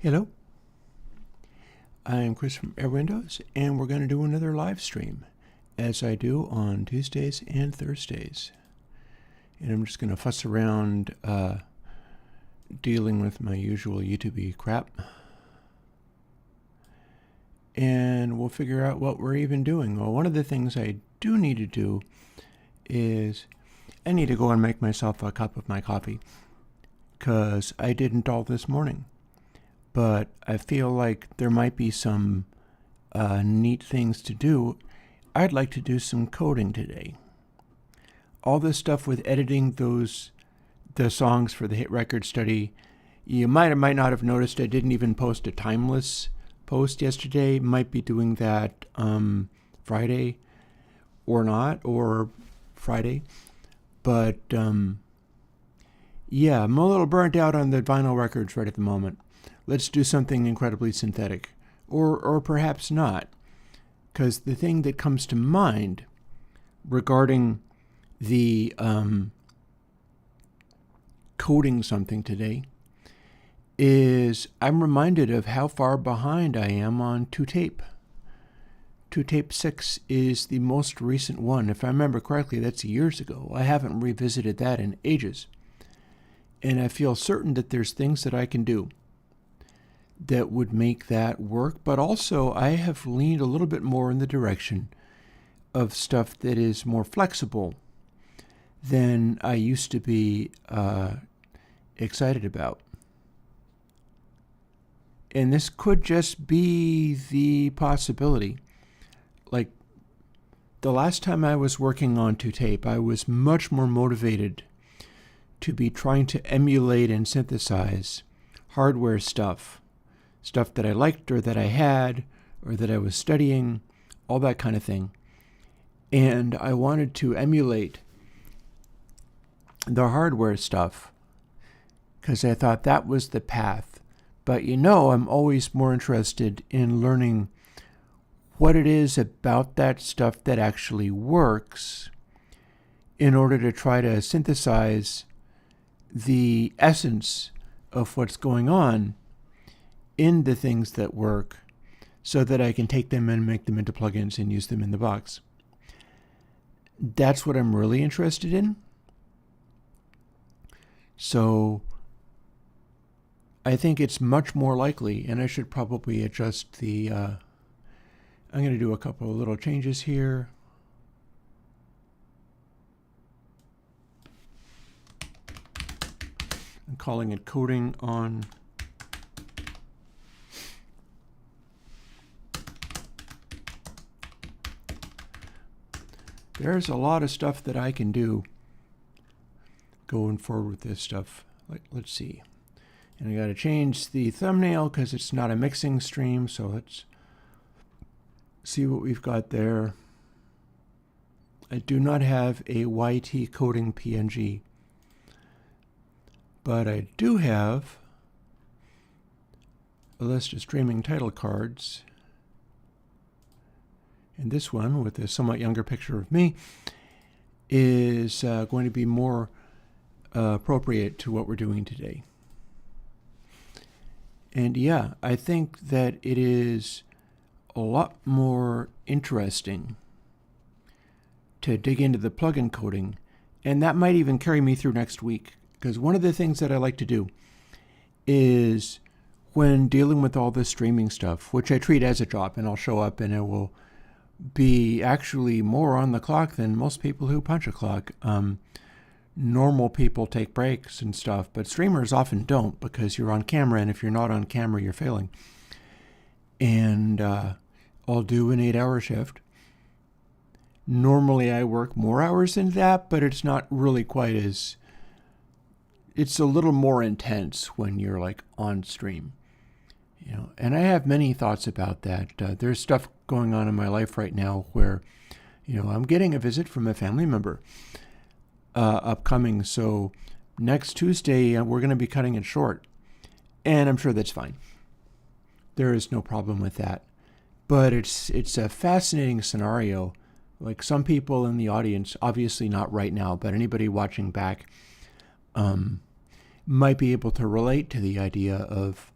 Hello, I'm Chris from Airwindows, and we're going to do another live stream, as I do on Tuesdays and Thursdays. And I'm just going to fuss around dealing with my usual YouTube crap. And we'll figure out what we're even doing. Well, one of the things I do need to do is I need to go and make myself a cup of my coffee, because I didn't all this morning. But I feel like there might be some neat things to do. I'd like to do some coding today. All this stuff with editing the songs for the hit record study, you might or might not have noticed I didn't even post a timeless post yesterday. Might be doing that Friday or not, or Friday. But yeah, I'm a little burnt out on the vinyl records right at the moment. Let's do something incredibly synthetic, or perhaps not, because the thing that comes to mind regarding the coding something today is I'm reminded of how far behind I am on ToTape. ToTape 6 is the most recent one. If I remember correctly, that's years ago. I haven't revisited that in ages. And I feel certain that there's things that I can do that would make that work, but also I have leaned a little bit more in the direction of stuff that is more flexible than I used to be excited about. And this could just be the possibility. Like, the last time I was working on ToTape, I was much more motivated to be trying to emulate and synthesize hardware stuff that I liked or that I had or that I was studying, all that kind of thing. And I wanted to emulate the hardware stuff because I thought that was the path. But I'm always more interested in learning what it is about that stuff that actually works in order to try to synthesize the essence of what's going on in the things that work so that I can take them and make them into plugins and use them in the box. That's what I'm really interested in. So I think it's much more likely, and I should probably adjust the, I'm going to do a couple of little changes here. I'm calling it coding on There's a lot of stuff that I can do going forward with this stuff. Let's see. And I got to change the thumbnail because it's not a mixing stream. So let's see what we've got there. I do not have a YT coding PNG, but I do have a list of streaming title cards. And this one, with a somewhat younger picture of me, is going to be more appropriate to what we're doing today. And yeah, I think that it is a lot more interesting to dig into the plugin coding, and that might even carry me through next week, because one of the things that I like to do is when dealing with all this streaming stuff, which I treat as a job, and I'll show up and it will be actually more on the clock than most people who punch a clock. Normal people take breaks and stuff, but streamers often don't because you're on camera, and if you're not on camera, you're failing. And I'll do an 8-hour shift. Normally I work more hours than that, but it's not really quite as, it's a little more intense when you're like on stream. And I have many thoughts about that. There's stuff going on in my life right now where, I'm getting a visit from a family member upcoming. So next Tuesday, we're going to be cutting it short. And I'm sure that's fine. There is no problem with that. But it's a fascinating scenario. Like, some people in the audience, obviously not right now, but anybody watching back might be able to relate to the idea of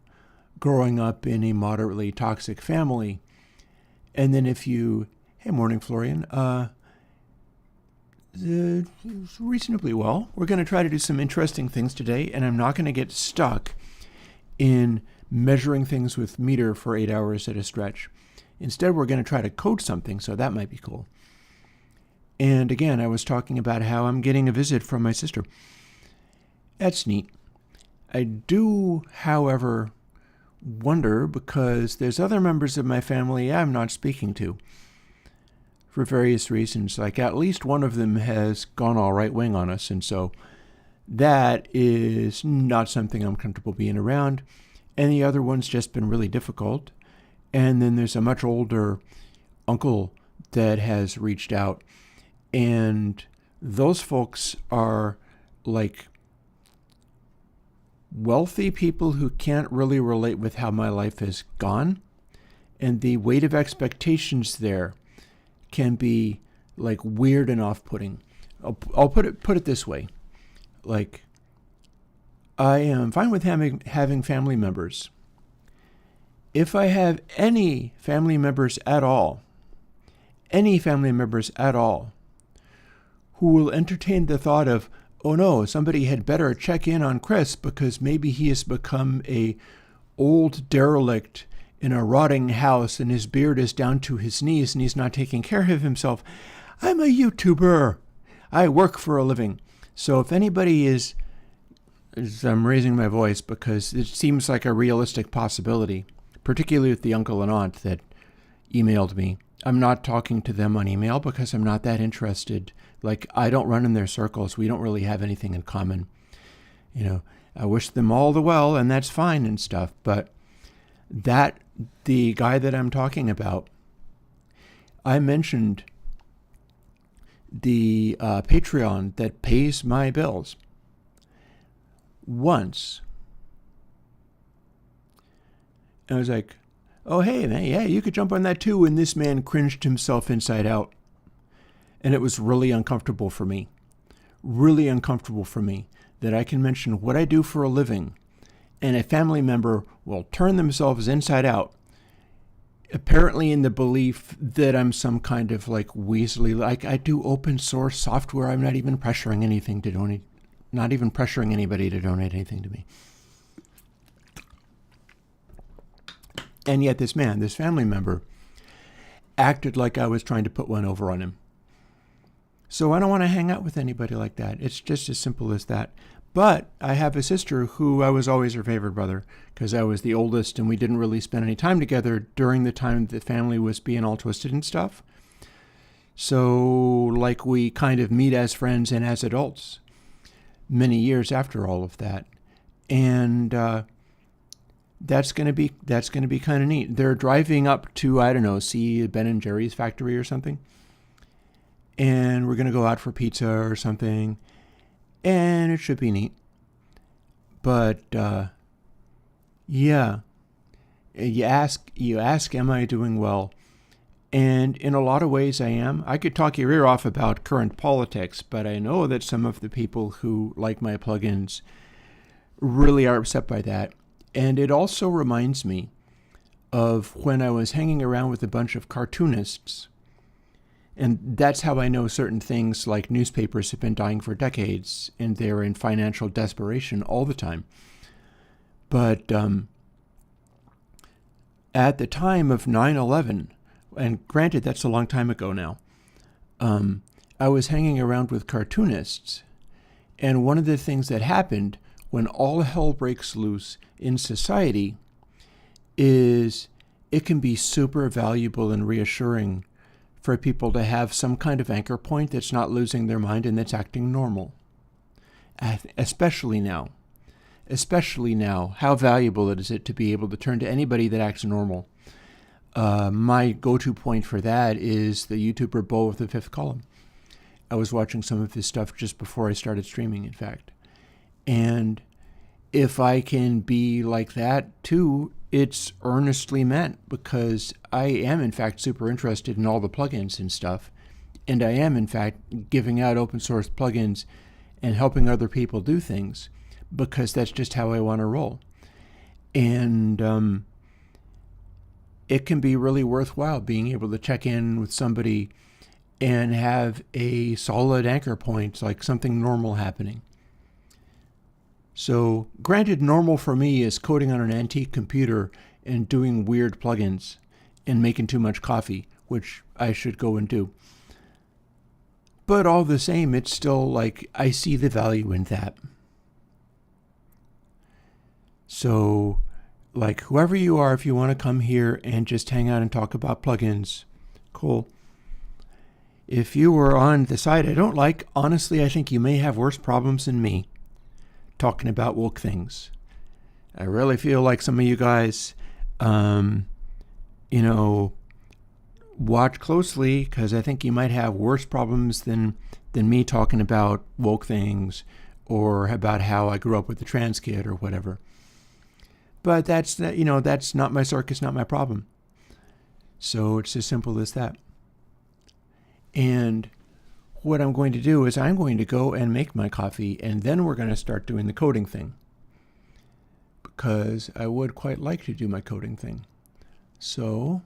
growing up in a moderately toxic family. And then hey, morning, Florian. Reasonably well. We're going to try to do some interesting things today, and I'm not going to get stuck in measuring things with meter for 8 hours at a stretch. Instead, we're going to try to code something, so that might be cool. And again, I was talking about how I'm getting a visit from my sister. That's neat. I do, however, wonder, because there's other members of my family I'm not speaking to for various reasons. Like, at least one of them has gone all right wing on us, and so that is not something I'm comfortable being around. And the other one's just been really difficult. And then there's a much older uncle that has reached out, and those folks are like wealthy people who can't really relate with how my life has gone, and the weight of expectations there can be like weird and off-putting. I'll put it this way. Like, I am fine with having family members. If I have any family members at all, who will entertain the thought of, oh no, somebody had better check in on Chris because maybe he has become a old derelict in a rotting house and his beard is down to his knees and he's not taking care of himself. I'm a YouTuber. I work for a living. So if anybody is, I'm raising my voice because it seems like a realistic possibility, particularly with the uncle and aunt that emailed me. I'm not talking to them on email because I'm not that interested. Like, I don't run in their circles. We don't really have anything in common. I wish them all the well, and that's fine and stuff. But the guy that I'm talking about, I mentioned the Patreon that pays my bills once. And I was like, oh, hey, man, yeah, you could jump on that too. And this man cringed himself inside out. And it was really uncomfortable for me that I can mention what I do for a living, and a family member will turn themselves inside out, apparently in the belief that I'm some kind of like Weasley, like I do open source software. I'm not even pressuring anything to donate, not even pressuring anybody to donate anything to me. And yet this family member, acted like I was trying to put one over on him. So I don't want to hang out with anybody like that. It's just as simple as that. But I have a sister who I was always her favorite brother because I was the oldest and we didn't really spend any time together during the time the family was being all twisted and stuff. So like we kind of meet as friends and as adults many years after all of that. And that's going to be kind of neat. They're driving up to, I don't know, see Ben and Jerry's factory or something. And we're going to go out for pizza or something. And it should be neat. But, yeah. You ask, am I doing well? And in a lot of ways I am. I could talk your ear off about current politics, but I know that some of the people who like my plugins really are upset by that. And it also reminds me of when I was hanging around with a bunch of cartoonists. And that's how I know certain things like newspapers have been dying for decades and they're in financial desperation all the time. But at the time of 9/11, and granted that's a long time ago now, I was hanging around with cartoonists. And one of the things that happened when all hell breaks loose in society is it can be super valuable and reassuring for people to have some kind of anchor point that's not losing their mind and that's acting normal. Especially now, how valuable is it to be able to turn to anybody that acts normal? My go-to point for that is the YouTuber Bo of the Fifth Column. I was watching some of his stuff just before I started streaming, in fact. And if I can be like that too, it's earnestly meant because I am, in fact, super interested in all the plugins and stuff. And I am, in fact, giving out open source plugins and helping other people do things because that's just how I want to roll. And it can be really worthwhile being able to check in with somebody and have a solid anchor point, like something normal happening. So granted, normal for me is coding on an antique computer and doing weird plugins and making too much coffee, which I should go and do. But all the same, it's still like I see the value in that. So like whoever you are, if you want to come here and just hang out and talk about plugins, cool. If you were on the side I don't like, honestly, I think you may have worse problems than me talking about woke things. I really feel like some of you guys, watch closely, because I think you might have worse problems than me talking about woke things or about how I grew up with the trans kid or whatever. But that's not my circus, not my problem. So it's as simple as that. And what I'm going to do is I'm going to go and make my coffee, and then we're going to start doing the coding thing, because I would quite like to do my coding thing. So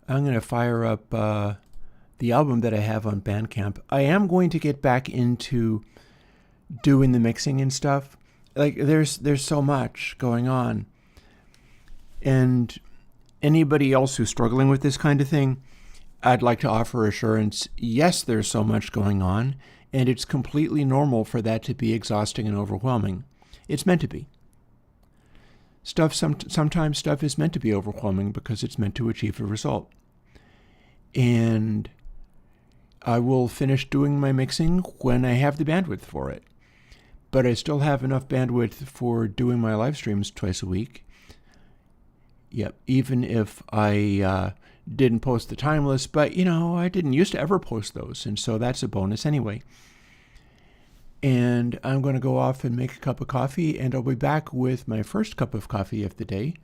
I'm going to fire up the album that I have on Bandcamp. I am going to get back into doing the mixing and stuff. Like there's so much going on. And anybody else who's struggling with this kind of thing, I'd like to offer assurance. Yes, there's so much going on, and it's completely normal for that to be exhausting and overwhelming. It's meant to be. Sometimes stuff is meant to be overwhelming because it's meant to achieve a result. And I will finish doing my mixing when I have the bandwidth for it. But I still have enough bandwidth for doing my live streams twice a week. Yep, even if I didn't post the timeless, but I didn't used to ever post those, and so that's a bonus anyway. And I'm going to go off and make a cup of coffee, and I'll be back with my first cup of coffee of the day,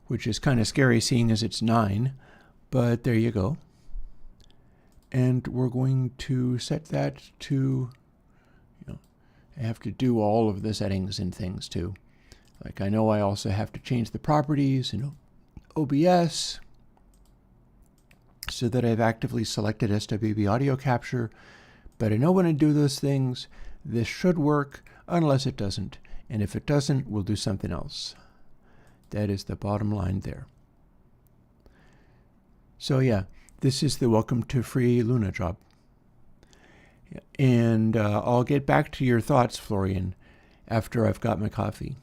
which is kind of scary seeing as it's 9, but there you go. And we're going to set that to, I have to do all of the settings and things too. Like I know I also have to change the properties in OBS so that I've actively selected SWB audio capture, but I know when I do those things, this should work unless it doesn't. And if it doesn't, we'll do something else. That is the bottom line there. So yeah, this is the Welcome to Free Luna job. And I'll get back to your thoughts, Florian, after I've got my coffee.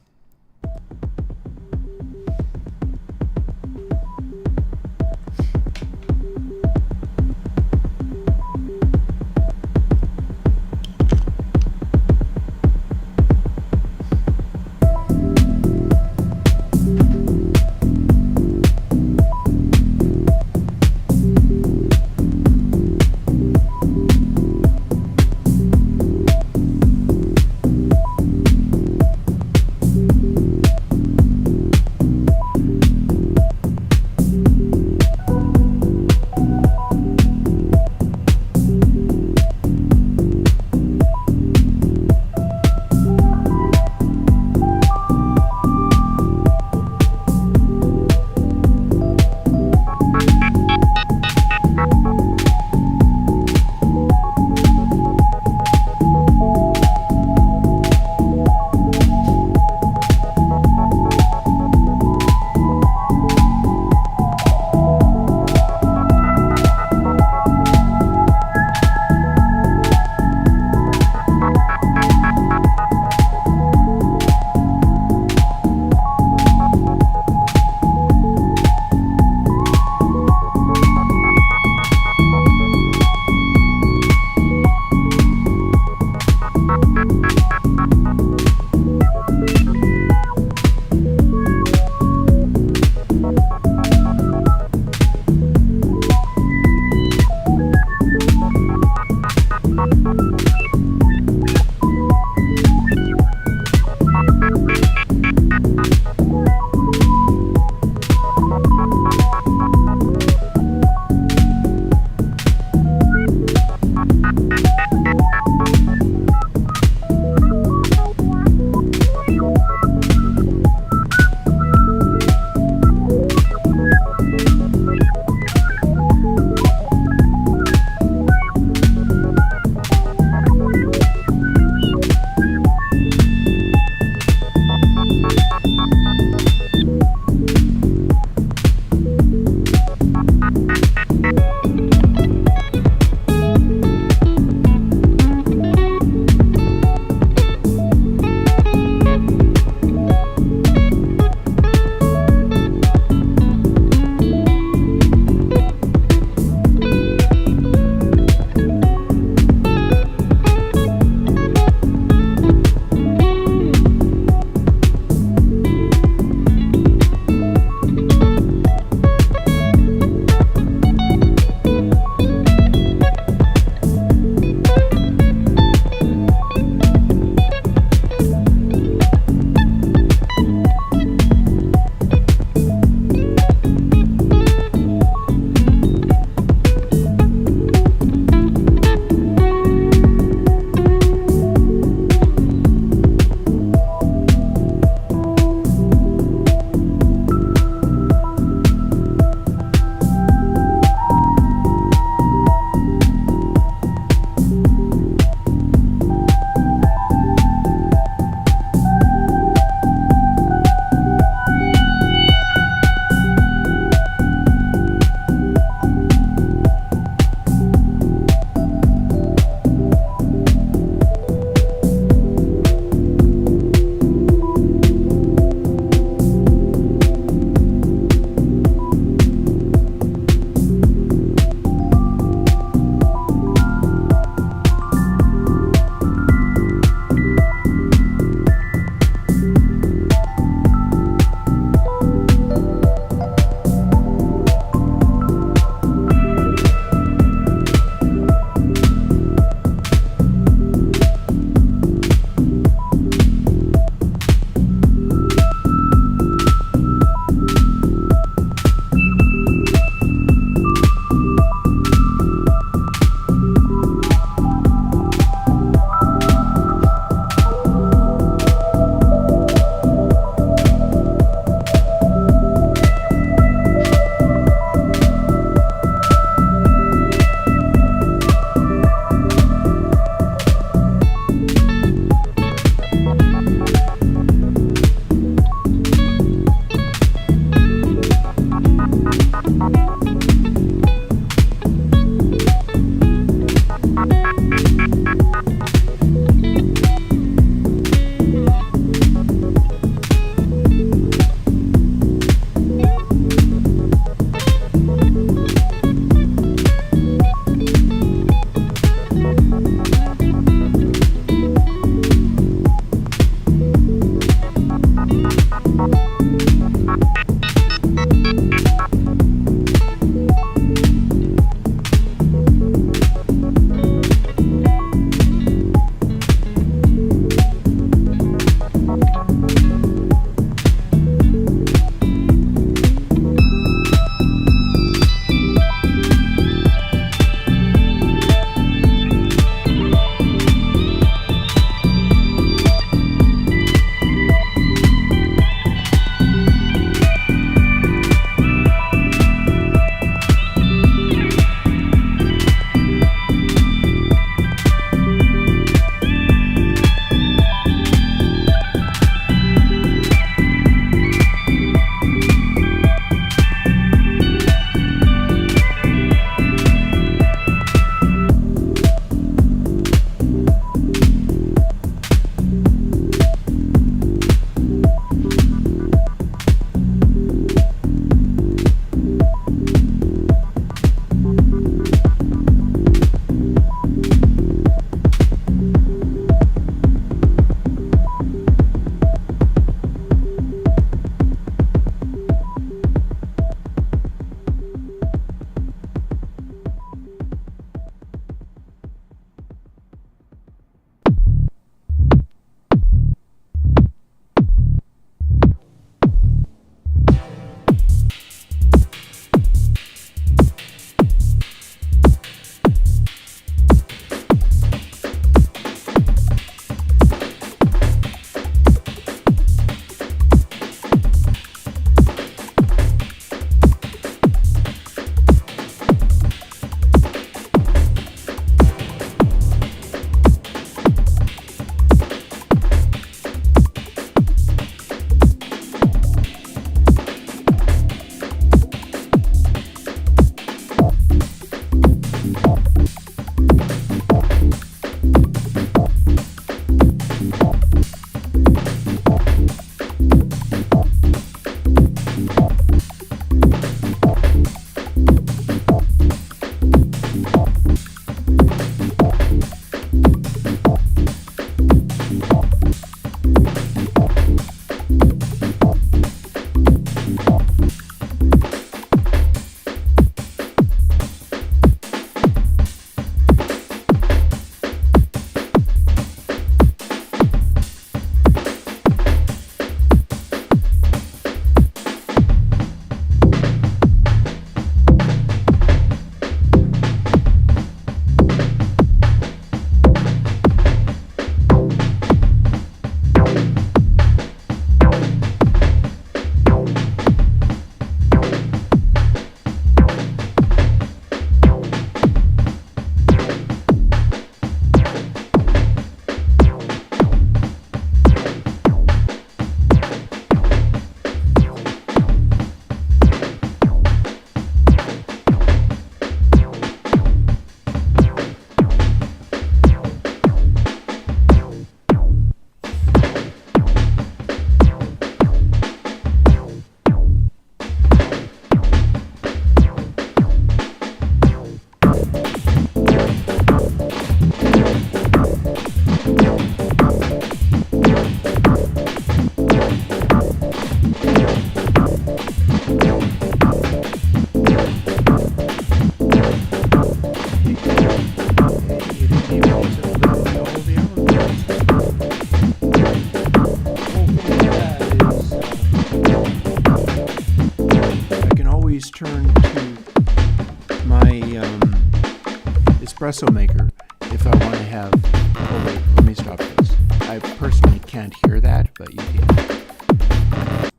espresso maker if I want to have... Oh wait, let me stop this. I personally can't hear that, but you can.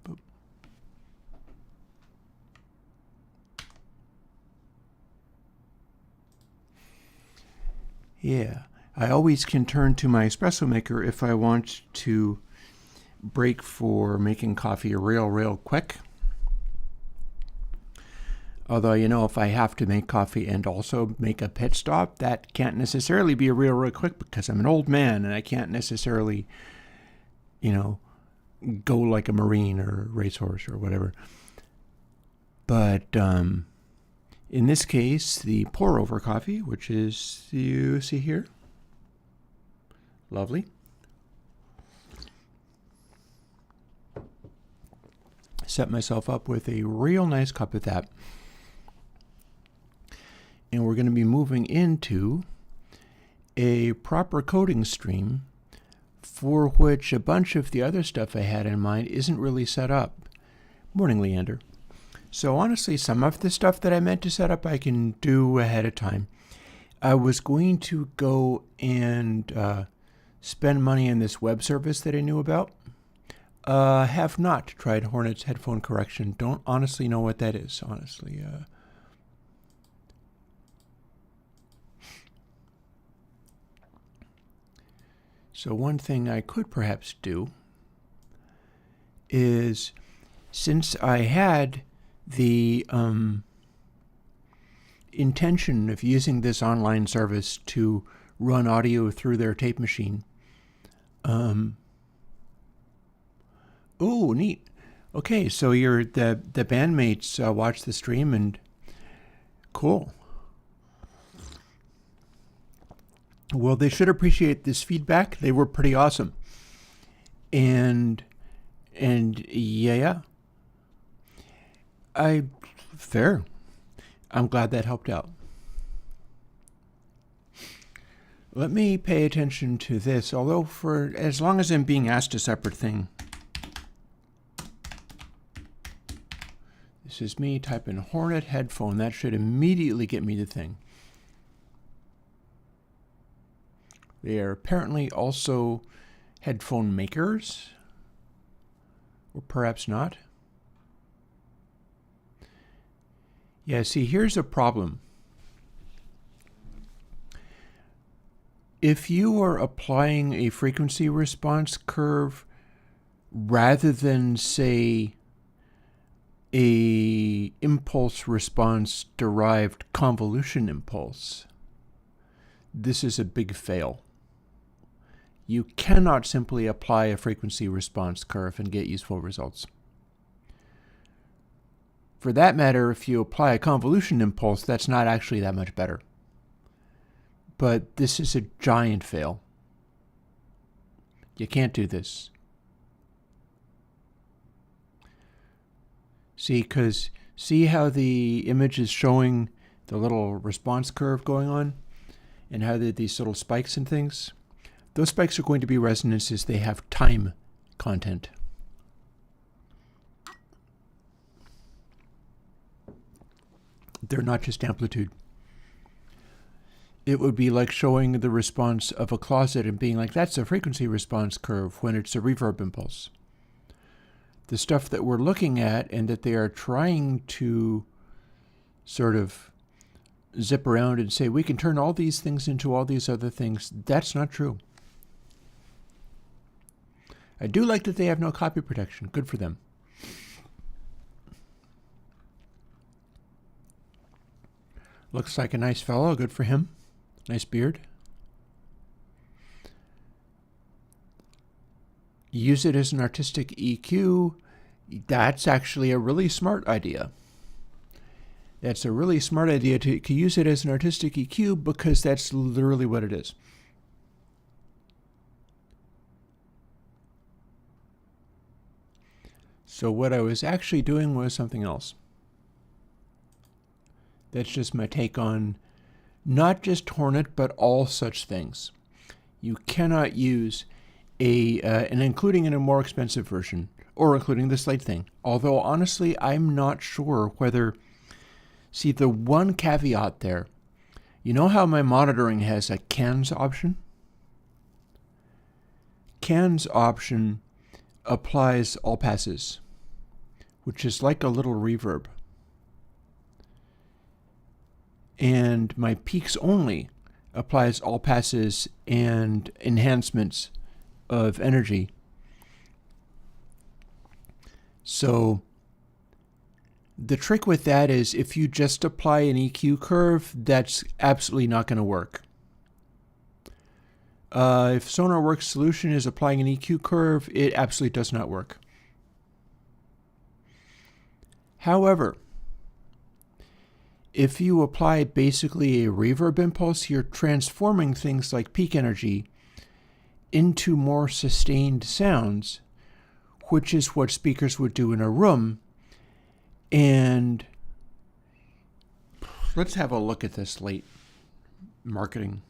Yeah, I always can turn to my espresso maker if I want to break for making coffee real quick. Although, you know, if I have to make coffee and also make a pit stop, that can't necessarily be real quick because I'm an old man and I can't necessarily, you know, go like a Marine or a racehorse or whatever. But in this case, the pour-over coffee, which is, you see here, lovely. Set myself up with a real nice cup of that. And we're going to be moving into a proper coding stream for which a bunch of the other stuff I had in mind isn't really set up. Morning, Leander. So honestly, some of the stuff that I meant to set up I can do ahead of time. I was going to go and spend money on this web service that I knew about. Have not tried Hornet's headphone correction. Don't honestly know what that is, honestly. So one thing I could perhaps do is, since I had the intention of using this online service to run audio through their tape machine. Oh, neat. Okay, so the bandmates watch the stream and cool. Well, they should appreciate this feedback. They were pretty awesome. And yeah. Fair. I'm glad that helped out. Let me pay attention to this, although for as long as I'm being asked a separate thing. This is me typing Hornet headphone. That should immediately get me the thing. They are apparently also headphone makers, or perhaps not. Yeah, see, here's a problem. If you are applying a frequency response curve rather than, say, a impulse response derived convolution impulse, this is a big fail. You cannot simply apply a frequency response curve and get useful results. For that matter, if you apply a convolution impulse, that's not actually that much better. But this is a giant fail. You can't do this. See how the image is showing the little response curve going on? And how there are these little spikes and things? Those spikes are going to be resonances. They have time content. They're not just amplitude. It would be like showing the response of a closet and being like, that's a frequency response curve when it's a reverb impulse. The stuff that we're looking at and that they are trying to sort of zip around and say, we can turn all these things into all these other things, that's not true. I do like that they have no copy protection. Good for them. Looks like a nice fellow. Good for him. Nice beard. Use it as an artistic EQ. That's actually a really smart idea. That's a really smart idea to use it as an artistic EQ because that's literally what it is. So what I was actually doing was something else. That's just my take on not just Hornet, but all such things. You cannot use and including in a more expensive version, or including the Slate thing. Although honestly, I'm not sure whether, see, the one caveat there, You know how my monitoring has a cans option? Cans option applies all passes, which is like a little reverb. And my peaks only applies all passes and enhancements of energy. So the trick with that is if you just apply an EQ curve, that's absolutely not going to work. If SonarWorks' solution is applying an EQ curve, it absolutely does not work. However, if you apply basically a reverb impulse, you're transforming things like peak energy into more sustained sounds, which is what speakers would do in a room. And let's have a look at this late marketing.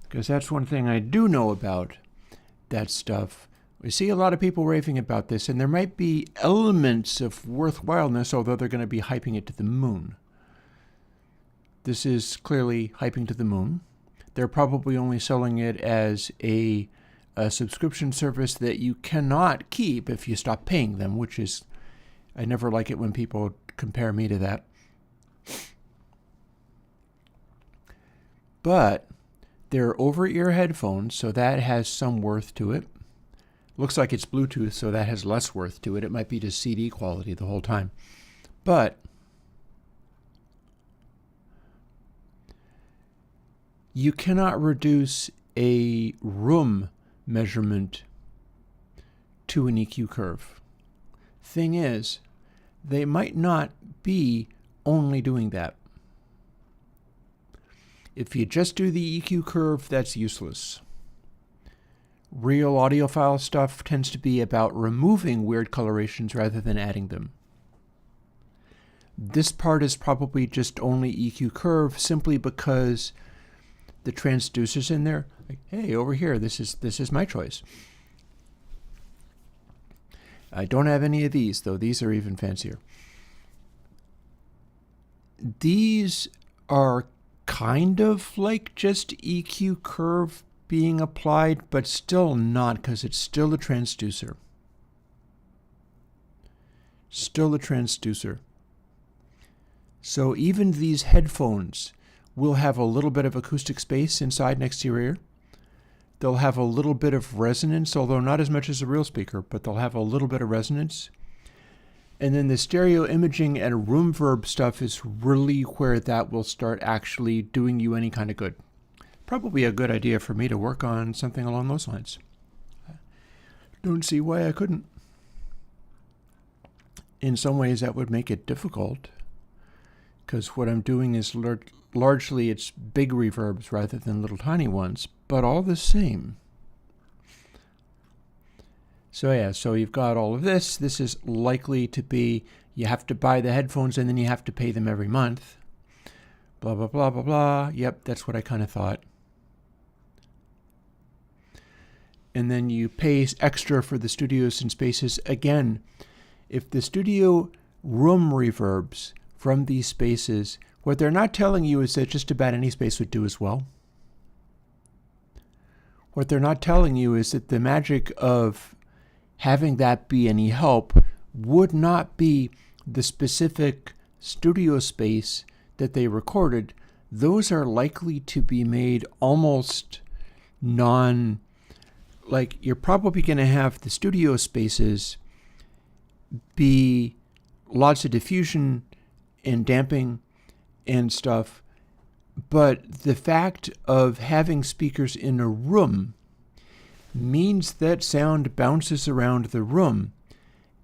Because that's one thing I do know about that stuff. We see a lot of people raving about this, and there might be elements of worthwhileness, although they're going to be hyping it to the moon. This is clearly hyping to the moon. They're probably only selling it as a subscription service that you cannot keep if you stop paying them, which is, I never like it when people compare me to that. But they're over-ear headphones, so that has some worth to it. Looks like it's Bluetooth, so that has less worth to it. It might be just CD quality the whole time. But you cannot reduce a room measurement to an EQ curve. Thing is, they might not be only doing that. If you just do the EQ curve, that's useless. Real audiophile stuff tends to be about removing weird colorations rather than adding them. This part is probably just only EQ curve simply because the transducer's in there. Like, hey, over here, this is my choice. I don't have any of these, though. These are even fancier. These are kind of like just EQ curve being applied, but still not, because it's still a transducer. Still a transducer. So even these headphones will have a little bit of acoustic space inside next to your ear. They'll have a little bit of resonance, although not as much as a real speaker, but they'll have a little bit of resonance. And then the stereo imaging and room verb stuff is really where that will start actually doing you any kind of good. Probably a good idea for me to work on something along those lines. Don't see why I couldn't. In some ways that would make it difficult, because what I'm doing is largely it's big reverbs rather than little tiny ones, but all the same. So yeah, so you've got all of this. This is likely to be, you have to buy the headphones and then you have to pay them every month. Blah, blah, blah, blah, blah. Yep, that's what I kind of thought. And then you pay extra for the studios and spaces. Again, if the studio room reverbs from these spaces, what they're not telling you is that just about any space would do as well. What they're not telling you is that the magic of having that be any help would not be the specific studio space that they recorded. Those are likely to be made almost like you're probably going to have the studio spaces be lots of diffusion and damping and stuff, but the fact of having speakers in a room means that sound bounces around the room.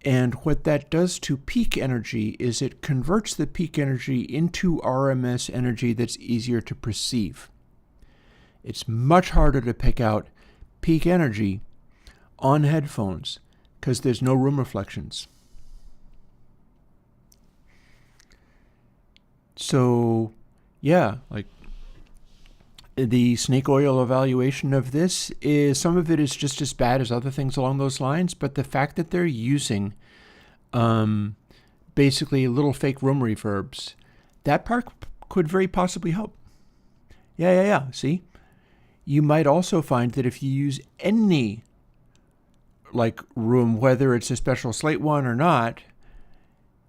And what that does to peak energy is it converts the peak energy into RMS energy that's easier to perceive. It's much harder to pick out peak energy on headphones because there's no room reflections. So, yeah, like the snake oil evaluation of this is, some of it is just as bad as other things along those lines, but the fact that they're using basically little fake room reverbs, that part could very possibly help. Yeah. See? You might also find that if you use any like room, whether it's a special slate one or not,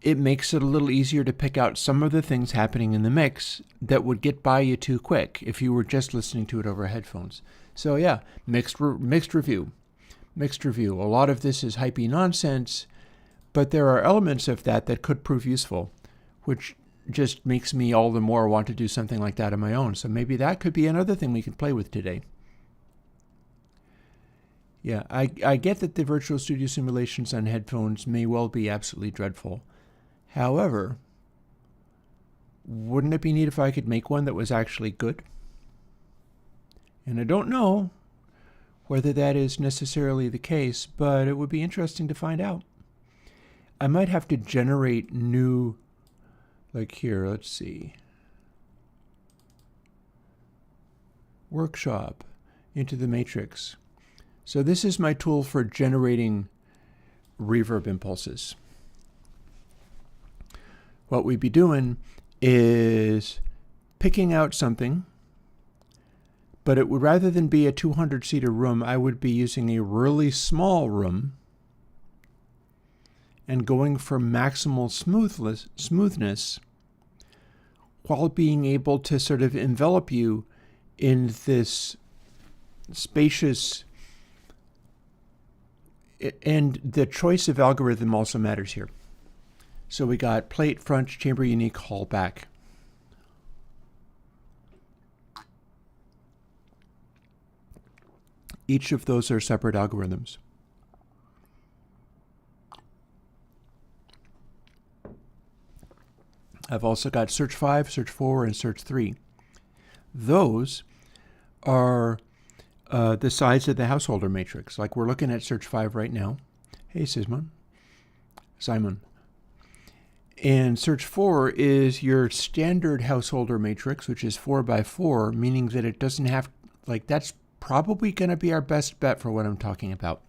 it makes it a little easier to pick out some of the things happening in the mix that would get by you too quick if you were just listening to it over headphones. So yeah, mixed review. A lot of this is hypey nonsense, but there are elements of that could prove useful, which just makes me all the more want to do something like that on my own. So maybe that could be another thing we could play with today. Yeah, I get that the virtual studio simulations on headphones may well be absolutely dreadful. However, wouldn't it be neat if I could make one that was actually good? And I don't know whether that is necessarily the case, but it would be interesting to find out. I might have to generate new, like here, let's see. Workshop into the matrix. So this is my tool for generating reverb impulses. What we'd be doing is picking out something, but it would, rather than be a 200-seater room, I would be using a really small room and going for maximal smoothness while being able to sort of envelop you in this spacious, and the choice of algorithm also matters here. So we got plate, front, chamber unique, hall, back. Each of those are separate algorithms. I've also got search 5, search 4, and search 3. Those are the size of the householder matrix. Like we're looking at search 5 right now. Hey, Simon. And search 4 is your standard householder matrix, which is 4 by 4, meaning that it doesn't have, like, that's probably going to be our best bet for what I'm talking about.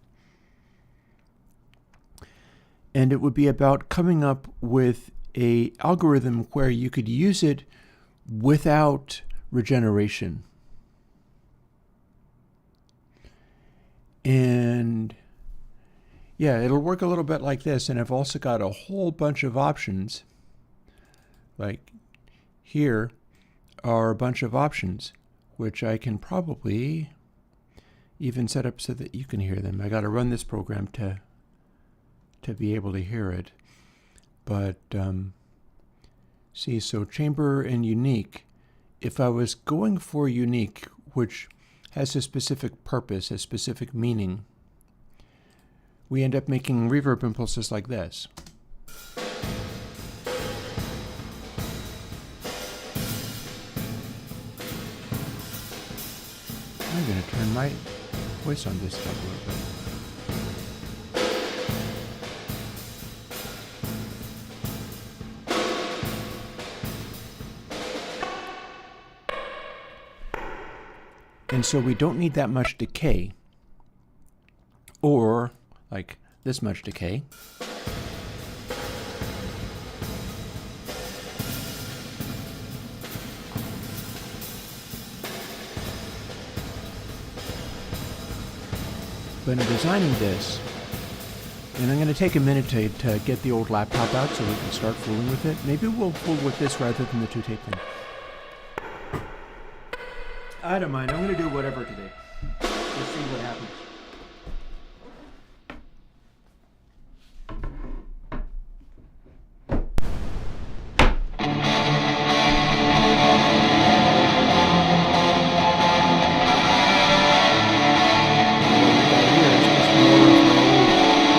And it would be about coming up with an algorithm where you could use it without regeneration. And yeah, it'll work a little bit like this. And I've also got a whole bunch of options. Like here are a bunch of options, which I can probably even set up so that you can hear them. I got to run this program to be able to hear it. But see, so chamber and unique. If I was going for unique, which has a specific purpose, a specific meaning, we end up making reverb impulses like this. I'm going to turn my voice on this stuff a little bit. And so we don't need that much decay, or like this much decay. But in designing this, and I'm going to take a minute to get the old laptop out so we can start fooling with it. Maybe we'll fool with this rather than the ToTape thing. I don't mind. I'm going to do whatever today. Let's see what happens.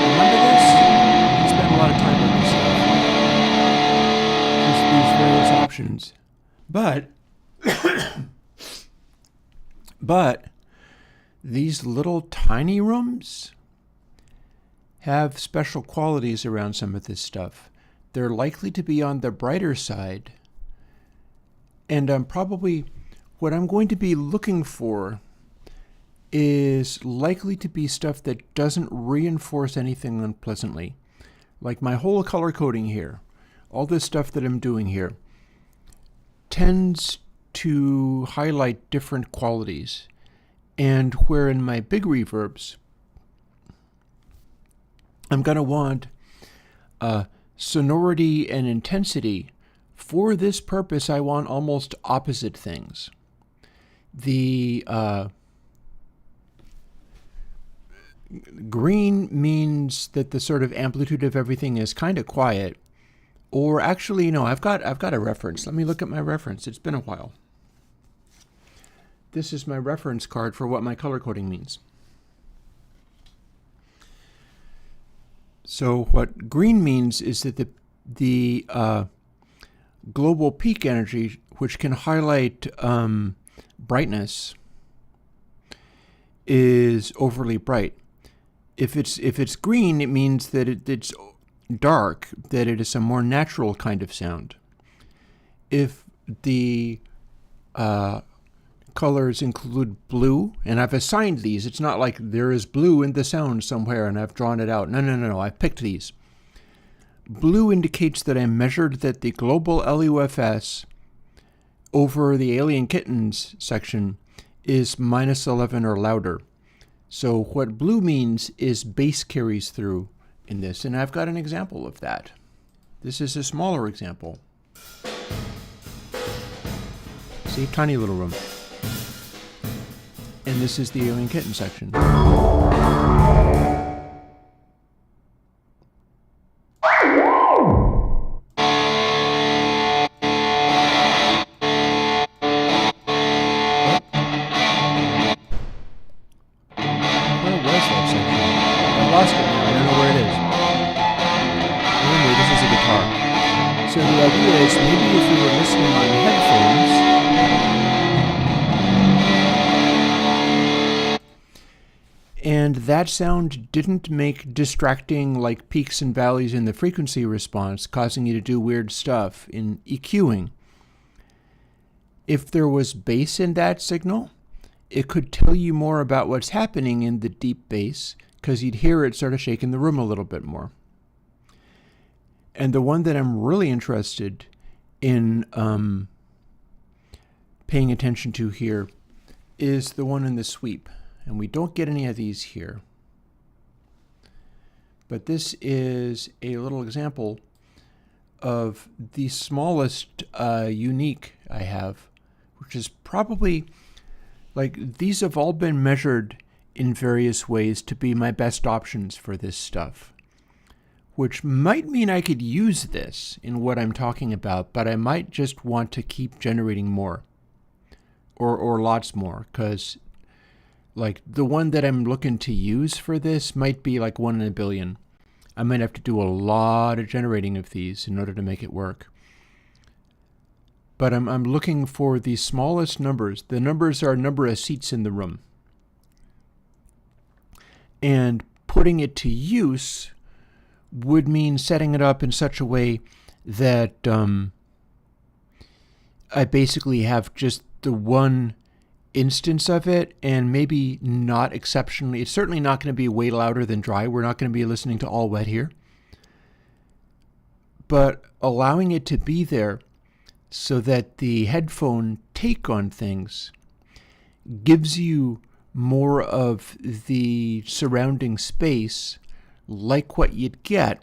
Remember this? We spent a lot of time on this stuff. Just these various options. But these little tiny rooms have special qualities around some of this stuff. They're likely to be on the brighter side. And what I'm going to be looking for is likely to be stuff that doesn't reinforce anything unpleasantly. Like my whole color coding here. all this stuff that I'm doing here tends to highlight different qualities. And where in my big reverbs, I'm going to want sonority and intensity. For this purpose, I want almost opposite things. The green means that the sort of amplitude of everything is kind of quiet. Or actually, no, I've got a reference. Let me look at my reference. It's been a while. This is my reference card for what my color coding means. So what green means is that the global peak energy, which can highlight brightness, is overly bright. If it's green, it means that it's dark, that it is a more natural kind of sound. If the colors include blue, and I've assigned these. It's not like there is blue in the sound somewhere and I've drawn it out. No. I've picked these. Blue indicates that I measured that the global LUFS over the Alien Kittens section is -11 or louder. So what blue means is bass carries through in this, and I've got an example of that. This is a smaller example. See, tiny little room. And this is the Alien Kitten section. Where was that section? I lost it now. I don't know where it is. Anyway, this is a guitar. So the idea is maybe if we were listening on headphones, and that sound didn't make distracting like peaks and valleys in the frequency response, causing you to do weird stuff in EQing. If there was bass in that signal, it could tell you more about what's happening in the deep bass, because you'd hear it sort of shaking the room a little bit more. And the one that I'm really interested in paying attention to here is the one in the sweep. And we don't get any of these here. But this is a little example of the smallest unique I have, which is probably, like, these have all been measured in various ways to be my best options for this stuff, which might mean I could use this in what I'm talking about, but I might just want to keep generating more, or lots more, because like the one that I'm looking to use for this might be like 1 in a billion. I might have to do a lot of generating of these in order to make it work. But I'm looking for the smallest numbers. The numbers are number of seats in the room. And putting it to use would mean setting it up in such a way that I basically have just the one instance of it, and maybe not exceptionally. It's certainly not going to be way louder than dry. We're not going to be listening to all wet here. But allowing it to be there so that the headphone take on things gives you more of the surrounding space, like what you'd get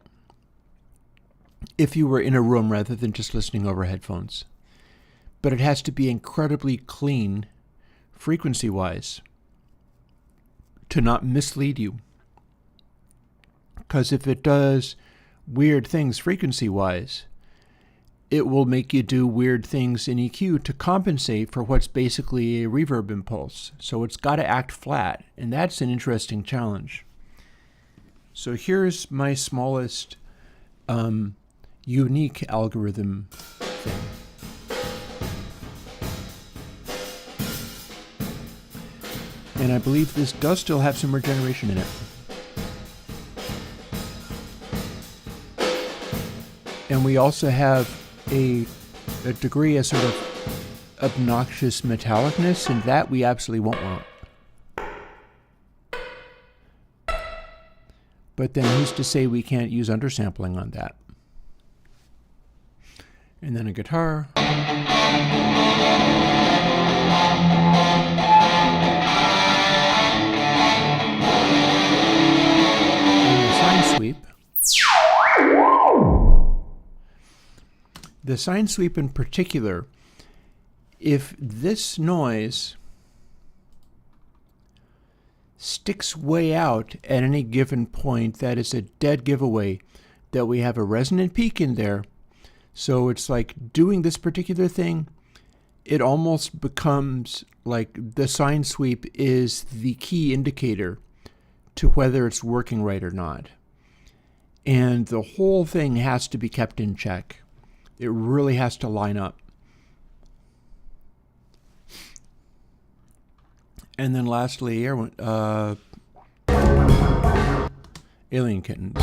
if you were in a room rather than just listening over headphones. But it has to be incredibly clean frequency-wise to not mislead you. Because if it does weird things frequency-wise, it will make you do weird things in EQ to compensate for what's basically a reverb impulse. So it's got to act flat, and that's an interesting challenge. So here's my smallest unique algorithm thing. And I believe this does still have some regeneration in it. And we also have a degree of sort of obnoxious metallicness, and that we absolutely won't want. But then who's to say we can't use undersampling on that? and then a guitar. And a sine sweep. The sine sweep in particular, if this noise sticks way out at any given point, that is a dead giveaway that we have a resonant peak in there. So it's like doing this particular thing, it almost becomes like the sine sweep is the key indicator to whether it's working right or not. And the whole thing has to be kept in check. It really has to line up. And then lastly, Alien Kittens.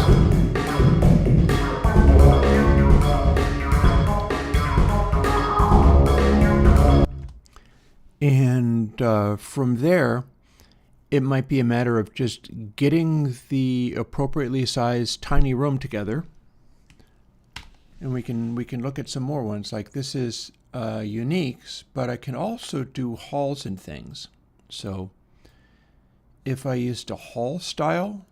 And from there, it might be a matter of just getting the appropriately sized tiny room together. And we can look at some more ones. Like this is uniques, but I can also do halls and things. So if I used a hall style,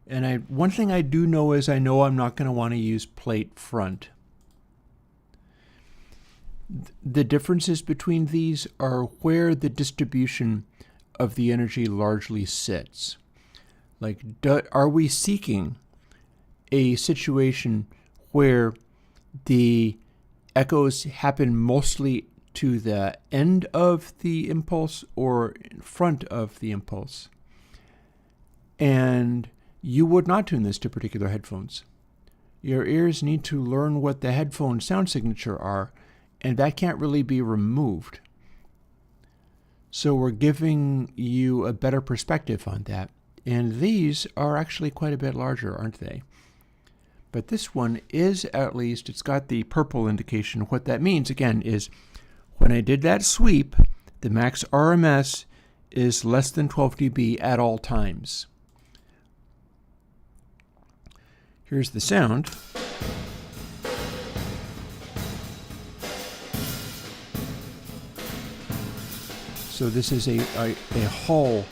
and one thing I do know is I know I'm not going to want to use plate front. The differences between these are where the distribution of the energy largely sits. Like, are we seeking a situation where the echoes happen mostly to the end of the impulse or in front of the impulse? And you would not tune this to particular headphones. Your ears need to learn what the headphone sound signature are, and that can't really be removed. So we're giving you a better perspective on that. And these are actually quite a bit larger, aren't they? But this one is, at least, it's got the purple indication. What that means, again, is when I did that sweep, the max RMS is less than 12 dB at all times. Here's the sound. So this is a Hall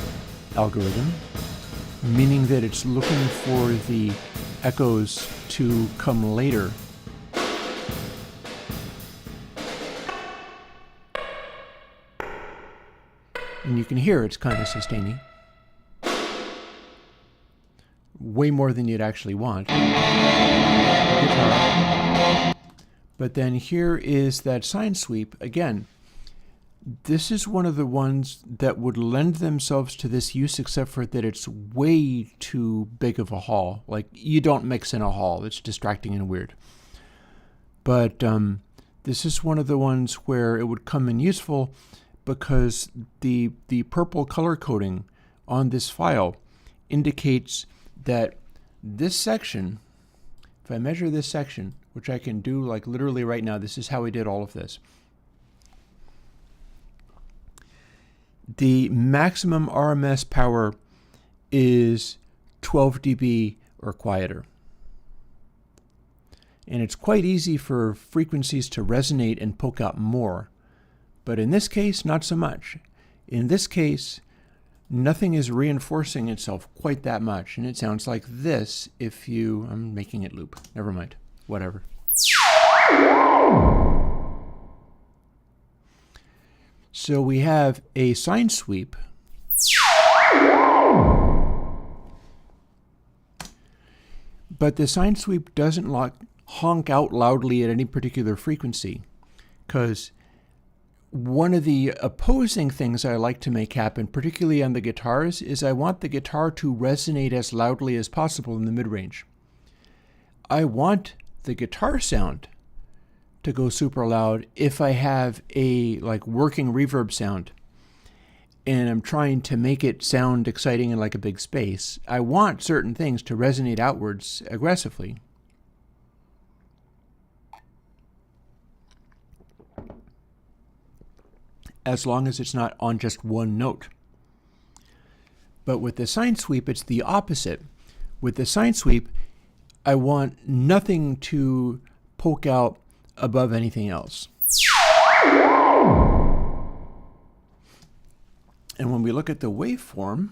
algorithm, meaning that it's looking for the echoes to come later. And you can hear it's kind of sustaining. Way more than you'd actually want. Guitar. But then here is that sine sweep. Again, this is one of the ones that would lend themselves to this use, except for that it's way too big of a hall. Like, you don't mix in a hall. It's distracting and weird. But this is one of the ones where it would come in useful because the purple color coding on this file indicates that this section, if I measure this section, which I can do like literally right now, this is how we did all of this. The maximum RMS power is 12 dB or quieter. And it's quite easy for frequencies to resonate and poke out more. But in this case, not so much. In this case, nothing is reinforcing itself quite that much. And it sounds like this if you... I'm making it loop. Never mind. Whatever. So we have a sine sweep. But the sine sweep doesn't honk out loudly at any particular frequency, because one of the opposing things I like to make happen, particularly on the guitars, is I want the guitar to resonate as loudly as possible in the mid-range. I want the guitar sound to go super loud if I have a working reverb sound and I'm trying to make it sound exciting in like a big space. I want certain things to resonate outwards aggressively. As long as it's not on just one note. But with the sine sweep, it's the opposite. With the sine sweep, I want nothing to poke out above anything else. And when we look at the waveform,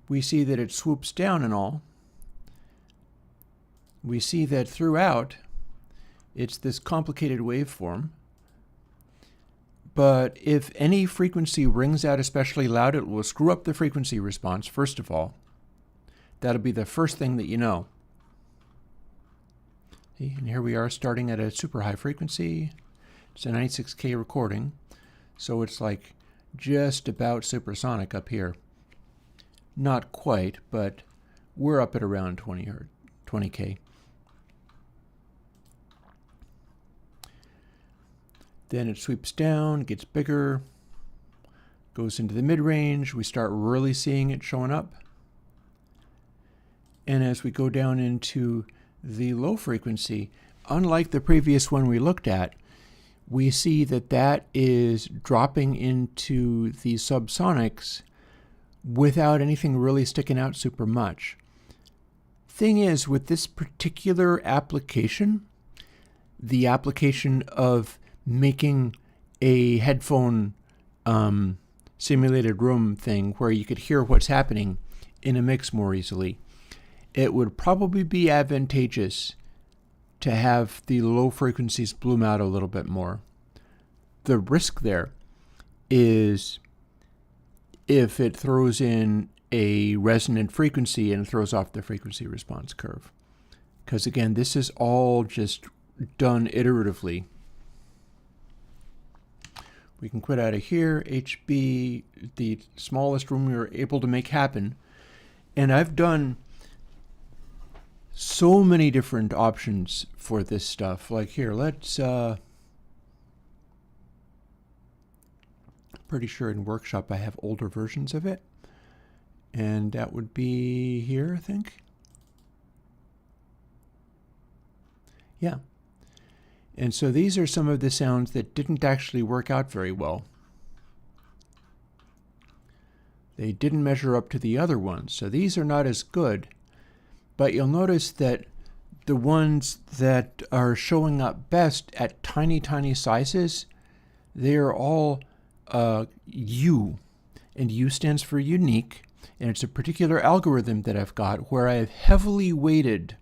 we see that it swoops down and all. We see that throughout, it's this complicated waveform. But if any frequency rings out especially loud, it will screw up the frequency response, first of all. That'll be the first thing that you know. See, and here we are starting at a super high frequency. It's a 96K recording. So it's like just about supersonic up here. Not quite, but we're up at around 20K. Then it sweeps down, gets bigger, goes into the mid-range. We start really seeing it showing up. And as we go down into the low frequency, unlike the previous one we looked at, we see that that is dropping into the subsonics without anything really sticking out super much. Thing is, with this particular application, the application of making a headphone simulated room thing where you could hear what's happening in a mix more easily, it would probably be advantageous to have the low frequencies bloom out a little bit more. The risk there is if it throws in a resonant frequency and throws off the frequency response curve. Because again, this is all just done iteratively. We can quit out of here, HB, the smallest room we were able to make happen. And I've done so many different options for this stuff. Like here, let's, pretty sure in Workshop I have older versions of it. And that would be here, I think. Yeah. And so these are some of the sounds that didn't actually work out very well. They didn't measure up to the other ones. So these are not as good. But you'll notice that the ones that are showing up best at tiny, tiny sizes, they are all U. And U stands for unique. And it's a particular algorithm that I've got where I have heavily weighted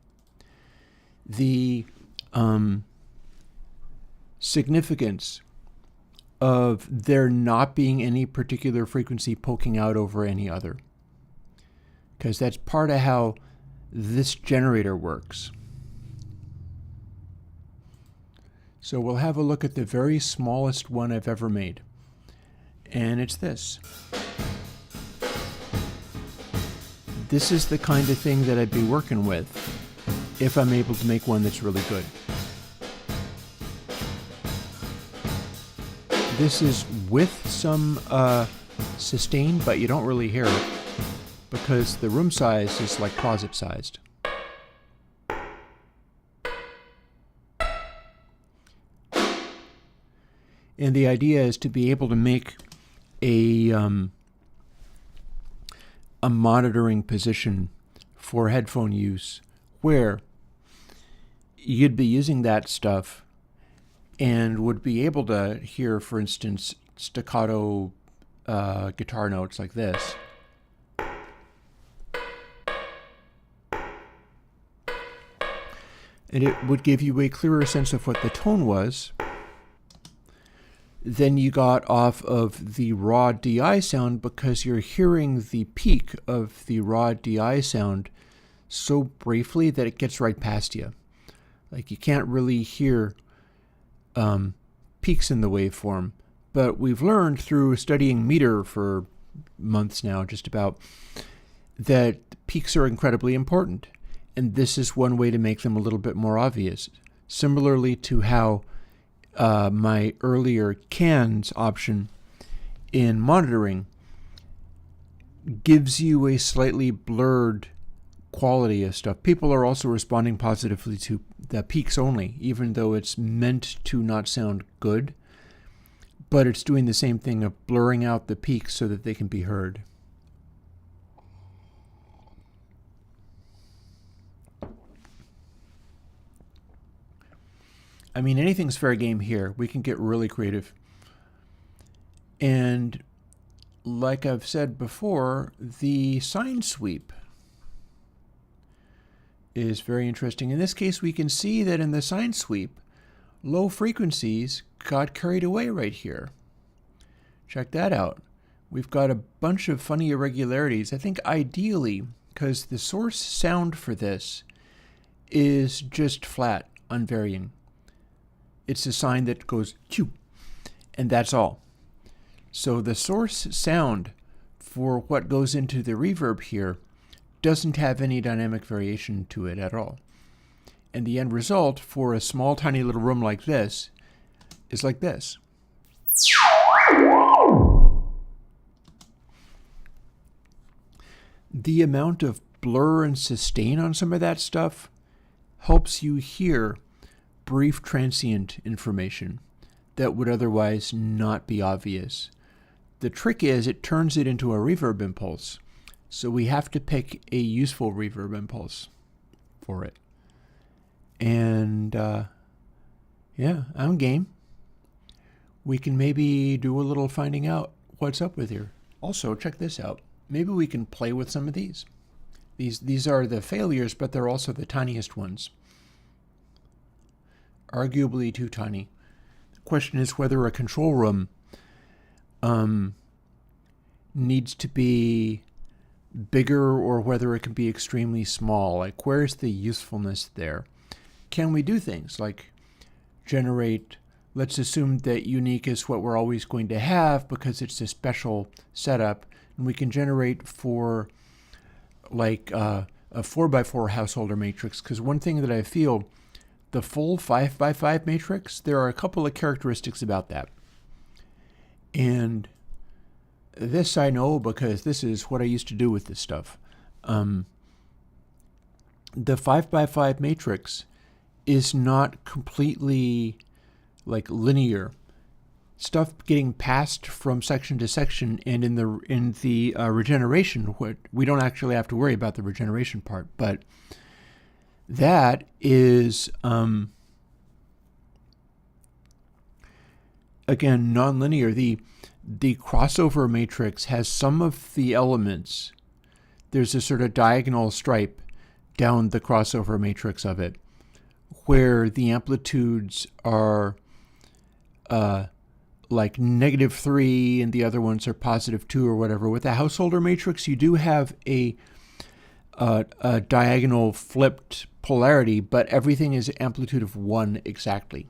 the significance of there not being any particular frequency poking out over any other. Because that's part of how this generator works. So we'll have a look at the very smallest one I've ever made. And it's this. This is the kind of thing that I'd be working with if I'm able to make one that's really good. This is with some sustain, but you don't really hear it because the room size is like closet sized. And the idea is to be able to make a monitoring position for headphone use where you'd be using that stuff and would be able to hear, for instance, staccato guitar notes like this. And it would give you a clearer sense of what the tone was than you got off of the raw DI sound, because you're hearing the peak of the raw DI sound so briefly that it gets right past you. Like you can't really hear peaks in the waveform. But we've learned through studying meter for months now, just about, that peaks are incredibly important. And this is one way to make them a little bit more obvious. Similarly to how my earlier cans option in monitoring gives you a slightly blurred quality of stuff. People are also responding positively to the peaks only, even though it's meant to not sound good, but it's doing the same thing of blurring out the peaks so that they can be heard. I mean, anything's fair game here. We can get really creative. And like I've said before, the sine sweep is very interesting. In this case, we can see that in the sine sweep, low frequencies got carried away right here. Check that out. We've got a bunch of funny irregularities. I think ideally, because the source sound for this is just flat, unvarying. It's a sine that goes Q, and that's all. So the source sound for what goes into the reverb here doesn't have any dynamic variation to it at all. And the end result for a small, tiny little room like this is like this. The amount of blur and sustain on some of that stuff helps you hear brief transient information that would otherwise not be obvious. The trick is it turns it into a reverb impulse. So we have to pick a useful reverb impulse for it. And yeah, I'm game. We can maybe do a little finding out what's up with here. Also, check this out. Maybe we can play with some of these. These are the failures, but they're also the tiniest ones. Arguably too tiny. The question is whether a control room needs to be bigger or whether it can be extremely small. Like, where's the usefulness there? Can we do things like generate, let's assume that unique is what we're always going to have because it's a special setup, and we can generate for like a 4x4 householder matrix, because one thing that I feel, the full 5x5 matrix, there are a couple of characteristics about that. And this I know because this is what I used to do with this stuff. The 5x5 matrix is not completely like linear. Stuff getting passed from section to section, and in the regeneration, we don't actually have to worry about the regeneration part, but that is again nonlinear. The crossover matrix has some of the elements. There's a sort of diagonal stripe down the crossover matrix of it, where the amplitudes are like -3 and the other ones are +2 or whatever. With the householder matrix, you do have a diagonal flipped polarity, but everything is amplitude of 1 exactly.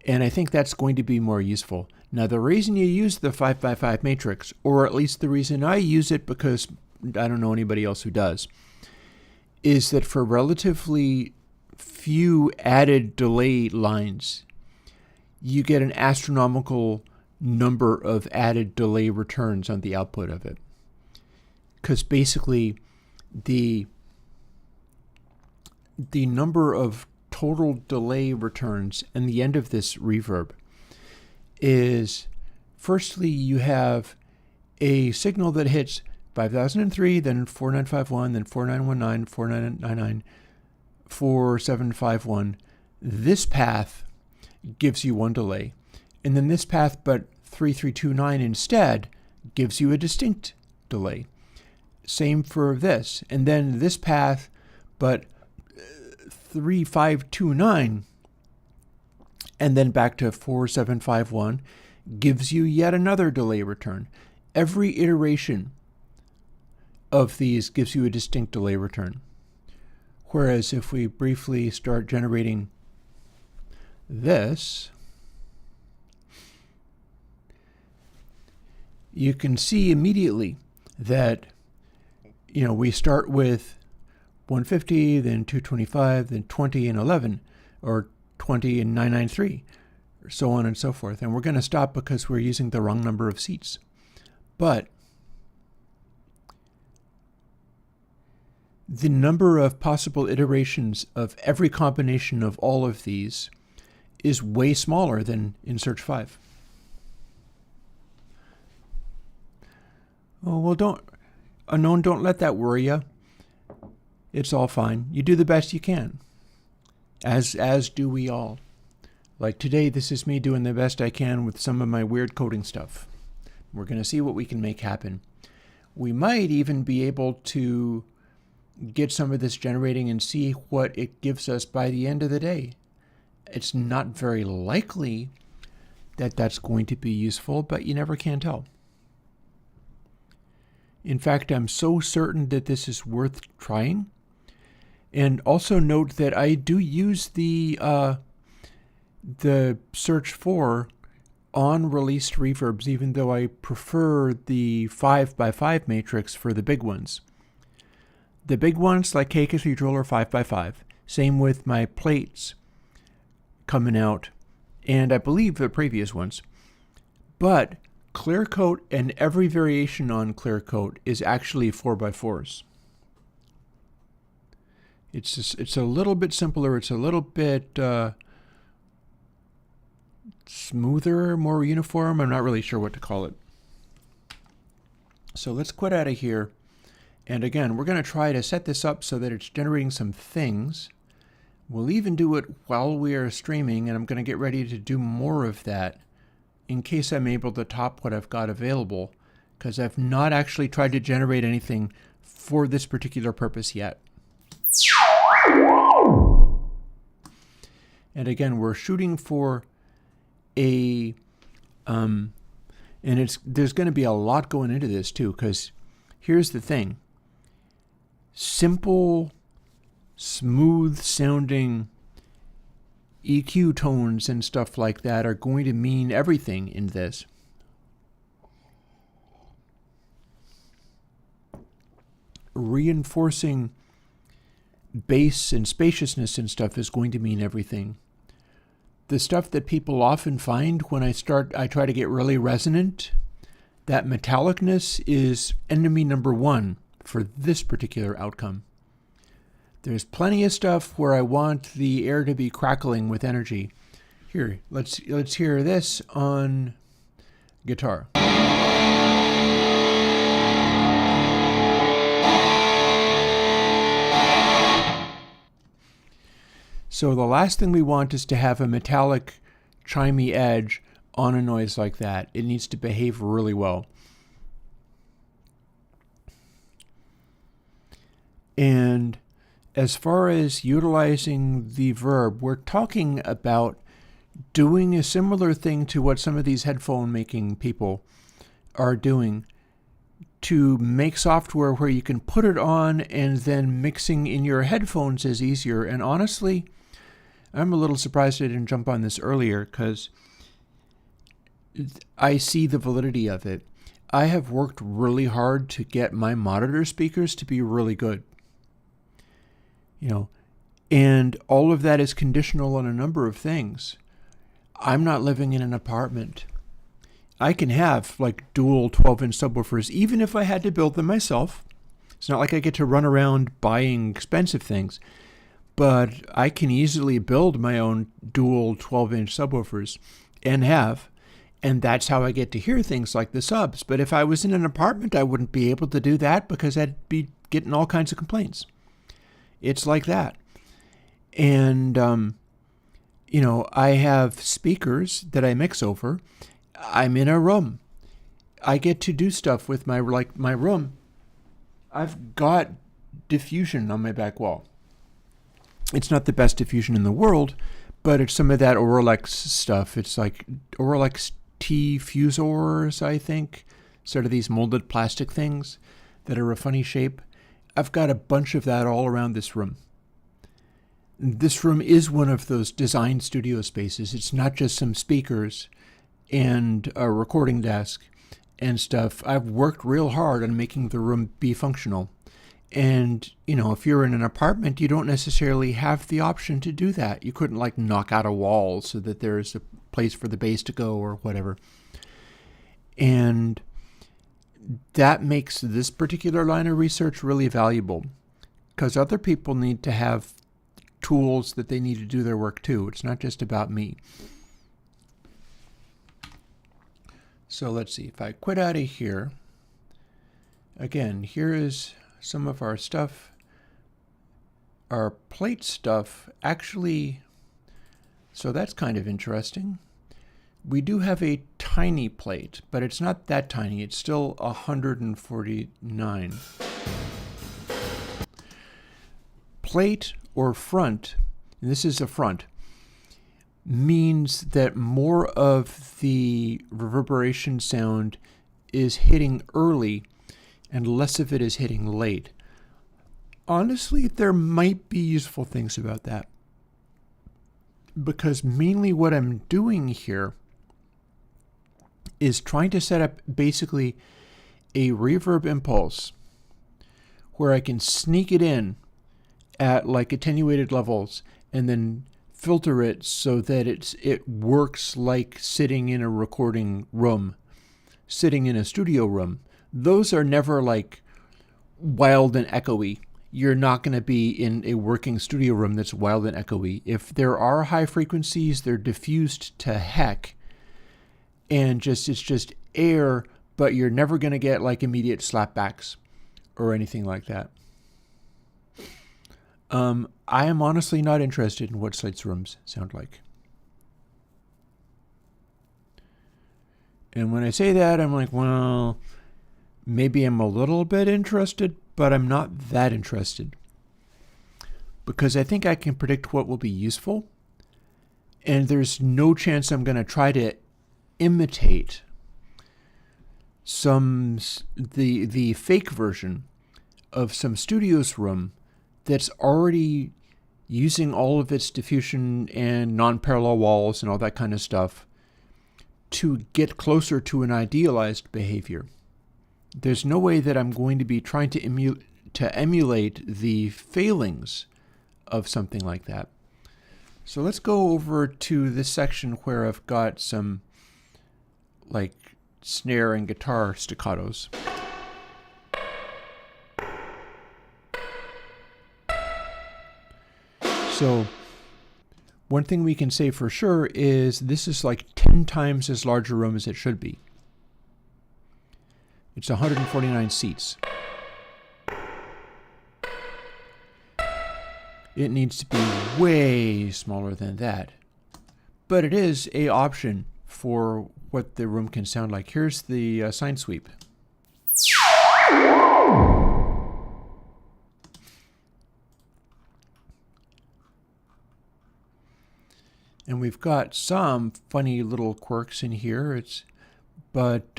And I think that's going to be more useful. Now, the reason you use the 5x5 matrix, or at least the reason I use it, because I don't know anybody else who does, is that for relatively few added delay lines, you get an astronomical number of added delay returns on the output of it. Because basically, the number of total delay returns in the end of this reverb is, firstly, you have a signal that hits 5003, then 4951, then 4919, 4999, 4751. This path gives you 1 delay. And then this path, but 3329 instead, gives you a distinct delay. Same for this. And then this path, but 3529, and then back to 4751, gives you yet another delay return. Every iteration of these gives you a distinct delay return. Whereas if we briefly start generating this, you can see immediately that, you know, we start with 150, then 225, then 20 and 11, or 20 and 993, or so on and so forth. And we're going to stop because we're using the wrong number of seats. But the number of possible iterations of every combination of all of these is way smaller than in Search 5. Oh, well, don't let that worry you. It's all fine. You do the best you can. as do we all. Like today, this is me doing the best I can with some of my weird coding stuff. We're going to see what we can make happen. We might even be able to get some of this generating and see what it gives us by the end of the day. It's not very likely that that's going to be useful, but you never can tell. In fact, I'm so certain that this is worth trying. And also note that I do use the search for on released reverbs, even though I prefer the 5x5 matrix for the big ones. The big ones like K Cathedral are 5x5. Same with my plates coming out, and I believe the previous ones. But clear coat and every variation on clear coat is actually 4x4s. It's a little bit simpler. It's a little bit smoother, more uniform. I'm not really sure what to call it. So let's quit out of here. And again, we're going to try to set this up so that it's generating some things. We'll even do it while we are streaming, and I'm going to get ready to do more of that in case I'm able to top what I've got available, because I've not actually tried to generate anything for this particular purpose yet. And again, we're shooting for a, and there's going to be a lot going into this too, because here's the thing. Simple, smooth sounding EQ tones and stuff like that are going to mean everything in this. Reinforcing bass and spaciousness and stuff is going to mean everything. The stuff that people often find when I try to get really resonant, that metallicness is enemy number one for this particular outcome. There's plenty of stuff where I want the air to be crackling with energy. Here, let's hear this on guitar. So the last thing we want is to have a metallic, chimey edge on a noise like that. It needs to behave really well. And as far as utilizing the verb, we're talking about doing a similar thing to what some of these headphone making people are doing, to make software where you can put it on and then mixing in your headphones is easier. And honestly, I'm a little surprised I didn't jump on this earlier, because I see the validity of it. I have worked really hard to get my monitor speakers to be really good. And all of that is conditional on a number of things. I'm not living in an apartment. I can have like dual 12-inch subwoofers, even if I had to build them myself. It's not like I get to run around buying expensive things, but I can easily build my own dual 12-inch subwoofers and have, and that's how I get to hear things like the subs. But if I was in an apartment, I wouldn't be able to do that because I'd be getting all kinds of complaints. It's like that. And, I have speakers that I mix over. I'm in a room. I get to do stuff with my room. I've got diffusion on my back wall. It's not the best diffusion in the world, but it's some of that Auralex stuff. It's like Auralex T fusors, I think. Sort of these molded plastic things that are a funny shape. I've got a bunch of that all around this room. This room is one of those design studio spaces. It's not just some speakers and a recording desk and stuff. I've worked real hard on making the room be functional. And, if you're in an apartment, you don't necessarily have the option to do that. You couldn't knock out a wall so that there's a place for the bass to go or whatever. And that makes this particular line of research really valuable, because other people need to have tools that they need to do their work too. It's not just about me. So let's see. If I quit out of here, again, here is some of our stuff. our plate stuff actually, so that's kind of interesting. We do have a tiny plate, but it's not that tiny. It's still 149. Plate or front, and this is a front, means that more of the reverberation sound is hitting early and less of it is hitting late. Honestly, there might be useful things about that, because mainly what I'm doing here is trying to set up basically a reverb impulse where I can sneak it in at like attenuated levels and then filter it so that it works like sitting in a recording room, sitting in a studio room. Those are never like wild and echoey. You're not going to be in a working studio room that's wild and echoey. If there are high frequencies, they're diffused to heck, and it's just air, but you're never going to get like immediate slapbacks or anything like that. I am honestly not interested in what Slate's rooms sound like. And when I say that, I'm like, well, maybe I'm a little bit interested, but I'm not that interested. Because I think I can predict what will be useful, and there's no chance I'm going to try to imitate the fake version of some studio's room that's already using all of its diffusion and non-parallel walls and all that kind of stuff to get closer to an idealized behavior. There's no way that I'm going to be trying to emulate the failings of something like that. So let's go over to this section where I've got some like snare and guitar staccatos. So one thing we can say for sure is this is like 10 times as large a room as it should be. It's 149 seats. It needs to be way smaller than that. But it is an option for what the room can sound like. Here's the sine sweep. And we've got some funny little quirks in here. But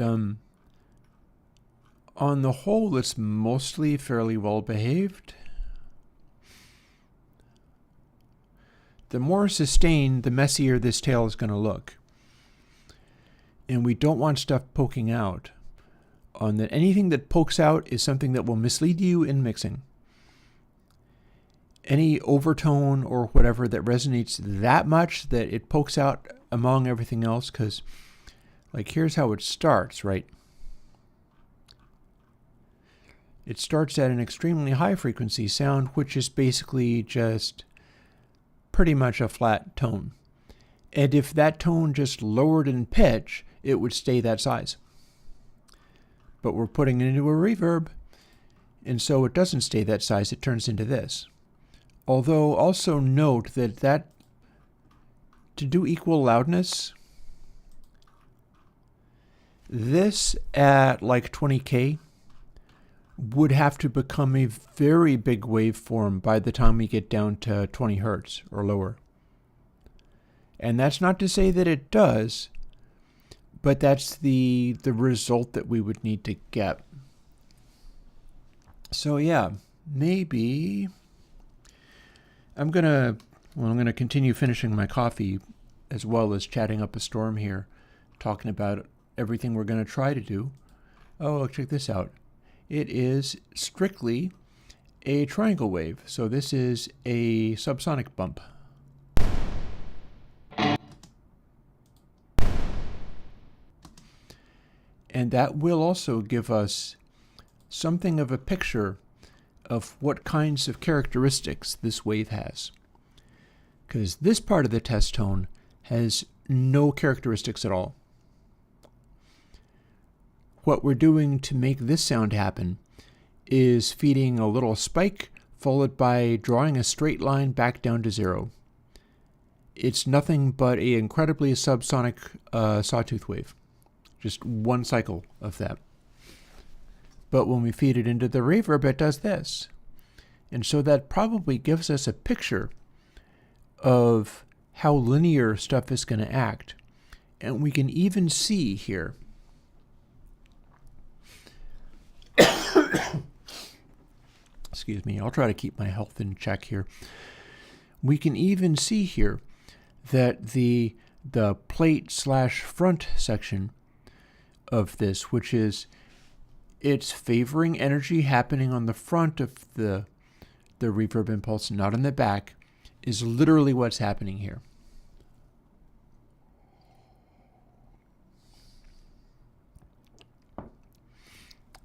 on the whole, it's mostly fairly well behaved. The more sustained, the messier this tail is going to look. And we don't want stuff poking out. Anything that pokes out is something that will mislead you in mixing. Any overtone or whatever that resonates that much that it pokes out among everything else, because like here's how it starts, right? It starts at an extremely high frequency sound, which is basically just pretty much a flat tone. And if that tone just lowered in pitch, it would stay that size. But we're putting it into a reverb, and so it doesn't stay that size, it turns into this. Although also note that to do equal loudness, this at like 20K would have to become a very big waveform by the time we get down to 20 hertz or lower. And that's not to say that it does, but that's the result that we would need to get. So yeah, maybe I'm gonna continue finishing my coffee as well as chatting up a storm here, talking about everything we're gonna try to do. Oh, check this out. It is strictly a triangle wave. So this is a subsonic bump. And that will also give us something of a picture of what kinds of characteristics this wave has. Because this part of the test tone has no characteristics at all. What we're doing to make this sound happen is feeding a little spike followed by drawing a straight line back down to 0. It's nothing but an incredibly subsonic sawtooth wave. Just one cycle of that. But when we feed it into the reverb, it does this. And so that probably gives us a picture of how linear stuff is going to act. And we can even see here excuse me, I'll try to keep my health in check here. We can even see here that the plate / front section of this, which is it's favoring energy happening on the front of the reverb impulse, not on the back, is literally what's happening here.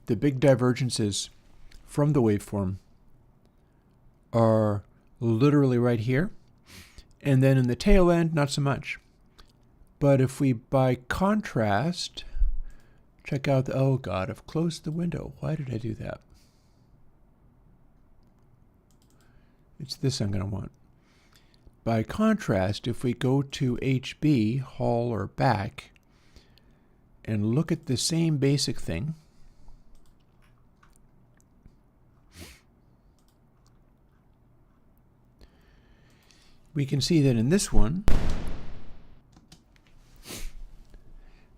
The big divergences from the waveform are literally right here. And then in the tail end, not so much. But if we, by contrast, check out the, oh God, I've closed the window. Why did I do that? It's this I'm going to want. By contrast, if we go to HB, Hall or back, and look at the same basic thing, we can see that in this one,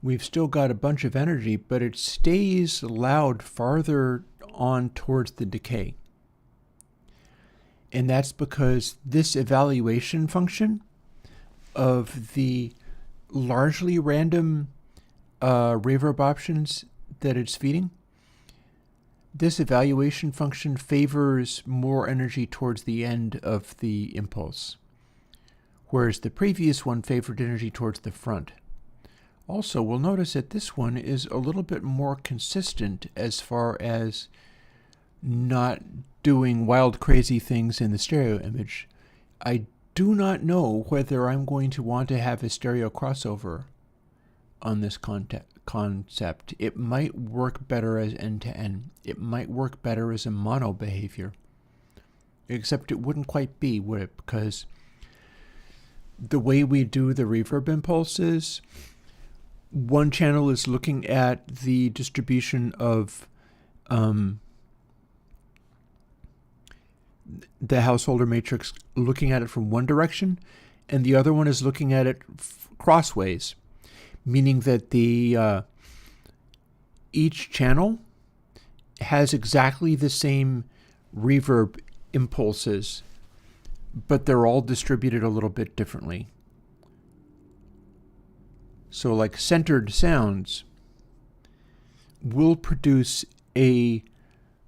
we've still got a bunch of energy, but it stays loud farther on towards the decay. And that's because this evaluation function of the largely random reverb options that it's feeding, this evaluation function favors more energy towards the end of the impulse, whereas the previous one favored energy towards the front. Also, we'll notice that this one is a little bit more consistent as far as not doing wild, crazy things in the stereo image. I do not know whether I'm going to want to have a stereo crossover on this concept. It might work better as end-to-end. It might work better as a mono behavior. Except it wouldn't quite be, would it? Because the way we do the reverb impulses, one channel is looking at the distribution of the householder matrix, looking at it from one direction, and the other one is looking at it crossways, meaning that the each channel has exactly the same reverb impulses, but they're all distributed a little bit differently. So like centered sounds will produce a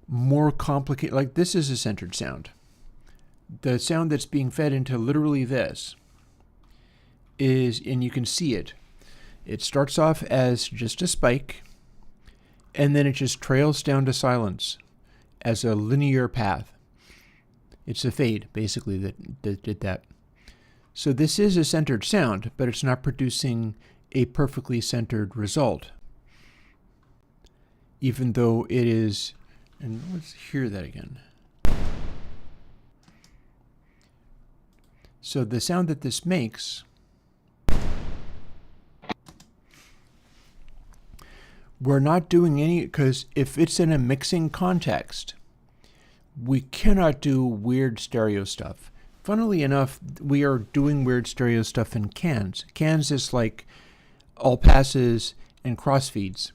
more complicated, like this is a centered sound. The sound that's being fed into literally this is, and you can see it, it starts off as just a spike, and then it just trails down to silence as a linear path. It's a fade, basically, that did that. So this is a centered sound, but it's not producing a perfectly centered result, even though it is. And let's hear that again. So the sound that this makes, we're not doing any, because if it's in a mixing context, we cannot do weird stereo stuff. Funnily enough, we are doing weird stereo stuff in cans. Cans is like all passes and crossfeeds.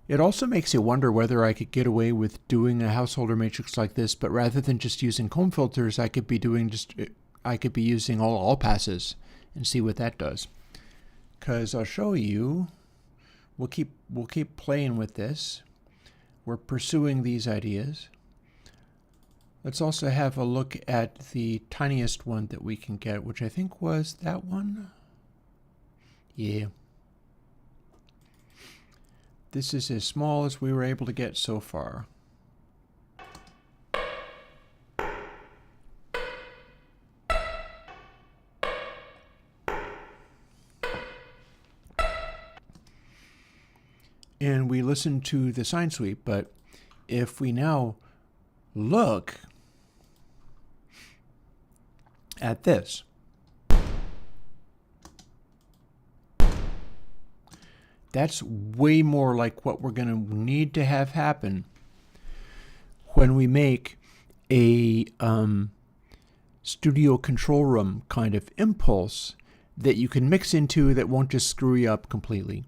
It also makes you wonder whether I could get away with doing a householder matrix like this, but rather than just using comb filters, I could be using all passes and see what that does. Because I'll show you, we'll keep playing with this. We're pursuing these ideas. Let's also have a look at the tiniest one that we can get, which I think was that one. Yeah. This is as small as we were able to get so far. And we listen to the sine sweep, but if we now look, at this. That's way more like what we're going to need to have happen when we make a studio control room kind of impulse that you can mix into that won't just screw you up completely.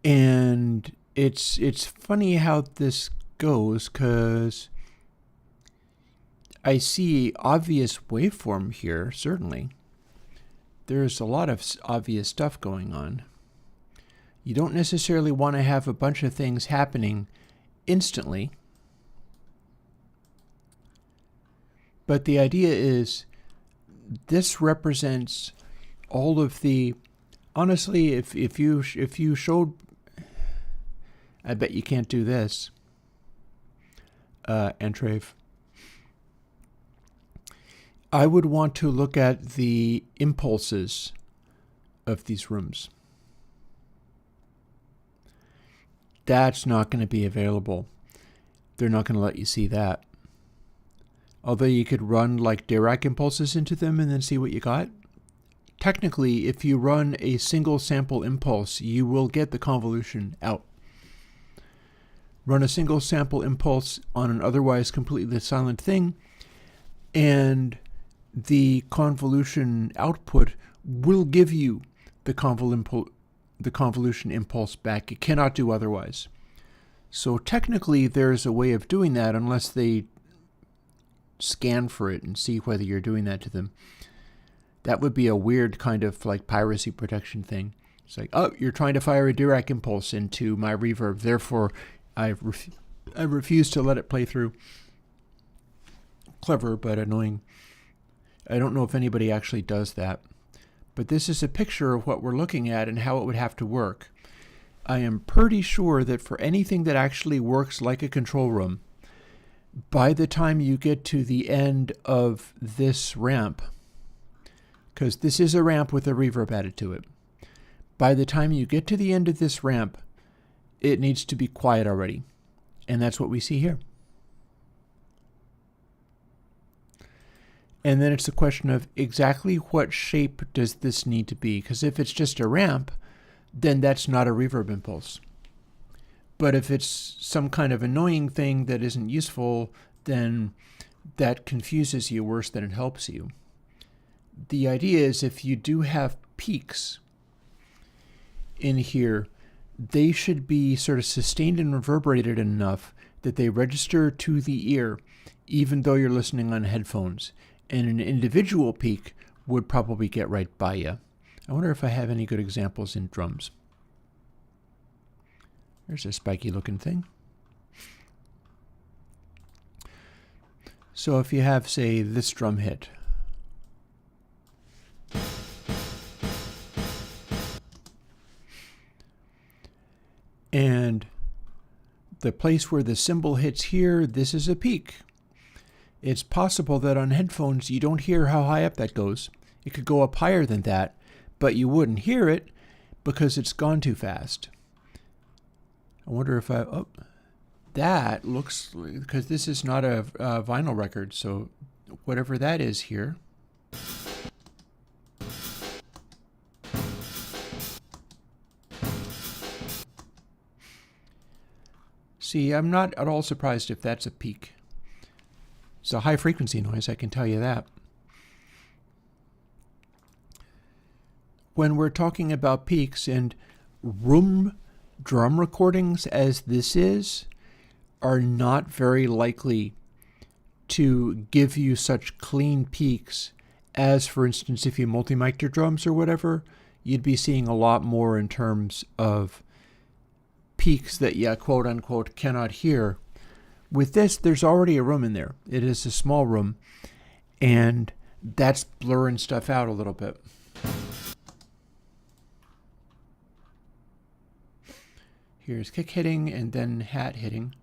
And it's funny how this goes, because I see obvious waveform here, certainly. There's a lot of obvious stuff going on. You don't necessarily want to have a bunch of things happening instantly. But the idea is this represents all of the, honestly, if you showed, I bet you can't do this, Entrave. I would want to look at the impulses of these rooms. That's not going to be available. They're not going to let you see that. Although you could run like Dirac impulses into them and then see what you got. Technically, if you run a single sample impulse, you will get the convolution out. Run a single sample impulse on an otherwise completely silent thing, and the convolution output will give you the convolution impulse back. It cannot do otherwise. So technically there's a way of doing that, unless they scan for it and see whether you're doing that to them. That would be a weird kind of like piracy protection thing. It's like, oh, you're trying to fire a Dirac impulse into my reverb, therefore I refuse to let it play through. Clever, but annoying. I don't know if anybody actually does that. But this is a picture of what we're looking at and how it would have to work. I am pretty sure that for anything that actually works like a control room, by the time you get to the end of this ramp, because this is a ramp with a reverb added to it, by the time you get to the end of this ramp, it needs to be quiet already. And that's what we see here. And then it's a question of exactly what shape does this need to be? Because if it's just a ramp, then that's not a reverb impulse. But if it's some kind of annoying thing that isn't useful, then that confuses you worse than it helps you. The idea is if you do have peaks in here, they should be sort of sustained and reverberated enough that they register to the ear, even though you're listening on headphones. And an individual peak would probably get right by you. I wonder if I have any good examples in drums. There's a spiky looking thing. So if you have, say, this drum hit. And the place where the cymbal hits here, this is a peak. It's possible that on headphones you don't hear how high up that goes. It could go up higher than that, but you wouldn't hear it because it's gone too fast. I wonder if oh, that looks, because this is not a vinyl record, so whatever that is here. See, I'm not at all surprised if that's a peak. It's a high frequency noise, I can tell you that. When we're talking about peaks, and room drum recordings as this is are not very likely to give you such clean peaks as, for instance, if you multi-mic'd your drums or whatever, you'd be seeing a lot more in terms of peaks that you quote unquote cannot hear. With this, there's already a room in there. It is a small room, and that's blurring stuff out a little bit. Here's kick hitting and then hat hitting.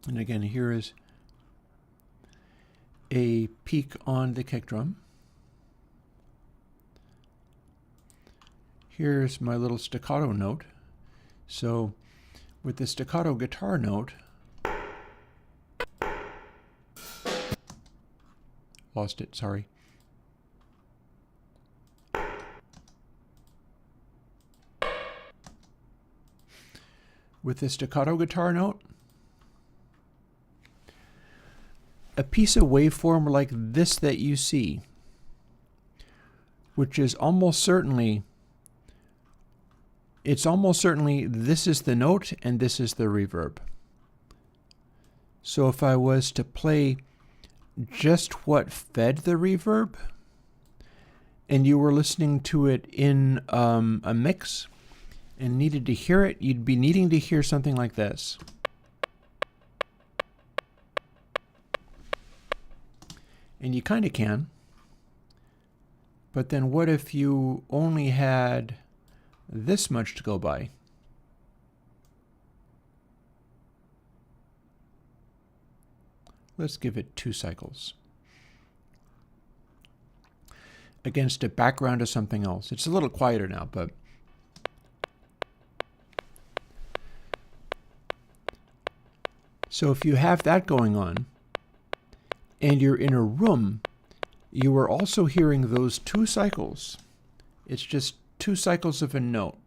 And again, here is a peak on the kick drum. Here's my little staccato note. So with the staccato guitar note, lost it, sorry. With the staccato guitar note, a piece of waveform like this that you see, which is almost certainly, this is the note and this is the reverb. So if I was to play just what fed the reverb, and you were listening to it in a mix and needed to hear it, you'd be needing to hear something like this. And you kind of can. But then what if you only had this much to go by? Let's give it 2 cycles. Against a background of something else. It's a little quieter now, but so if you have that going on, and you're in a room, you are also hearing those 2 cycles. It's just 2 cycles of a note.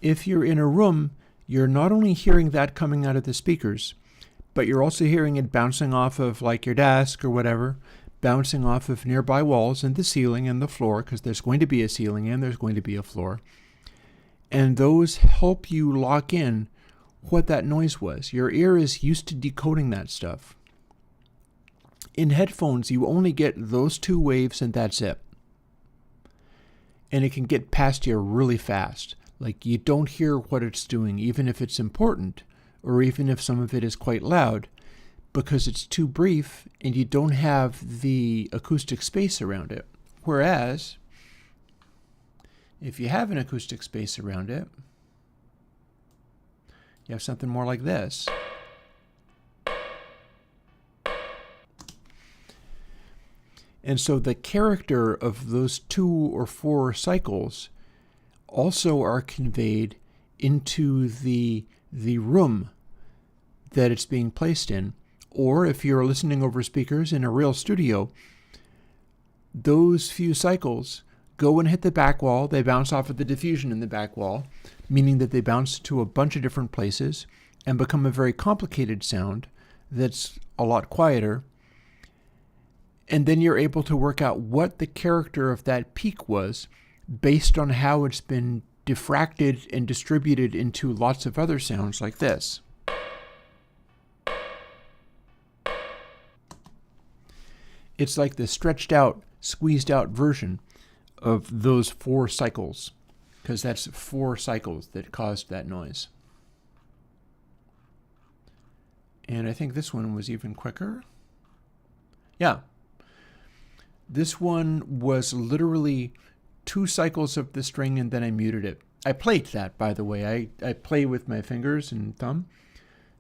If you're in a room, you're not only hearing that coming out of the speakers, but you're also hearing it bouncing off of like your desk or whatever, bouncing off of nearby walls and the ceiling and the floor, because there's going to be a ceiling and there's going to be a floor. And those help you lock in what that noise was. Your ear is used to decoding that stuff. In headphones, you only get those 2 waves and that's it. And it can get past you really fast. Like you don't hear what it's doing, even if it's important, or even if some of it is quite loud, because it's too brief and you don't have the acoustic space around it. Whereas, if you have an acoustic space around it, you have something more like this. And so the character of those 2 or 4 cycles also are conveyed into the room that it's being placed in. Or if you're listening over speakers in a real studio, those few cycles go and hit the back wall. They bounce off of the diffusion in the back wall, meaning that they bounce to a bunch of different places and become a very complicated sound that's a lot quieter. And then you're able to work out what the character of that peak was based on how it's been diffracted and distributed into lots of other sounds like this. It's like the stretched out, squeezed out version of those 4 cycles, because that's 4 cycles that caused that noise. And I think this one was even quicker. Yeah. This one was literally 2 cycles of the string and then I muted it. I played that, by the way. I play with my fingers and thumb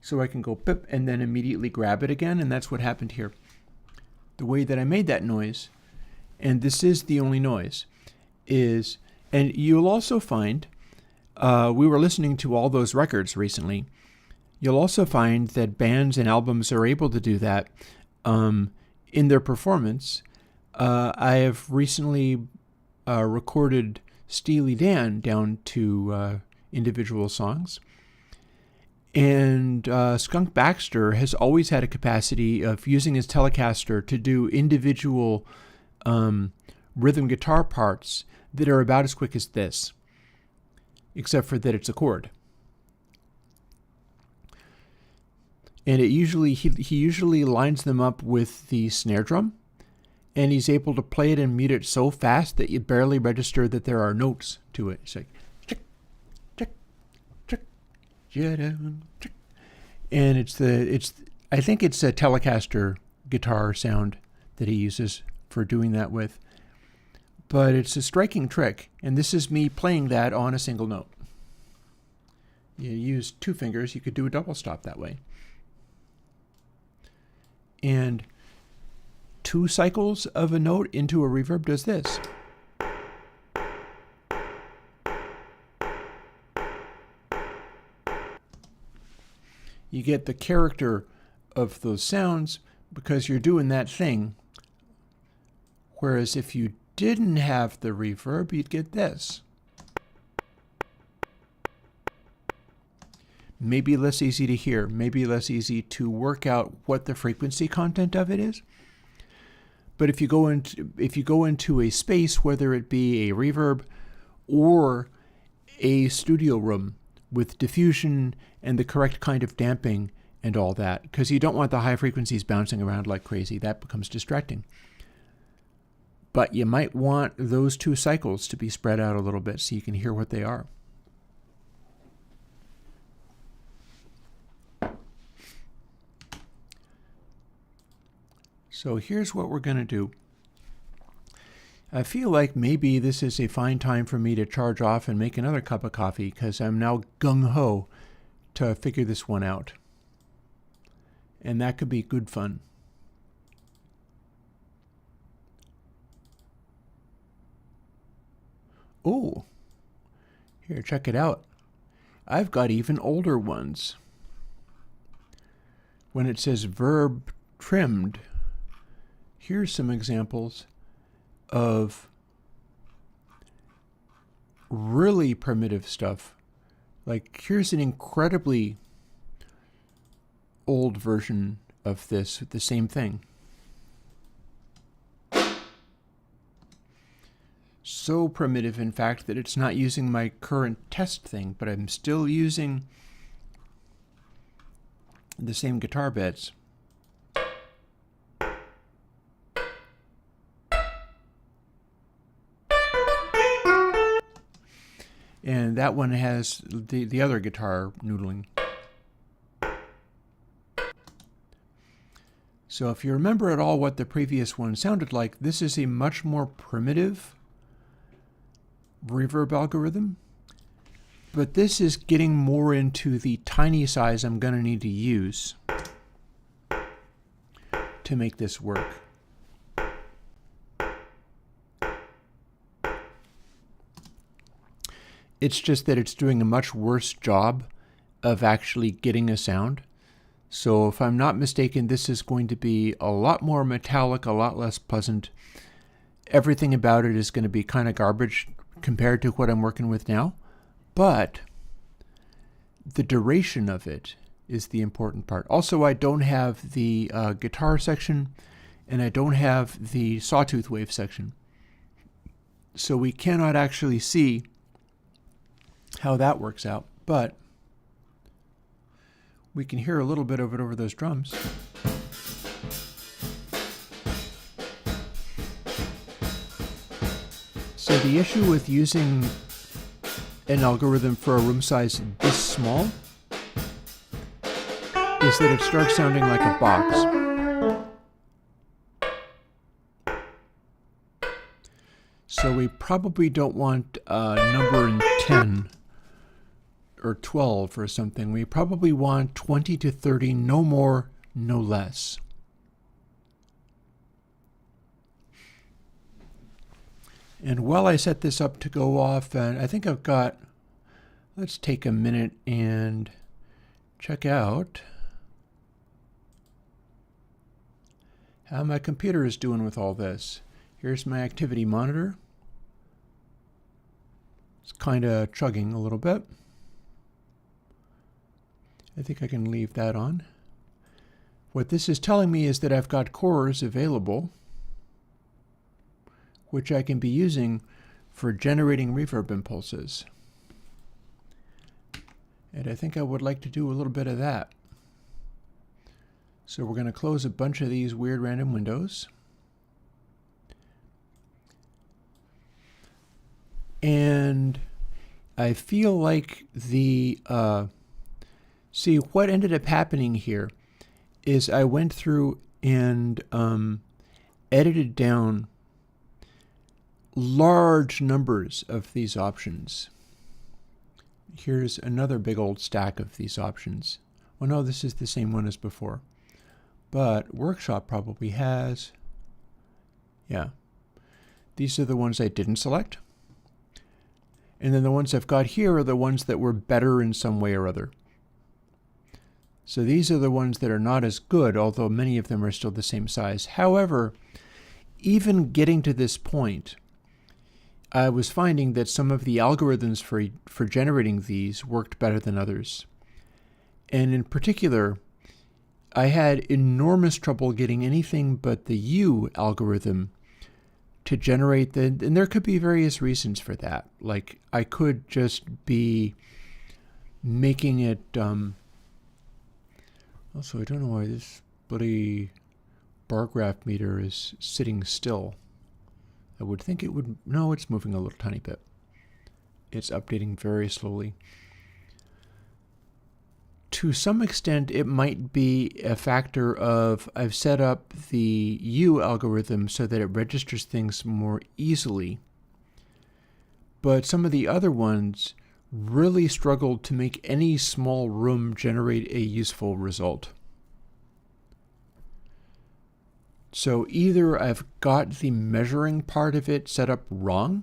so I can go pip and then immediately grab it again, and that's what happened here. The way that I made that noise, and this is the only noise, is, and you'll also find, we were listening to all those records recently, you'll also find that bands and albums are able to do that in their performance. I have recently recorded Steely Dan down to individual songs. And Skunk Baxter has always had a capacity of using his Telecaster to do individual rhythm guitar parts that are about as quick as this, except for that it's a chord. And he usually lines them up with the snare drum, and he's able to play it and mute it so fast that you barely register that there are notes to it. It's like, and I think it's a Telecaster guitar sound that he uses for doing that with. But it's a striking trick, and this is me playing that on a single note. You use 2 fingers, you could do a double stop that way. And 2 cycles of a note into a reverb does this. You get the character of those sounds because you're doing that thing. Whereas if you didn't have the reverb, you'd get this. Maybe less easy to hear, maybe less easy to work out what the frequency content of it is. But if you go into a space, whether it be a reverb or a studio room with diffusion and the correct kind of damping and all that, because you don't want the high frequencies bouncing around like crazy, that becomes distracting. But you might want those two cycles to be spread out a little bit so you can hear what they are. So here's what we're going to do. I feel like maybe this is a fine time for me to charge off and make another cup of coffee because I'm now gung-ho to figure this one out. And that could be good fun. Oh, here, check it out. I've got even older ones. When it says verb trimmed, here's some examples of really primitive stuff. Like, here's an incredibly old version of this with the same thing. So primitive, in fact, that it's not using my current test thing, but I'm still using the same guitar beds. And that one has the other guitar noodling. So if you remember at all what the previous one sounded like, this is a much more primitive reverb algorithm. But this is getting more into the tiny size I'm going to need to use to make this work. It's just that it's doing a much worse job of actually getting a sound. So if I'm not mistaken, this is going to be a lot more metallic, a lot less pleasant. Everything about it is going to be kind of garbage compared to what I'm working with now. But the duration of it is the important part. Also, I don't have the guitar section, and I don't have the sawtooth wave section. So we cannot actually see how that works out, but we can hear a little bit of it over those drums. So the issue with using an algorithm for a room size this small is that it starts sounding like a box. So we probably don't want a number in 10 or 12 or something. We probably want 20 to 30, no more, no less. And while I set this up to go off, and I think I've got, let's take a minute and check out how my computer is doing with all this. Here's my activity monitor. It's kind of chugging a little bit. I think I can leave that on. What this is telling me is that I've got cores available, which I can be using for generating reverb impulses. And I think I would like to do a little bit of that. So we're going to close a bunch of these weird random windows. And I feel like see, what ended up happening here is I went through and edited down large numbers of these options. Here's another big old stack of these options. Well, no, this is the same one as before. But Workshop probably has, yeah. These are the ones I didn't select. And then the ones I've got here are the ones that were better in some way or other. So these are the ones that are not as good, although many of them are still the same size. However, even getting to this point, I was finding that some of the algorithms for generating these worked better than others. And in particular, I had enormous trouble getting anything but the U algorithm to generate and there could be various reasons for that. Like, I could just be making it, also, I don't know why this bloody bar graph meter is sitting still. I would think it would, no, it's moving a little tiny bit. It's updating very slowly. To some extent, it might be a factor of I've set up the U algorithm so that it registers things more easily. But some of the other ones really struggled to make any small room generate a useful result. So either I've got the measuring part of it set up wrong,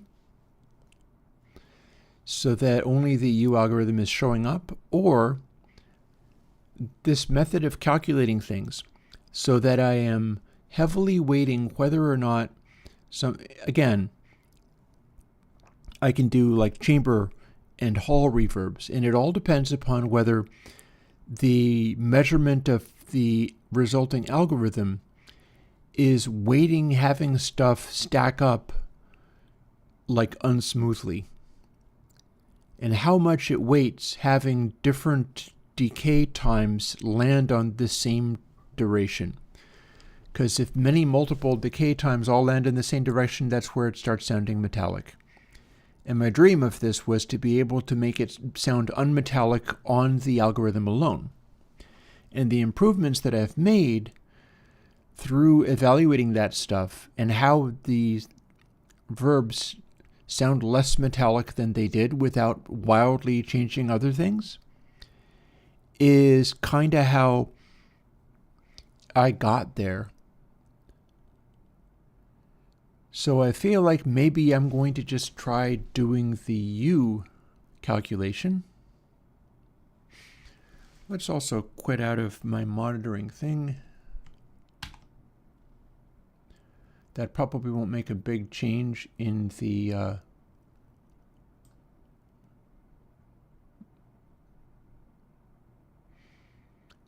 so that only the U algorithm is showing up, or this method of calculating things so that I am heavily weighting whether or not again, I can do like chamber and hall reverbs, and it all depends upon whether the measurement of the resulting algorithm is weighting having stuff stack up like unsmoothly, and how much it weights having different decay times land on the same duration. Because if many multiple decay times all land in the same direction, that's where it starts sounding metallic. And my dream of this was to be able to make it sound unmetallic on the algorithm alone. And the improvements that I've made through evaluating that stuff and how these verbs sound less metallic than they did without wildly changing other things is kind of how I got there. So I feel like maybe I'm going to just try doing the U calculation. Let's also quit out of my monitoring thing. That probably won't make a big change in the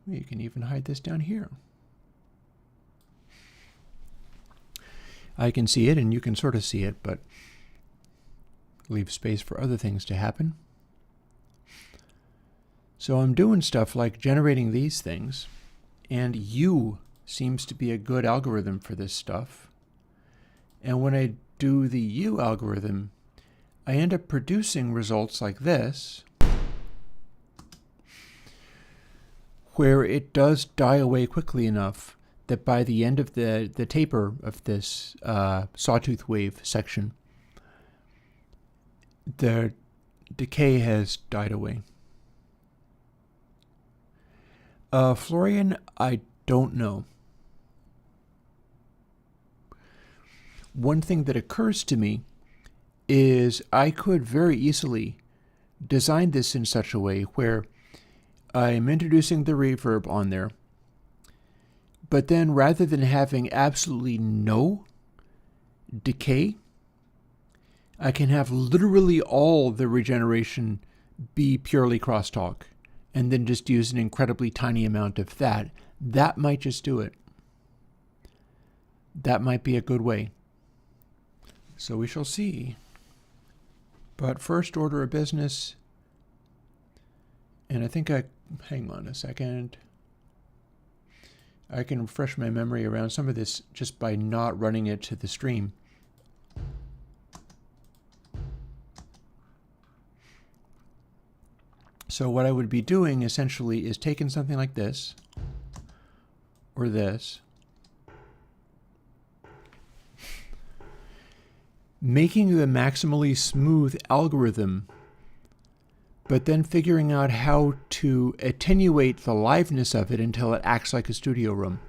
you can even hide this down here. I can see it and you can sort of see it, but leave space for other things to happen. So I'm doing stuff like generating these things, and U seems to be a good algorithm for this stuff. And when I do the U algorithm, I end up producing results like this, where it does die away quickly enough that by the end of the taper of this sawtooth wave section, the decay has died away. Florian, I don't know. One thing that occurs to me is I could very easily design this in such a way where I'm introducing the reverb on there, but then rather than having absolutely no decay, I can have literally all the regeneration be purely crosstalk, and then just use an incredibly tiny amount of that. That might just do it. That might be a good way. So we shall see. But first order of business, and I think hang on a second. I can refresh my memory around some of this just by not running it to the stream. So what I would be doing essentially is taking something like this, or this, making the maximally smooth algorithm, but then figuring out how to attenuate the liveness of it until it acts like a studio room.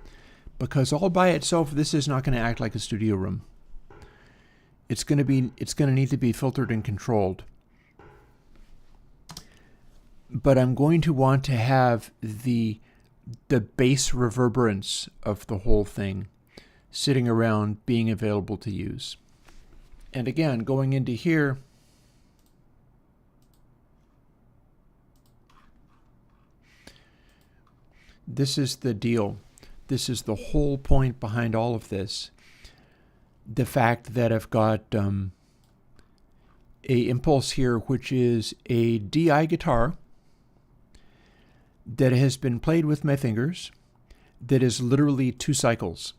Because all by itself, this is not going to act like a studio room. It's going to need to be filtered and controlled. But I'm going to want to have the the bass reverberance of the whole thing sitting around being available to use. And again, going into here, this is the deal. This is the whole point behind all of this. The fact that I've got a impulse here, which is a DI guitar that has been played with my fingers, that is literally 2 cycles,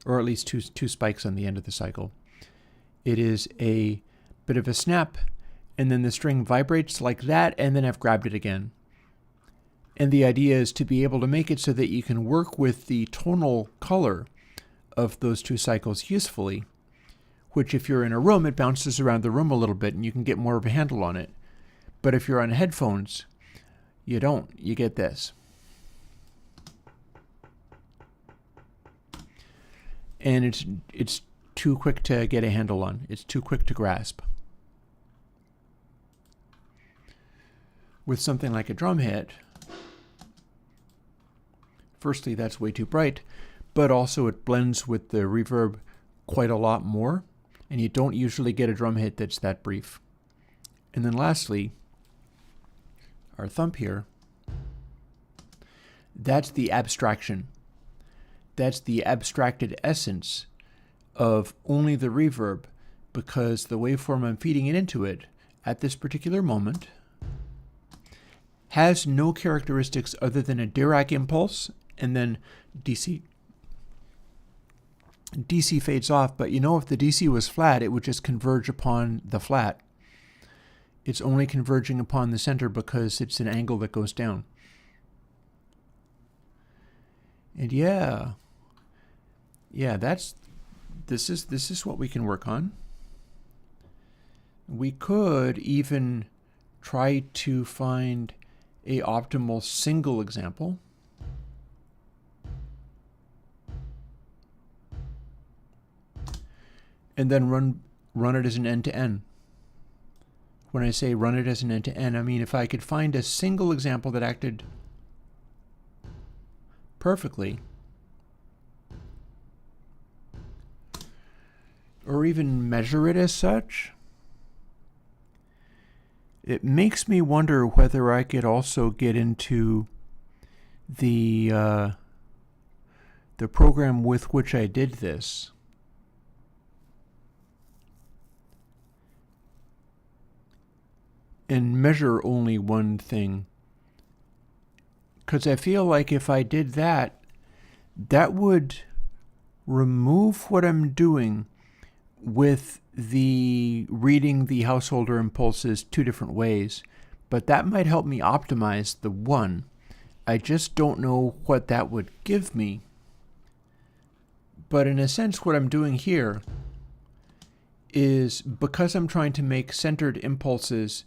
or at least two spikes on the end of the cycle. It is a bit of a snap, and then the string vibrates like that, and then I've grabbed it again. And the idea is to be able to make it so that you can work with the tonal color of those 2 cycles usefully, which if you're in a room, it bounces around the room a little bit and you can get more of a handle on it. But if you're on headphones, you don't. You get this. And it's too quick to get a handle on. It's too quick to grasp. With something like a drum hit, firstly, that's way too bright, but also it blends with the reverb quite a lot more, and you don't usually get a drum hit that's that brief. And then lastly, our thump here, that's the abstraction. That's the abstracted essence of only the reverb, because the waveform I'm feeding it into it at this particular moment has no characteristics other than a Dirac impulse, and then DC fades off. But you know, if the DC was flat, it would just converge upon the flat. It's only converging upon the center because it's an angle that goes down. And yeah, this is what we can work on. We could even try to find a optimal single example. And then run it as an end-to-end. When I say run it as an end-to-end, I mean if I could find a single example that acted perfectly, or even measure it as such, it makes me wonder whether I could also get into the program with which I did this. And measure only one thing. Because I feel like if I did that, that would remove what I'm doing with the reading the householder impulses 2 different ways. But that might help me optimize the one. I just don't know what that would give me. But in a sense, what I'm doing here is, because I'm trying to make centered impulses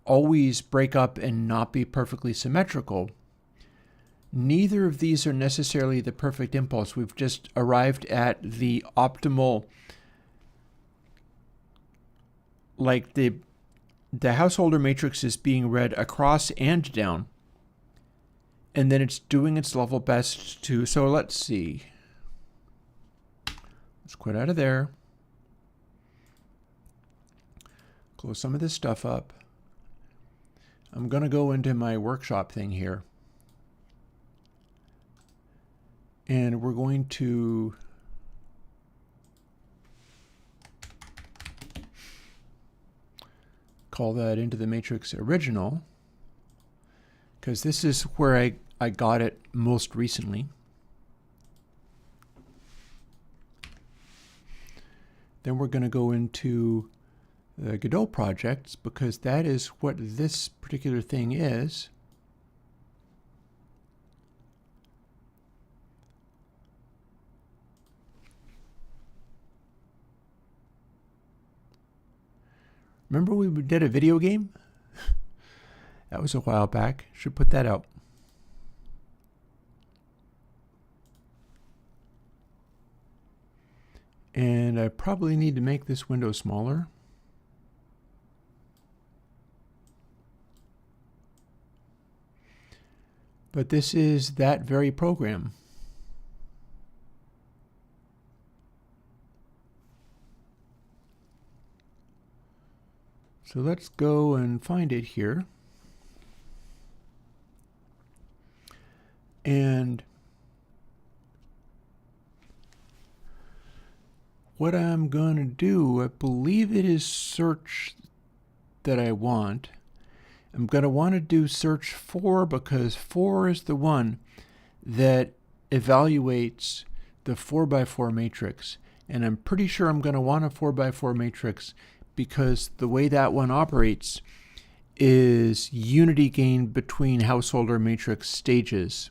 always break up and not be perfectly symmetrical, neither of these are necessarily the perfect impulse. We've just arrived at the optimal, like the householder matrix is being read across and down, and then it's doing its level best to, so let's see. Let's quit out of there. Close some of this stuff up. I'm going to go into my workshop thing here. And we're going to call that into the matrix original, because this is where I got it most recently. Then we're going to go into the Godot projects, because that is what this particular thing is. Remember we did a video game? That was a while back. Should put that out. And I probably need to make this window smaller. But this is that very program. So let's go and find it here. And what I'm going to do, I believe it is search that I want. I'm going to want to do search 4 because 4 is the one that evaluates the 4x4 matrix. And I'm pretty sure I'm going to want a 4x4 matrix because the way that one operates is unity gain between householder matrix stages.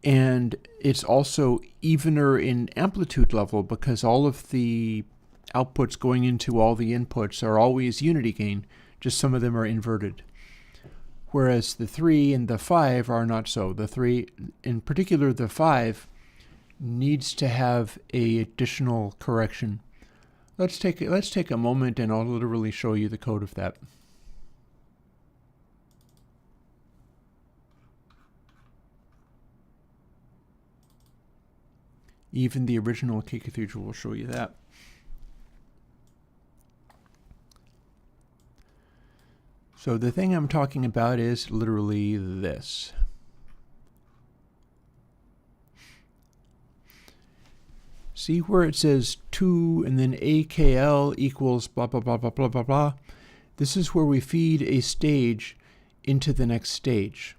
And it's also evener in amplitude level because all of the outputs going into all the inputs are always unity gain, just some of them are inverted. Whereas the 3 and the 5 are not so. The 3, in particular the 5, needs to have a additional correction. Let's take a moment and I'll literally show you the code of that. Even the original K Cathedral will show you that. So the thing I'm talking about is literally this. See where it says 2 and then AKL equals blah, blah, blah, blah, blah, blah, blah. This is where we feed a stage into the next stage.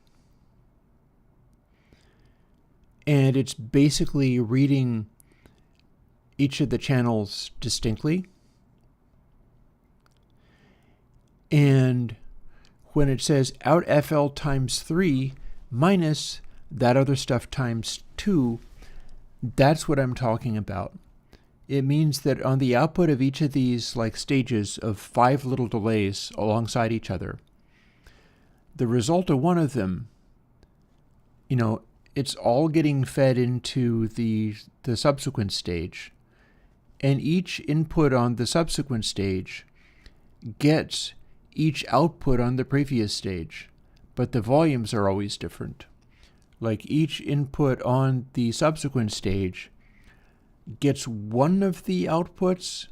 And it's basically reading each of the channels distinctly. And when it says out FL times 3 minus that other stuff times 2, that's what I'm talking about. It means that on the output of each of these like stages of 5 little delays alongside each other, the result of one of them, you know, it's all getting fed into the subsequent stage, and each input on the subsequent stage gets each output on the previous stage, but the volumes are always different. Like each input on the subsequent stage gets one of the outputs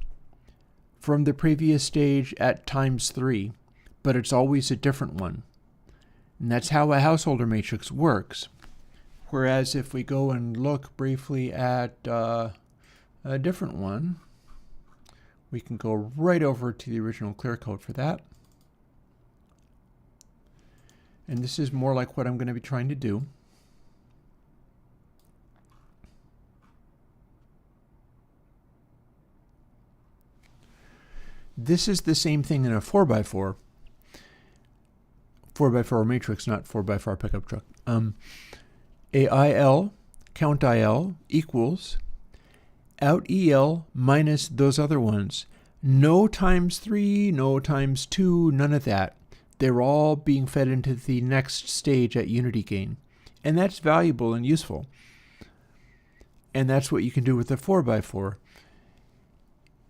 from the previous stage at times 3, but it's always a different one. And that's how a householder matrix works. Whereas if we go and look briefly at a different one, we can go right over to the original clear code for that. And this is more like what I'm going to be trying to do. This is the same thing in a 4x4. 4x4 matrix, not 4x4 pickup truck. AIL, count IL, equals out EL minus those other ones. No times 3, no times 2, none of that. They're all being fed into the next stage at unity gain. And that's valuable and useful. And that's what you can do with a 4x4.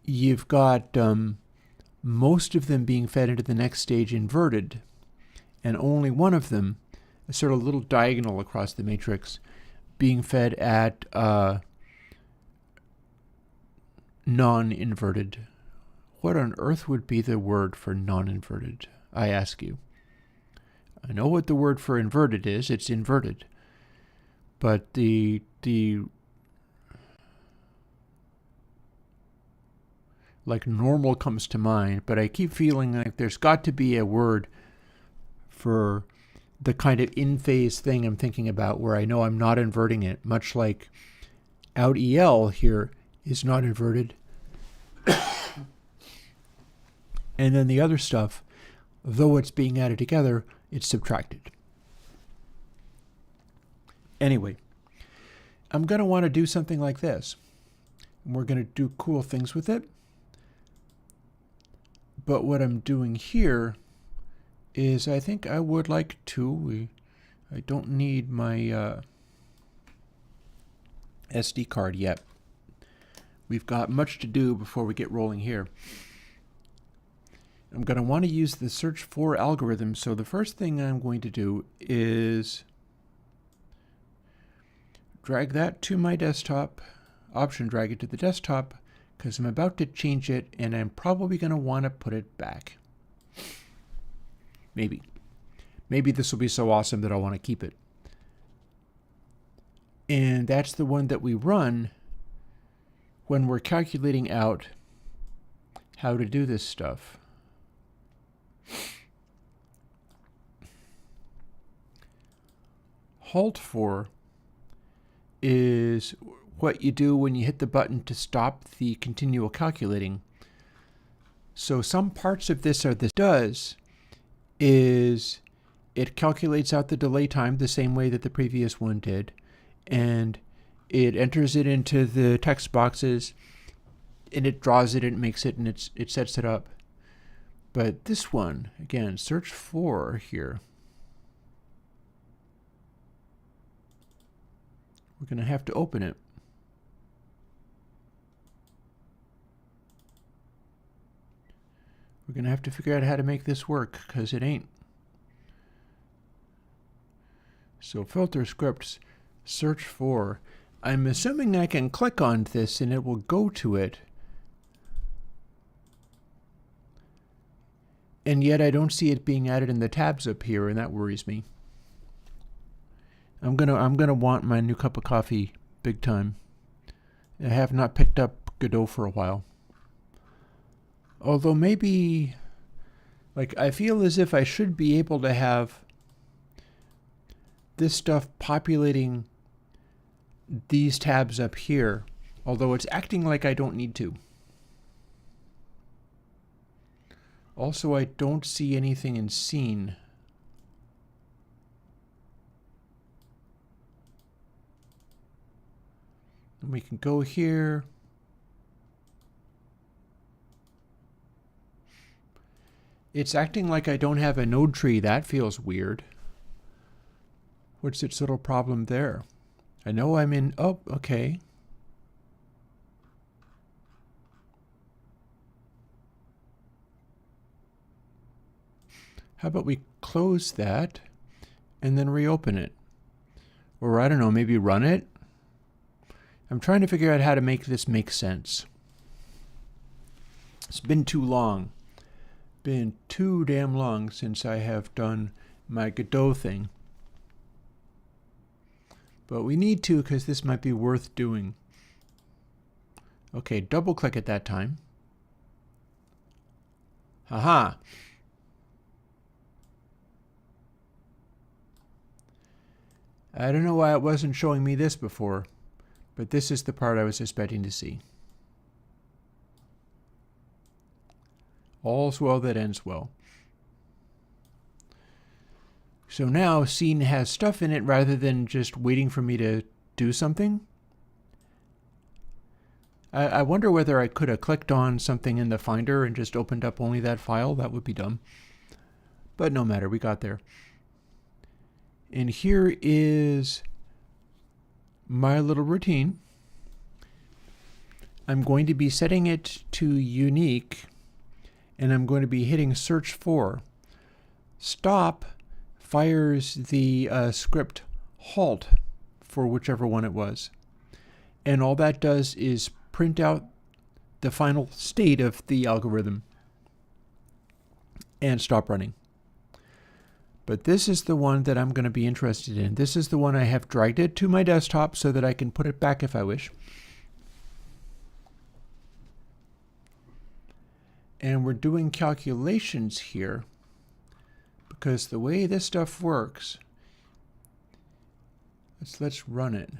You've got most of them being fed into the next stage inverted, and only one of them, a sort of little diagonal across the matrix, being fed at non-inverted. What on earth would be the word for non-inverted, I ask you? I know what the word for inverted is. It's inverted. But the like normal comes to mind, but I keep feeling like there's got to be a word for the kind of in-phase thing I'm thinking about where I know I'm not inverting it, much like out EL here is not inverted. And then the other stuff, though it's being added together, it's subtracted. Anyway, I'm going to want to do something like this. And we're going to do cool things with it. But what I'm doing here is I think I would like to, I don't need my SD card yet. We've got much to do before we get rolling here. I'm going to want to use the search for algorithm. So the first thing I'm going to do is drag that to my desktop, Option drag it to the desktop, because I'm about to change it and I'm probably going to want to put it back. Maybe. Maybe this will be so awesome that I'll want to keep it. And that's the one that we run when we're calculating out how to do this stuff. Halt for is what you do when you hit the button to stop the continual calculating. So some parts of this are this does is it calculates out the delay time the same way that the previous one did, and it enters it into the text boxes, and it draws it and makes it, and it sets it up. But this one, again, search for here. We're going to have to open it. We're going to have to figure out how to make this work, because it ain't. So filter scripts, search for. I'm assuming I can click on this and it will go to it. And yet I don't see it being added in the tabs up here, and that worries me. I'm gonna want my new cup of coffee big time. I have not picked up Godot for a while. Although maybe, like, I feel as if I should be able to have this stuff populating these tabs up here, although it's acting like I don't need to. Also, I don't see anything in scene. And we can go here. It's acting like I don't have a node tree. That feels weird. What's its little problem there? I know I'm in, oh, okay. How about we close that and then reopen it? Or I don't know, maybe run it? I'm trying to figure out how to make this make sense. It's been too long. Been too damn long since I have done my Godot thing. But we need to, because this might be worth doing. Okay, double click at that time. Haha. I don't know why it wasn't showing me this before, but this is the part I was expecting to see. All's well that ends well. So now scene has stuff in it rather than just waiting for me to do something. I wonder whether I could have clicked on something in the Finder and just opened up only that file. That would be dumb. But no matter, we got there. And here is my little routine. I'm going to be setting it to unique, and I'm going to be hitting search for. Stop fires the script halt for whichever one it was. And all that does is print out the final state of the algorithm and stop running. But this is the one that I'm going to be interested in. This is the one I have dragged it to my desktop so that I can put it back if I wish. And we're doing calculations here because the way this stuff works, let's run it.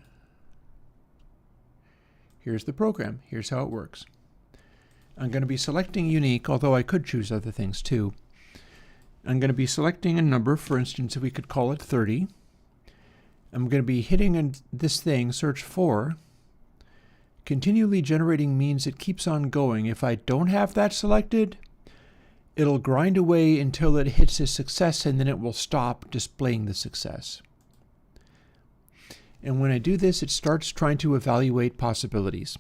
Here's the program. Here's how it works. I'm going to be selecting unique, although I could choose other things too. I'm going to be selecting a number. For instance, if we could call it 30. I'm going to be hitting this thing, search for. Continually generating means it keeps on going. If I don't have that selected, it'll grind away until it hits a success, and then it will stop displaying the success. And when I do this, it starts trying to evaluate possibilities.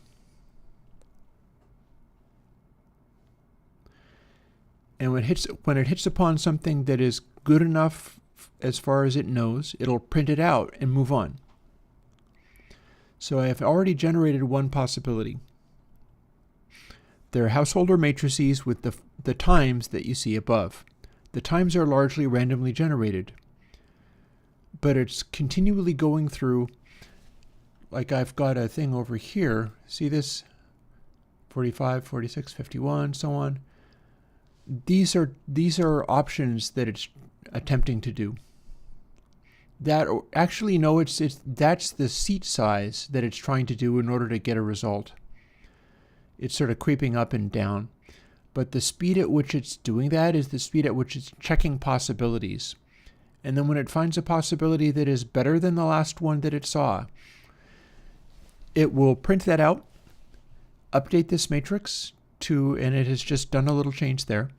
And when it hits upon something that is good enough as far as it knows, it'll print it out and move on. So I have already generated one possibility. They're householder matrices with the times that you see above. The times are largely randomly generated, but it's continually going through. Like I've got a thing over here. See this? 45, 46, 51, so on. These are options that it's attempting to do. That actually no, that's the seat size that it's trying to do in order to get a result. It's sort of creeping up and down. But the speed at which it's doing that is the speed at which it's checking possibilities. And then when it finds a possibility that is better than the last one that it saw, it will print that out, update this matrix to, and it has just done a little change there,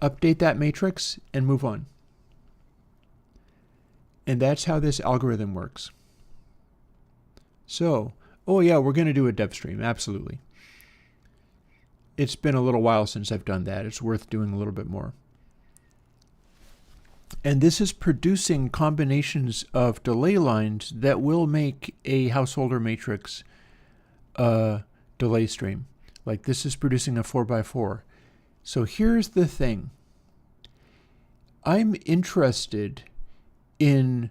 update that matrix and move on. And that's how this algorithm works. So, oh yeah, we're going to do a dev stream, absolutely. It's been a little while since I've done that. It's worth doing a little bit more. And this is producing combinations of delay lines that will make a householder matrix delay stream. Like this is producing a 4x4. So here's the thing. I'm interested in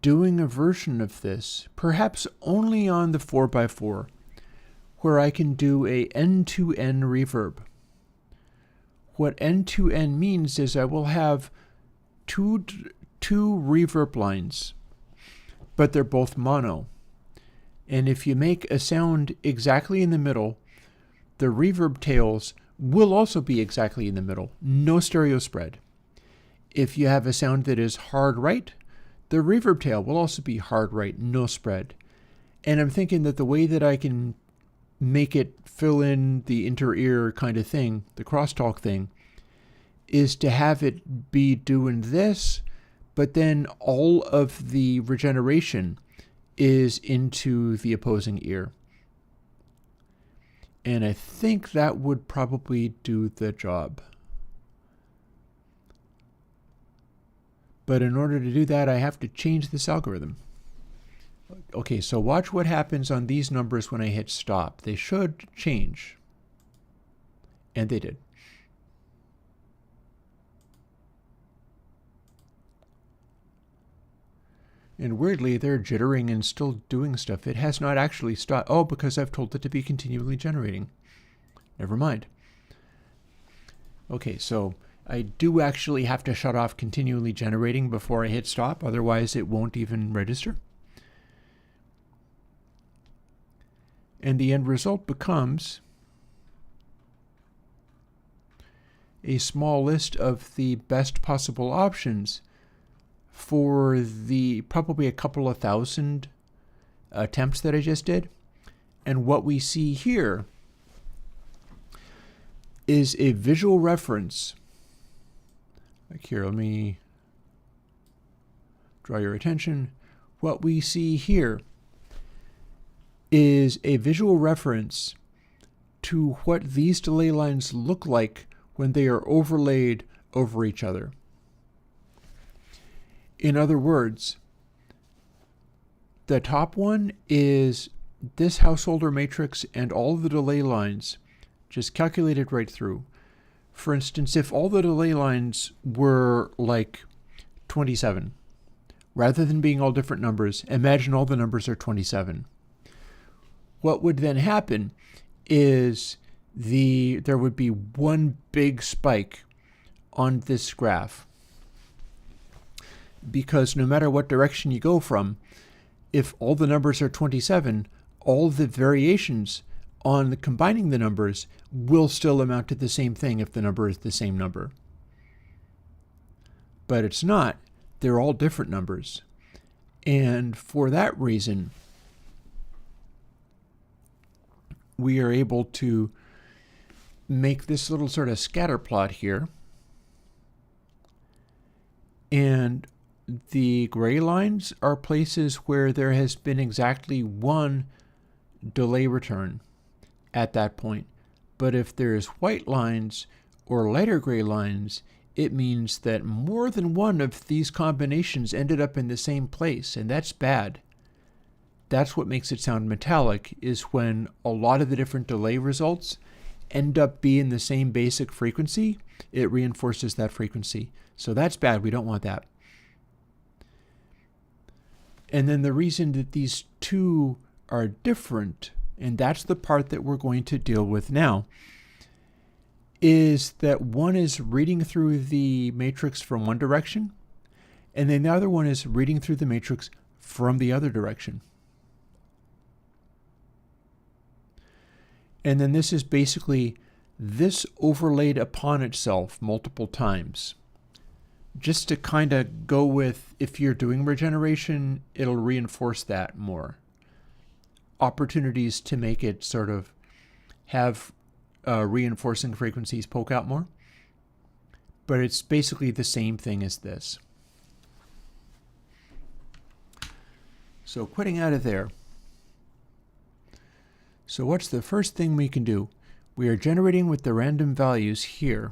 doing a version of this, perhaps only on the 4x4, where I can do a N2N reverb. What N2N means is I will have two reverb lines, but they're both mono. And if you make a sound exactly in the middle, the reverb tails will also be exactly in the middle, no stereo spread. If you have a sound that is hard right, the reverb tail will also be hard right, no spread. And I'm thinking that the way that I can make it fill in the inter-ear kind of thing, the crosstalk thing, is to have it be doing this, but then all of the regeneration is into the opposing ear. And I think that would probably do the job. But in order to do that, I have to change this algorithm. Okay, so watch what happens on these numbers when I hit stop. They should change. And they did. And weirdly, they're jittering and still doing stuff. It has not actually stopped. Oh, because I've told it to be continually generating. Never mind. Okay, so I do actually have to shut off continually generating before I hit stop. Otherwise, it won't even register. And the end result becomes a small list of the best possible options for the probably a couple of thousand attempts that I just did. And what we see here is a visual reference. Like here, let me draw your attention. What we see here is a visual reference to what these delay lines look like when they are overlaid over each other. In other words, the top one is this householder matrix and all the delay lines just calculated right through. For instance, if all the delay lines were like 27, rather than being all different numbers, imagine all the numbers are 27. What would then happen is there would be one big spike on this graph. Because no matter what direction you go from, if all the numbers are 27, all the variations on combining the numbers will still amount to the same thing if the number is the same number. But it's not. They're all different numbers. And for that reason, we are able to make this little sort of scatter plot here. And the gray lines are places where there has been exactly one delay return at that point. But if there's white lines or lighter gray lines, it means that more than one of these combinations ended up in the same place, and that's bad. that's what makes it sound metallic, is when a lot of the different delay results end up being the same basic frequency, it reinforces that frequency. So that's bad. We don't want that. And then the reason that these two are different, and that's the part that we're going to deal with now, is that one is reading through the matrix from one direction, and then the other one is reading through the matrix from the other direction. And then this is basically this overlaid upon itself multiple times. Just to kind of go with, if you're doing regeneration, it'll reinforce that more. Opportunities to make it sort of have reinforcing frequencies poke out more. But it's basically the same thing as this. So quitting out of there. So what's the first thing we can do? We are generating with the random values here.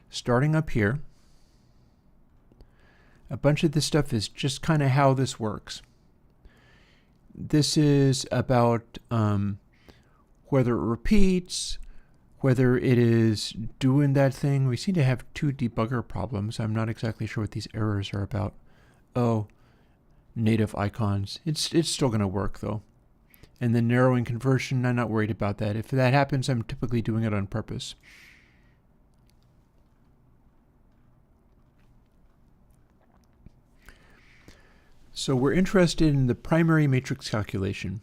Starting up here. A bunch of this stuff is just kind of how this works. This is about whether it repeats, whether it is doing that thing. We seem to have two debugger problems. I'm not exactly sure what these errors are about. Oh, native icons. It's still going to work though. And the narrowing conversion, I'm not worried about that. If that happens, I'm typically doing it on purpose. So we're interested in the primary matrix calculation.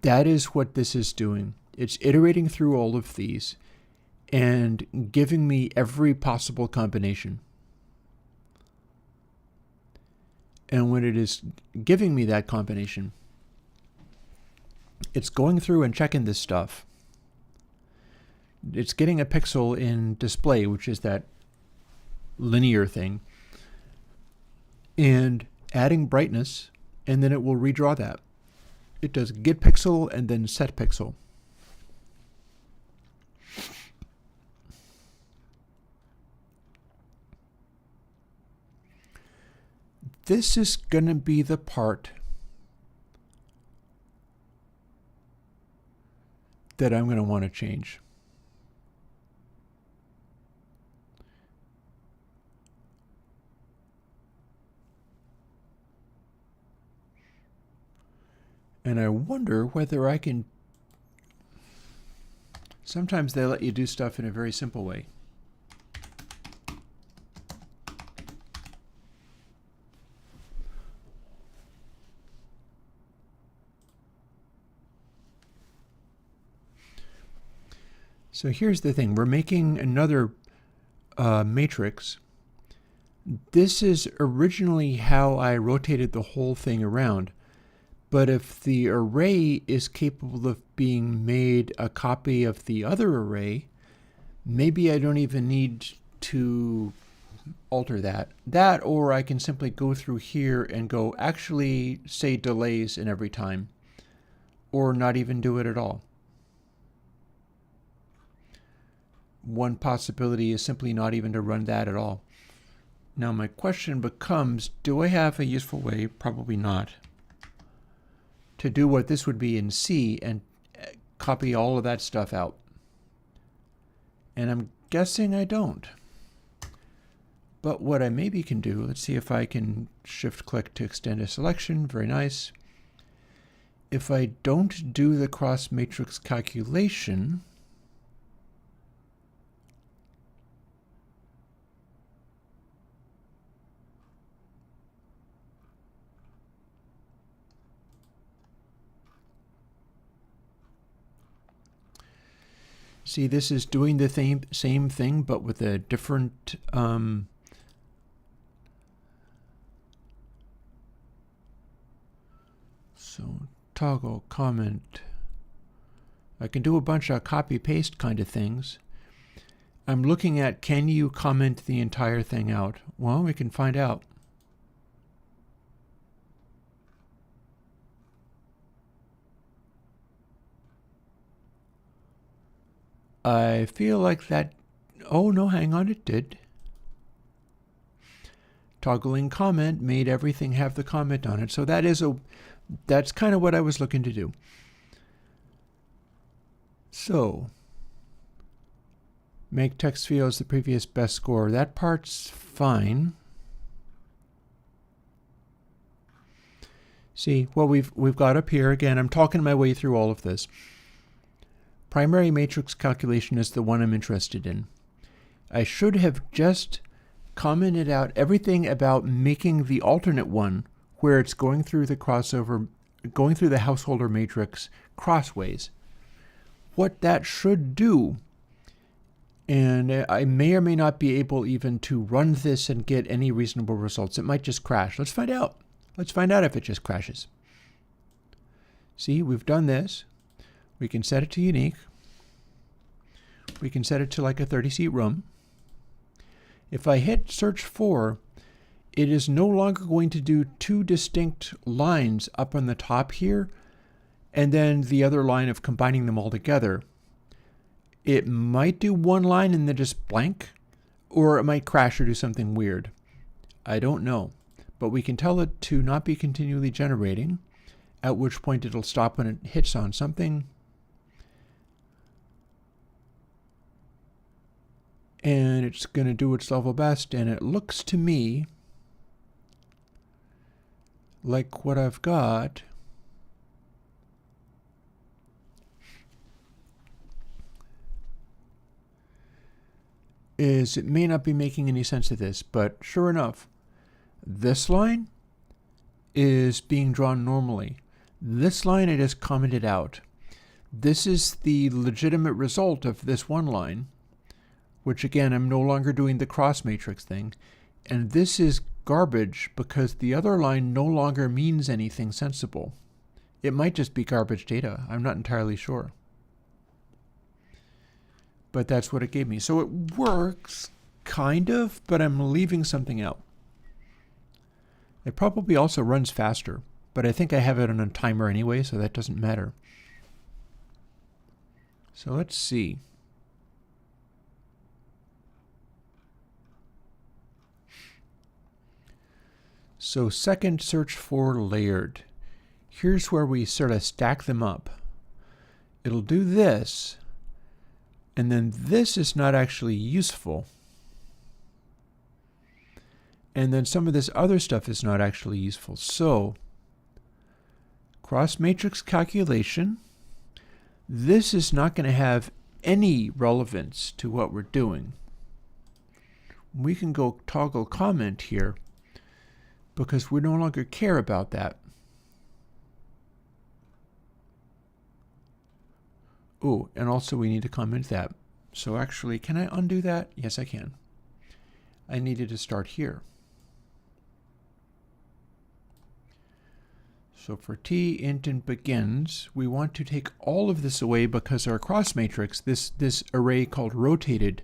That is what this is doing. It's iterating through all of these and giving me every possible combination. And when it is giving me that combination, it's going through and checking this stuff. It's getting a pixel in display, which is that linear thing, and adding brightness, and then it will redraw that. It does get pixel and then set pixel. This is going to be the part that I'm going to want to change. And I wonder whether I can... Sometimes they let you do stuff in a very simple way. So here's the thing. We're making another matrix. This is originally how I rotated the whole thing around. But if the array is capable of being made a copy of the other array, maybe I don't even need to alter that. That, or I can simply go through here and go actually say delays in every time, or not even do it at all. One possibility is simply not even to run that at all. Now my question becomes, do I have a useful way? Probably not. To do what this would be in C and copy all of that stuff out. And I'm guessing I don't. But what I maybe can do, let's see if I can shift click to extend a selection. Very nice. If I don't do the cross matrix calculation, see, this is doing the same thing, but with a different so toggle comment. I can do a bunch of copy paste kind of things. I'm looking at, can you comment the entire thing out? Well, we can find out. I feel like that, oh no, hang on, it did. toggling comment made everything have the comment on it. So that's kind of what I was looking to do. So make text fields the previous best score. That part's fine. See, what we've got up here, again, I'm talking my way through all of this. Primary matrix calculation is the one I'm interested in. I should have just commented out everything about making the alternate one where it's going through the crossover, going through the householder matrix crossways. What that should do, and I may or may not be able even to run this and get any reasonable results. It might just crash. Let's find out. Let's find out if it just crashes. See, we've done this. We can set it to unique. We can set it to like a 30-seat room. If I hit search for, it is no longer going to do two distinct lines up on the top here, and then the other line of combining them all together. It might do one line and then just blank, or it might crash or do something weird. I don't know. But we can tell it to not be continually generating, at which point it'll stop when it hits on something. And it's going to do its level best, and it looks to me like what I've got is, it may not be making any sense of this, but sure enough, this line is being drawn normally. This line I just commented out. This is the legitimate result of this one line, which again, I'm no longer doing the cross matrix thing. And this is garbage because the other line no longer means anything sensible. It might just be garbage data. I'm not entirely sure. But that's what it gave me. So it works, kind of, but I'm leaving something out. It probably also runs faster, but I think I have it on a timer anyway, so that doesn't matter. So let's see. So second search for layered. Here's where we sort of stack them up. It'll do this, and then this is not actually useful. And then some of this other stuff is not actually useful. So, cross matrix calculation. This is not going to have any relevance to what we're doing. We can go toggle comment here because we no longer care about that. Oh, and also we need to comment that. So actually, can I undo that? Yes, I can. I needed to start here. So for t int and begins, we want to take all of this away because our cross matrix, this array called rotated,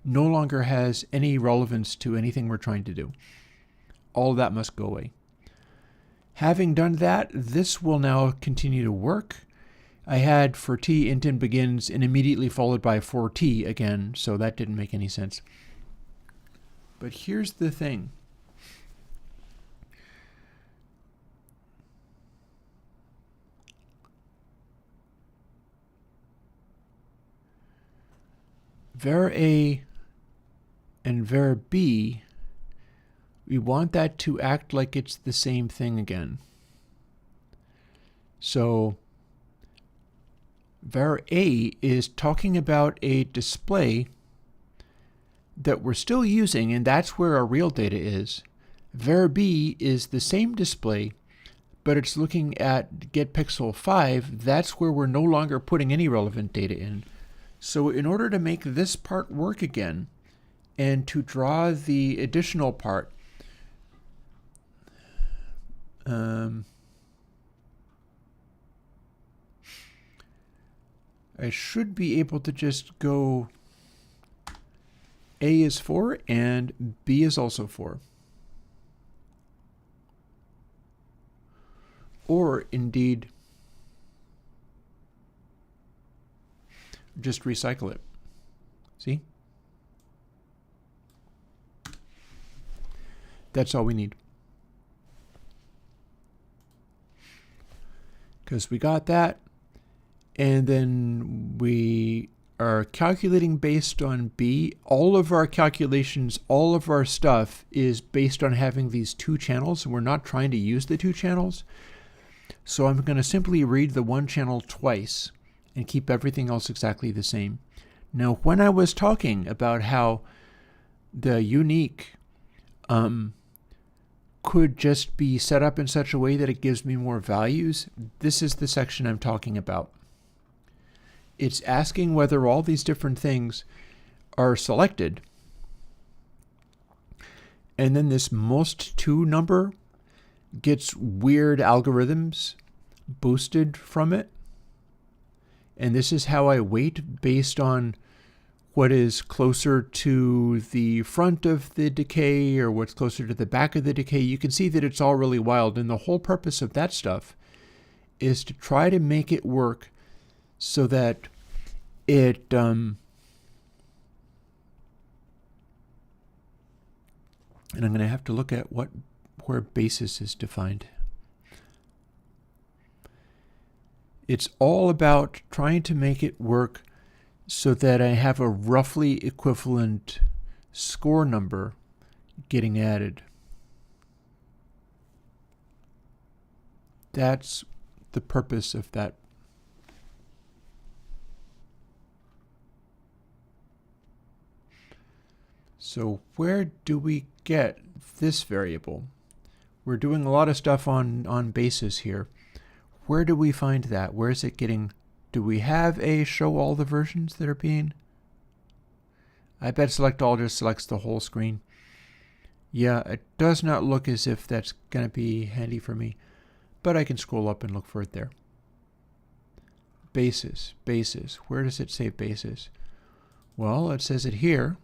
no longer has any relevance to anything we're trying to do. All of that must go away. Having done that, this will now continue to work. I had for t int and begins and immediately followed by for t again, so that didn't make any sense. But here's the thing. var A and var B, we want that to act like it's the same thing again. So var A is talking about a display that we're still using, and that's where our real data is. Var B is the same display, but it's looking at getPixel 5. That's where we're no longer putting any relevant data in. So in order to make this part work again, and to draw the additional part, I should be able to just go A is 4 and B is also 4. Or indeed, just recycle it. See? That's all we need. Because we got that, and then we are calculating based on B. All of our calculations, all of our stuff is based on having these two channels, and we're not trying to use the two channels. So I'm going to simply read the one channel twice and keep everything else exactly the same. Now, when I was talking about how the unique could just be set up in such a way that it gives me more values, this is the section I'm talking about. It's asking whether all these different things are selected. And then this most to number gets weird algorithms boosted from it. And this is how I weight based on what is closer to the front of the decay or what's closer to the back of the decay. You can see that it's all really wild. And the whole purpose of that stuff is to try to make it work so that it and I'm going to have to look at where basis is defined. It's all about trying to make it work so that I have a roughly equivalent score number getting added. That's the purpose of that. So where do we get this variable? We're doing a lot of stuff on basis here. Where do we find that? Where is it getting? Do we have a show all the versions that are being? I bet select all just selects the whole screen. Yeah, it does not look as if that's going to be handy for me, but I can scroll up and look for it there. Basis, basis. Where does it say basis? Well, it says it here.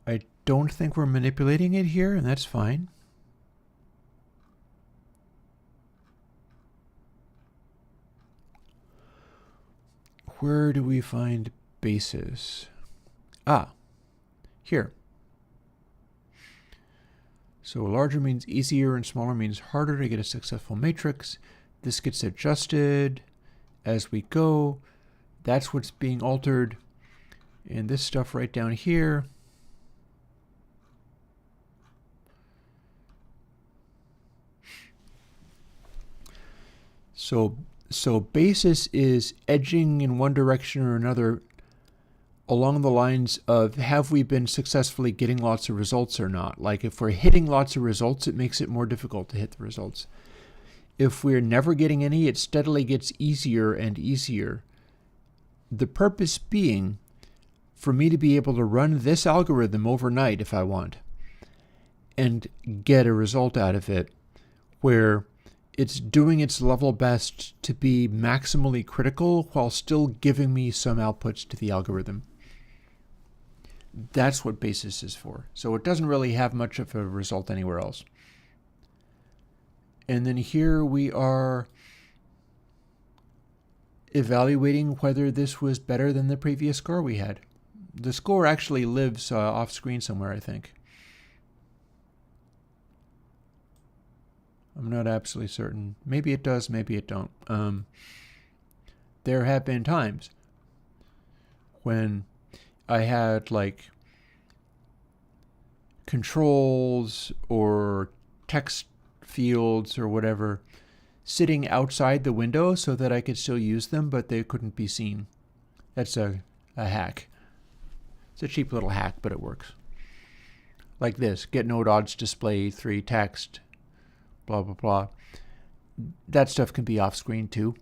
I don't think we're manipulating it here, and that's fine. Where do we find basis? Ah, here. So larger means easier and smaller means harder to get a successful matrix. This gets adjusted as we go. That's what's being altered. And this stuff right down here. So basis is edging in one direction or another along the lines of have we been successfully getting lots of results or not. Like if we're hitting lots of results, it makes it more difficult to hit the results. If we're never getting any, it steadily gets easier and easier. The purpose being for me to be able to run this algorithm overnight if I want and get a result out of it where it's doing its level best to be maximally critical while still giving me some outputs to the algorithm. That's what basis is for. So it doesn't really have much of a result anywhere else. And then here we are evaluating whether this was better than the previous score we had. The score actually lives off screen somewhere, I think. I'm not absolutely certain. Maybe it does, maybe it don't. There have been times when I had like controls or text fields or whatever sitting outside the window so that I could still use them, but they couldn't be seen. That's a hack. It's a cheap little hack, but it works. Like this, get node odds display 3 text, blah, blah, blah. That stuff can be off screen too.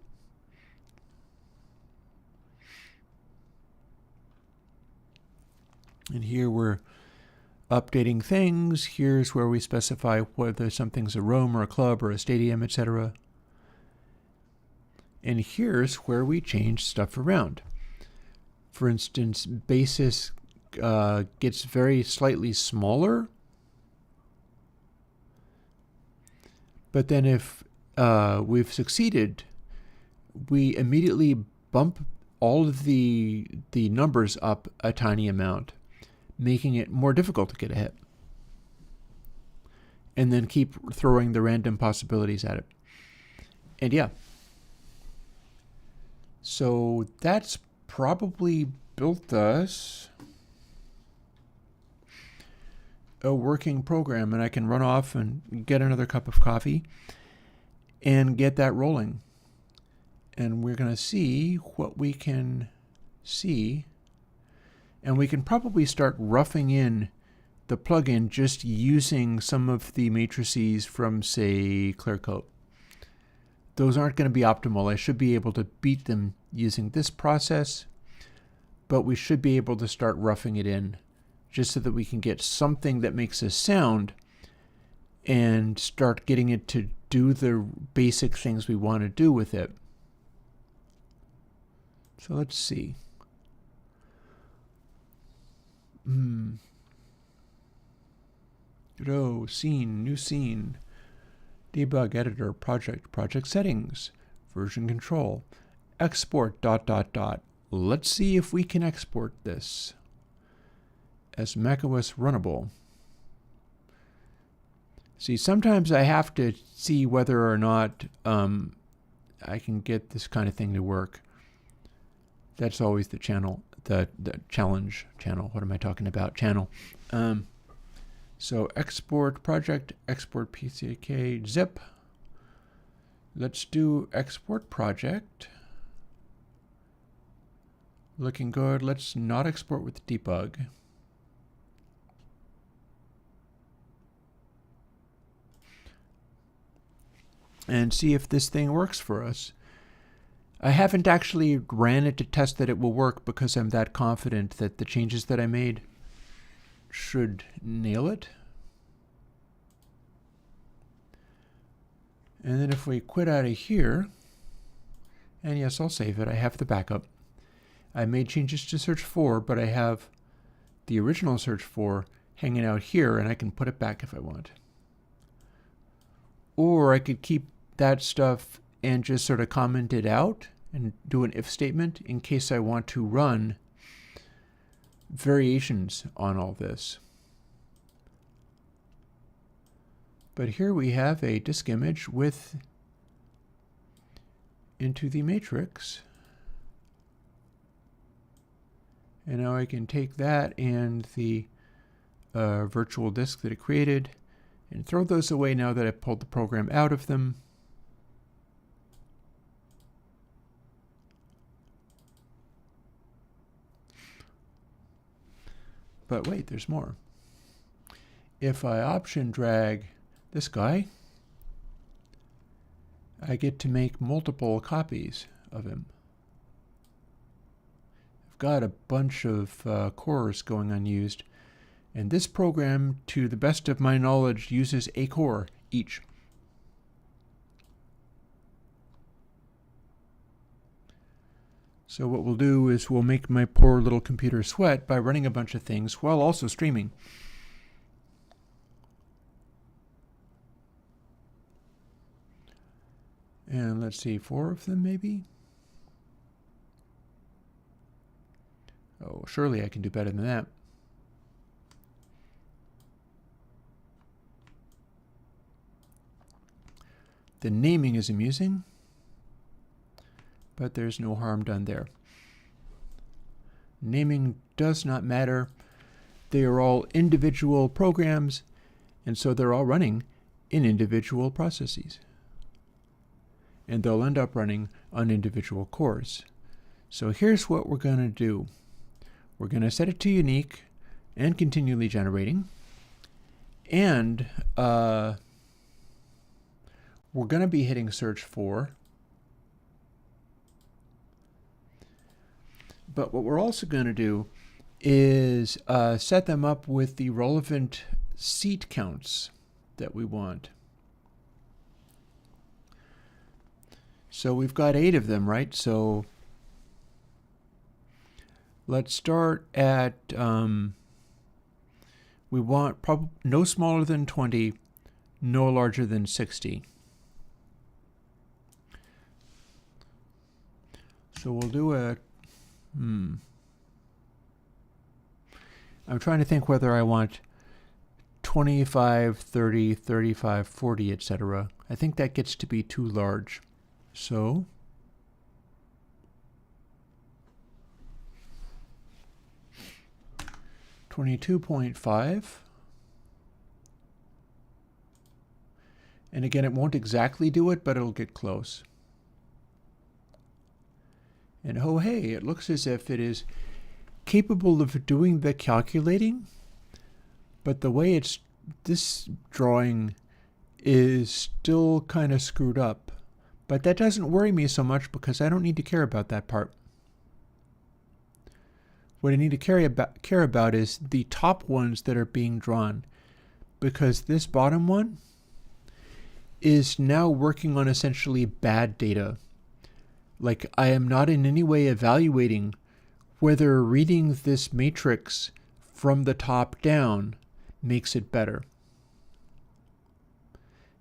And here we're updating things. Here's where we specify whether something's a room or a club or a stadium, etc. And here's where we change stuff around. For instance, basis gets very slightly smaller. But then if we've succeeded, we immediately bump all of the numbers up a tiny amount, making it more difficult to get a hit. And then keep throwing the random possibilities at it. And yeah. So that's probably built us a working program, and I can run off and get another cup of coffee and get that rolling. And we're going to see what we can see. And we can probably start roughing in the plugin just using some of the matrices from, say, Clearcoat. Those aren't going to be optimal. I should be able to beat them using this process, but we should be able to start roughing it in just so that we can get something that makes a sound and start getting it to do the basic things we want to do with it. So let's see. Godot, scene, new scene, debug editor, project settings, version control, export ... Let's see if we can export this as macOS runnable. See, sometimes I have to see whether or not I can get this kind of thing to work. That's always the challenge channel. What am I talking about? Channel. So export project, export PCK, zip. Let's do export project. Looking good. Let's not export with debug. And see if this thing works for us. I haven't actually ran it to test that it will work because I'm that confident that the changes that I made should nail it. And then if we quit out of here, and yes, I'll save it. I have the backup. I made changes to search for, but I have the original search for hanging out here, and I can put it back if I want. Or I could keep that stuff and just sort of comment it out and do an if statement in case I want to run variations on all this. But here we have a disk image with into the matrix. And now I can take that and the virtual disk that it created and throw those away now that I've pulled the program out of them. But wait, there's more. If I option drag this guy, I get to make multiple copies of him. I've got a bunch of cores going unused, and this program, to the best of my knowledge, uses a core each. So what we'll do is we'll make my poor little computer sweat by running a bunch of things while also streaming. And let's see, 4 of them maybe? Oh, surely I can do better than that. The naming is amusing, but there's no harm done there. Naming does not matter. They are all individual programs, and so they're all running in individual processes. And they'll end up running on individual cores. So here's what we're going to do. We're going to set it to unique and continually generating. And we're going to be hitting search for. But what we're also going to do is set them up with the relevant seat counts that we want. So we've got 8 of them, right? So let's start at, we want no smaller than 20, no larger than 60. So we'll do a I'm trying to think whether I want 25, 30, 35, 40, etc. I think that gets to be too large. So 22.5. And again, it won't exactly do it, but it'll get close. And oh hey, it looks as if it is capable of doing the calculating, but the way this drawing is still kind of screwed up. But that doesn't worry me so much because I don't need to care about that part. What I need to care about is the top ones that are being drawn, because this bottom one is now working on essentially bad data. Like, I am not in any way evaluating whether reading this matrix from the top down makes it better.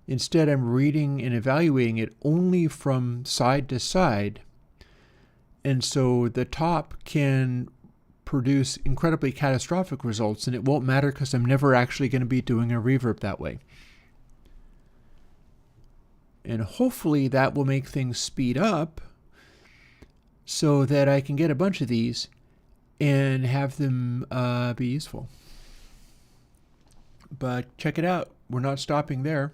Instead, I'm reading and evaluating it only from side to side. And so the top can produce incredibly catastrophic results, and it won't matter because I'm never actually going to be doing a reverb that way. And hopefully that will make things speed up so that I can get a bunch of these and have them be useful. But check it out. We're not stopping there.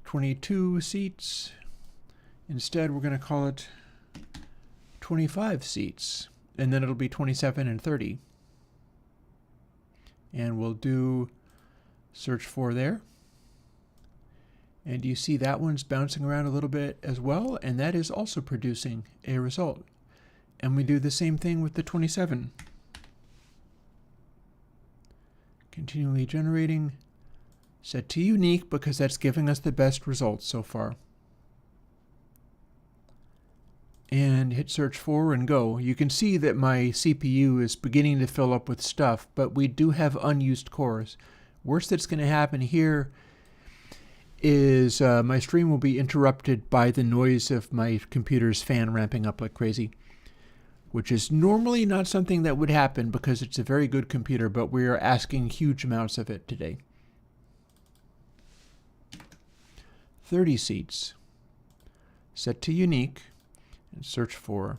22 seats. Instead, we're going to call it 25 seats. And then it'll be 27 and 30. And we'll do search for there. And you see that one's bouncing around a little bit as well, and that is also producing a result. And we do the same thing with the 27. Continually generating, set to unique because that's giving us the best results so far. And hit search for and go. You can see that my CPU is beginning to fill up with stuff, but we do have unused cores. Worst that's going to happen here is my stream will be interrupted by the noise of my computer's fan ramping up like crazy, which is normally not something that would happen because it's a very good computer, but we are asking huge amounts of it today. 30 seats. Set to unique and search for.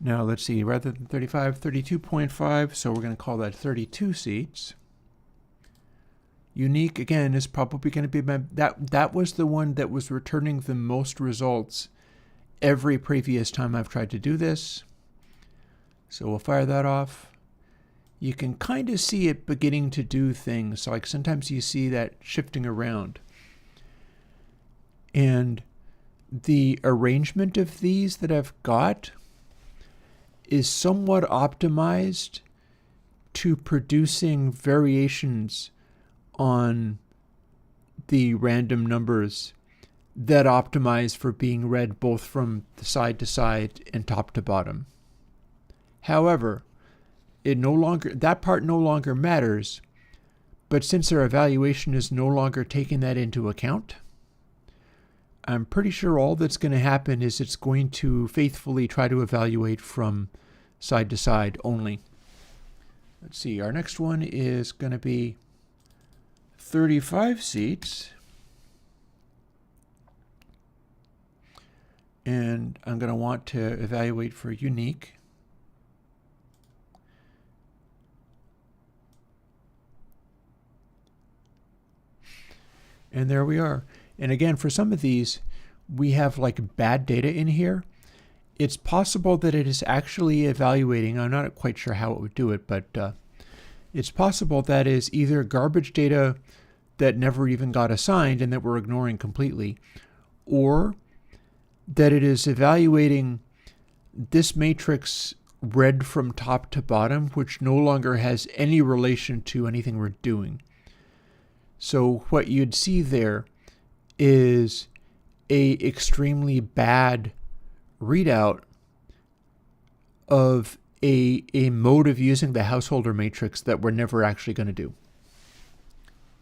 Now let's see, rather than 35, 32.5, so we're going to call that 32 seats. Unique, again, is probably going to be, that was the one that was returning the most results every previous time I've tried to do this. So we'll fire that off. You can kind of see it beginning to do things, like sometimes you see that shifting around. And the arrangement of these that I've got is somewhat optimized to producing variations on the random numbers that optimize for being read both from the side to side and top to bottom. However, that part no longer matters, but since our evaluation is no longer taking that into account, I'm pretty sure all that's going to happen is it's going to faithfully try to evaluate from side to side only. Let's see, our next one is going to be 35 seats. And I'm going to want to evaluate for unique. And there we are. And again, for some of these, we have like bad data in here. It's possible that it is actually evaluating. I'm not quite sure how it would do it, but it's possible that is either garbage data that never even got assigned and that we're ignoring completely, or that it is evaluating this matrix read from top to bottom, which no longer has any relation to anything we're doing. So what you'd see there is a extremely bad readout of a mode of using the householder matrix that we're never actually going to do.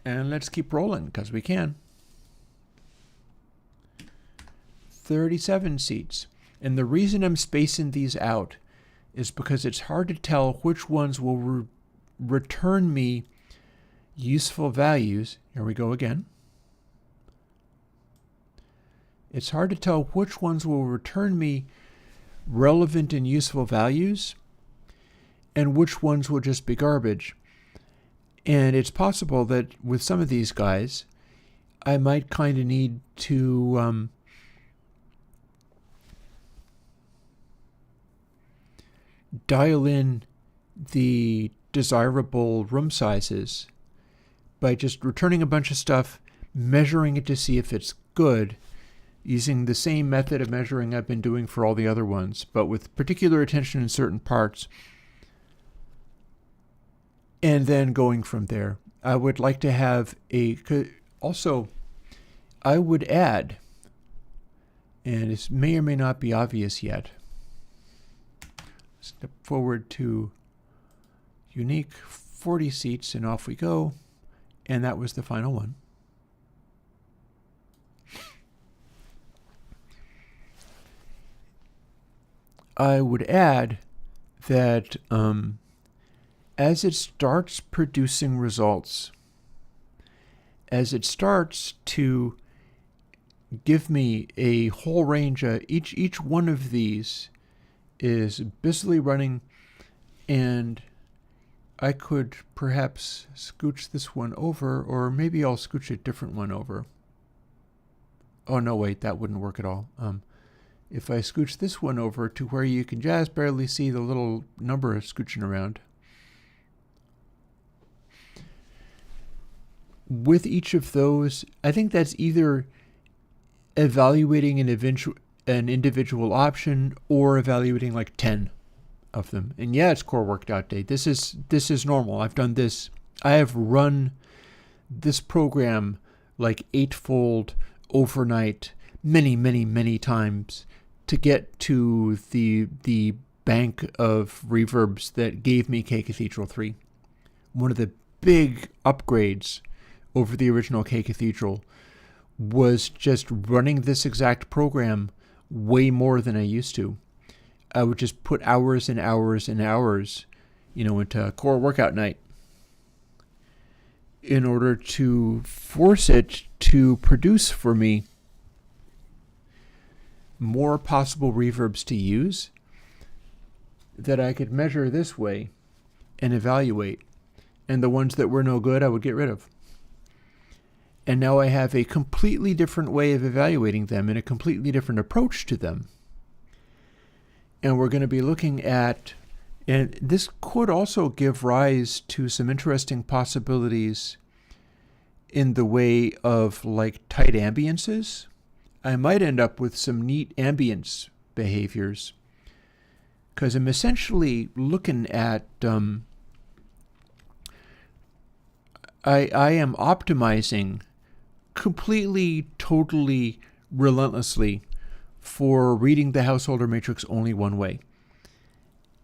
And let's keep rolling, because we can. 37 seats. And the reason I'm spacing these out is because it's hard to tell which ones will return me useful values. Here we go again. It's hard to tell which ones will return me relevant and useful values and which ones will just be garbage. And it's possible that with some of these guys, I might kind of need to dial in the desirable room sizes by just returning a bunch of stuff, measuring it to see if it's good, using the same method of measuring I've been doing for all the other ones, but with particular attention in certain parts, and then going from there. I would like to have also, I would add, and this may or may not be obvious yet, step forward to unique 40 seats, and off we go, and that was the final one. I would add that as it starts producing results, as it starts to give me a whole range of each one of these is busily running, and I could perhaps scooch this one over, or maybe I'll scooch a different one over. Oh no, wait, that wouldn't work at all. If I scooch this one over to where you can just barely see the little number scooching around. With each of those, I think that's either evaluating an individual option or evaluating like 10 of them. And yeah, it's core work.day. This is normal. I've done this. I have run this program like 8-fold overnight many times to get to the bank of reverbs that gave me K Cathedral 3. One of the big upgrades over the original K Cathedral was just running this exact program way more than I used to. I would just put hours and hours and hours, into core workout night in order to force it to produce for me more possible reverbs to use that I could measure this way and evaluate. And the ones that were no good, I would get rid of. And now I have a completely different way of evaluating them and a completely different approach to them. And we're going to be looking at, and this could also give rise to some interesting possibilities in the way of like tight ambiances. I might end up with some neat ambience behaviors because I'm essentially looking at I am optimizing completely, totally, relentlessly for reading the householder matrix only one way.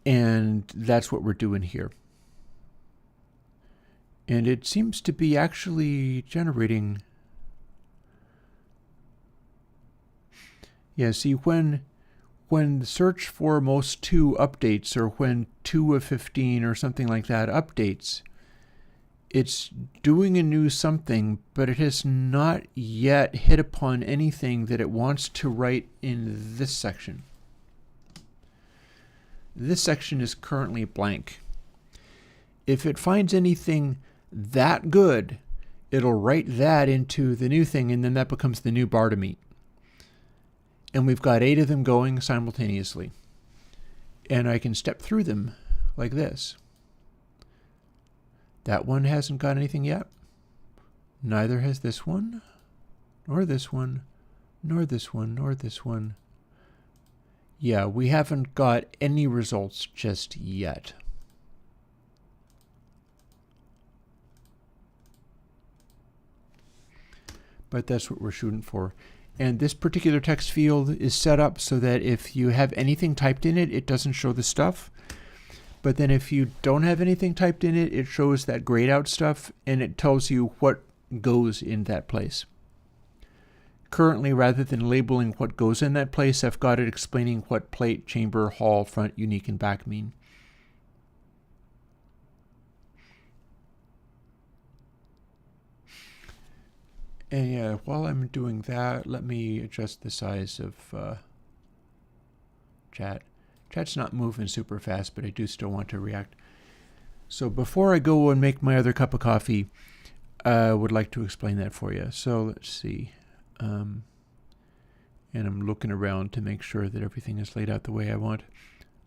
And that's what we're doing here. And it seems to be actually generating. Yeah, see, when the search for most 2 updates, or when 2 of 15 or something like that updates, it's doing a new something, but it has not yet hit upon anything that it wants to write in this section. This section is currently blank. If it finds anything that good, it'll write that into the new thing, and then that becomes the new bar to meet. And we've got 8 of them going simultaneously. And I can step through them like this. That one hasn't got anything yet. Neither has this one, nor this one, nor this one, nor this one. Yeah, we haven't got any results just yet. But that's what we're shooting for. And this particular text field is set up so that if you have anything typed in it, it doesn't show the stuff. But then if you don't have anything typed in it, it shows that grayed out stuff, and it tells you what goes in that place. Currently, rather than labeling what goes in that place, I've got it explaining what plate, chamber, hall, front, unique, and back mean. And yeah, while I'm doing that, let me adjust the size of chat. Chat's not moving super fast, but I do still want to react. So before I go and make my other cup of coffee, I would like to explain that for you. So let's see. And I'm looking around to make sure that everything is laid out the way I want.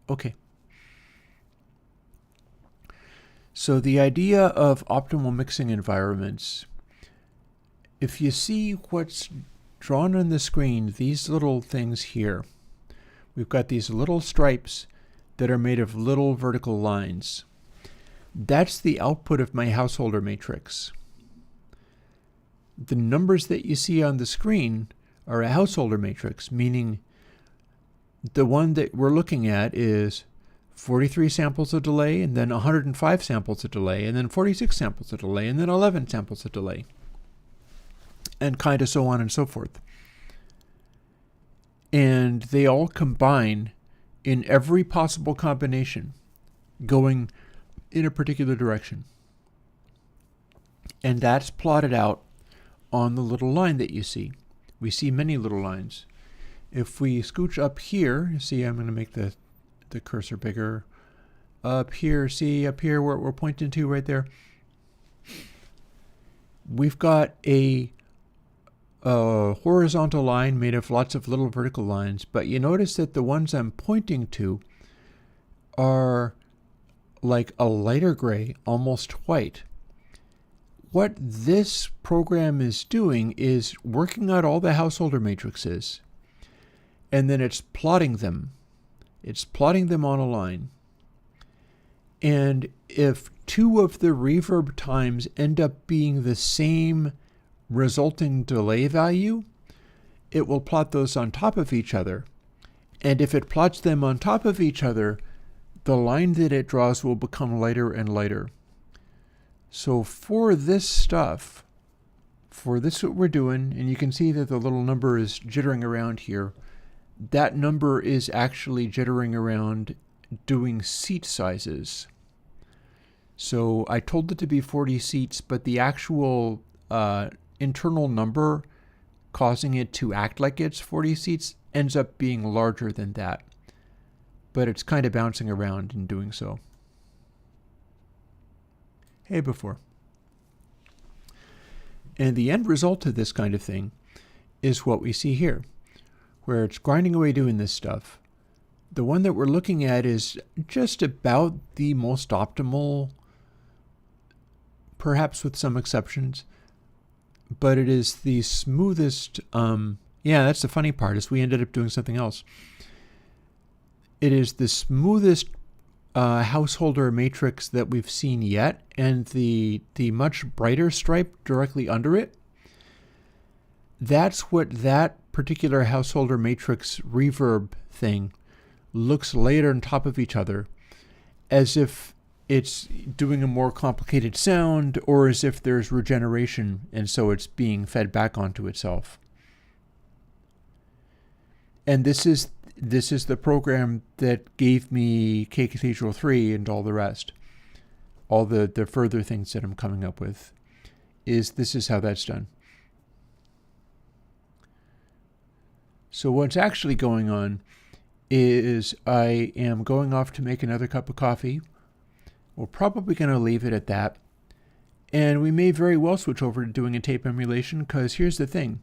Okay. So the idea of optimal mixing environments, if you see what's drawn on the screen, these little things here, we've got these little stripes that are made of little vertical lines. That's the output of my householder matrix. The numbers that you see on the screen are a householder matrix, meaning the one that we're looking at is 43 samples of delay, and then 105 samples of delay, and then 46 samples of delay, and then 11 samples of delay, and kind of so on and so forth. And they all combine in every possible combination, going in a particular direction. And that's plotted out on the little line that you see. We see many little lines. If we scooch up here, you see I'm going to make the cursor bigger. Up here, see up here where we're pointing to right there? We've got a horizontal line made of lots of little vertical lines, but you notice that the ones I'm pointing to are like a lighter gray, almost white. What this program is doing is working out all the householder matrices, and then it's plotting them. It's plotting them on a line. And if two of the reverb times end up being the same resulting delay value, it will plot those on top of each other. And if it plots them on top of each other, the line that it draws will become lighter and lighter. So for this stuff, for this what we're doing, and you can see that the little number is jittering around here, that number is actually jittering around doing seat sizes. So I told it to be 40 seats, but the actual internal number causing it to act like it's 40 seats ends up being larger than that. But it's kind of bouncing around in doing so. Hey, before. And the end result of this kind of thing is what we see here, where it's grinding away doing this stuff. The one that we're looking at is just about the most optimal, perhaps with some exceptions, but it is the smoothest. Yeah, that's the funny part, is we ended up doing something else. It is the smoothest householder matrix that we've seen yet, and the much brighter stripe directly under it, that's what that particular householder matrix reverb thing looks layered on top of each other, as if it's doing a more complicated sound, or as if there's regeneration and so it's being fed back onto itself. And this is the program that gave me K Cathedral 3 and all the rest. All the further things that I'm coming up with. This is how that's done. So what's actually going on is I am going off to make another cup of coffee. We're probably going to leave it at that. And we may very well switch over to doing a tape emulation, because here's the thing.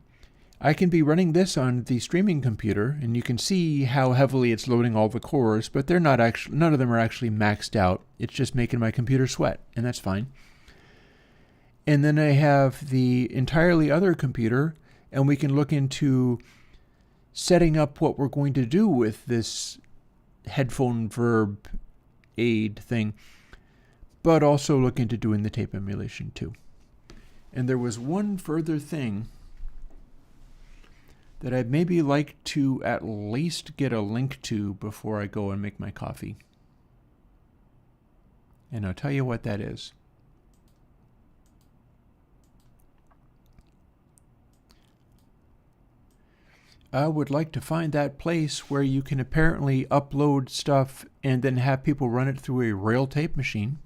I can be running this on the streaming computer, and you can see how heavily it's loading all the cores, but they're not actually, none of them are actually maxed out. It's just making my computer sweat, and that's fine. And then I have the entirely other computer, and we can look into setting up what we're going to do with this headphone verb aid thing, but also look into doing the tape emulation too. And there was one further thing that I'd maybe like to at least get a link to before I go and make my coffee. And I'll tell you what that is. I would like to find that place where you can apparently upload stuff and then have people run it through a real tape machine.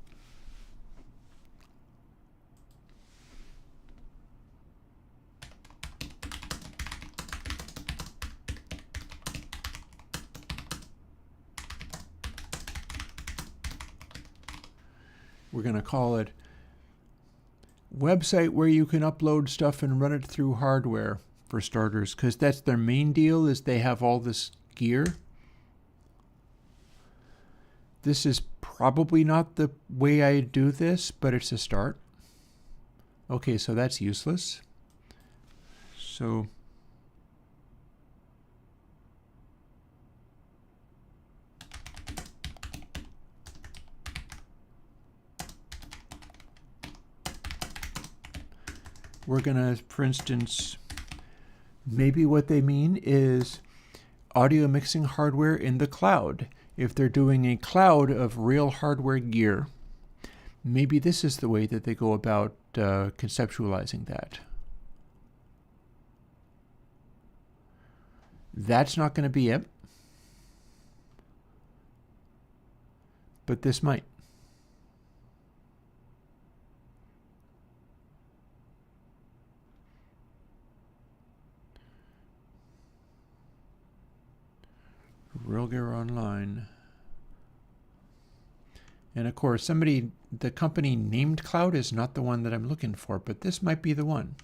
We're going to call it website where you can upload stuff and run it through hardware, for starters, because that's their main deal, is they have all this gear. This is probably not the way I do this, but it's a start. Okay, so that's useless. So we're gonna, for instance, maybe what they mean is audio mixing hardware in the cloud. If they're doing a cloud of real hardware gear, maybe this is the way that they go about conceptualizing that. That's not going to be it, but this might. Real gear online. And of course, the company named cloud is not the one that I'm looking for, but this might be the one.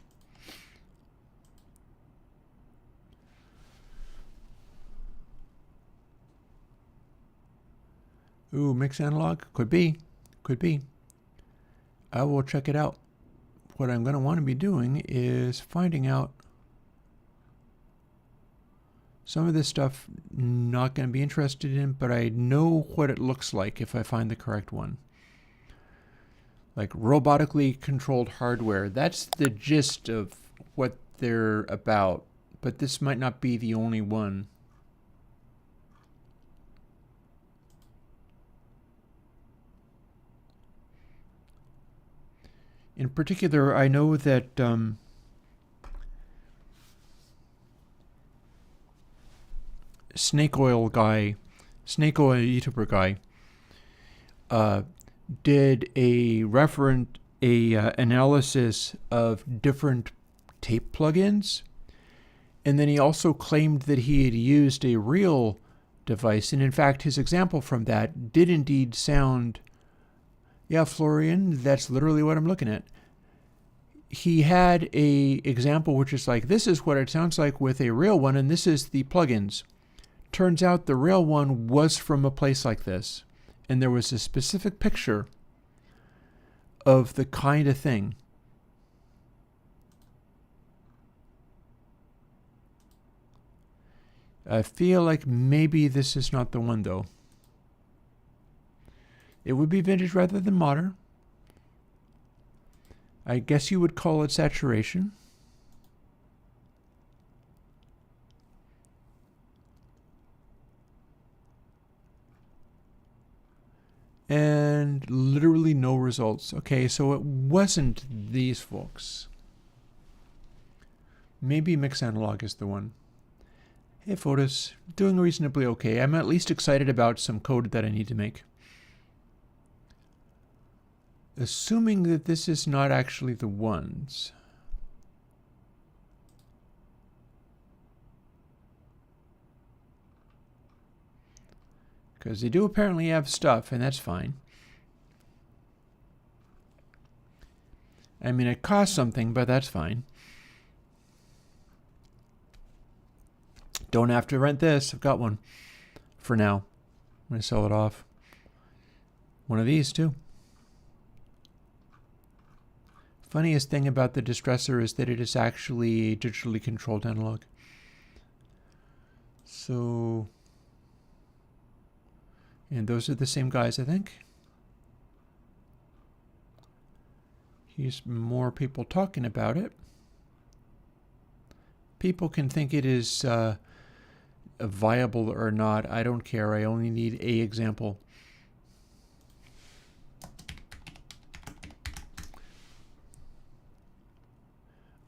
Ooh, mix analog? Could be. Could be. I will check it out. What I'm going to want to be doing is finding out some of this stuff. Not going to be interested in, but I know what it looks like if I find the correct one. Like robotically controlled hardware. That's the gist of what they're about, but this might not be the only one. In particular, I know that Snake Oil YouTuber guy, did a analysis of different tape plugins, and then he also claimed that he had used a real device, and in fact his example from that did indeed sound, yeah, Florian, that's literally what I'm looking at. He had a example which is like, this is what it sounds like with a real one, and this is the plugins. Turns out the real one was from a place like this, and there was a specific picture of the kind of thing. I feel like maybe this is not the one, though. It would be vintage rather than modern. I guess you would call it saturation. And literally no results. Okay, so it wasn't these folks. Maybe mix analog is the one. Hey Fotis, doing reasonably okay. I'm at least excited about some code that I need to make. Assuming that this is not actually the ones. Because they do apparently have stuff, and that's fine. I mean, it costs something, but that's fine. Don't have to rent this. I've got one for now. I'm going to sell it off. One of these, too. Funniest thing about the distressor is that it is actually a digitally controlled analog. So... and those are the same guys, I think. Here's more people talking about it. People can think it is viable or not. I don't care. I only need an example.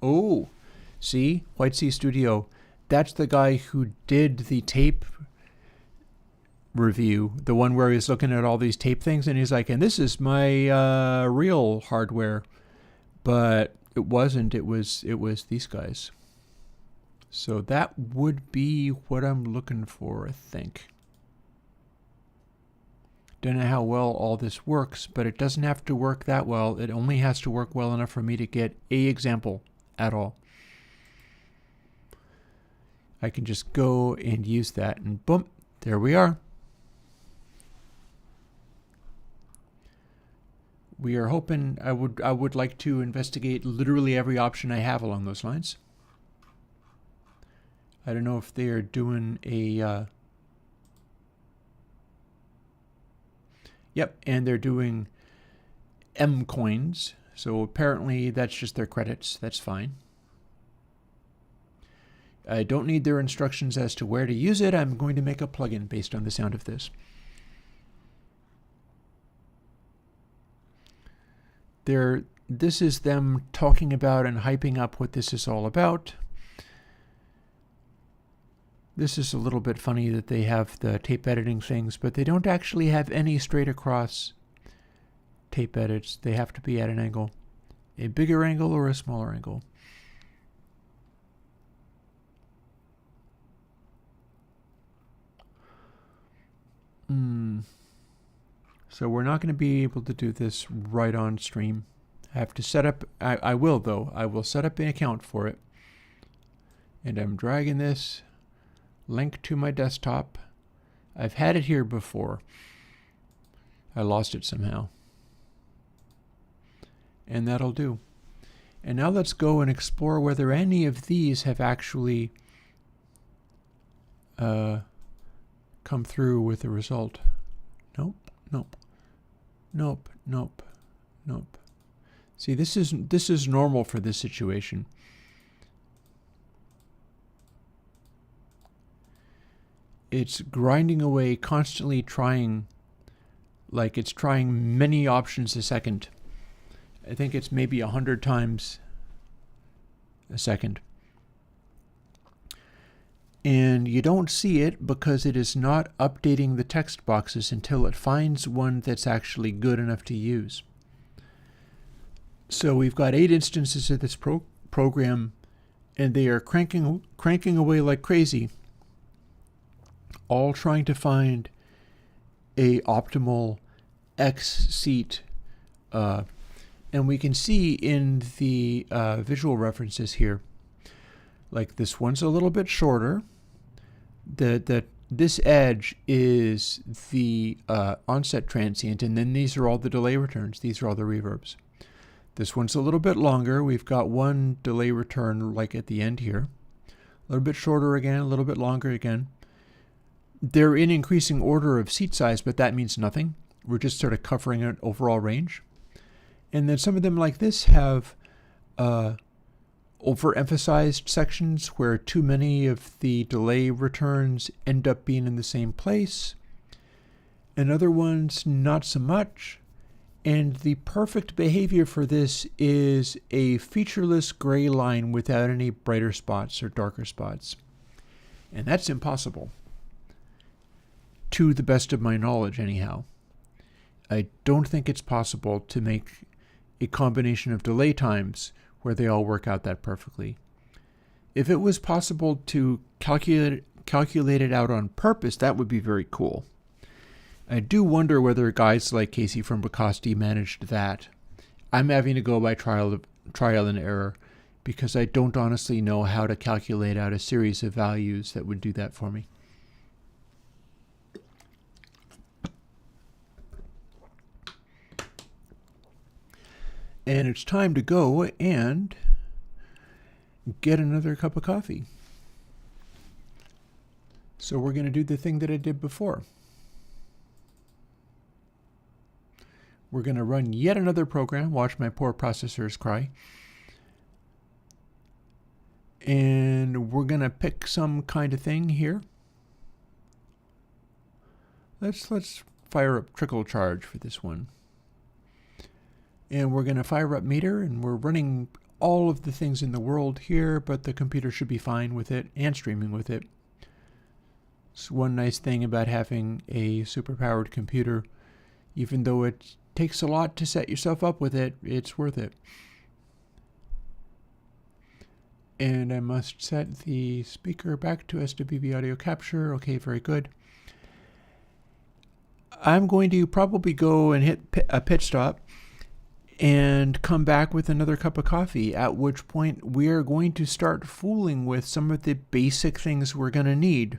Oh, see? White Sea Studio. that's the guy who did the tape review, the one where he's looking at all these tape things, and he's like, and this is my real hardware. But it wasn't. It was these guys. So that would be what I'm looking for, I think. Don't know how well all this works, but it doesn't have to work that well. It only has to work well enough for me to get a example at all. I can just go and use that, and boom, there we are. We are hoping, I would like to investigate literally every option I have along those lines. I don't know if they are doing a yep, and they're doing M coins, so apparently that's just their credits. That's fine. I don't need their instructions as to where to use it. I'm going to make a plugin based on the sound of this. This is them talking about and hyping up what this is all about. This is a little bit funny that they have the tape editing things, but they don't actually have any straight across tape edits. They have to be at an angle, a bigger angle or a smaller angle. So we're not going to be able to do this right on stream. I have to set up, I will though, I will set up an account for it. And I'm dragging this link to my desktop. I've had it here before. I lost it somehow. And that'll do. And now let's go and explore whether any of these have actually come through with the result. Nope, nope, nope, nope, nope. See, this is normal for this situation. It's grinding away, constantly trying, like it's trying many options a second. I think it's maybe 100 times a second. And you don't see it because it is not updating the text boxes until it finds one that's actually good enough to use. So we've got 8 instances of this program, and they are cranking away like crazy, all trying to find a optimal X seat. And we can see in the visual references here, like this one's a little bit shorter. This edge is the onset transient, and then these are all the delay returns. These are all the reverbs. This one's a little bit longer. We've got one delay return like at the end here. A little bit shorter again, a little bit longer again. They're in increasing order of seat size, but that means nothing. We're just sort of covering an overall range. And then some of them like this have overemphasized sections where too many of the delay returns end up being in the same place. And other ones, not so much. And the perfect behavior for this is a featureless gray line without any brighter spots or darker spots. And that's impossible. To the best of my knowledge, anyhow. I don't think it's possible to make a combination of delay times where they all work out that perfectly. If it was possible to calculate it out on purpose, that would be very cool. I do wonder whether guys like Casey from Bacosti managed that. I'm having to go by trial and error because I don't honestly know how to calculate out a series of values that would do that for me. And it's time to go and get another cup of coffee. So we're going to do the thing that I did before. We're going to run yet another program, watch my poor processors cry. And we're going to pick some kind of thing here. Let's fire up trickle charge for this one. And we're going to fire up meter, and we're running all of the things in the world here, but the computer should be fine with it and streaming with it. It's one nice thing about having a super-powered computer. Even though it takes a lot to set yourself up with it, it's worth it. And I must set the speaker back to SWB audio capture. Okay, very good. I'm going to probably go and hit a pit stop and come back with another cup of coffee, at which point we are going to start fooling with some of the basic things we're going to need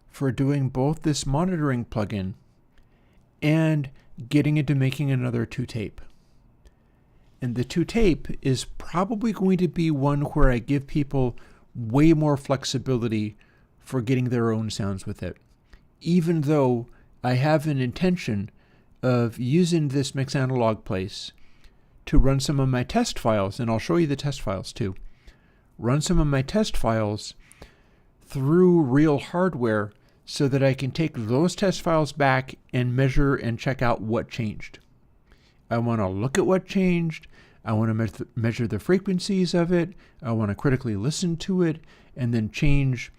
for doing both this monitoring plugin and getting into making another ToTape. And the ToTape is probably going to be one where I give people way more flexibility for getting their own sounds with it, even though I have an intention of using this Mix Analog place to run some of my test files, and I'll show you the test files too. Run some of my test files through real hardware so that I can take those test files back and measure and check out what changed. I want to look at what changed. I want to measure the frequencies of it. I want to critically listen to it and then change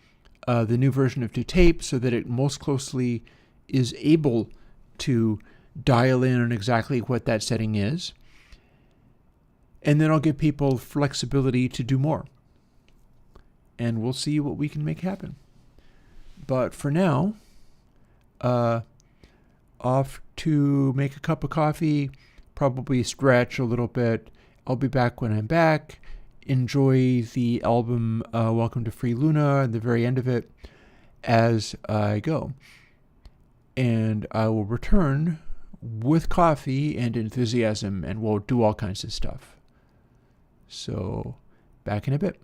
the new version of ToTape so that it most closely is able to dial in on exactly what that setting is. And then I'll give people flexibility to do more. And we'll see what we can make happen. But for now, off to make a cup of coffee, probably stretch a little bit. I'll be back when I'm back. Enjoy the album Welcome to Free Luna at the very end of it as I go. And I will return with coffee and enthusiasm, and we'll do all kinds of stuff. So, back in a bit.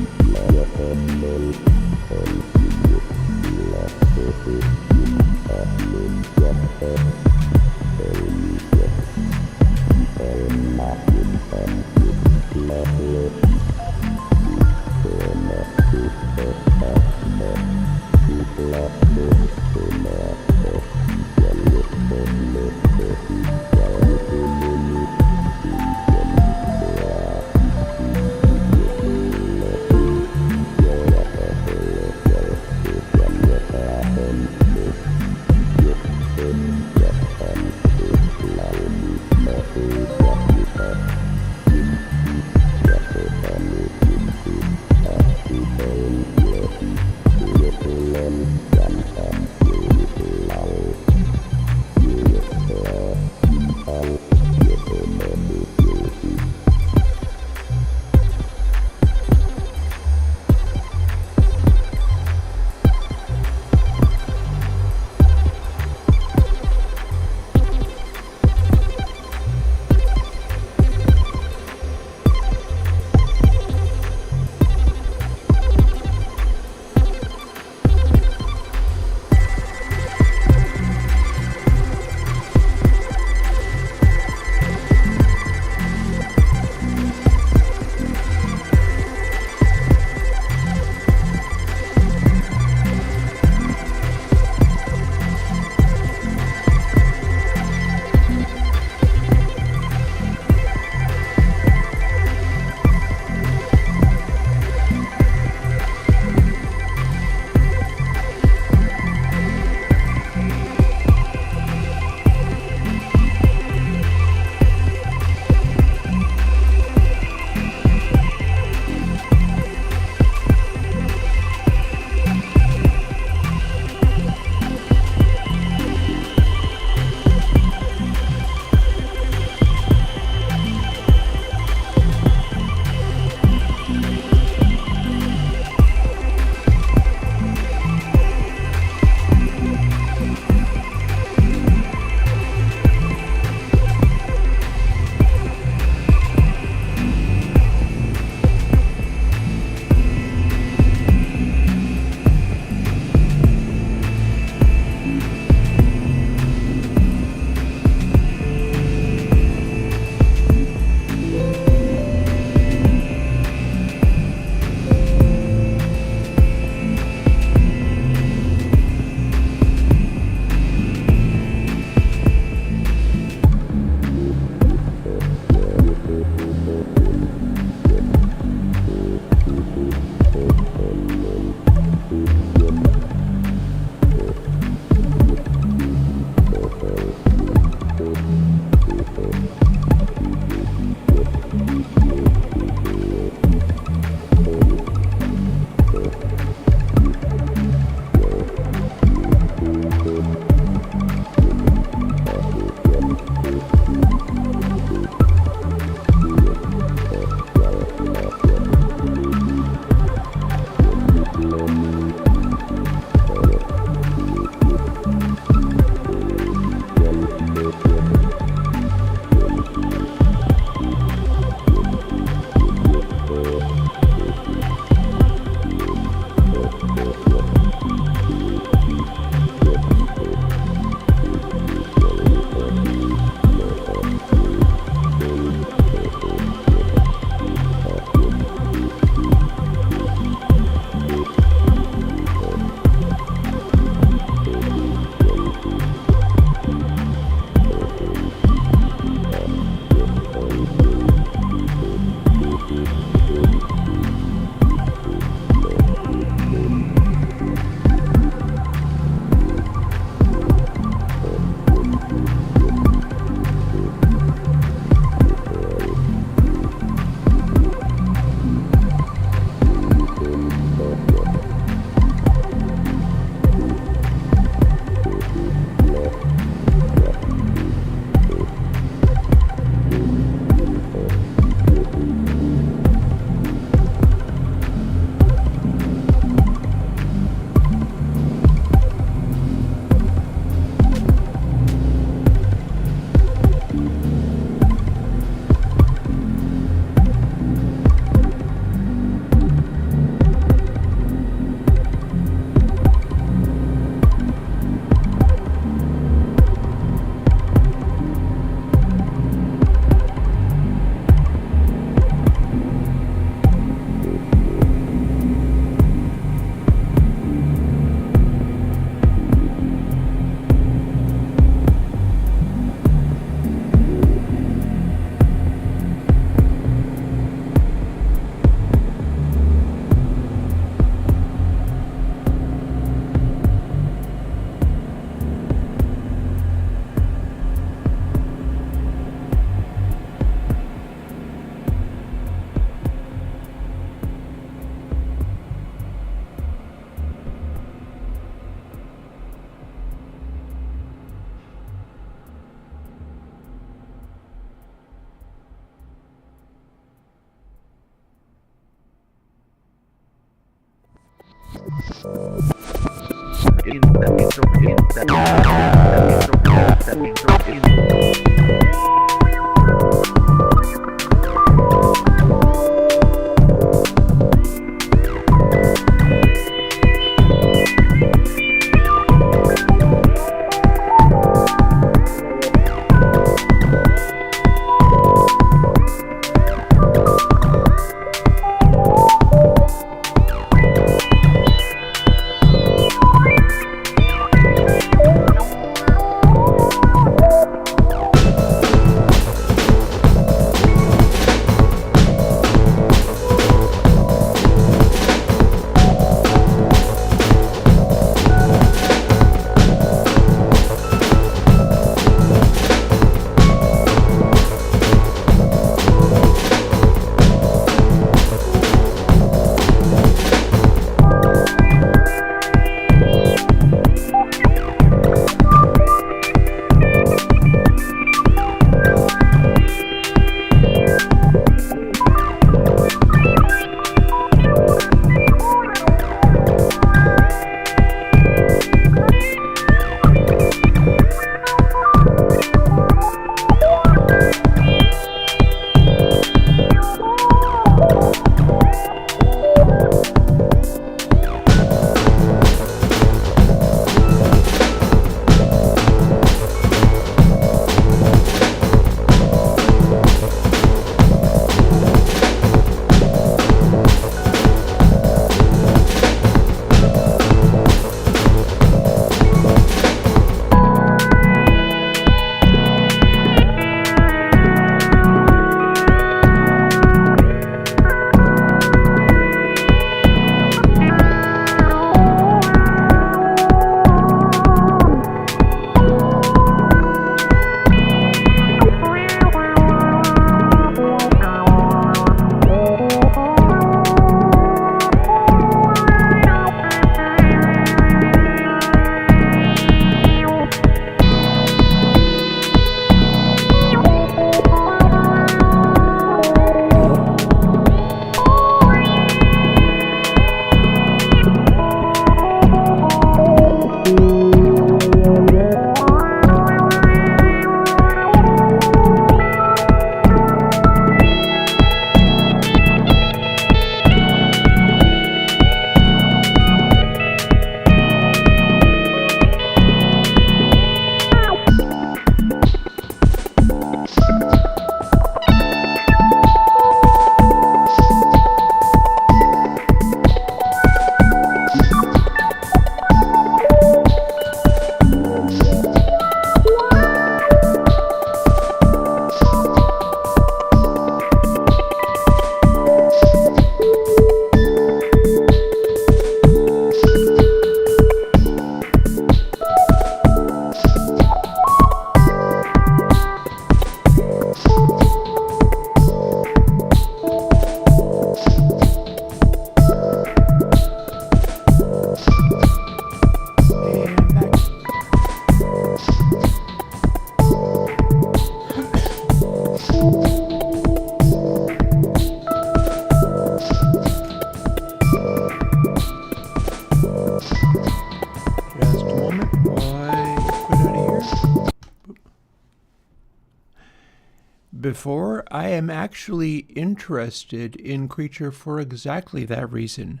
Before, I am actually interested in Creature for exactly that reason.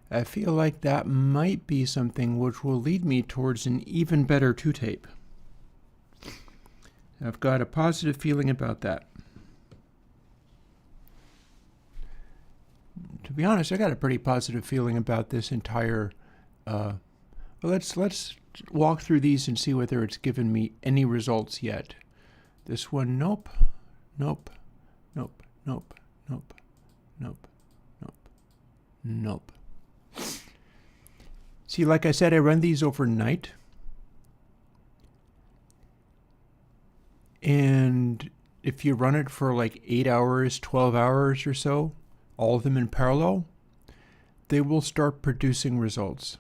I feel like that might be something which will lead me towards an even better ToTape. I've got a positive feeling about that. To be honest, I got a pretty positive feeling about this entire. Let's walk through these and see whether it's given me any results yet. This one, nope, nope, nope, nope, nope, nope, nope, nope. See, like I said, I run these overnight. And if you run it for like 8 hours, 12 hours or so, all of them in parallel, they will start producing results.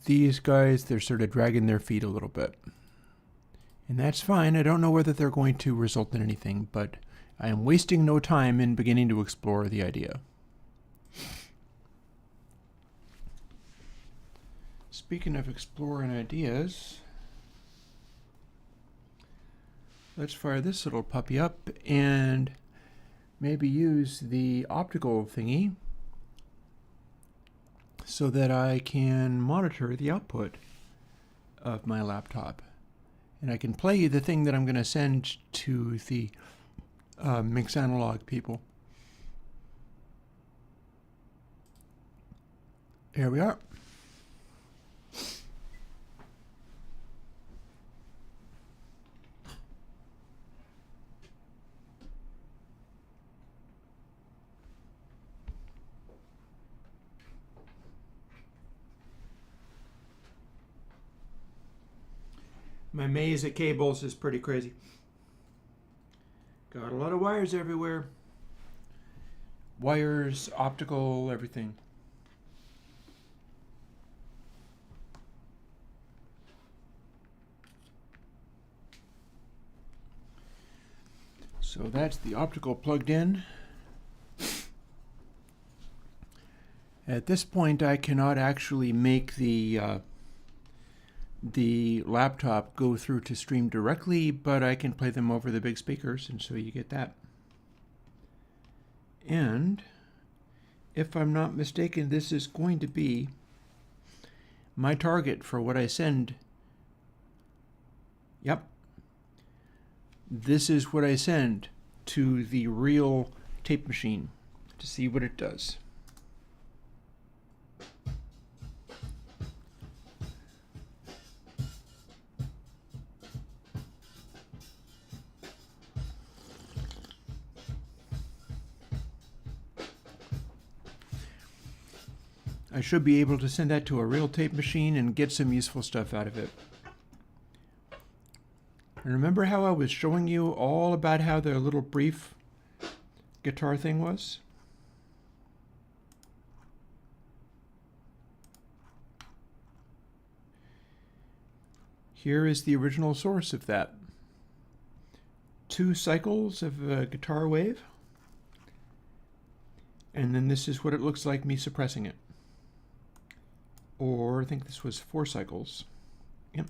These guys, they're sort of dragging their feet a little bit. And that's fine. I don't know whether they're going to result in anything, but I am wasting no time in beginning to explore the idea. Speaking of exploring ideas, let's fire this little puppy up and maybe use the optical thingy so that I can monitor the output of my laptop. And I can play you the thing that I'm going to send to the Mix Analog people. Here we are. My maze of cables is pretty crazy. Got a lot of wires everywhere. Wires, optical, everything. So that's the optical plugged in. At this point, I cannot actually make the laptop go through to stream directly, but I can play them over the big speakers, and so you get that. And if I'm not mistaken, this is going to be my target for what I send. Yep. This is what I send to the real tape machine to see what it does. I should be able to send that to a real tape machine and get some useful stuff out of it. And remember how I was showing you all about how their little brief guitar thing was? Here is the original source of that. 2 cycles of a guitar wave. And then this is what it looks like me suppressing it. Or I think this was 4 cycles. Yep.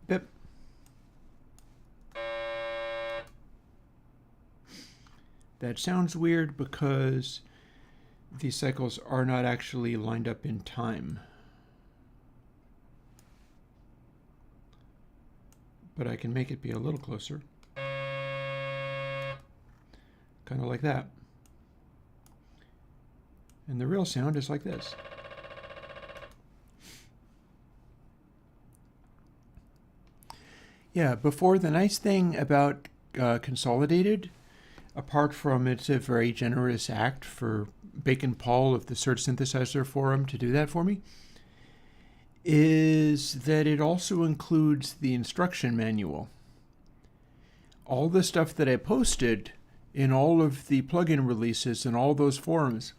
Bip. That sounds weird because these cycles are not actually lined up in time. But I can make it be a little closer. Kind of like that. And the real sound is like this. Yeah, before, the nice thing about Consolidated, apart from it's a very generous act for Bacon Paul of the Search Synthesizer Forum to do that for me, is that it also includes the instruction manual. All the stuff that I posted in all of the plugin releases and all those forums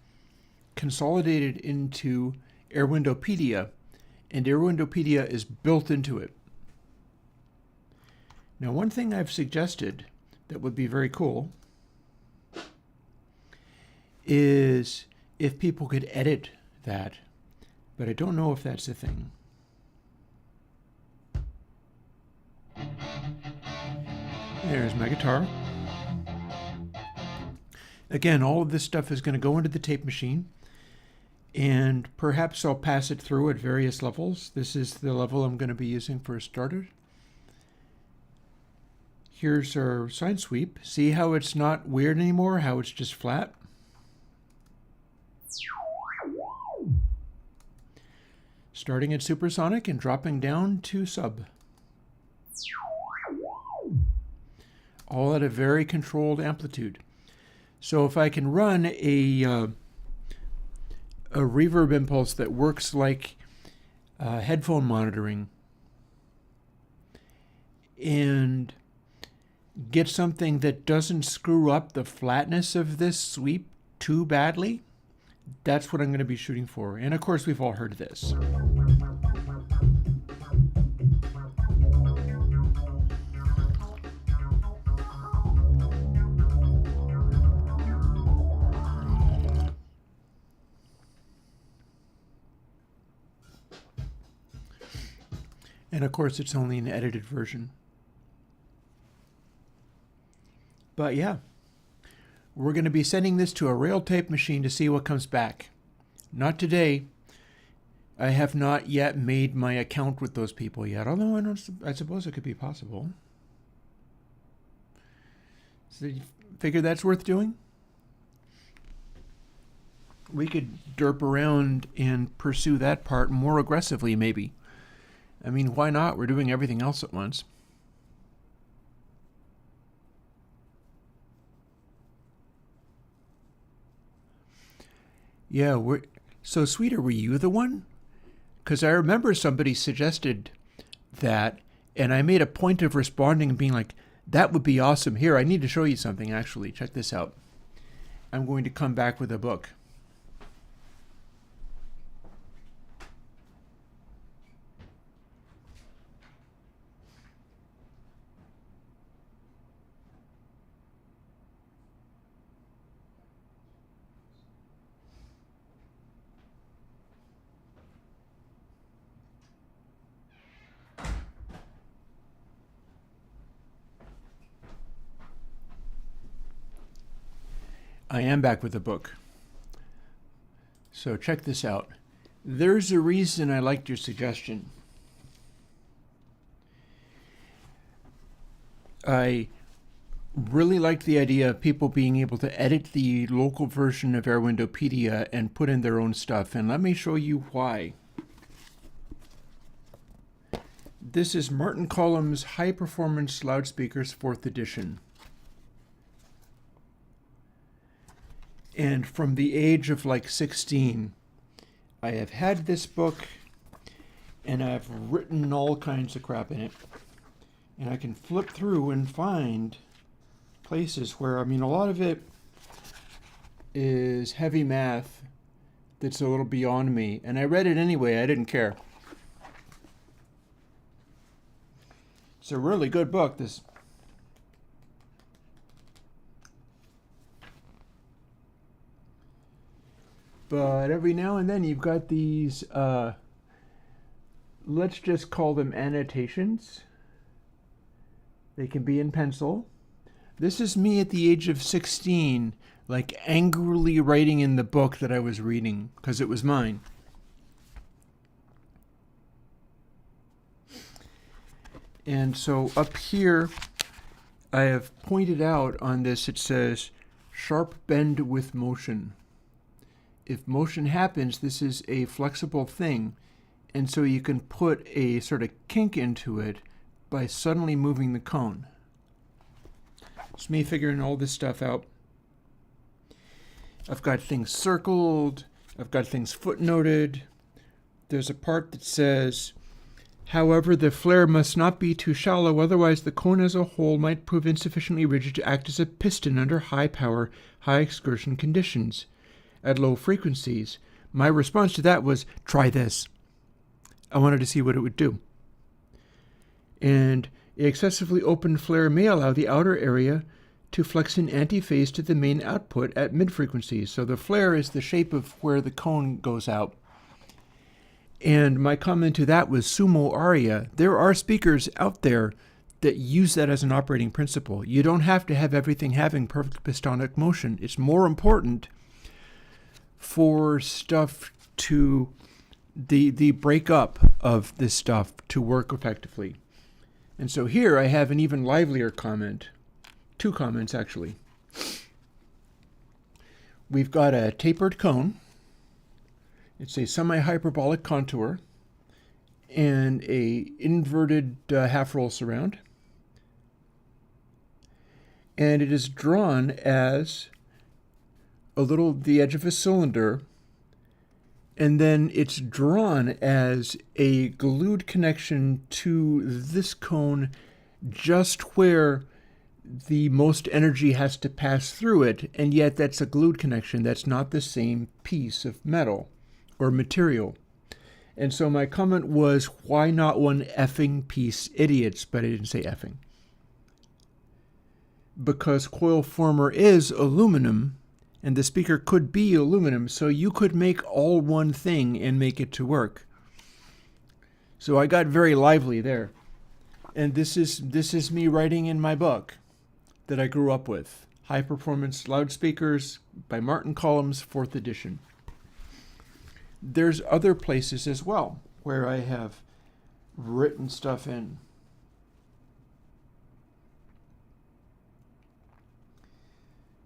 consolidated into Airwindowpedia, and Airwindowpedia is built into it. Now, one thing I've suggested that would be very cool is if people could edit that, but I don't know if that's the thing. There's my guitar. Again, all of this stuff is going to go into the tape machine, and perhaps I'll pass it through at various levels. This is the level I'm going to be using for a starter. Here's our side sweep. See how it's not weird anymore, how it's just flat? Starting at supersonic and dropping down to sub. All at a very controlled amplitude. So if I can run a reverb impulse that works like headphone monitoring and get something that doesn't screw up the flatness of this sweep too badly, that's what I'm going to be shooting for. And of course, we've all heard this. And of course, it's only an edited version. But yeah, we're going to be sending this to a rail tape machine to see what comes back. Not today. I have not yet made my account with those people yet, although I suppose it could be possible. So you figure that's worth doing? We could derp around and pursue that part more aggressively, maybe. I mean, why not? We're doing everything else at once. Yeah, so Sweeter, were you the one? Because I remember somebody suggested that, and I made a point of responding and being like, that would be awesome. Here, I need to show you something, actually. Check this out. I'm going to come back with a book. I am back with a book. So check this out. There's a reason I liked your suggestion. I really liked the idea of people being able to edit the local version of Airwindowpedia and put in their own stuff. And let me show you why. This is Martin Collum's High Performance Loudspeakers 4th edition. And from the age of like 16, I have had this book and I've written all kinds of crap in it. And I can flip through and find places where, I mean, a lot of it is heavy math that's a little beyond me. And I read it anyway, I didn't care. It's a really good book, this. But every now and then you've got these, let's just call them annotations. They can be in pencil. This is me at the age of 16, like angrily writing in the book that I was reading, because it was mine. And so up here, I have pointed out on this, it says, sharp bend with motion. If motion happens, this is a flexible thing. And so you can put a sort of kink into it by suddenly moving the cone. It's me figuring all this stuff out. I've got things circled. I've got things footnoted. There's a part that says, however, the flare must not be too shallow, otherwise the cone as a whole might prove insufficiently rigid to act as a piston under high power, high excursion conditions. At low frequencies. My response to that was, try this. I wanted to see what it would do. And an excessively open flare may allow the outer area to flex in antiphase to the main output at mid-frequencies. So the flare is the shape of where the cone goes out. And my comment to that was sumo aria. There are speakers out there that use that as an operating principle. You don't have to have everything having perfect pistonic motion. It's more important for stuff to, the breakup of this stuff to work effectively. And so here I have an even livelier comment. 2 comments, actually. We've got a tapered cone. It's a semi-hyperbolic contour and a inverted half-roll surround. And it is drawn as the edge of a cylinder, and then it's drawn as a glued connection to this cone just where the most energy has to pass through it, and yet that's a glued connection. That's not the same piece of metal or material. And so my comment was, why not one effing piece, idiots? But I didn't say effing. Because coil former is aluminum, and the speaker could be aluminum, so you could make all one thing and make it to work. So I got very lively there. And this is me writing in my book that I grew up with. High Performance Loudspeakers by Martin Collins, 4th edition. There's other places as well where I have written stuff in.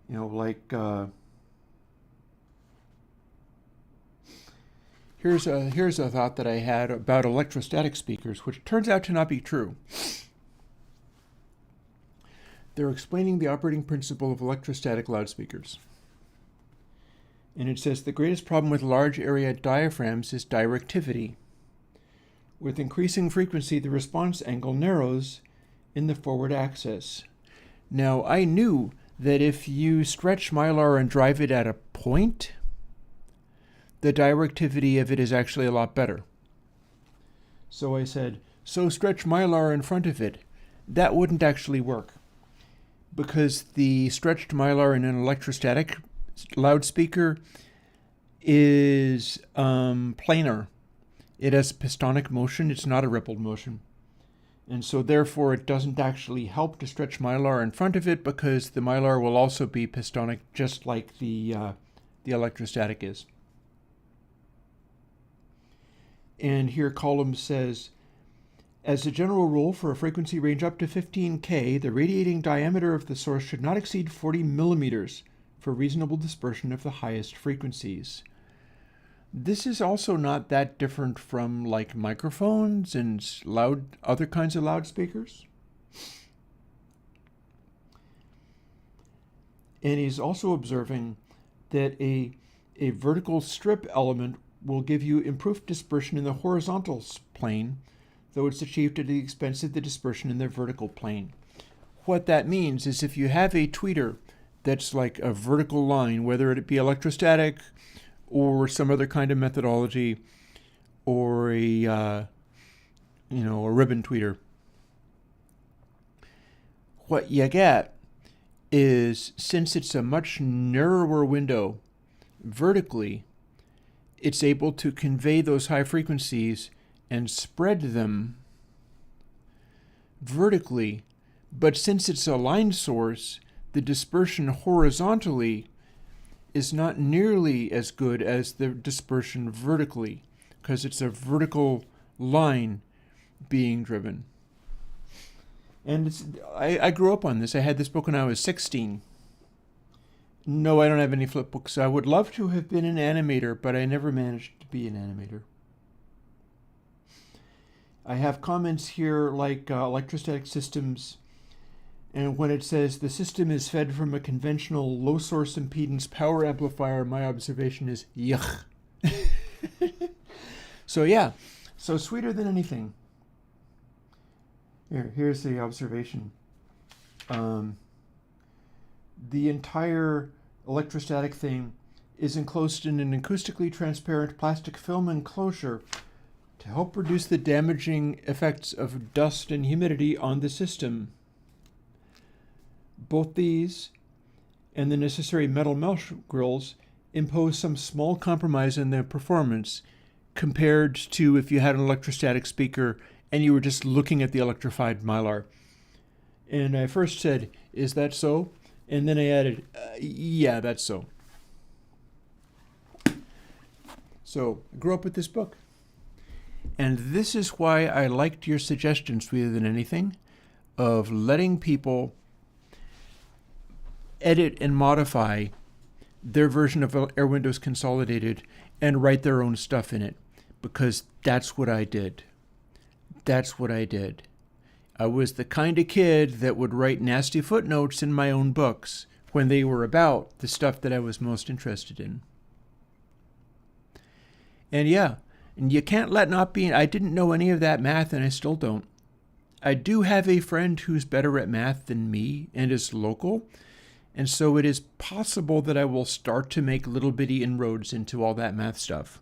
Like here's a thought that I had about electrostatic speakers, which turns out to not be true. They're explaining the operating principle of electrostatic loudspeakers. And it says the greatest problem with large area diaphragms is directivity. With increasing frequency, the response angle narrows in the forward axis. Now, I knew that if you stretch Mylar and drive it at a point, the directivity of it is actually a lot better. So I said, so stretch Mylar in front of it. That wouldn't actually work, because the stretched Mylar in an electrostatic loudspeaker is planar. It has pistonic motion. It's not a rippled motion. And so therefore it doesn't actually help to stretch Mylar in front of it, because the Mylar will also be pistonic just like the electrostatic is. And here Column says, as a general rule, for a frequency range up to 15K, the radiating diameter of the source should not exceed 40 millimeters for reasonable dispersion of the highest frequencies. This is also not that different from like microphones and other kinds of loudspeakers. And he's also observing that a vertical strip element will give you improved dispersion in the horizontal plane, though it's achieved at the expense of the dispersion in the vertical plane. What that means is if you have a tweeter that's like a vertical line, whether it be electrostatic or some other kind of methodology, or a ribbon tweeter, what you get is, since it's a much narrower window vertically, it's able to convey those high frequencies and spread them vertically. But since it's a line source, the dispersion horizontally is not nearly as good as the dispersion vertically, because it's a vertical line being driven. And I grew up on this. I had this book when I was 16. No, I don't have any flip books. I would love to have been an animator, but I never managed to be an animator. I have comments here like electrostatic systems, and when it says the system is fed from a conventional low source impedance power amplifier, my observation is yuck. So yeah, so sweeter than anything. Here's the observation. The entire electrostatic thing is enclosed in an acoustically transparent plastic film enclosure to help reduce the damaging effects of dust and humidity on the system. Both these and the necessary metal mesh grills impose some small compromise in their performance compared to if you had an electrostatic speaker and you were just looking at the electrified Mylar. And I first said, is that so? And then I added, yeah, that's so. So I grew up with this book. And this is why I liked your suggestion, Sweeter Than Anything, of letting people edit and modify their version of Airwindows Consolidated and write their own stuff in it. Because that's what I did. That's what I did. I was the kind of kid that would write nasty footnotes in my own books when they were about the stuff that I was most interested in. And yeah, and you can't let not be. I didn't know any of that math, and I still don't. I do have a friend who's better at math than me and is local, and so it is possible that I will start to make little bitty inroads into all that math stuff.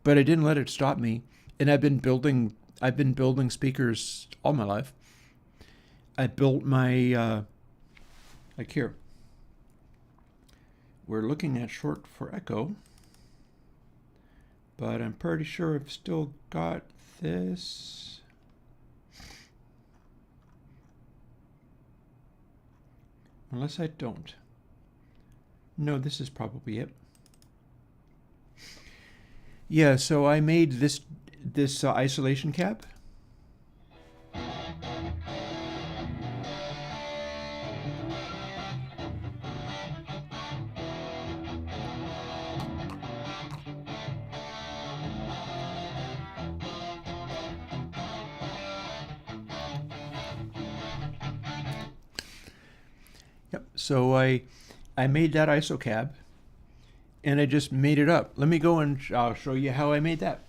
But I didn't let it stop me, and I've been building speakers all my life. I built my, like here. We're looking at short for echo. but I'm pretty sure I've still got this. Unless I don't. No, this is probably it. Yeah, so I made this isolation cap. Yep. So I made that ISO cab, and I just made it up. Let me go and I'll show you how I made that.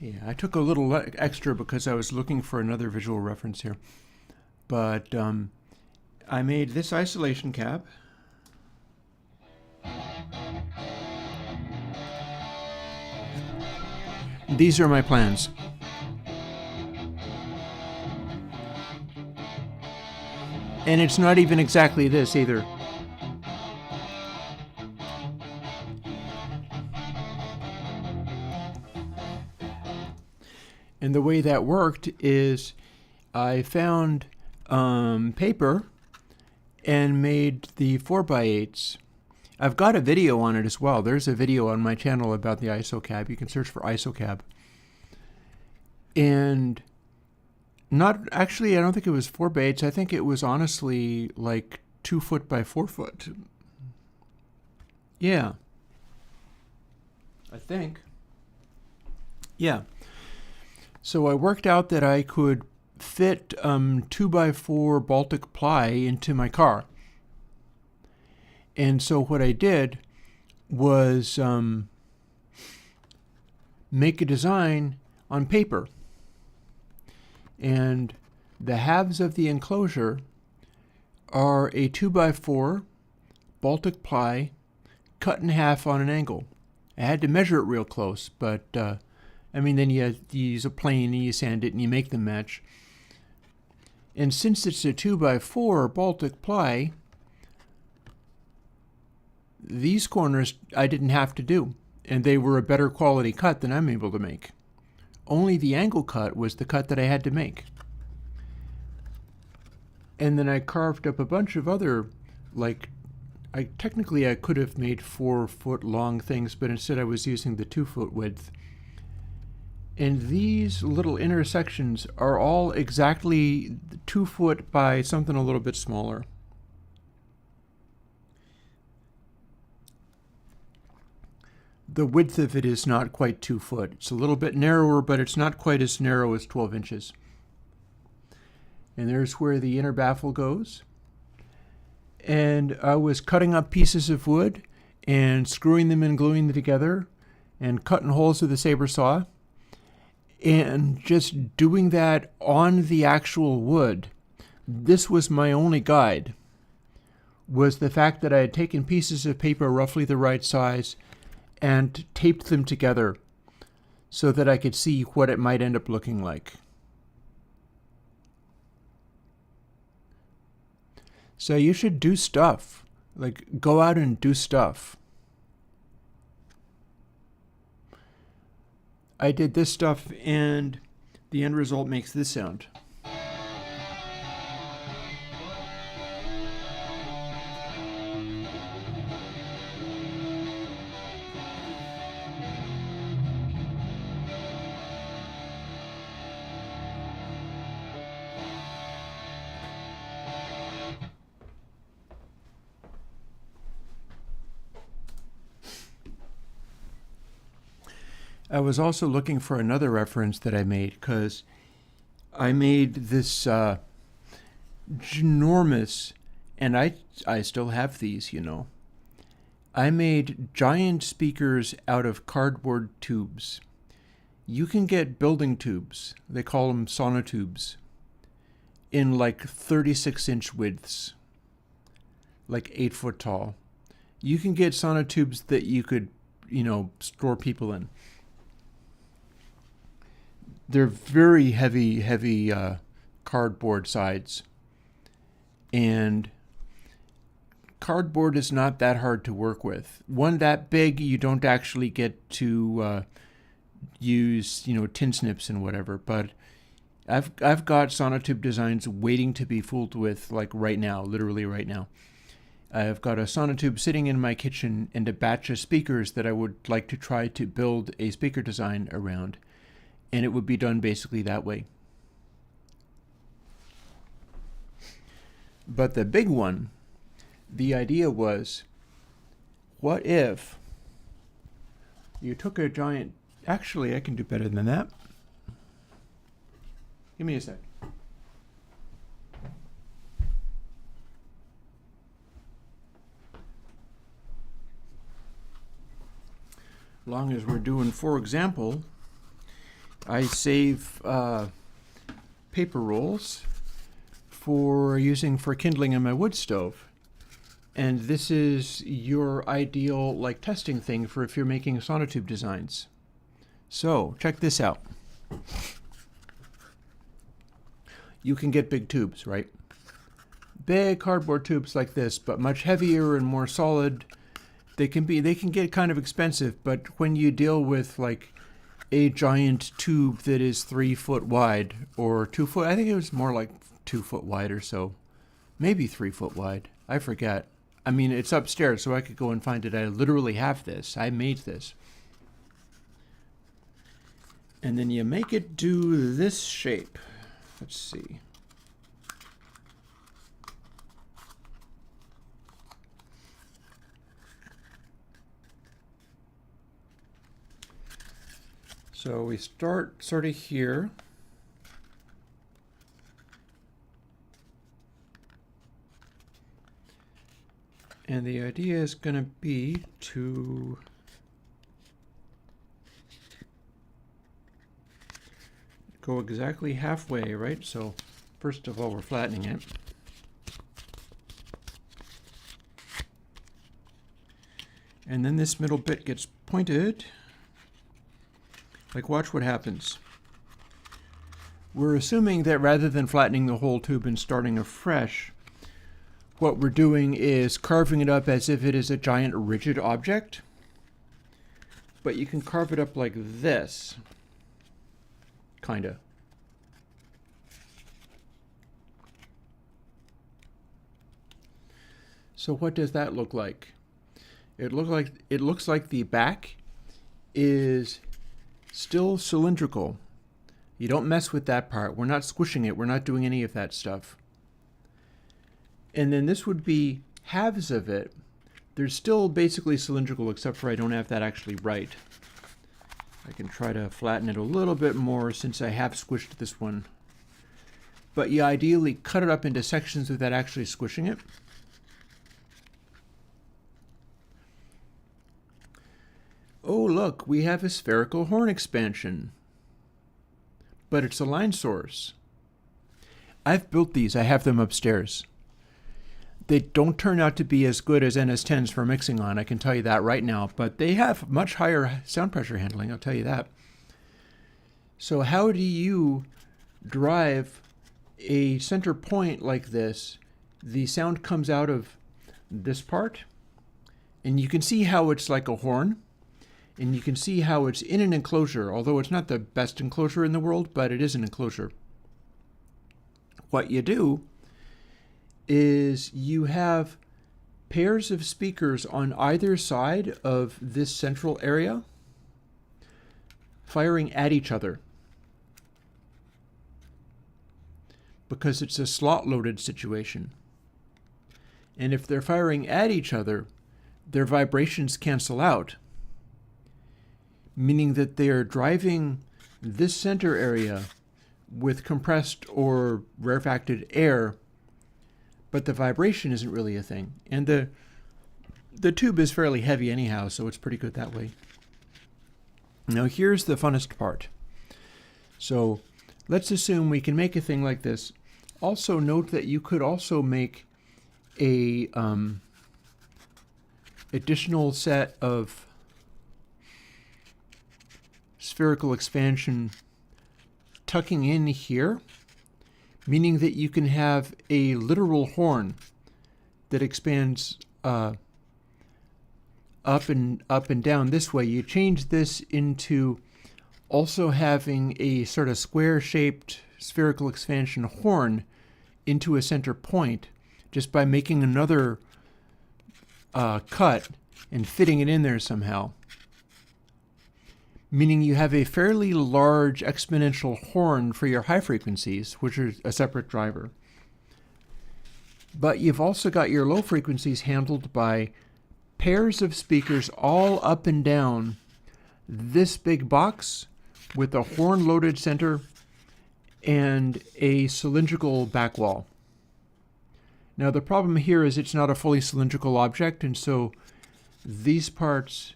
Yeah, I took a little extra because I was looking for another visual reference here. But I made this isolation cap. These are my plans. And it's not even exactly this either. And the way that worked is I found paper and made the 4x8s. I've got a video on it as well. There's a video on my channel about the ISO cab. You can search for ISO cab. And not actually, I don't think it was 4x8s. I think it was honestly like 2 foot by 4 foot. Yeah. I think. Yeah. So I worked out that I could fit 2x4 Baltic ply into my car. And so what I did was make a design on paper. And the halves of the enclosure are a 2x4 Baltic ply cut in half on an angle. I had to measure it real close, but I mean, then you use a plane and you sand it and you make them match. And since it's a 2x4 Baltic ply, these corners I didn't have to do, and they were a better quality cut than I'm able to make. Only the angle cut was the cut that I had to make. And then I carved up a bunch of other, like, technically I could have made 4 foot long things, but instead I was using the 2 foot width. And these little intersections are all exactly 2 foot by something a little bit smaller. The width of it is not quite 2 foot. It's a little bit narrower, but it's not quite as narrow as 12 inches. And there's where the inner baffle goes. And I was cutting up pieces of wood and screwing them and gluing them together and cutting holes with a saber saw. And just doing that on the actual wood. This was my only guide, was the fact that I had taken pieces of paper roughly the right size and taped them together so that I could see what it might end up looking like. So you should do stuff. Like, go out and do stuff. I did this stuff, and the end result makes this sound. I was also looking for another reference that I made because I made this ginormous, and I still have these, you know. I made giant speakers out of cardboard tubes. You can get building tubes, they call them sonotubes, in like 36-inch widths, like 8 foot tall. You can get sonotubes that you could, you know, store people in. They're very heavy cardboard sides. And cardboard is not that hard to work with. One that big, you don't actually get to use, you know, tin snips and whatever. But I've got sonotube designs waiting to be fooled with, like right now, literally right now. I've got a sonotube sitting in my kitchen and a batch of speakers that I would like to try to build a speaker design around. And it would be done basically that way. But the big one, the idea was, what if you took a giant... Actually, I can do better than that. Give me a sec. Long as we're doing, for example, I save paper rolls for using for kindling in my wood stove. And this is your ideal like testing thing for if you're making sonotube designs. So check this out. You can get big tubes, right? Big cardboard tubes like this, but much heavier and more solid. They can get kind of expensive, but when you deal with like a giant tube that is 3 foot wide or 2 foot, I think it was more like 2 foot wide or so, maybe 3 foot wide. I forget. I mean, it's upstairs, so I could go and find it. I literally have this. I made this. And then you make it do this shape. Let's see. So we start sort of here. And the idea is going to be to go exactly halfway, right? So first of all, we're flattening it. And then this middle bit gets pointed. Like, watch what happens. We're assuming that rather than flattening the whole tube and starting afresh, what we're doing is carving it up as if it is a giant rigid object. But you can carve it up like this. Kinda. So what does that look like? It looks like the back is still cylindrical. You don't mess with that part. We're not squishing it. We're not doing any of that stuff. And then this would be halves of it. They're still basically cylindrical, except for I don't have that actually right. I can try to flatten it a little bit more since I have squished this one. But you ideally cut it up into sections without actually squishing it. Oh, look, we have a spherical horn expansion. But it's a line source. I've built these. I have them upstairs. They don't turn out to be as good as NS10s for mixing on, I can tell you that right now, but they have much higher sound pressure handling, I'll tell you that. So how do you drive a center point like this? The sound comes out of this part, and you can see how it's like a horn, and you can see how it's in an enclosure, although it's not the best enclosure in the world, but it is an enclosure. What you do is you have pairs of speakers on either side of this central area firing at each other because it's a slot-loaded situation. And if they're firing at each other, their vibrations cancel out, meaning that they are driving this center area with compressed or rarefacted air, but the vibration isn't really a thing. And the tube is fairly heavy anyhow, so it's pretty good that way. Now here's the funnest part. So let's assume we can make a thing like this. Also note that you could also make a additional set of spherical expansion tucking in here, meaning that you can have a literal horn that expands up and down this way. You change this into also having a sort of square-shaped spherical expansion horn into a center point just by making another cut and fitting it in there somehow. Meaning you have a fairly large exponential horn for your high frequencies, which are a separate driver. But you've also got your low frequencies handled by pairs of speakers all up and down this big box with a horn-loaded center and a cylindrical back wall. Now the problem here is it's not a fully cylindrical object, and so these parts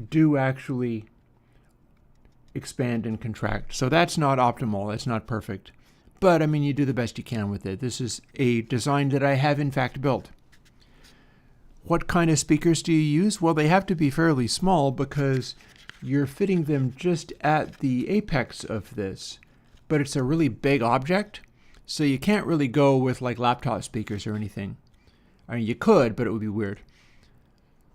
do actually expand and contract. So that's not optimal, it's not perfect. But I mean, you do the best you can with it. This is a design that I have in fact built. What kind of speakers do you use? Well, they have to be fairly small because you're fitting them just at the apex of this, but it's a really big object, so you can't really go with like laptop speakers or anything. I mean, you could, but it would be weird.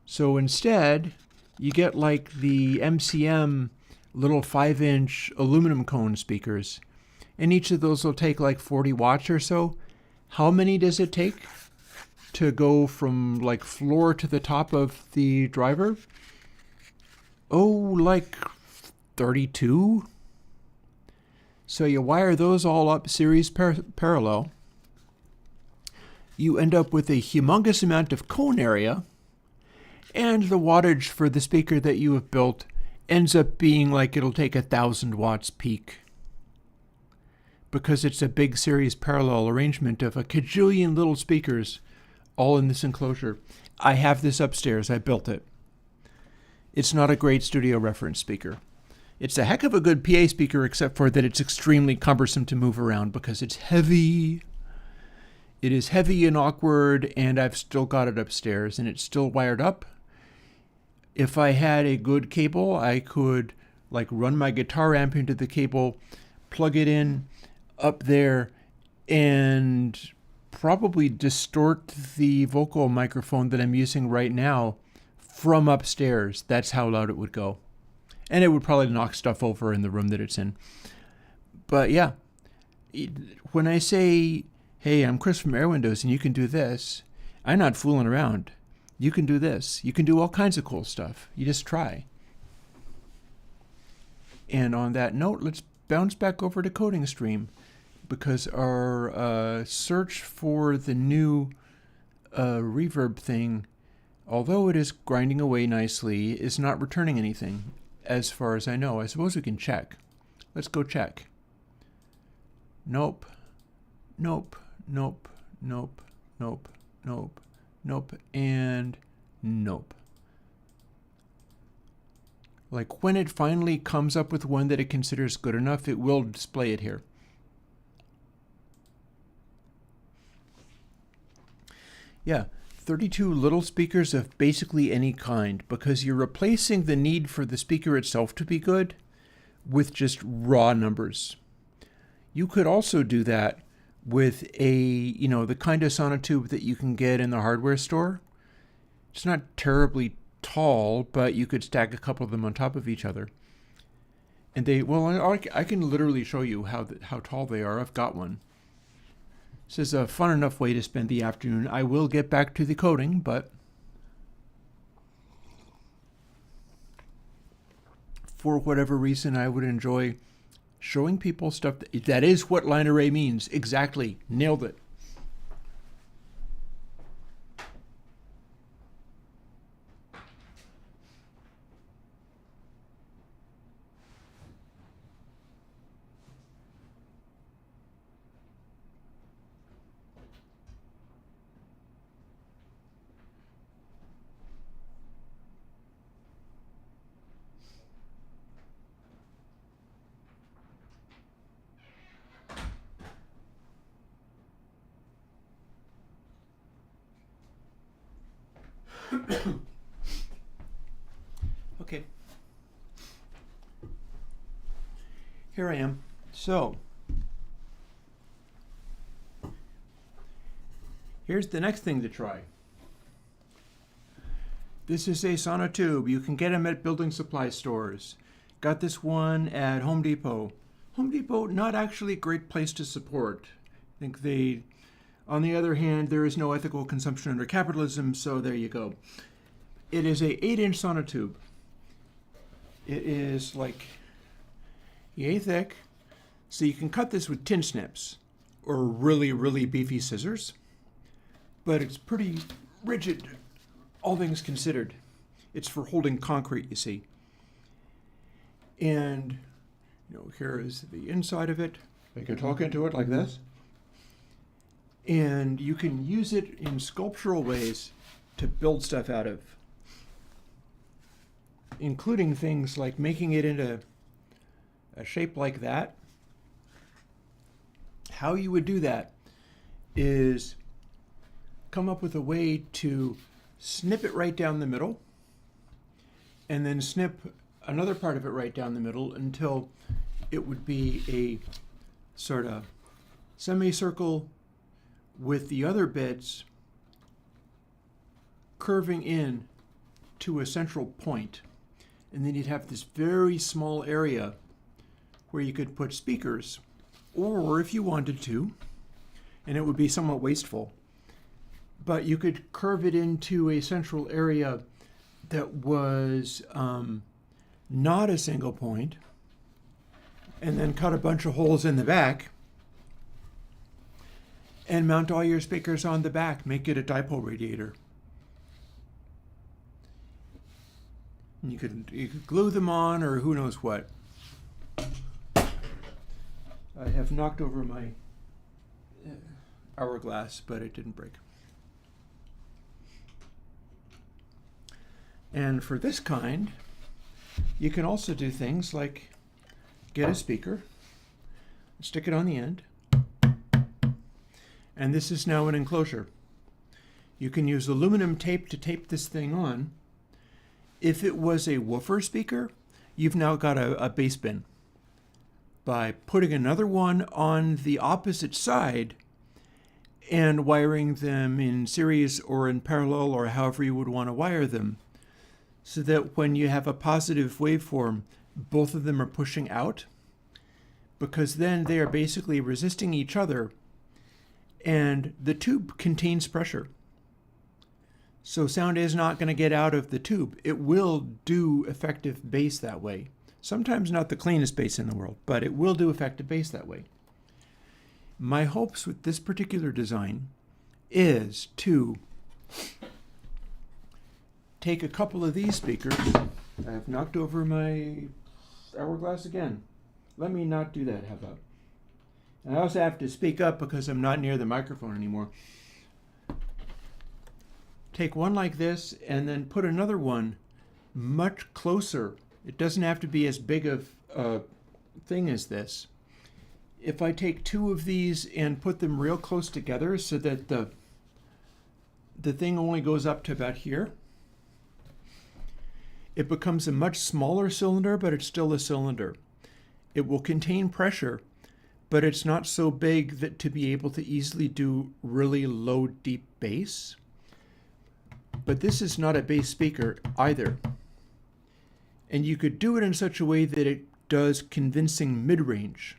So instead, you get like the MCM little 5-inch aluminum cone speakers, and each of those will take like 40 watts or so. How many does it take to go from like floor to the top of the driver? Oh, like 32. So you wire those all up series parallel. You end up with a humongous amount of cone area, and the wattage for the speaker that you have built ends up being like it'll take 1,000 watts peak, because it's a big series parallel arrangement of a kajillion little speakers all in this enclosure. I have this upstairs. I built it. It's not a great studio reference speaker. It's a heck of a good PA speaker, except for that it's extremely cumbersome to move around because it's heavy. It is heavy and awkward, and I've still got it upstairs, and it's still wired up. If I had a good cable, I could like run my guitar amp into the cable, plug it in up there, and probably distort the vocal microphone that I'm using right now from upstairs. That's how loud it would go. And it would probably knock stuff over in the room that it's in. But yeah, when I say, hey, I'm Chris from Airwindows and you can do this, I'm not fooling around. You can do this. You can do all kinds of cool stuff. You just try. And on that note, let's bounce back over to Coding Stream, because our search for the new reverb thing, although it is grinding away nicely, is not returning anything as far as I know. I suppose we can check. Let's go check. Nope. Nope. Nope. Nope. Nope. Nope. Nope. And nope. Like when it finally comes up with one that it considers good enough, it will display it here. Yeah, 32 little speakers of basically any kind, because you're replacing the need for the speaker itself to be good with just raw numbers. You could also do that with the kind of sonotube that you can get in the hardware store. It's not terribly tall, but you could stack a couple of them on top of each other. And I can literally show you how tall they are. I've got one. This is a fun enough way to spend the afternoon. I will get back to the coding, but for whatever reason, I would enjoy showing people stuff. That is what line array means. Exactly. Nailed it. Okay. Here I am. So, here's the next thing to try. This is a sonotube. You can get them at building supply stores. Got this one at Home Depot. Home Depot, not actually a great place to support. I think they, on the other hand, there is no ethical consumption under capitalism, so there you go. It is a 8-inch sonotube. It is like yay thick, so you can cut this with tin snips or really, really beefy scissors, but it's pretty rigid, all things considered. It's for holding concrete, you see. And here is the inside of it. I can talk into it like this. And you can use it in sculptural ways to build stuff out of, including things like making it into a shape like that. How you would do that is come up with a way to snip it right down the middle and then snip another part of it right down the middle until it would be a sort of semicircle with the other bits curving in to a central point. And then you'd have this very small area where you could put speakers, or if you wanted to, and it would be somewhat wasteful, but you could curve it into a central area that was not a single point, and then cut a bunch of holes in the back and mount all your speakers on the back. Make it a dipole radiator. And you could glue them on, or who knows what. I have knocked over my hourglass, but it didn't break. And for this kind, you can also do things like get a speaker, stick it on the end, and this is now an enclosure. You can use aluminum tape to tape this thing on. If it was a woofer speaker, you've now got a bass bin. By putting another one on the opposite side and wiring them in series or in parallel or however you would want to wire them, so that when you have a positive waveform, both of them are pushing out, because then they are basically resisting each other, and the tube contains pressure. So sound is not going to get out of the tube. It will do effective bass that way. Sometimes not the cleanest bass in the world, but it will do effective bass that way. My hopes with this particular design is to take a couple of these speakers. I have knocked over my hourglass again. Let me not do that, how about? And I also have to speak up because I'm not near the microphone anymore. Take one like this and then put another one much closer. It doesn't have to be as big of a thing as this. If I take two of these and put them real close together so that the thing only goes up to about here, it becomes a much smaller cylinder, but it's still a cylinder. It will contain pressure, but it's not so big that to be able to easily do really low, deep bass. But this is not a bass speaker either. And you could do it in such a way that it does convincing mid-range.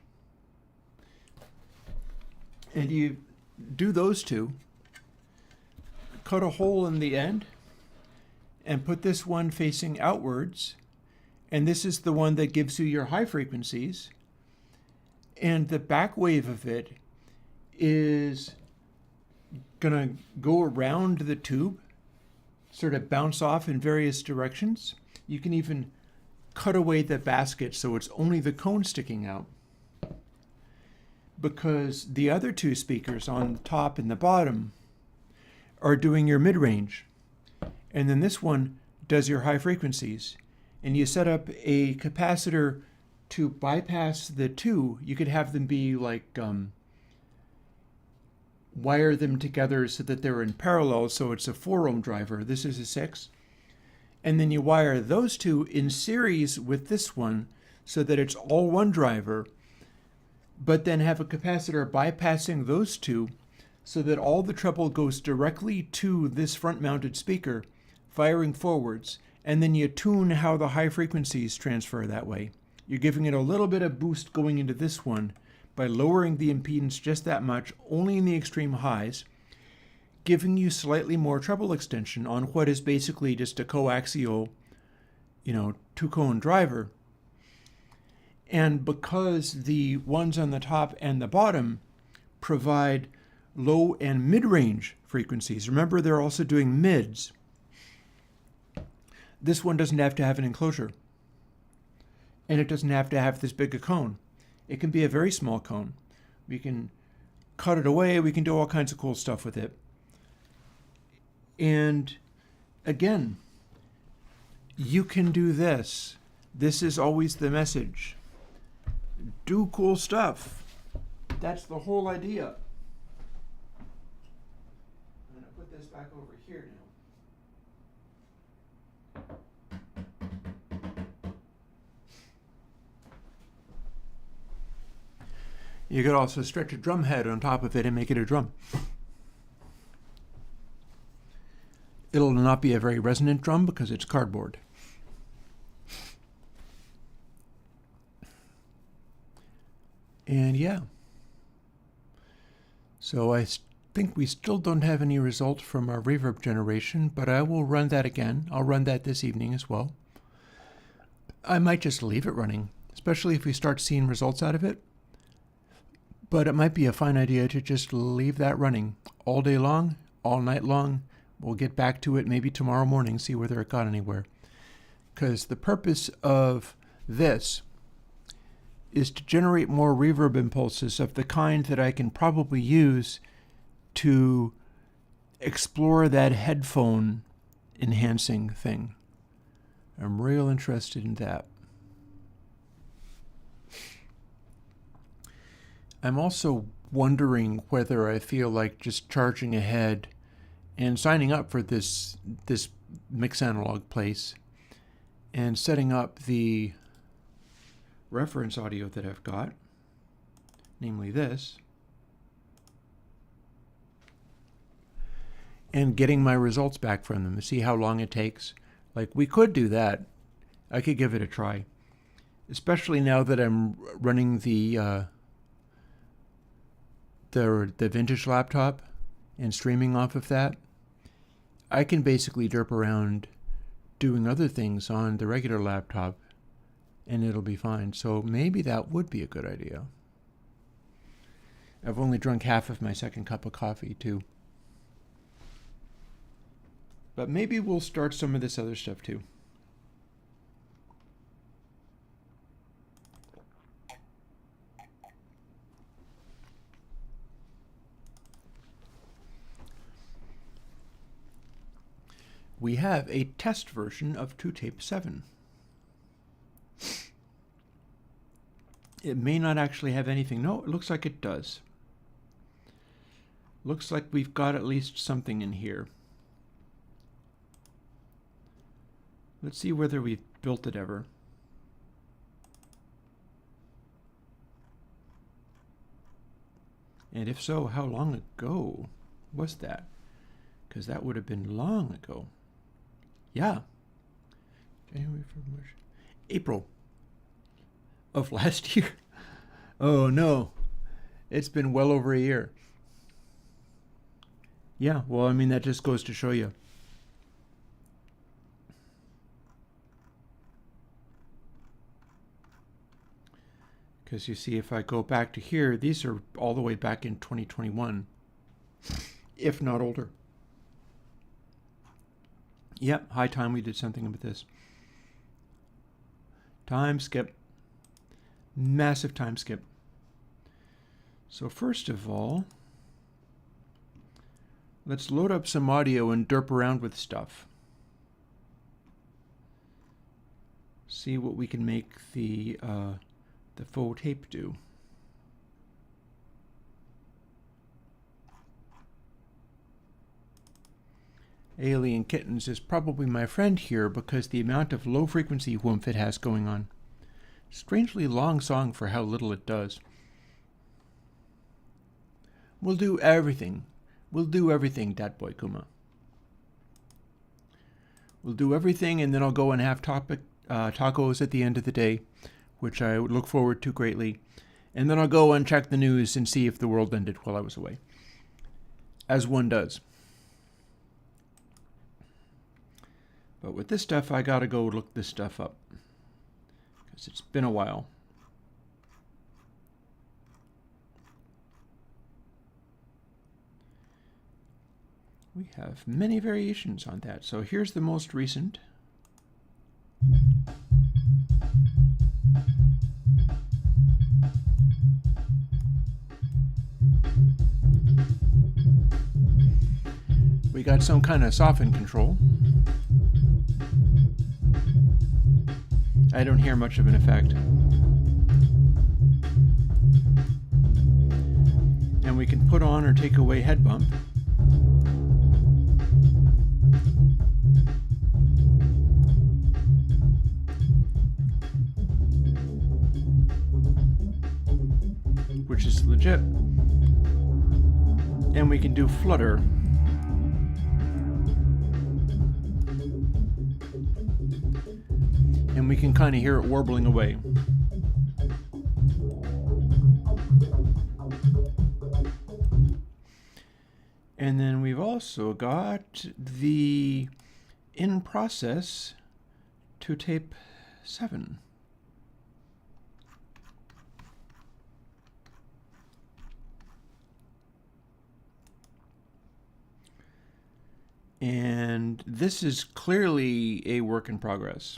And you do those two, cut a hole in the end, and put this one facing outwards. And this is the one that gives you your high frequencies. And the back wave of it is going to go around the tube, sort of bounce off in various directions. You can even cut away the basket so it's only the cone sticking out, because the other two speakers on the top and the bottom are doing your mid-range, and then this one does your high frequencies. And you set up a capacitor to bypass the two. You could have them be like wire them together so that they're in parallel, so it's a 4 ohm driver. This is a 6. And then you wire those two in series with this one so that it's all one driver, but then have a capacitor bypassing those two so that all the treble goes directly to this front-mounted speaker, firing forwards, and then you tune how the high frequencies transfer that way. You're giving it a little bit of boost going into this one by lowering the impedance just that much, only in the extreme highs, giving you slightly more treble extension on what is basically just a coaxial, two-cone driver. And because the ones on the top and the bottom provide low and mid-range frequencies, remember they're also doing mids, this one doesn't have to have an enclosure. And it doesn't have to have this big a cone. It can be a very small cone. We can cut it away. We can do all kinds of cool stuff with it. And again, you can do this. This is always the message. Do cool stuff. That's the whole idea. I'm going to put this back over here now. You could also stretch a drum head on top of it and make it a drum. It'll not be a very resonant drum because it's cardboard. And yeah. So I think we still don't have any result from our reverb generation, but I will run that again. I'll run that this evening as well. I might just leave it running, especially if we start seeing results out of it. But it might be a fine idea to just leave that running all day long, all night long. We'll get back to it maybe tomorrow morning, see whether it got anywhere. Because the purpose of this is to generate more reverb impulses of the kind that I can probably use to explore that headphone enhancing thing. I'm real interested in that. I'm also wondering whether I feel like just charging ahead and signing up for this mix analog place and setting up the reference audio that I've got, namely this, and getting my results back from them to see how long it takes. Like, we could do that. I could give it a try, especially now that I'm running the vintage laptop and streaming off of that. I can basically derp around doing other things on the regular laptop and it'll be fine. So maybe that would be a good idea. I've only drunk half of my second cup of coffee too. But maybe we'll start some of this other stuff too. We have a test version of ToTape 7. It may not actually have anything. No, it looks like it does. Looks like we've got at least something in here. Let's see whether we've built it ever. And if so, how long ago was that? Because that would have been long ago. Yeah. January, February, March, April of last year. Oh no. It's been well over a year. Yeah, well, I mean, that just goes to show you. Because you see, if I go back to here, these are all the way back in 2021, if not older. Yep, high time we did something with this. Time skip. Massive time skip. So first of all, let's load up some audio and derp around with stuff. See what we can make the faux tape do. Alien Kittens is probably my friend here because the amount of low-frequency whoomph it has going on. Strangely long song for how little it does. We'll do everything. We'll do everything, Dat Boy Kuma. We'll do everything, and then I'll go and have tacos at the end of the day, which I look forward to greatly. And then I'll go and check the news and see if the world ended while I was away. As one does. But with this stuff, I gotta go look this stuff up. Because it's been a while. We have many variations on that. So here's the most recent. We got some kind of soften control. I don't hear much of an effect. And we can put on or take away head bump. Which is legit. And we can do flutter. And we can kind of hear it warbling away. And then we've also got the in process ToTape 7. And this is clearly a work in progress,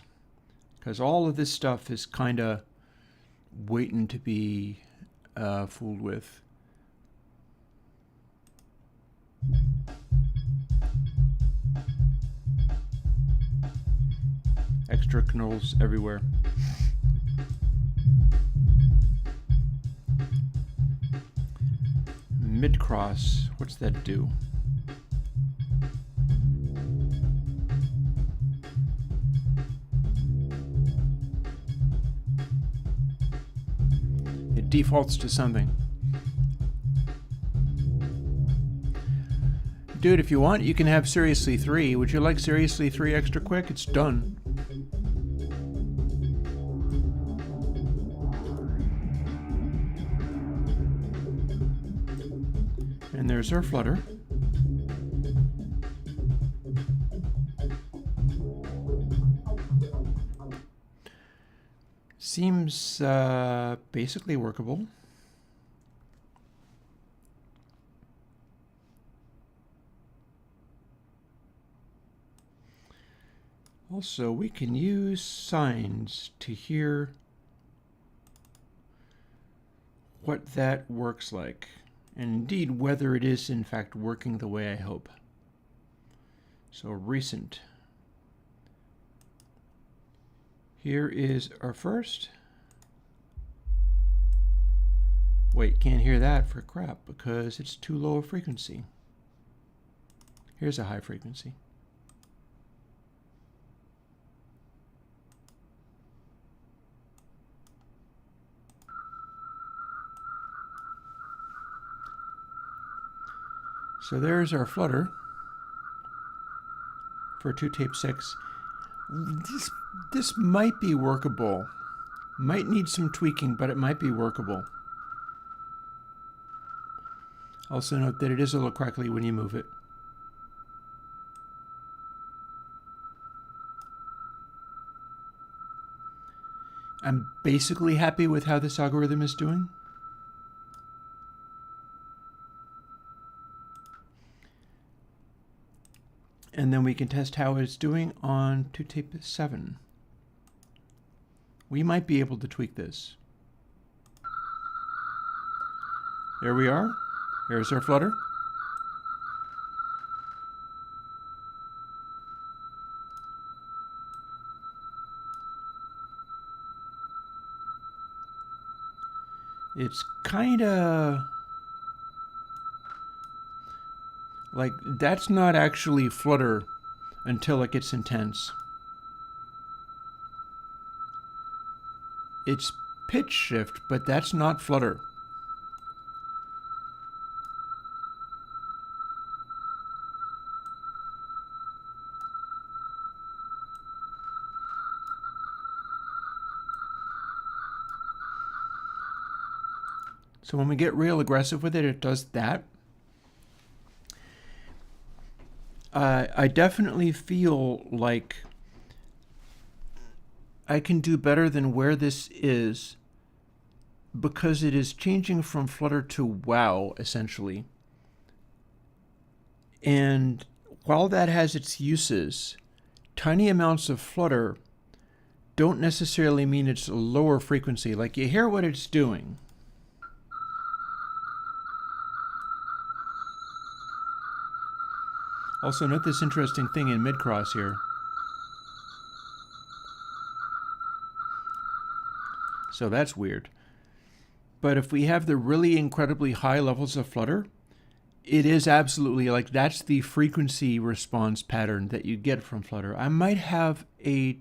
because all of this stuff is kind of waiting to be fooled with. Extra knolls everywhere. Mid-cross, what's that do? It defaults to something. Dude, if you want, you can have Seriously 3. Would you like Seriously 3 extra quick? It's done. And there's our flutter. Seems basically workable. Also, we can use signs to hear what that works like, and indeed whether it is in fact working the way I hope. So recent. Here is our first. Wait, can't hear that for crap because it's too low a frequency. Here's a high frequency. So there's our flutter for ToTape 6. This might be workable. Might need some tweaking, but it might be workable. Also note that it is a little crackly when you move it. I'm basically happy with how this algorithm is doing. And then we can test how it's doing on ToTape 7. We might be able to tweak this. There we are. Here's our flutter. It's kind of... Like, that's not actually flutter until it gets intense. It's pitch shift, but that's not flutter. So when we get real aggressive with it, it does that. I definitely feel like I can do better than where this is because it is changing from flutter to wow, essentially. And while that has its uses, tiny amounts of flutter don't necessarily mean it's a lower frequency. Like, you hear what it's doing. Also, note this interesting thing in mid-cross here. So that's weird. But if we have the really incredibly high levels of flutter, it is absolutely like that's the frequency response pattern that you get from flutter. I might have I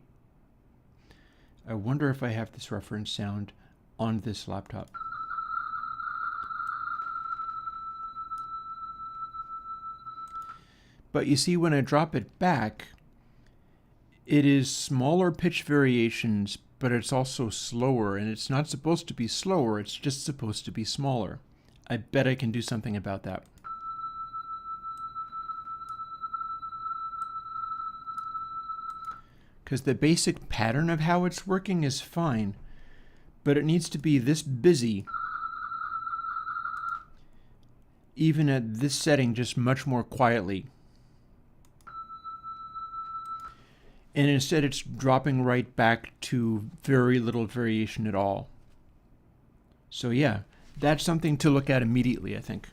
wonder if I have this reference sound on this laptop. But you see, when I drop it back, it is smaller pitch variations, but it's also slower, and it's not supposed to be slower, it's just supposed to be smaller. I bet I can do something about that. Because the basic pattern of how it's working is fine, but it needs to be this busy, even at this setting, just much more quietly. And instead it's dropping right back to very little variation at all. So yeah, that's something to look at immediately, I think.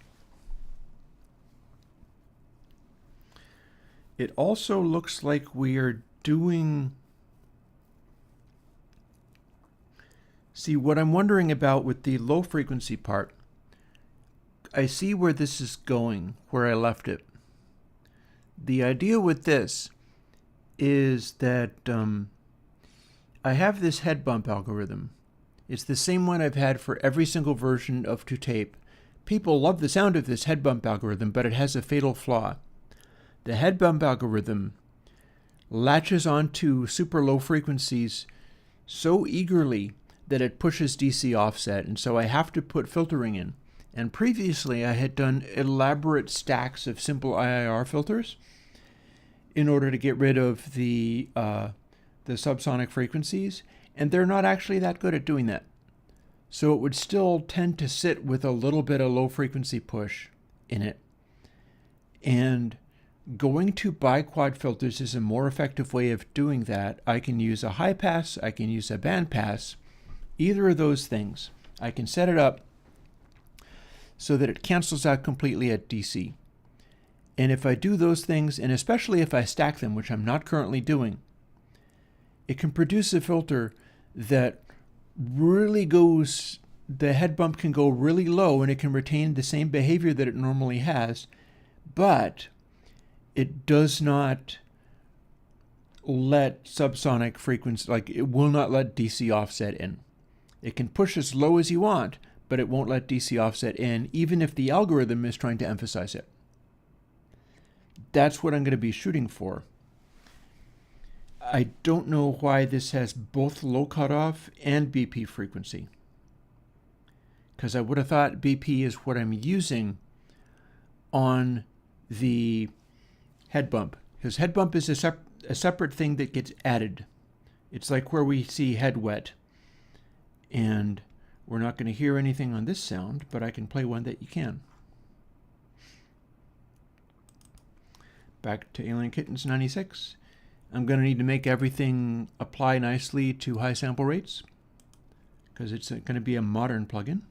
It also looks like we are doing... See, what I'm wondering about with the low frequency part, I see where this is going, where I left it. The idea with this is that I have this head bump algorithm. It's the same one I've had for every single version of ToTape. People love the sound of this head bump algorithm, but it has a fatal flaw. The head bump algorithm latches onto super low frequencies so eagerly that it pushes DC offset, and so I have to put filtering in. And previously I had done elaborate stacks of simple IIR filters in order to get rid of the subsonic frequencies, and they're not actually that good at doing that. So it would still tend to sit with a little bit of low frequency push in it. And going to biquad filters is a more effective way of doing that. I can use a high pass, I can use a band pass, either of those things. I can set it up so that it cancels out completely at DC. And if I do those things, and especially if I stack them, which I'm not currently doing, it can produce a filter that really goes, the head bump can go really low and it can retain the same behavior that it normally has, but it does not let subsonic frequency, like it will not let DC offset in. It can push as low as you want, but it won't let DC offset in, even if the algorithm is trying to emphasize it. That's what I'm going to be shooting for. I don't know why this has both low cutoff and BP frequency, because I would have thought BP is what I'm using on the head bump, because head bump is a separate thing that gets added. It's like where we see head wet, and we're not going to hear anything on this sound, but I can play one that you can. Back to Alien Kittens 96. I'm going to need to make everything apply nicely to high sample rates, because it's going to be a modern plugin.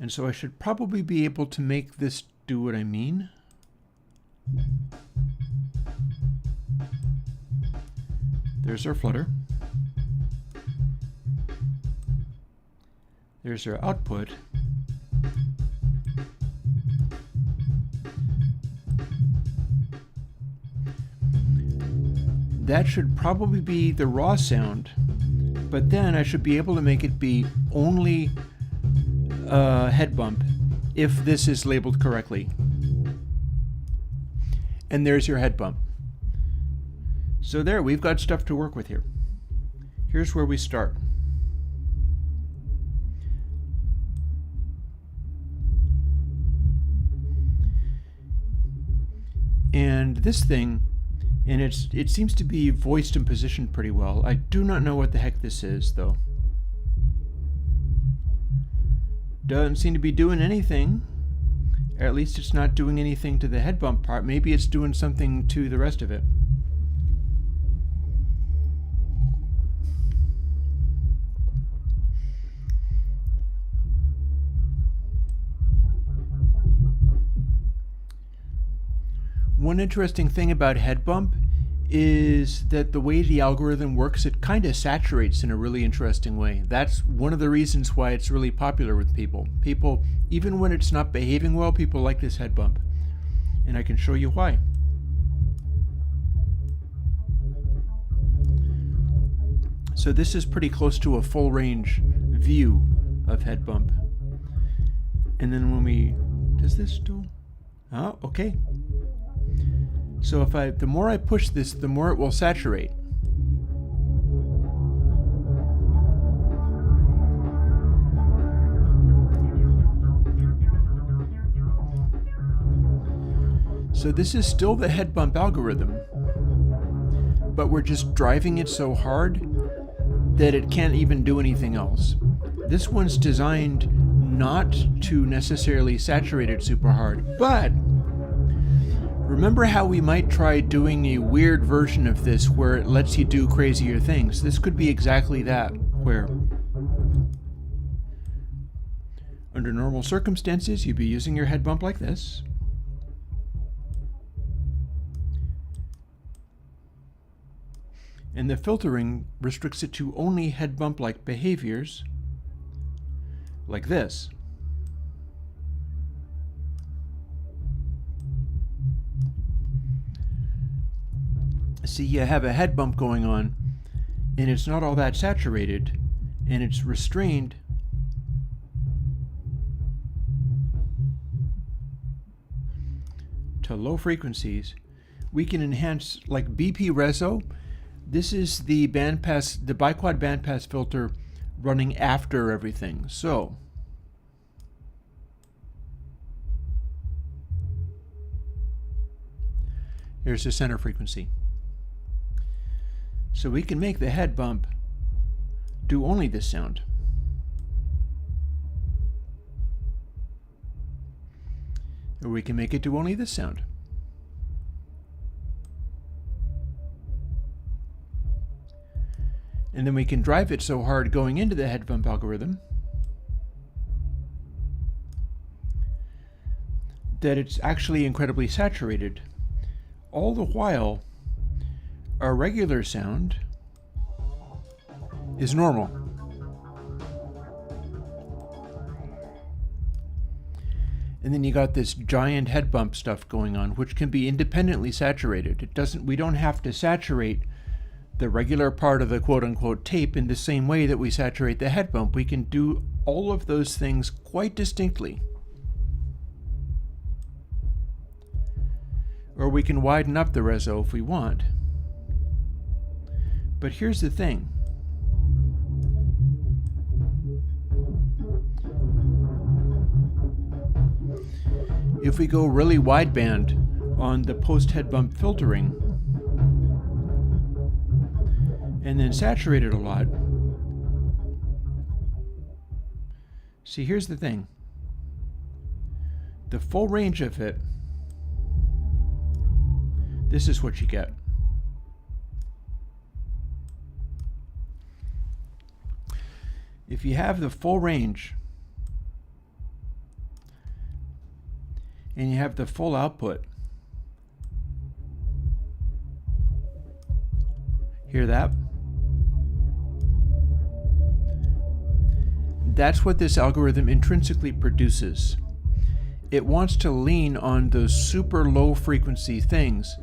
And so I should probably be able to make this do what I mean. There's our flutter. There's our output. that should probably be the raw sound, but then I should be able to make it be only a head bump if this is labeled correctly. And there's your head bump. So there, we've got stuff to work with here. Here's where we start. And this thing, and it seems to be voiced and positioned pretty well. I do not know what the heck this is, though. Doesn't seem to be doing anything. Or at least it's not doing anything to the head bump part. Maybe it's doing something to the rest of it. One interesting thing about head bump is that the way the algorithm works, it kind of saturates in a really interesting way. That's one of the reasons why it's really popular with people. People, even when it's not behaving well, people like this head bump. And I can show you why. So this is pretty close to a full range view of head bump. And then when we, does this do? Oh, okay. So if the more I push this, the more it will saturate. So this is still the head bump algorithm, but we're just driving it so hard that it can't even do anything else. This one's designed not to necessarily saturate it super hard, but remember how we might try doing a weird version of this where it lets you do crazier things? This could be exactly that, where under normal circumstances you'd be using your head bump like this. And the filtering restricts it to only head bump-like behaviors, like this. See, you have a head bump going on, and it's not all that saturated, and it's restrained to low frequencies. We can enhance, like BP Reso. This is the bandpass, the biquad bandpass filter running after everything. So here's the center frequency. So we can make the head bump do only this sound. Or we can make it do only this sound. And then we can drive it so hard going into the head bump algorithm that it's actually incredibly saturated. All the while, our regular sound is normal. And then you got this giant head bump stuff going on, which can be independently saturated. We don't have to saturate the regular part of the quote-unquote tape in the same way that we saturate the head bump. We can do all of those things quite distinctly. Or we can widen up the reso if we want. But here's the thing. If we go really wideband on the post-head bump filtering, and then saturate it a lot. See, here's the thing. The full range of it, this is what you get. If you have the full range and you have the full output, hear that? That's what this algorithm intrinsically produces. It wants to lean on those super low frequency things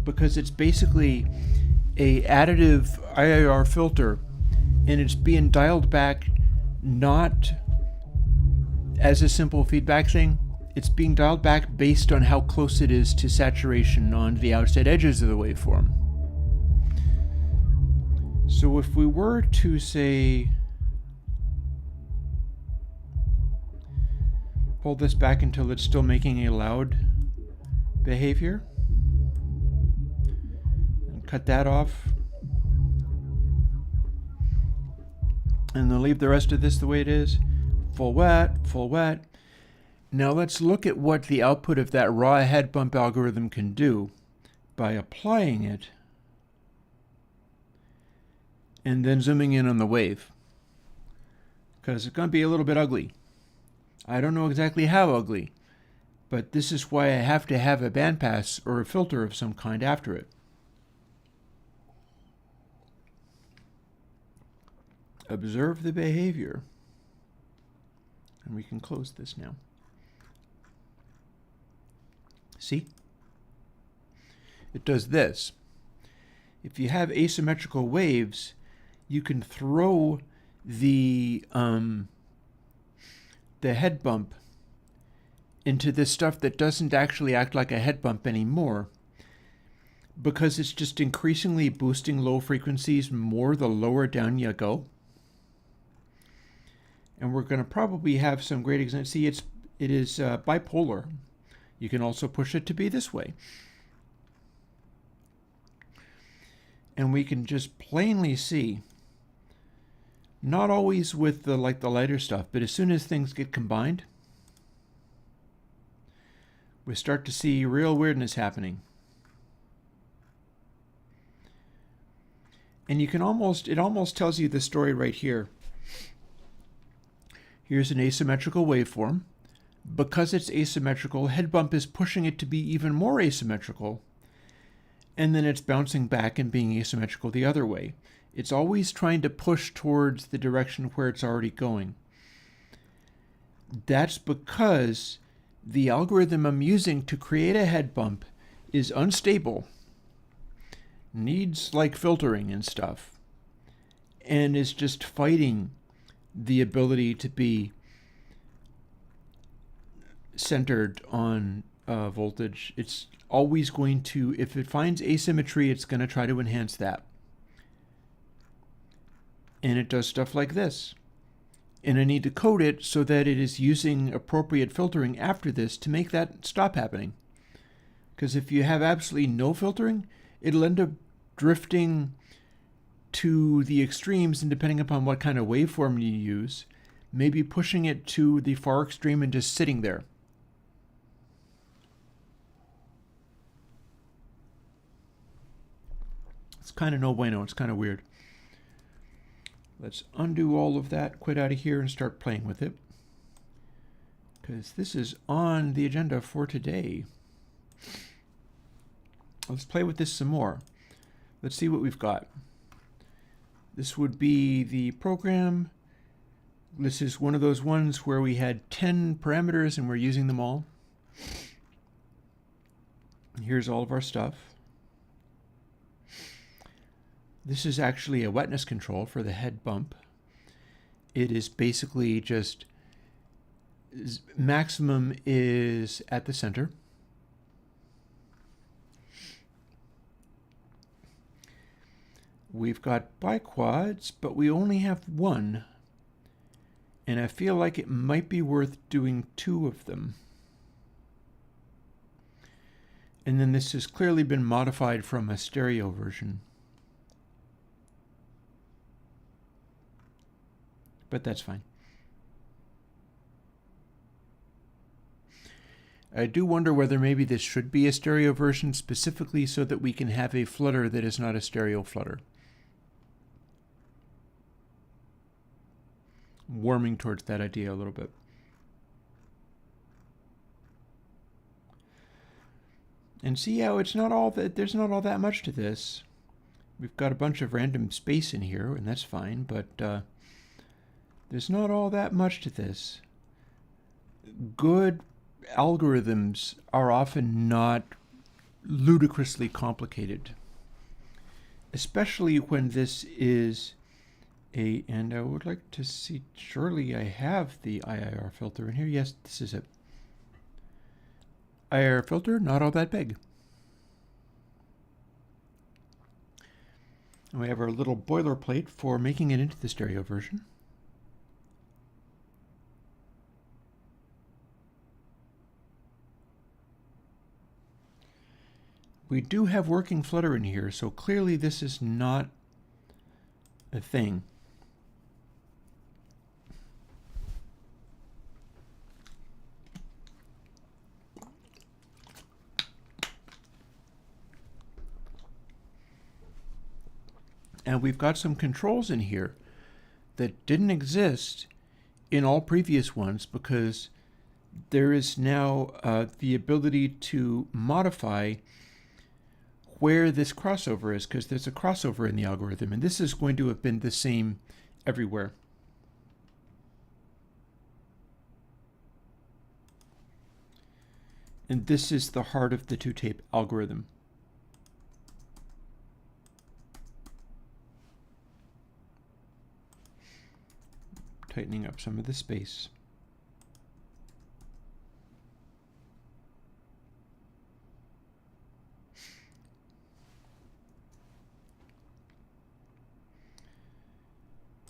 because it's basically a additive IIR filter, and it's being dialed back not as a simple feedback thing. It's being dialed back based on how close it is to saturation on the outside edges of the waveform. So if we were to say pull this back until it's still making a loud behavior, and cut that off, and then leave the rest of this the way it is, full wet, full wet. Now let's look at what the output of that raw head bump algorithm can do by applying it and then zooming in on the wave, because it's going to be a little bit ugly. I don't know exactly how ugly, but this is why I have to have a bandpass or a filter of some kind after it. Observe the behavior. And we can close this now. See? It does this. If you have asymmetrical waves, you can throw the head bump into this stuff that doesn't actually act like a head bump anymore, because it's just increasingly boosting low frequencies more the lower down you go. And we're going to probably have some great examples. See, it is bipolar. You can also push it to be this way. And we can just plainly see, not always with the lighter stuff, but as soon as things get combined, we start to see real weirdness happening. And you can it almost tells you the story right here. Here's an asymmetrical waveform. Because it's asymmetrical, head bump is pushing it to be even more asymmetrical, and then it's bouncing back and being asymmetrical the other way. It's always trying to push towards the direction where it's already going. That's because the algorithm I'm using to create a head bump is unstable, needs like filtering and stuff, and is just fighting the ability to be centered on voltage. It's always going to, if it finds asymmetry, it's going to try to enhance that. And it does stuff like this. And I need to code it so that it is using appropriate filtering after this to make that stop happening. Because if you have absolutely no filtering, it'll end up drifting to the extremes, and depending upon what kind of waveform you use, maybe pushing it to the far extreme and just sitting there. It's kind of no bueno. It's kind of weird. Let's undo all of that, quit out of here, and start playing with it, because this is on the agenda for today. Let's play with this some more. Let's see what we've got. This would be the program. This is one of those ones where we had 10 parameters and we're using them all. And here's all of our stuff. This is actually a wetness control for the head bump. It is basically just maximum is at the center. We've got biquads, but we only have one. And I feel like it might be worth doing 2 of them. And then this has clearly been modified from a stereo version. But that's fine. I do wonder whether maybe this should be a stereo version specifically so that we can have a flutter that is not a stereo flutter. Warming towards that idea a little bit. And see how it's not all that, there's not all that much to this. We've got a bunch of random space in here, and that's fine, but there's not all that much to this. Good algorithms are often not ludicrously complicated. especially when this is and I would like to see, surely I have the IIR filter in here. Yes, this is it. IIR filter, not all that big. And we have our little boilerplate for making it into the stereo version. We do have working Flutter in here, so clearly this is not a thing. And we've got some controls in here that didn't exist in all previous ones, because there is now the ability to modify where this crossover is, because there's a crossover in the algorithm, and this is going to have been the same everywhere. And this is the heart of the ToTape algorithm. Tightening up some of the space.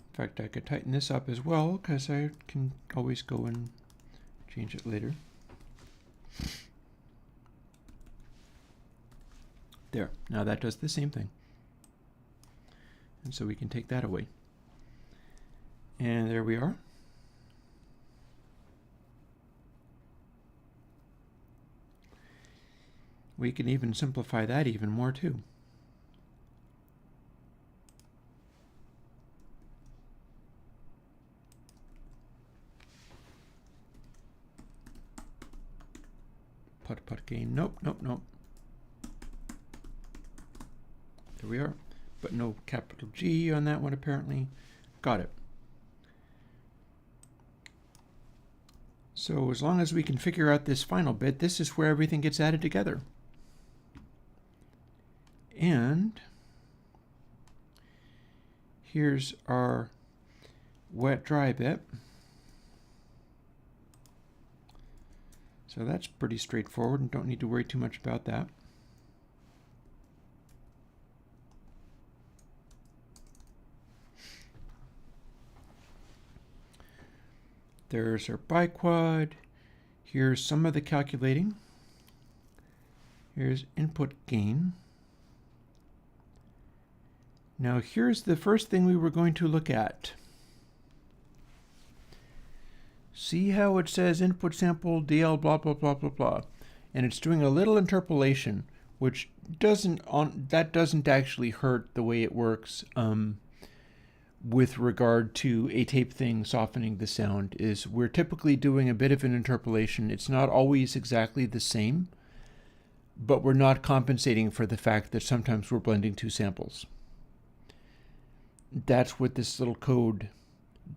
In fact, I could tighten this up as well, because I can always go and change it later. There, now that does the same thing. And so we can take that away. And there we are. We can even simplify that even more too. Put gain, nope. There we are, but no capital G on that one apparently. Got it. So as long as we can figure out this final bit, this is where everything gets added together. And here's our wet dry bit. So that's pretty straightforward and don't need to worry too much about that. There's our biquad. Here's some of the calculating. Here's input gain. Now here's the first thing we were going to look at. See how it says input sample DL blah blah blah blah blah, and it's doing a little interpolation, which doesn't actually hurt the way it works. With regard to a tape thing softening the sound, is we're typically doing a bit of an interpolation. It's not always exactly the same, but we're not compensating for the fact that sometimes we're blending two samples. That's what this little code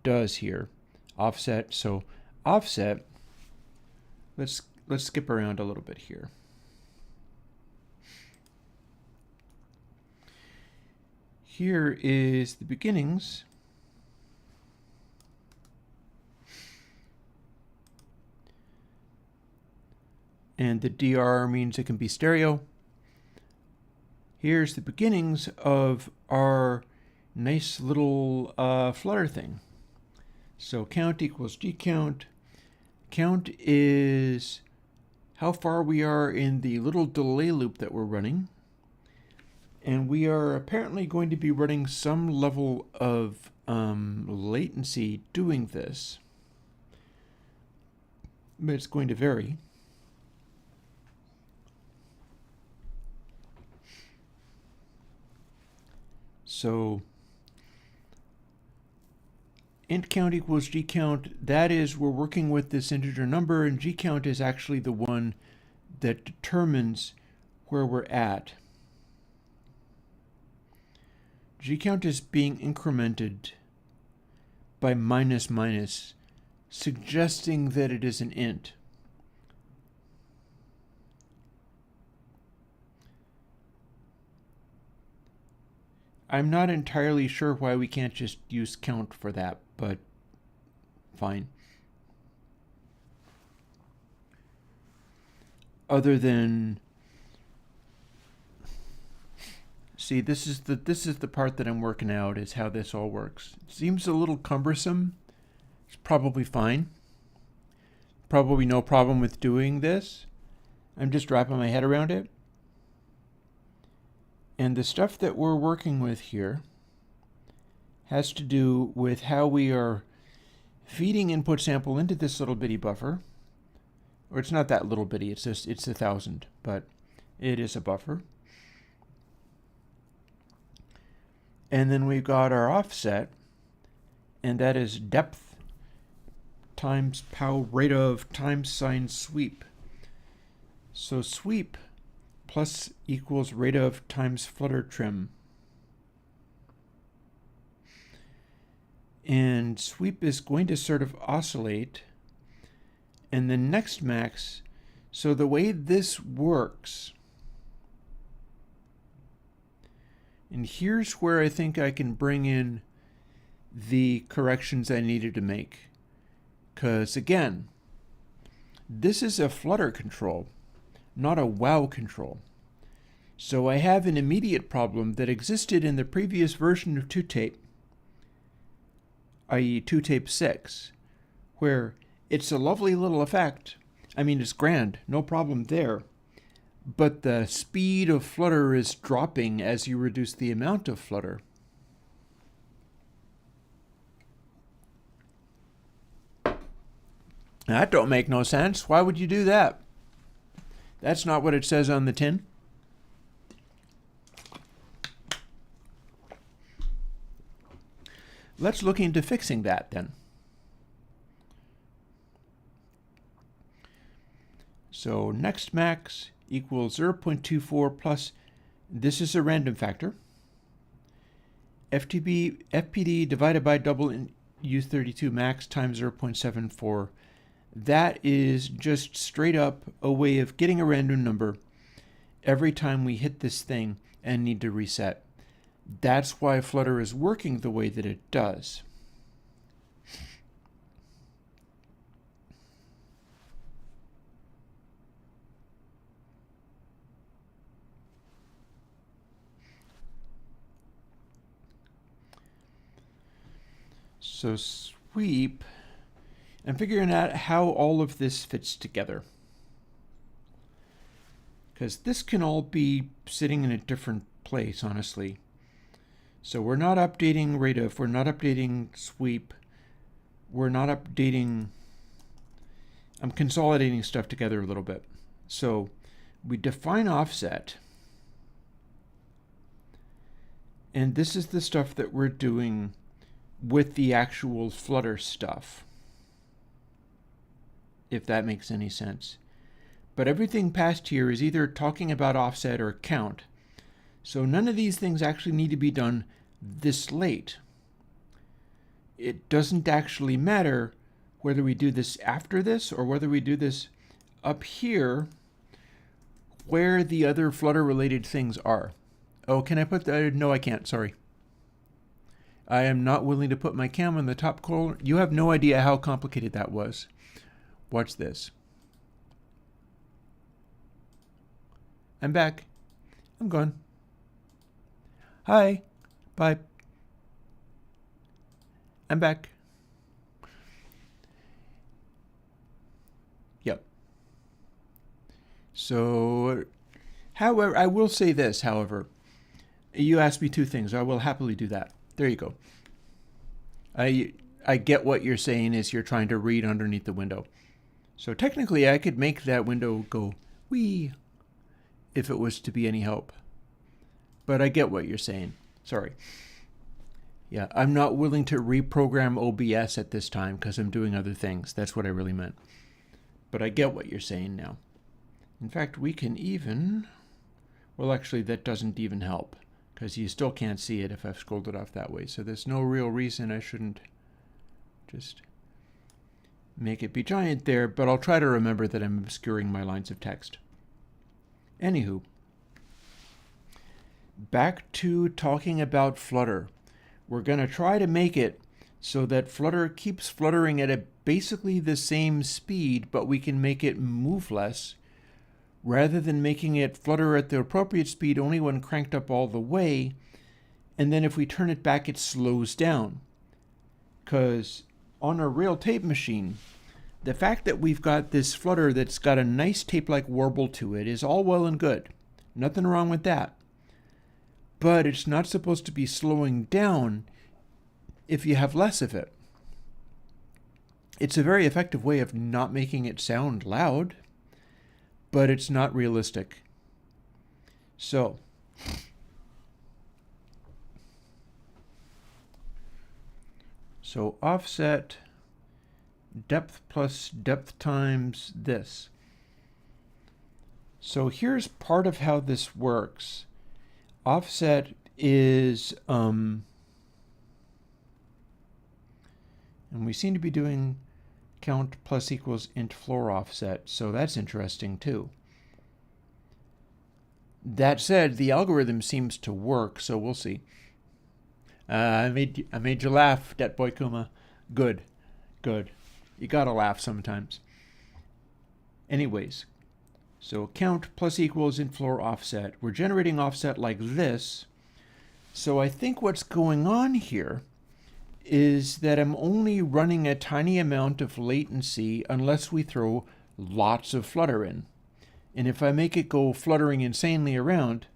does here. Offset. So offset, let's skip around a little bit here. Here is the beginnings. And the DR means it can be stereo. Here's the beginnings of our nice little Flutter thing. So count equals gcount. Count is how far we are in the little delay loop that we're running. And we are apparently going to be running some level of latency doing this. But it's going to vary. So int count equals gcount, that is, we're working with this integer number, and gcount is actually the one that determines where we're at. Gcount is being incremented by minus minus, suggesting that it is an int. I'm not entirely sure why we can't just use count for that, but fine. Other than, see, this is the part that I'm working out, is how this all works. It seems a little cumbersome. It's probably fine. Probably no problem with doing this. I'm just wrapping my head around it. And the stuff that we're working with here has to do with how we are feeding input sample into this little bitty buffer. Or it's not that little bitty, it's 1,000, but it is a buffer. And then we've got our offset, and that is depth times pow rate of times sign sweep. So sweep plus equals rate of times flutter trim. And sweep is going to sort of oscillate. And the next max, so the way this works, and here's where I think I can bring in the corrections I needed to make. Because again, this is a flutter control, not a wow control. So I have an immediate problem that existed in the previous version of ToTape, i.e. ToTape 6, where it's a lovely little effect. I mean, it's grand, no problem there. But the speed of flutter is dropping as you reduce the amount of flutter. That don't make no sense. Why would you do that? That's not what it says on the tin. Let's look into fixing that then. So next max equals 0.24 plus, this is a random factor, FPD divided by double in U32 max times 0.74. That is just straight up a way of getting a random number every time we hit this thing and need to reset. That's why Flutter is working the way that it does. So sweep, I'm figuring out how all of this fits together. Because this can all be sitting in a different place, honestly. So we're not updating rate of, we're not updating sweep, we're not updating, I'm consolidating stuff together a little bit. So we define offset, and this is the stuff that we're doing with the actual Flutter stuff, if that makes any sense. But everything past here is either talking about offset or count. So none of these things actually need to be done this late. It doesn't actually matter whether we do this after this or whether we do this up here where the other Flutter related things are. Oh, can I put that? No, I can't. Sorry. I am not willing to put my cam on the top corner. You have no idea how complicated that was. Watch this. I'm back. I'm gone. Hi. Bye. I'm back. Yep. So, however, I will say this, however. You asked me two things. I will happily do that. There you go. I get what you're saying is you're trying to read underneath the window. So technically I could make that window go wee if it was to be any help. But I get what you're saying. Sorry. Yeah, I'm not willing to reprogram OBS at this time because I'm doing other things. That's what I really meant. But I get what you're saying now. In fact, we can even, well, actually that doesn't even help, because you still can't see it if I've scrolled it off that way. So there's no real reason I shouldn't just make it be giant there, but I'll try to remember that I'm obscuring my lines of text. Anywho, back to talking about Flutter. We're going to try to make it so that Flutter keeps fluttering at basically the same speed, but we can make it move less, rather than making it flutter at the appropriate speed only when cranked up all the way, and then if we turn it back, it slows down. Because on a real tape machine, the fact that we've got this Flutter that's got a nice tape-like warble to it is all well and good. Nothing wrong with that. But it's not supposed to be slowing down if you have less of it. It's a very effective way of not making it sound loud, but it's not realistic. So, offset depth plus depth times this. So here's part of how this works. Offset is, and we seem to be doing count plus equals int floor offset, so that's interesting too. That said, the algorithm seems to work, so we'll see. I made you laugh, Dat Boy Kuma. Good, good. You gotta laugh sometimes. Anyways, so count plus equals int floor offset. We're generating offset like this. So I think what's going on here is that I'm only running a tiny amount of latency unless we throw lots of Flutter in. And if I make it go fluttering insanely around,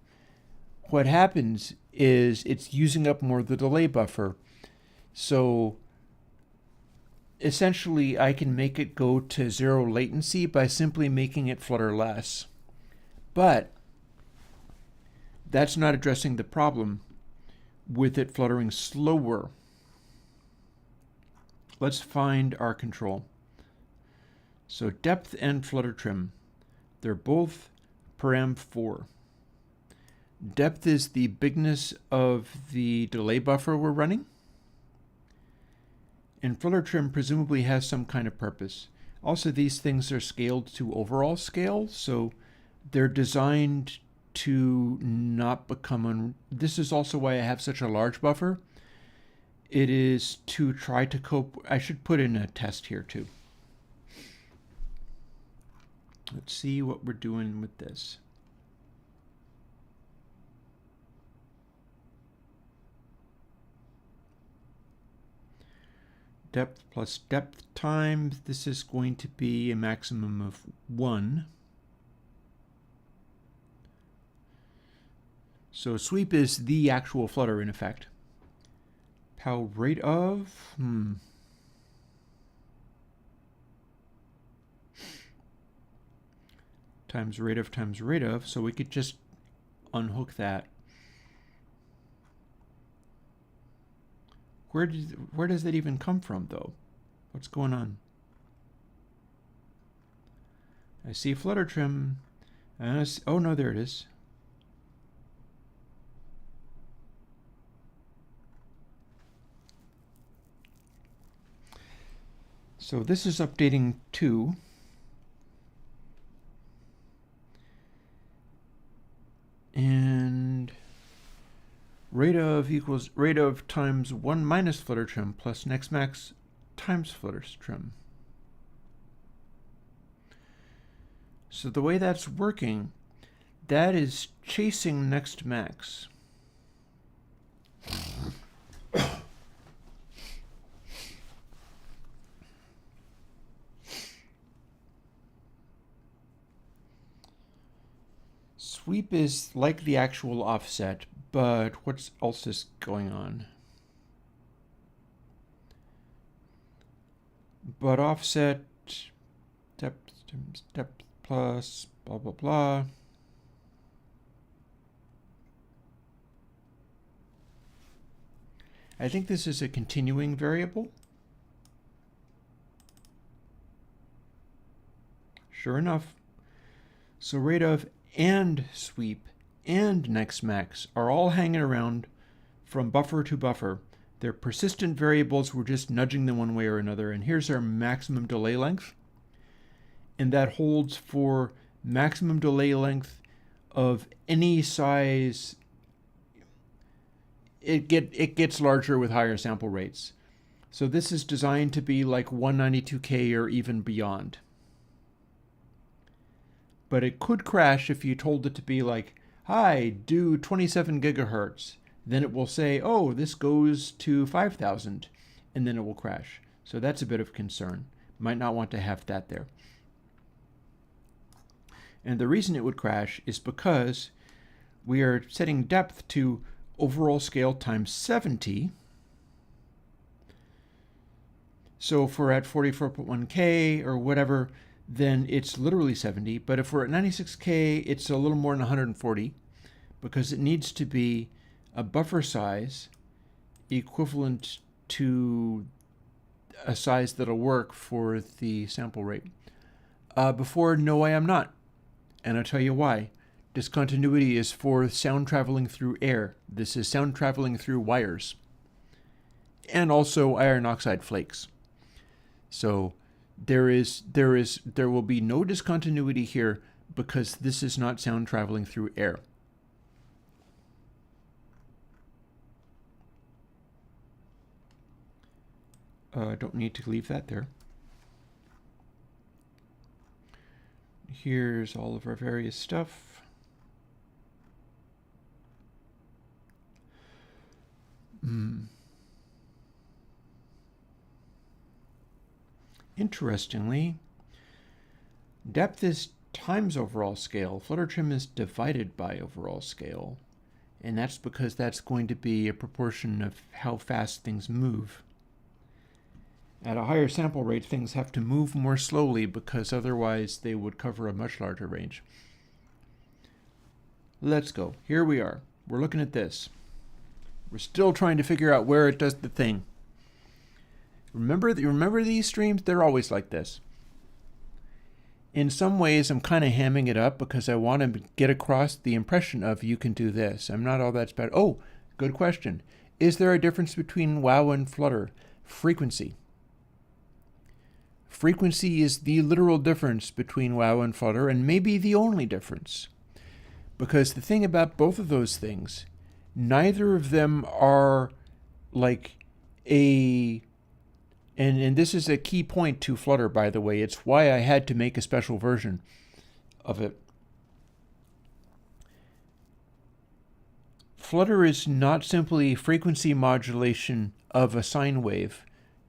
what happens is it's using up more of the delay buffer. So essentially I can make it go to 0 latency by simply making it flutter less. But that's not addressing the problem with it fluttering slower. Let's find our control. So depth and flutter trim, they're both param 4. Depth is the bigness of the delay buffer we're running. And flutter trim presumably has some kind of purpose. Also, these things are scaled to overall scale, so they're designed to not become this is also why I have such a large buffer. It is to try to cope. I should put in a test here too. Let's see what we're doing with this. Depth plus depth times, this is going to be a maximum of 1. So sweep is the actual flutter in effect. Pow rate of, times rate of, so we could just unhook that. Where does that even come from, though? What's going on? I see flutter trim. Oh no, there it is. So this is updating 2. And rate of equals rate of times 1 minus flutter trim plus next max times flutter trim. So the way that's working, that is chasing next max. Sweep is like the actual offset, but what else is going on? But offset, depth times depth plus blah, blah, blah. I think this is a continuing variable. Sure enough. So rate of and sweep and next max are all hanging around from buffer to buffer. They're persistent variables. We're just nudging them one way or another. And here's our maximum delay length. And that holds for maximum delay length of any size it gets larger with higher sample rates. So this is designed to be like 192K or even beyond. But it could crash if you told it to be like, hi, do 27 gigahertz. Then it will say, oh, this goes to 5,000, and then it will crash. So that's a bit of concern. Might not want to have that there. And the reason it would crash is because we are setting depth to overall scale times 70. So if we're at 44.1K or whatever, then it's literally 70. But if we're at 96K, it's a little more than 140 because it needs to be a buffer size equivalent to a size that'll work for the sample rate. Before, no, I am not. And I'll tell you why. Discontinuity is for sound traveling through air. This is sound traveling through wires. And also iron oxide flakes. So there will be no discontinuity here because this is not sound traveling through air. Don't need to leave that there. Here's all of our various stuff. Interestingly, depth is times overall scale. Flutter trim is divided by overall scale. And that's because that's going to be a proportion of how fast things move. At a higher sample rate, things have to move more slowly because otherwise they would cover a much larger range. Let's go. Here we are. We're looking at this. We're still trying to figure out where it does the thing. Remember these streams? They're always like this. In some ways, I'm kind of hamming it up because I want to get across the impression of you can do this. I'm not all that bad. Oh, good question. Is there a difference between WoW and Flutter? Frequency. Frequency is the literal difference between WoW and Flutter, and maybe the only difference. Because the thing about both of those things, neither of them are like a... And this is a key point to Flutter, by the way. It's why I had to make a special version of it. Flutter is not simply frequency modulation of a sine wave.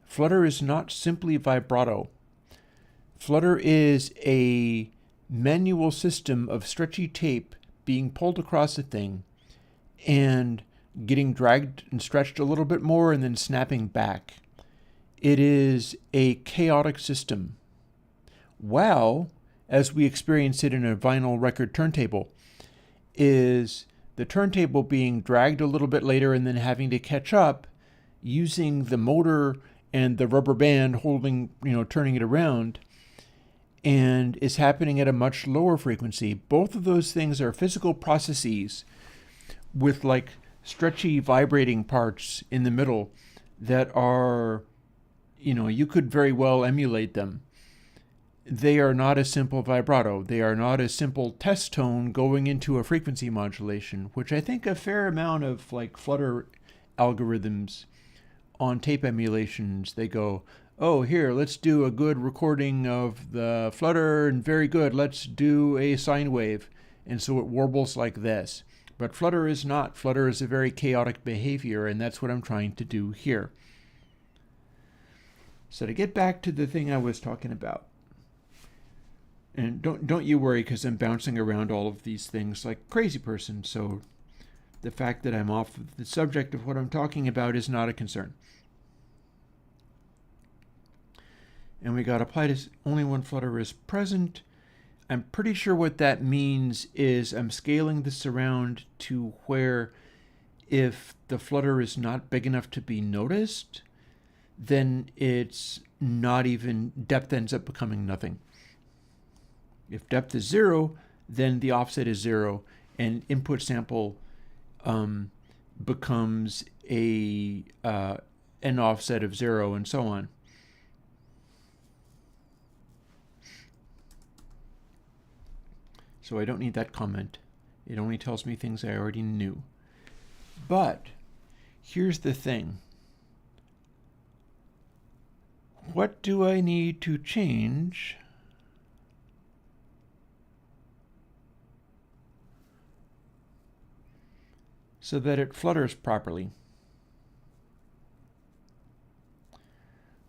Flutter is not simply vibrato. Flutter is a manual system of stretchy tape being pulled across a thing and getting dragged and stretched a little bit more and then snapping back. It is a chaotic system. WoW, as we experience it in a vinyl record turntable, is the turntable being dragged a little bit later and then having to catch up using the motor and the rubber band holding, turning it around, and is happening at a much lower frequency. Both of those things are physical processes with like stretchy vibrating parts in the middle that are, you could very well emulate them. They are not a simple vibrato. They are not a simple test tone going into a frequency modulation, which I think a fair amount of like Flutter algorithms on tape emulations, they go, oh, here, let's do a good recording of the Flutter, and very good, let's do a sine wave. And so it warbles like this. But Flutter is not. Flutter is a very chaotic behavior, and that's what I'm trying to do here. So to get back to the thing I was talking about, and don't you worry because I'm bouncing around all of these things like a crazy person, so the fact that I'm off the subject of what I'm talking about is not a concern. And we got apply to only when Flutter is present. I'm pretty sure what that means is I'm scaling this around to where if the Flutter is not big enough to be noticed, then it's not even, depth ends up becoming nothing. If depth is 0, then the offset is 0, and input sample becomes an offset of 0, and so on. So I don't need that comment. It only tells me things I already knew. But Here's the thing. What do I need to change so that it flutters properly?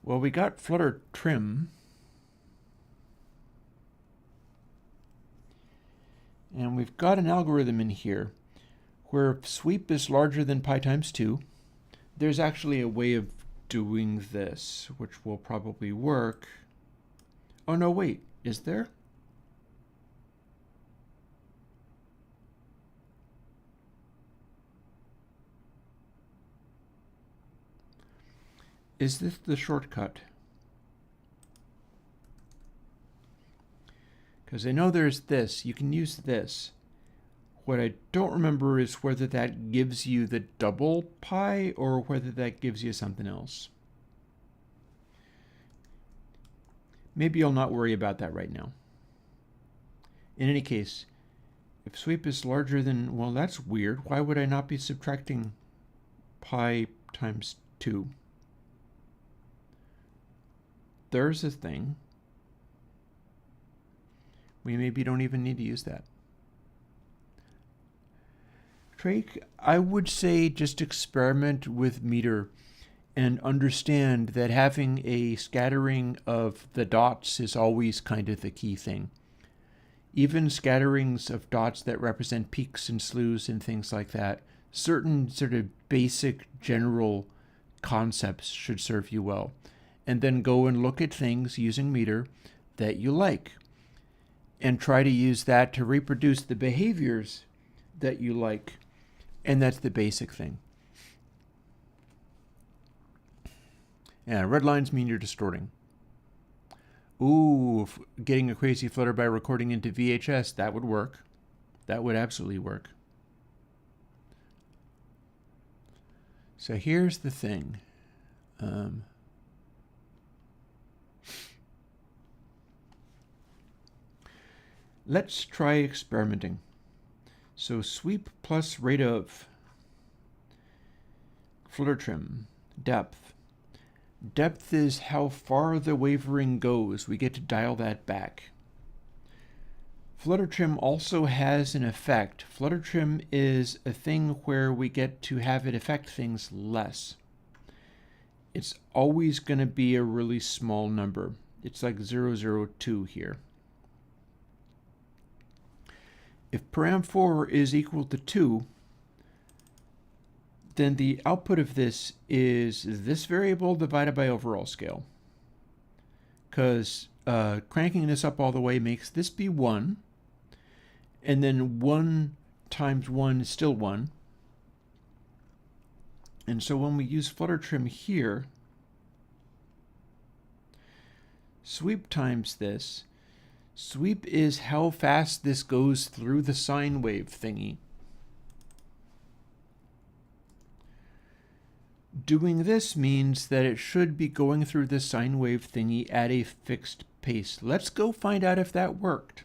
Well, we got flutter trim. And we've got an algorithm in here where if sweep is larger than pi times 2, there's actually a way of doing this, which will probably work. Oh, no, wait, is there? Is this the shortcut? Because I know there's this. You can use this. What I don't remember is whether that gives you the double pi or whether that gives you something else. Maybe I'll not worry about that right now. In any case, if sweep is larger than, well, that's weird. Why would I not be subtracting pi times 2? There's a thing. We maybe don't even need to use that. Drake, I would say just experiment with meter and understand that having a scattering of the dots is always kind of the key thing. Even scatterings of dots that represent peaks and sloughs and things like that, certain sort of basic general concepts should serve you well. And then go and look at things using meter that you like and try to use that to reproduce the behaviors that you like. And that's the basic thing. Yeah, red lines mean you're distorting. Ooh, getting a crazy flutter by recording into VHS, that would work. That would absolutely work. So here's the thing. Let's try experimenting. So sweep plus rate of, flutter trim, depth. Depth is how far the wavering goes. We get to dial that back. Flutter trim also has an effect. Flutter trim is a thing where we get to have it affect things less. It's always going to be a really small number. It's like 002 here. If param4 is equal to 2, then the output of this is this variable divided by overall scale. Because cranking this up all the way makes this be 1, and then 1 times 1 is still 1. And so when we use flutter trim here, sweep times this. Sweep is how fast this goes through the sine wave thingy. Doing this means that it should be going through the sine wave thingy at a fixed pace. Let's go find out if that worked.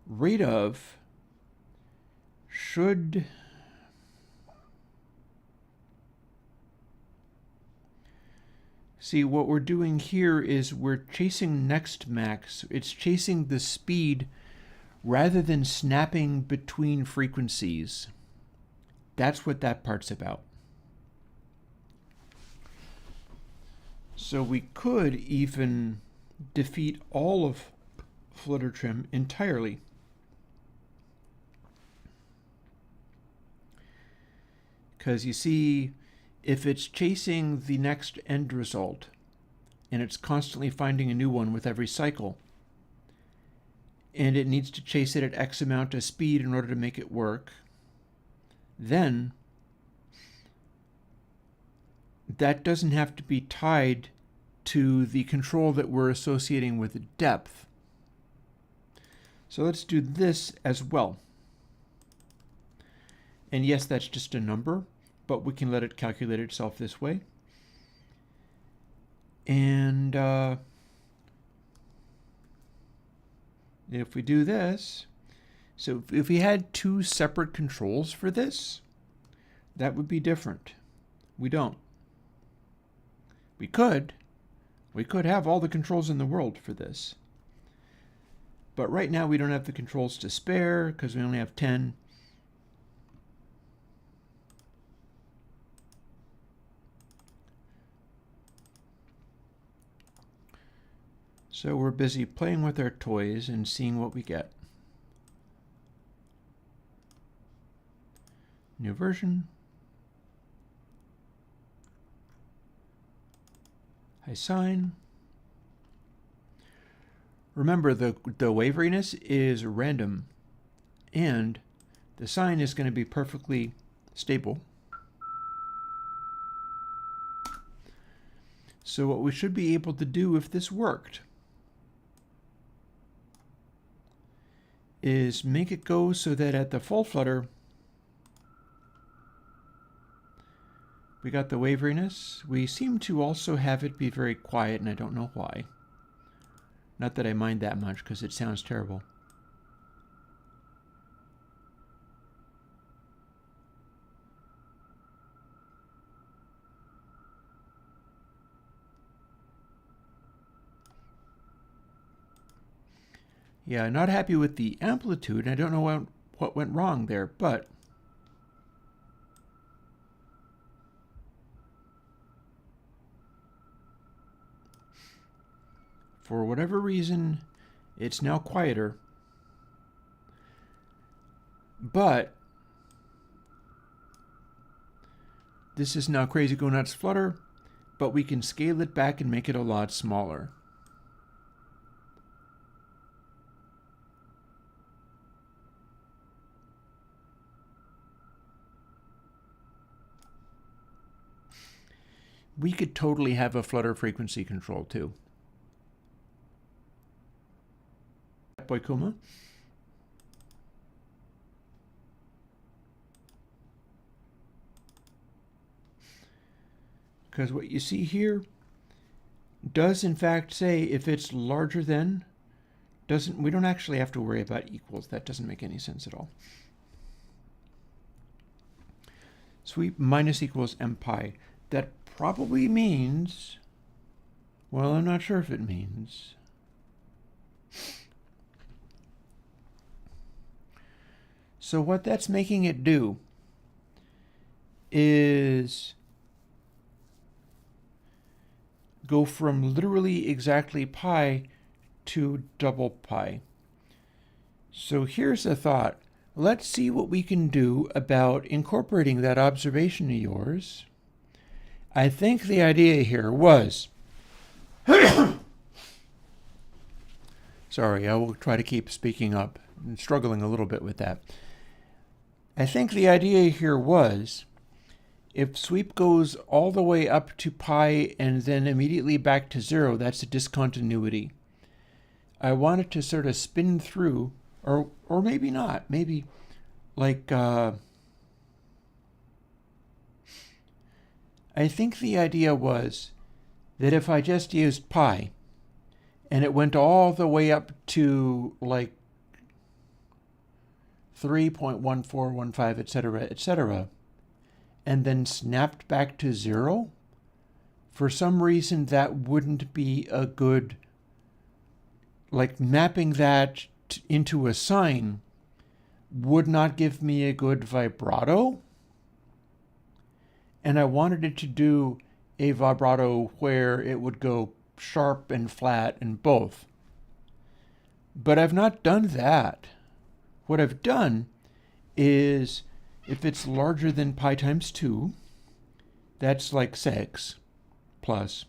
Rate of should see, what we're doing here is we're chasing next max. It's chasing the speed rather than snapping between frequencies. That's what that part's about. So we could even defeat all of flutter trim entirely. Because you see, if it's chasing the next end result, and it's constantly finding a new one with every cycle, and it needs to chase it at X amount of speed in order to make it work, then that doesn't have to be tied to the control that we're associating with depth. So let's do this as well. And yes, that's just a number, but we can let it calculate itself this way. And if we do this, so if we had two separate controls for this, that would be different. We don't. We could have all the controls in the world for this. But right now we don't have the controls to spare because we only have 10. So we're busy playing with our toys and seeing what we get. New version. I sign. Remember, the waveliness is random, and the sign is going to be perfectly stable. So what we should be able to do if this worked is make it go so that at the full flutter, we got the waveliness. We seem to also have it be very quiet, and I don't know why. Not that I mind that much, because it sounds terrible. Yeah, not happy with the amplitude. I don't know what went wrong there, but for whatever reason, it's now quieter. But this is now Crazy Go Nuts Flutter, but we can scale it back and make it a lot smaller. We could totally have a flutter frequency control too. Boy Kuma. Because what you see here does in fact say if it's larger than, we don't actually have to worry about equals. That doesn't make any sense at all. Sweep minus equals mpi. That probably means, well, I'm not sure if it means. So what that's making it do is go from literally exactly pi to double pi. So here's a thought. Let's see what we can do about incorporating that observation of yours. I think the idea here was, sorry, I will try to keep speaking up. I'm struggling a little bit with that. I think the idea here was, if sweep goes all the way up to pi and then immediately back to 0, that's a discontinuity. I wanted to sort of spin through, or maybe not, maybe like, I think the idea was that if I just used pi and it went all the way up to like 3.1415, etc., and then snapped back to 0, for some reason that wouldn't be a good, like mapping that into a sine would not give me a good vibrato. And I wanted it to do a vibrato where it would go sharp and flat and both. But I've not done that. What I've done is, if it's larger than pi times 2, that's like 6 plus.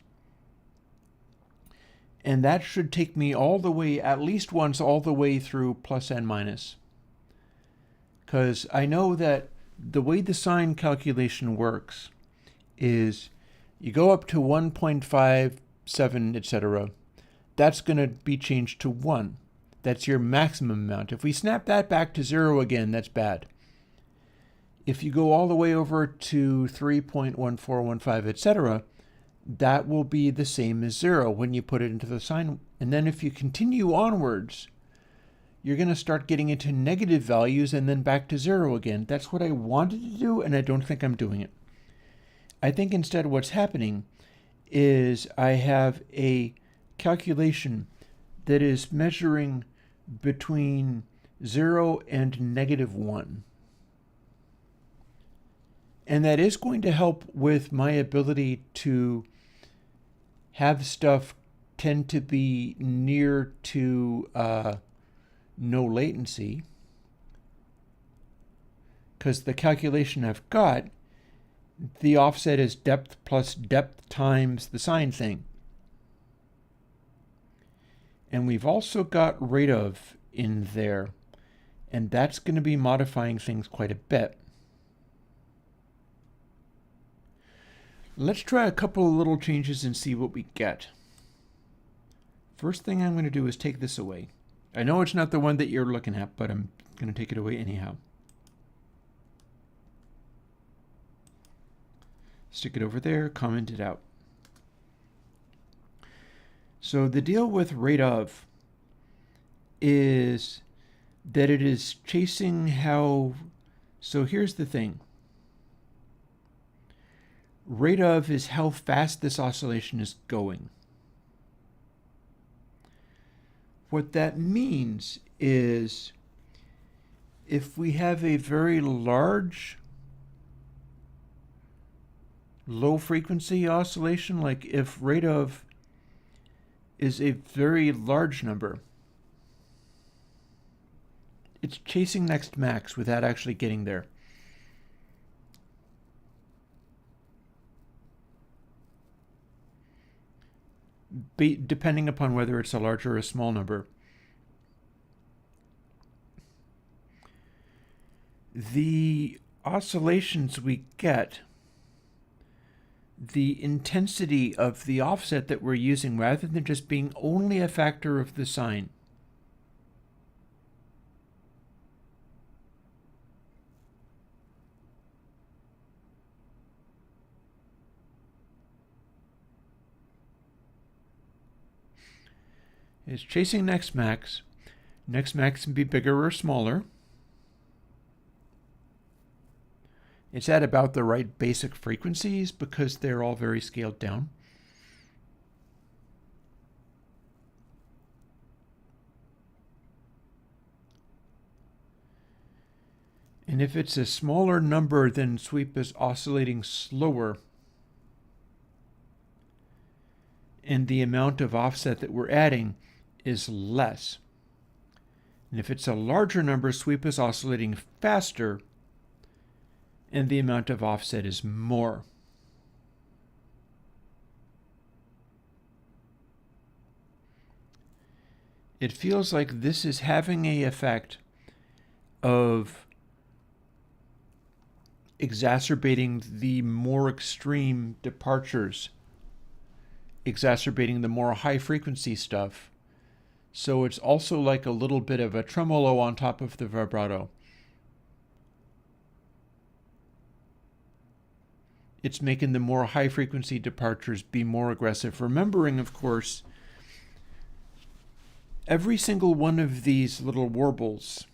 And that should take me all the way, at least once, all the way through plus and minus. Because I know that the way the sine calculation works is you go up to 1.57, etc. That's going to be changed to 1. That's your maximum amount. If we snap that back to 0 again, that's bad. If you go all the way over to 3.1415, etc., that will be the same as 0 when you put it into the sine. And then if you continue onwards, you're going to start getting into negative values and then back to 0 again. That's what I wanted to do, and I don't think I'm doing it. I think instead what's happening is I have a calculation that is measuring between 0 and -1. And that is going to help with my ability to have stuff tend to be near to no latency, because the calculation I've got, the offset is depth plus depth times the sine thing. And we've also got rate of in there, and that's going to be modifying things quite a bit. Let's try a couple of little changes and see what we get. First thing I'm going to do is take this away. I know it's not the one that you're looking at, but I'm going to take it away anyhow. Stick it over there, comment it out. So the deal with rate of is that it is chasing how, so here's the thing. Rate of is how fast this oscillation is going. What that means is if we have a very large low frequency oscillation, like if rate of is a very large number, it's chasing next max without actually getting there. Depending upon whether it's a large or a small number. The oscillations we get, the intensity of the offset that we're using, rather than just being only a factor of the sine, is chasing next max. Next max can be bigger or smaller. It's at about the right basic frequencies because they're all very scaled down. And if it's a smaller number, then sweep is oscillating slower. And the amount of offset that we're adding is less. And if it's a larger number, sweep is oscillating faster, and the amount of offset is more. It feels like this is having an effect of exacerbating the more extreme departures, exacerbating the more high frequency stuff. So it's also like a little bit of a tremolo on top of the vibrato. It's making the more high frequency departures be more aggressive. Remembering, of course, every single one of these little warbles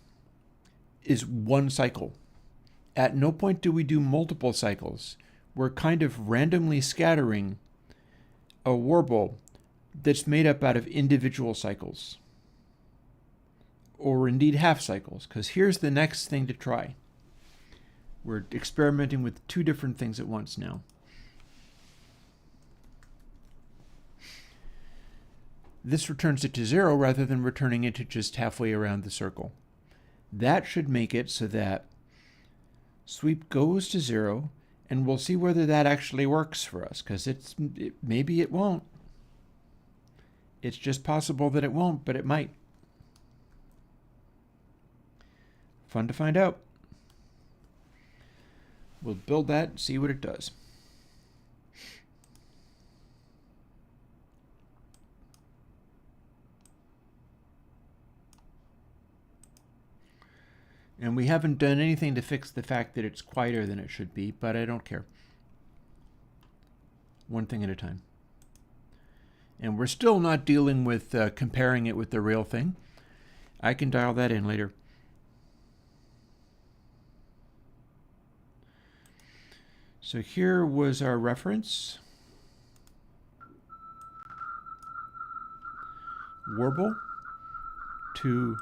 is one cycle. At no point do we do multiple cycles. We're kind of randomly scattering a warble that's made up out of individual cycles, or indeed half cycles, because here's the next thing to try. We're experimenting with two different things at once now. This returns it to 0 rather than returning it to just halfway around the circle. That should make it so that sweep goes to 0, and we'll see whether that actually works for us, because maybe it won't. It's just possible that it won't, but it might. Fun to find out. We'll build that and see what it does. And we haven't done anything to fix the fact that it's quieter than it should be, but I don't care. One thing at a time. And we're still not dealing with comparing it with the real thing. I can dial that in later. So here was our reference. Warble to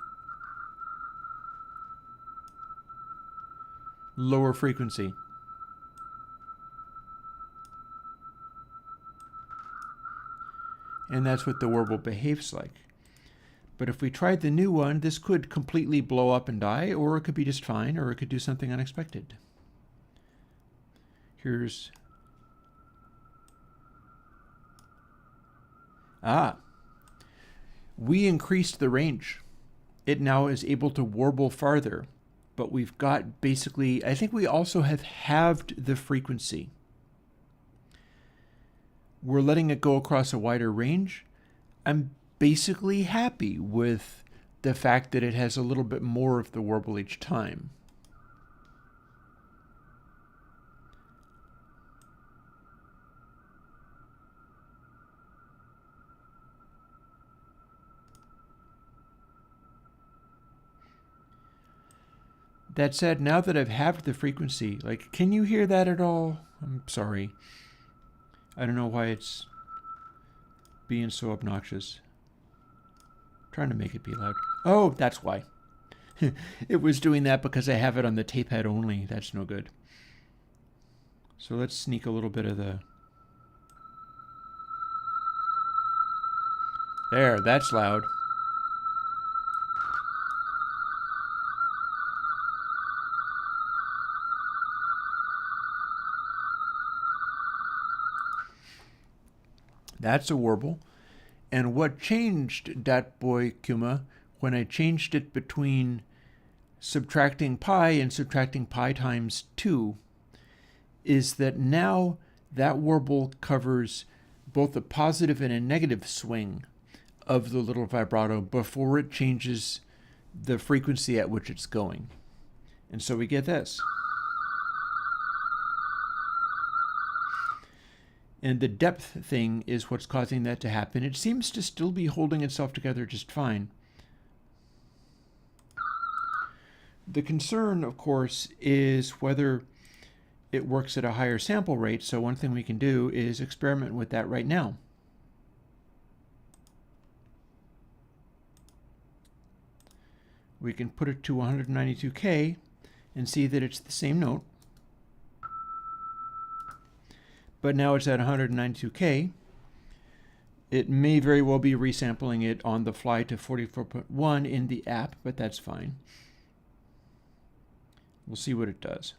lower frequency. And that's what the warble behaves like. But if we tried the new one, this could completely blow up and die, or it could be just fine, or it could do something unexpected. Here's... we increased the range. It now is able to warble farther, but we've got basically, I think we also have halved the frequency. We're letting it go across a wider range. I'm basically happy with the fact that it has a little bit more of the warble each time. That said, now that I've halved the frequency, like, can you hear that at all? I'm sorry. I don't know why it's being so obnoxious. I'm trying to make it be loud. Oh, that's why. It was doing that because I have it on the tape head only. That's no good. So let's sneak a little bit of the... There, that's loud. That's a warble. And what changed Dat Boy Kuma when I changed it between subtracting pi and subtracting pi times 2 is that now that warble covers both a positive and a negative swing of the little vibrato before it changes the frequency at which it's going. And so we get this. And the depth thing is what's causing that to happen. It seems to still be holding itself together just fine. The concern, of course, is whether it works at a higher sample rate. So one thing we can do is experiment with that right now. We can put it to 192K and see that it's the same note. But now it's at 192K. It may very well be resampling it on the fly to 44.1 in the app, but that's fine. We'll see what it does.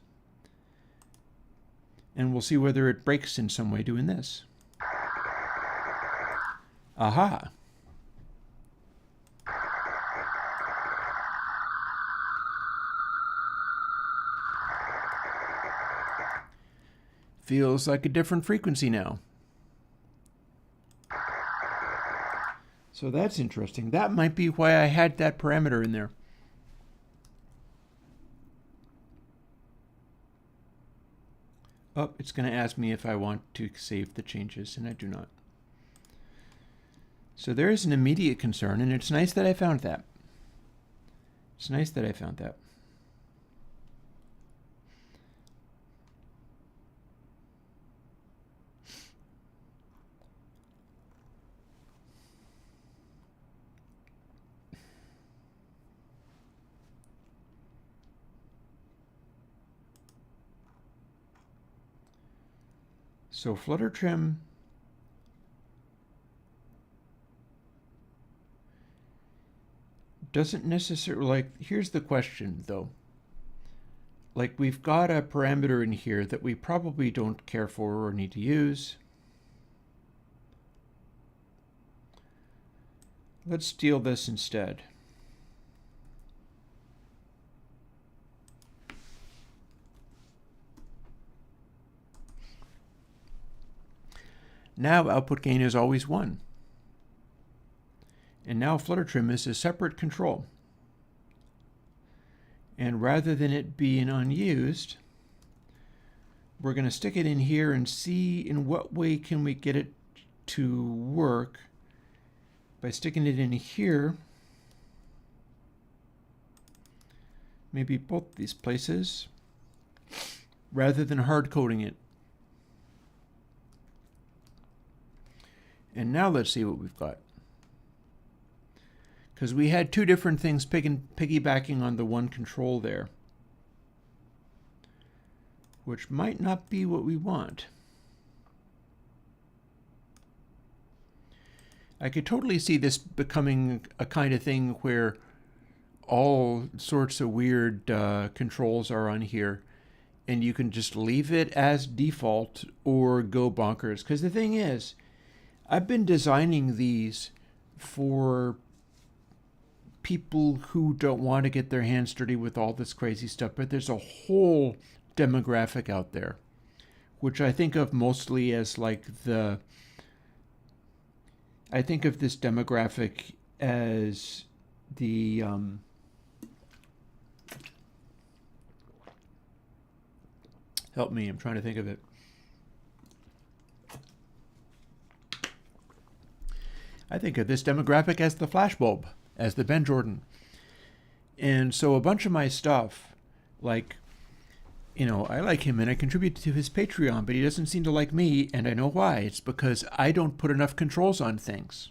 And we'll see whether it breaks in some way doing this. Aha! Feels like a different frequency now. So that's interesting. That might be why I had that parameter in there. Oh, it's going to ask me if I want to save the changes, and I do not. So there is an immediate concern, and it's nice that I found that. It's nice that I found that. So flutter trim doesn't necessarily, like, here's the question though. Like, we've got a parameter in here that we probably don't care for or need to use. Let's steal this instead. Now output gain is always 1. And now flutter trim is a separate control. And rather than it being unused, we're going to stick it in here and see in what way can we get it to work. By sticking it in here, maybe both these places, rather than hard coding it. And now let's see what we've got. Because we had two different things piggybacking on the one control there, which might not be what we want. I could totally see this becoming a kind of thing where all sorts of weird controls are on here, and you can just leave it as default or go bonkers. Because the thing is, I've been designing these for people who don't want to get their hands dirty with all this crazy stuff, but there's a whole demographic out there, which I think of mostly as like I think of this demographic as the help me, I'm trying to think of it. I think of this demographic as the flashbulb, as the Ben Jordan. And so a bunch of my stuff, like, you know, I like him and I contribute to his Patreon, but he doesn't seem to like me, and I know why. It's because I don't put enough controls on things.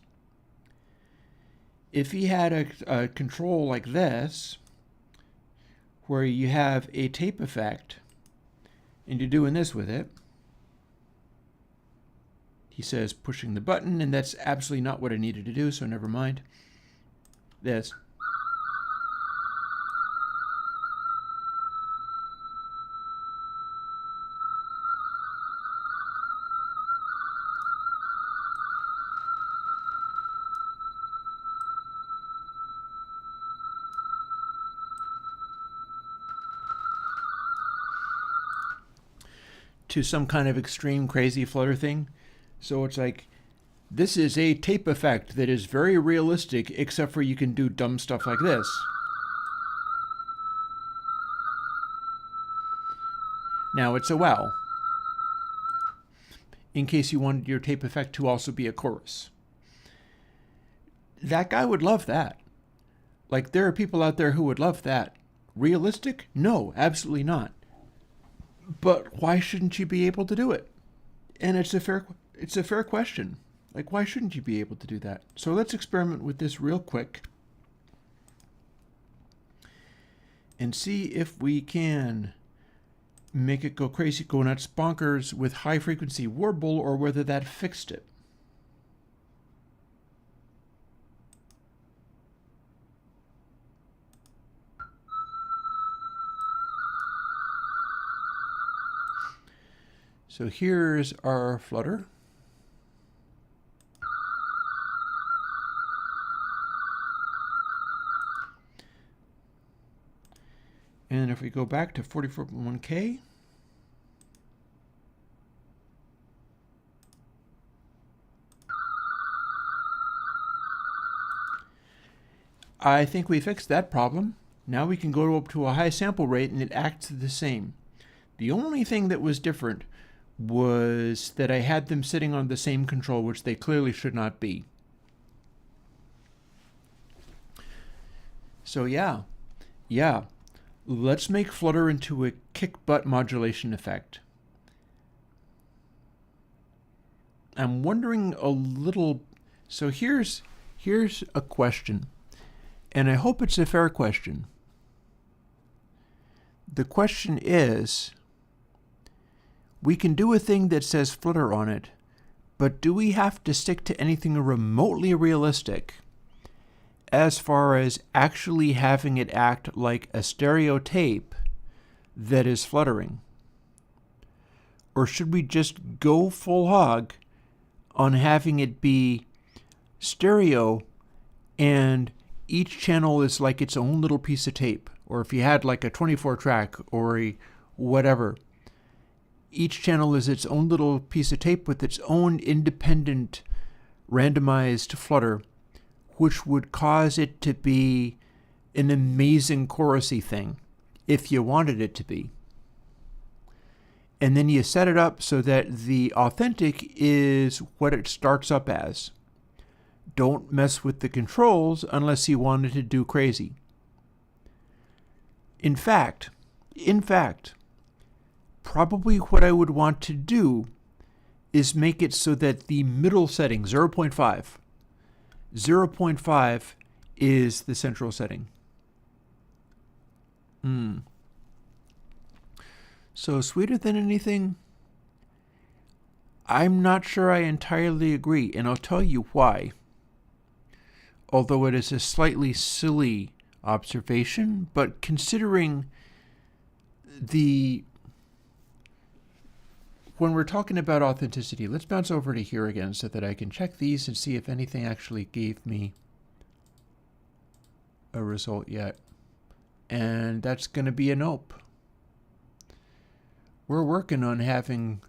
If he had a control like this, where you have a tape effect, and you're doing this with it, he says pushing the button, and that's absolutely not what I needed to do, so never mind. This. To some kind of extreme crazy flutter thing. So it's like, this is a tape effect that is very realistic, except for you can do dumb stuff like this. Now it's a wow. In case you wanted your tape effect to also be a chorus. That guy would love that. Like, there are people out there who would love that. Realistic? No, absolutely not. But why shouldn't you be able to do it? And it's a fair question. Like, why shouldn't you be able to do that? So let's experiment with this real quick and see if we can make it go crazy, go nuts, bonkers with high frequency warble, or whether that fixed it. So here's our flutter. And if we go back to 44.1K, I think we fixed that problem. Now we can go up to a high sample rate and it acts the same. The only thing that was different was that I had them sitting on the same control, which they clearly should not be. So yeah, let's make flutter into a kick butt modulation effect. I'm wondering a little, so here's a question, and I hope it's a fair question. The question is, we can do a thing that says flutter on it, but do we have to stick to anything remotely realistic as far as actually having it act like a stereo tape that is fluttering? Or should we just go full hog on having it be stereo and each channel is like its own little piece of tape? Or if you had like a 24 track or a whatever, each channel is its own little piece of tape with its own independent randomized flutter, which would cause it to be an amazing chorusy thing if you wanted it to be. And then you set it up so that the authentic is what it starts up as. Don't mess with the controls unless you wanted to do crazy. In fact, probably what I would want to do is make it so that the middle setting, 0.5 is the central setting. So sweeter than anything? I'm not sure I entirely agree, and I'll tell you why. Although it is a slightly silly observation, but considering when we're talking about authenticity, let's bounce over to here again so that I can check these and see if anything actually gave me a result yet. And that's going to be a nope. We're working on having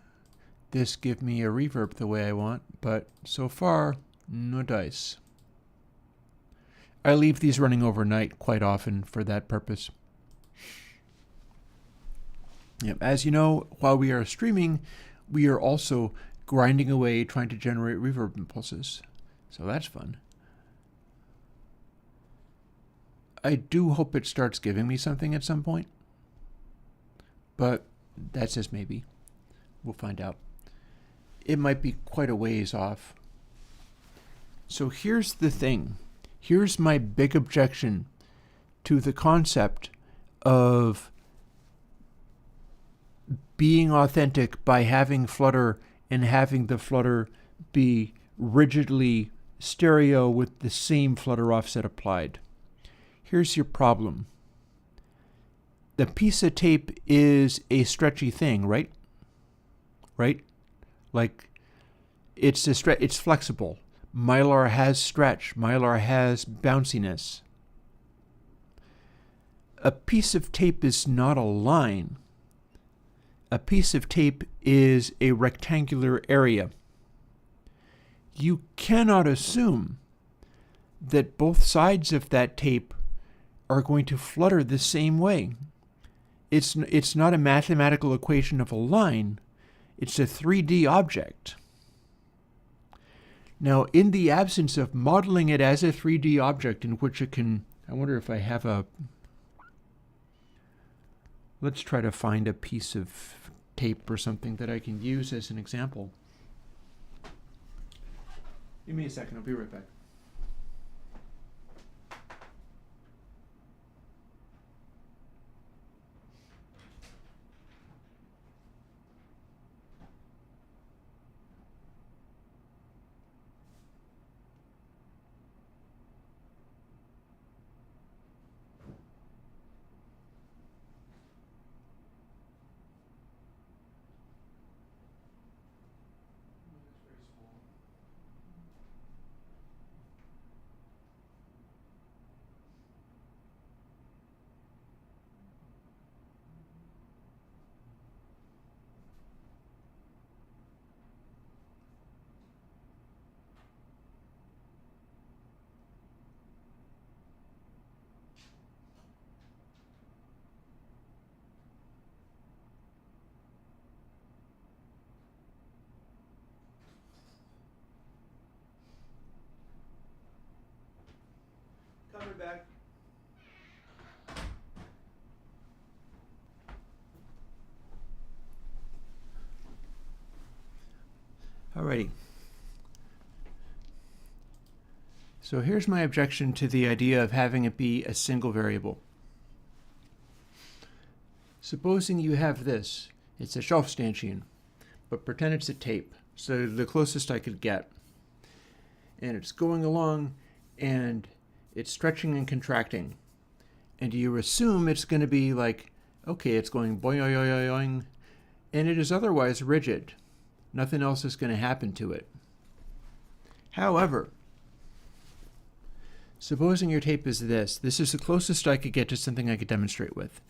this give me a reverb the way I want, but so far, no dice. I leave these running overnight quite often for that purpose. Yep. As you know, while we are streaming, we are also grinding away trying to generate reverb impulses. So that's fun. I do hope it starts giving me something at some point, but that's just maybe. We'll find out. It might be quite a ways off. So here's the thing. Here's my big objection to the concept of being authentic by having Flutter and having the Flutter be rigidly stereo with the same Flutter offset applied. Here's your problem. The piece of tape is a stretchy thing, right? Right? Like, it's flexible. Mylar has stretch. Mylar has bounciness. A piece of tape is not a line. A piece of tape is a rectangular area. You cannot assume that both sides of that tape are going to flutter the same way. It's not a mathematical equation of a line. It's a 3D object. Now, in the absence of modeling it as a 3D object in which it can, I wonder if I have a, let's try to find a piece of tape or something that I can use as an example. Give me a second, I'll be right back. Coming back. Alrighty. So here's my objection to the idea of having it be a single variable. Supposing you have this. It's a shelf stanchion, but pretend it's a tape. So the closest I could get. And it's going along and it's stretching and contracting. And you assume it's going to be like, okay, it's going boing, and it is otherwise rigid. Nothing else is going to happen to it. However, supposing your tape is this. This is the closest I could get to something I could demonstrate with.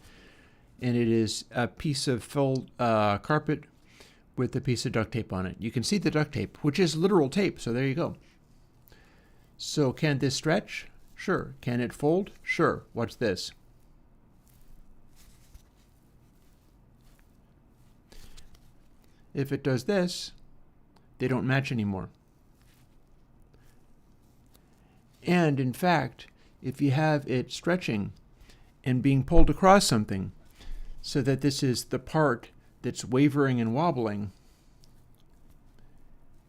And it is a piece of filled carpet with a piece of duct tape on it. You can see the duct tape, which is literal tape, so there you go. So can this stretch? Sure. Can it fold? Sure. What's this? If it does this, they don't match anymore. And in fact, if you have it stretching and being pulled across something, so that this is the part that's wavering and wobbling,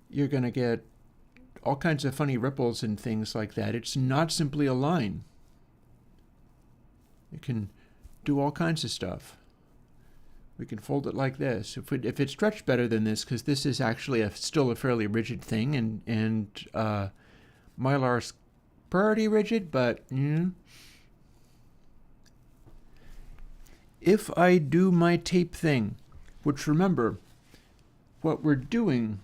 you're going to get all kinds of funny ripples and things like that. It's not simply a line. It can do all kinds of stuff. We can fold it like this. If it's stretched better than this, because this is actually still a fairly rigid thing, and Mylar's pretty rigid, but if I do my tape thing, which remember, what we're doing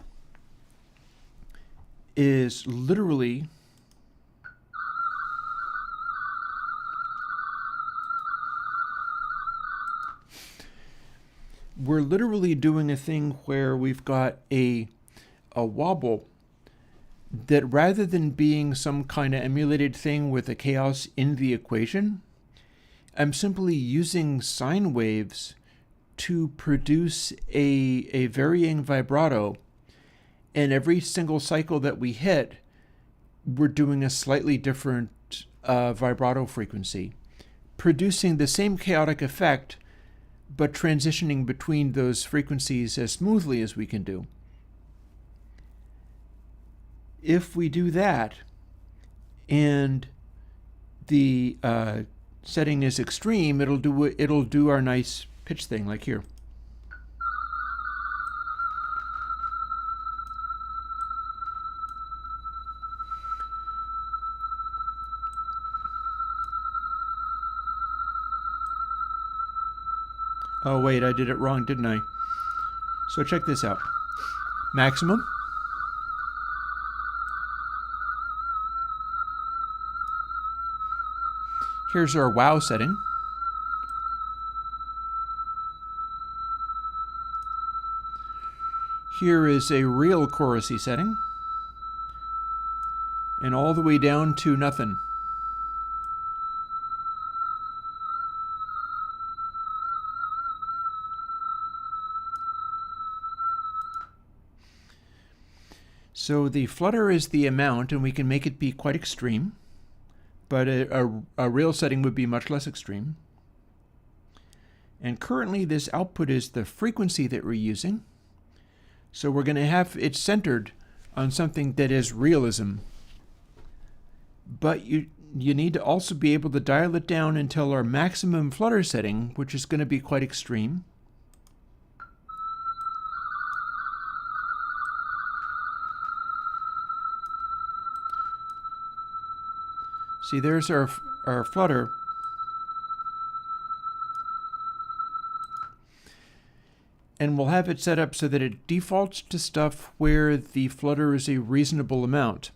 is literally doing a thing where we've got a wobble that, rather than being some kind of emulated thing with a chaos in the equation, I'm simply using sine waves to produce a varying vibrato. And every single cycle that we hit, we're doing a slightly different vibrato frequency, producing the same chaotic effect, but transitioning between those frequencies as smoothly as we can do. If we do that, and the setting is extreme, it'll do our nice pitch thing, like here. Oh wait, I did it wrong, didn't I? So check this out. Maximum. Here's our wow setting. Here is a real chorusy setting. And all the way down to nothing. So the flutter is the amount, and we can make it be quite extreme, but a real setting would be much less extreme. And currently this output is the frequency that we're using. So we're going to have it centered on something that is realism. But you need to also be able to dial it down until our maximum flutter setting, which is going to be quite extreme. See, there's our flutter. And we'll have it set up so that it defaults to stuff where the flutter is a reasonable amount.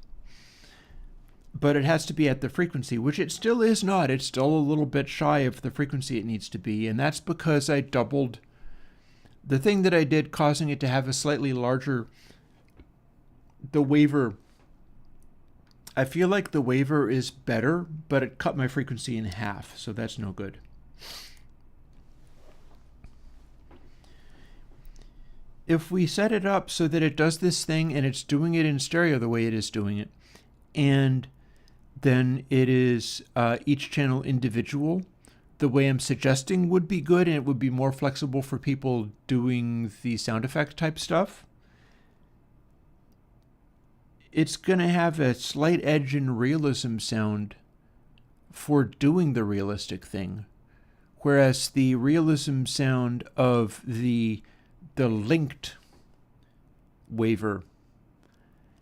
But it has to be at the frequency, which it still is not. It's still a little bit shy of the frequency it needs to be, and that's because I doubled the thing that I did, causing it to have a slightly larger, the waver. I feel like the waver is better, but it cut my frequency in half, so that's no good. If we set it up so that it does this thing and it's doing it in stereo the way it is doing it, and then it is each channel individual, the way I'm suggesting would be good, and it would be more flexible for people doing the sound effect type stuff. It's going to have a slight edge in realism sound for doing the realistic thing, whereas the realism sound of the linked waver,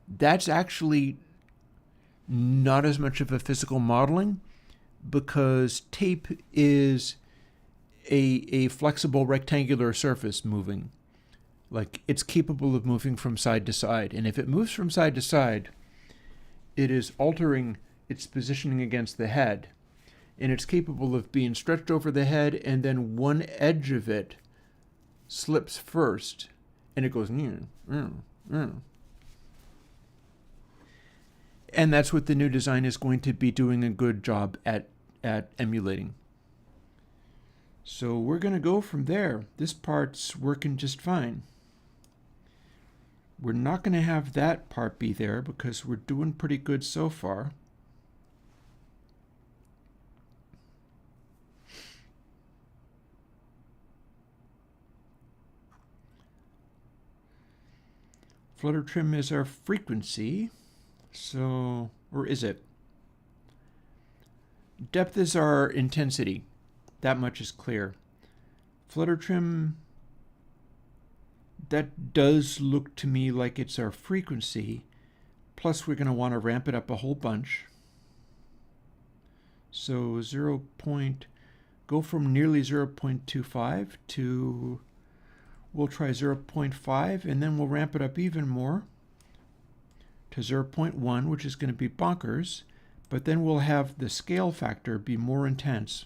that's actually not as much of a physical modeling, because tape is a flexible rectangular surface moving. Like, it's capable of moving from side to side, and if it moves from side to side, it is altering its positioning against the head, and it's capable of being stretched over the head, and then one edge of it slips first, and it goes and that's what the new design is going to be doing a good job at emulating. So we're going to go from there. This part's working just fine. We're not going to have that part be there because we're doing pretty good so far. Flutter trim is our frequency. So, or is it? Depth is our intensity. That much is clear. Flutter trim, that does look to me like it's our frequency. Plus, we're going to want to ramp it up a whole bunch. So go from nearly 0.25 to, we'll try 0.5, and then we'll ramp it up even more to 0.1, which is going to be bonkers. But then we'll have the scale factor be more intense,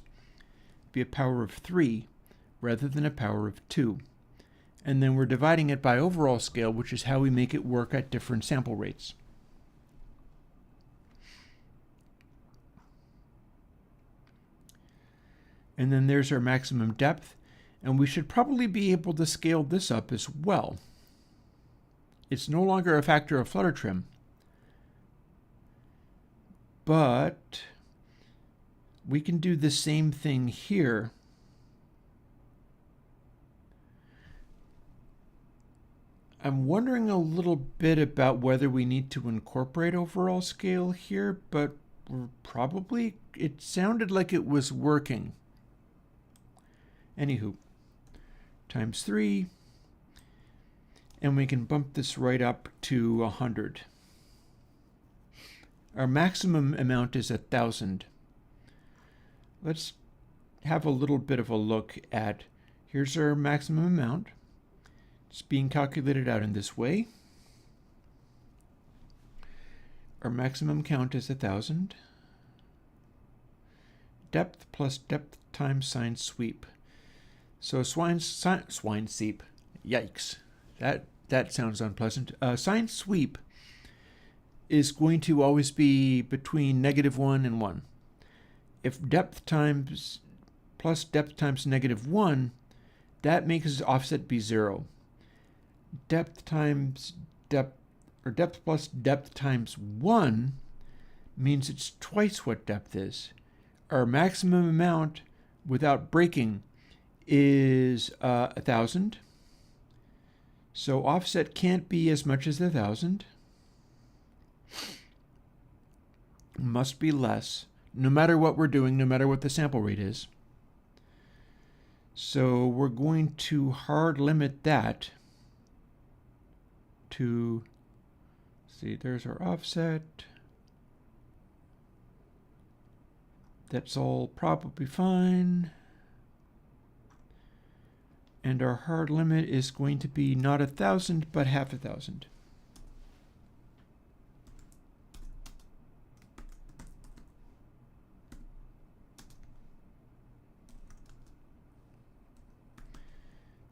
be a power of 3 rather than a power of 2. And then we're dividing it by overall scale, which is how we make it work at different sample rates. And then there's our maximum depth, and we should probably be able to scale this up as well. It's no longer a factor of flutter trim, but we can do the same thing here. I'm wondering a little bit about whether we need to incorporate overall scale here, but probably, it sounded like it was working. Anywho, times 3, and we can bump this right up to 100. Our maximum amount is 1,000. Let's have a little bit of a look at, here's our maximum amount. It's being calculated out in this way. Our maximum count is 1,000. Depth plus depth times sine sweep. So swine sweep, yikes, that sounds unpleasant. Sine sweep is going to always be between -1 and 1. If depth times plus depth times -1, that makes its offset be 0. Depth times depth, or depth plus depth times 1 means it's twice what depth is. Our maximum amount without breaking is 1,000. So offset can't be as much as 1,000. Must be less, no matter what we're doing, no matter what the sample rate is. So we're going to hard limit that to, see, there's our offset. That's all probably fine. And our hard limit is going to be not 1,000, but 1,000.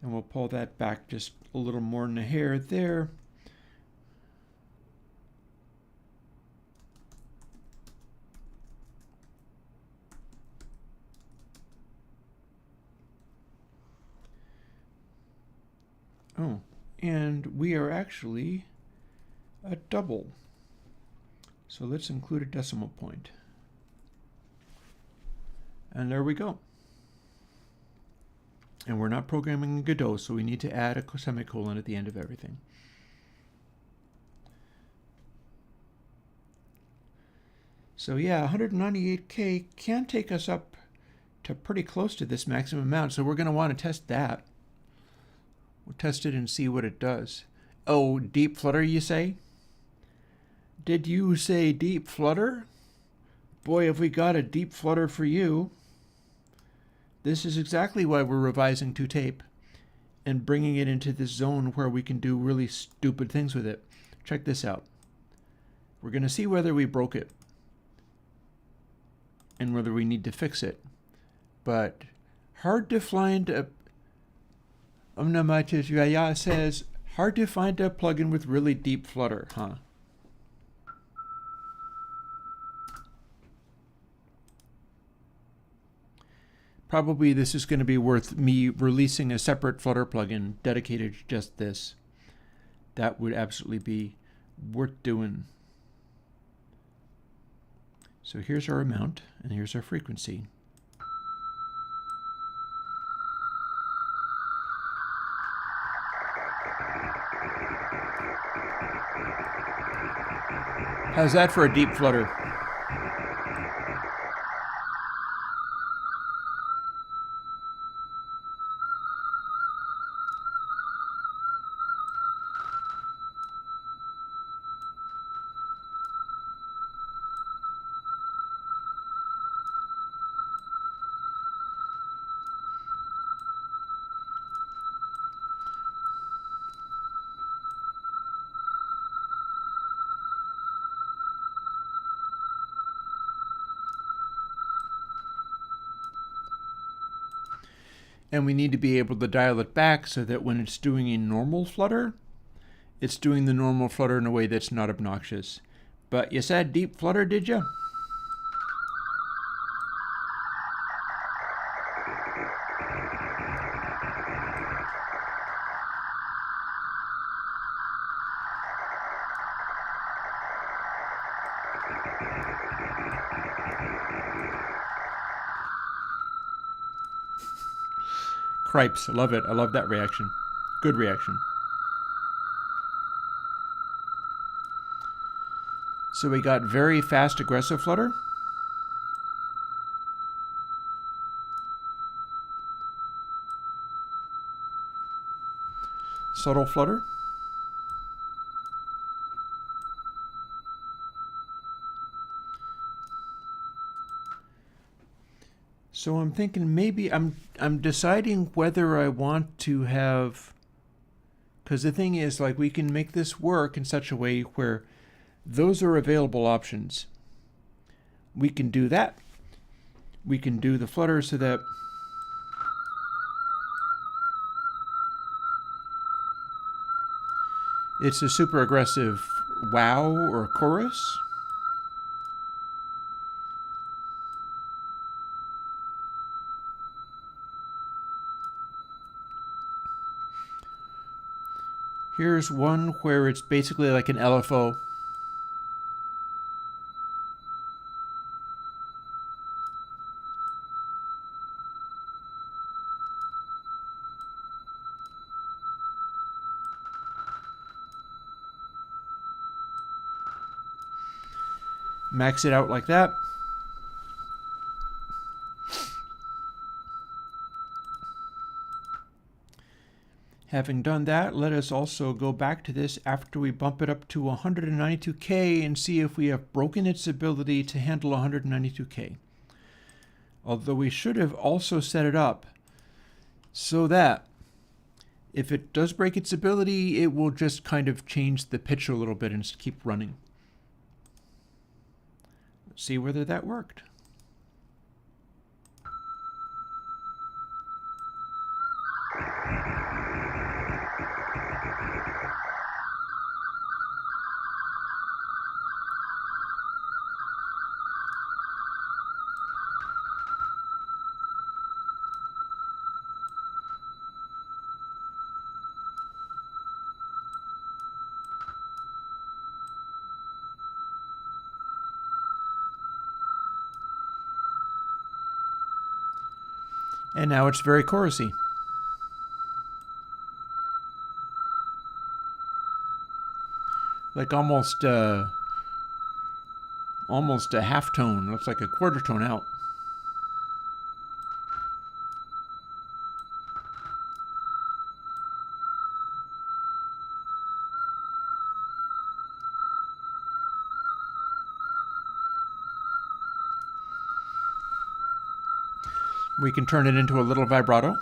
And we'll pull that back just a little more than a hair there. Oh, and we are actually a double. So let's include a decimal point. And there we go. And we're not programming in Godot, so we need to add a semicolon at the end of everything. So yeah, 198K can take us up to pretty close to this maximum amount, so we're going to want to test that. We'll test it and see what it does. Oh, deep flutter, you say? Did you say deep flutter? Boy, have we got a deep flutter for you. This is exactly why we're revising ToTape and bringing it into this zone where we can do really stupid things with it. Check this out. We're going to see whether we broke it and whether we need to fix it. But hard to find a says, hard to find a plugin with really deep flutter, huh? Probably this is going to be worth me releasing a separate Flutter plugin dedicated to just this. That would absolutely be worth doing. So here's our amount, and here's our frequency. How's that for a deep flutter? And we need to be able to dial it back so that when it's doing a normal flutter, it's doing the normal flutter in a way that's not obnoxious. But you said deep flutter, did you? Cripes, I love it. I love that reaction. Good reaction. So we got very fast aggressive flutter. Subtle flutter. So I'm thinking maybe I'm deciding whether I want to have, because the thing is, like, we can make this work in such a way where those are available options. We can do that. We can do the flutter so that it's a super aggressive wow or chorus. Here's one where it's basically like an LFO. Max it out like that. Having done that, let us also go back to this after we bump it up to 192K and see if we have broken its ability to handle 192K. Although we should have also set it up so that if it does break its ability, it will just kind of change the pitch a little bit and keep running. Let's see whether that worked. And now it's very chorusy. Like almost a half tone. Looks like a quarter tone out. We can turn it into a little vibrato.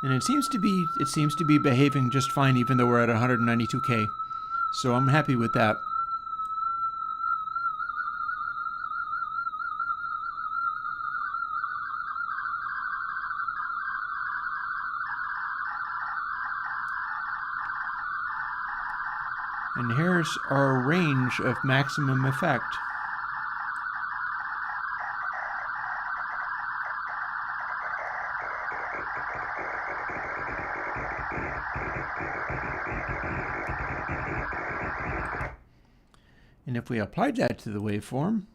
And it seems to be behaving just fine even though we're at 192K. So I'm happy with that. And here's our range of maximum effect. And if we applied that to the waveform,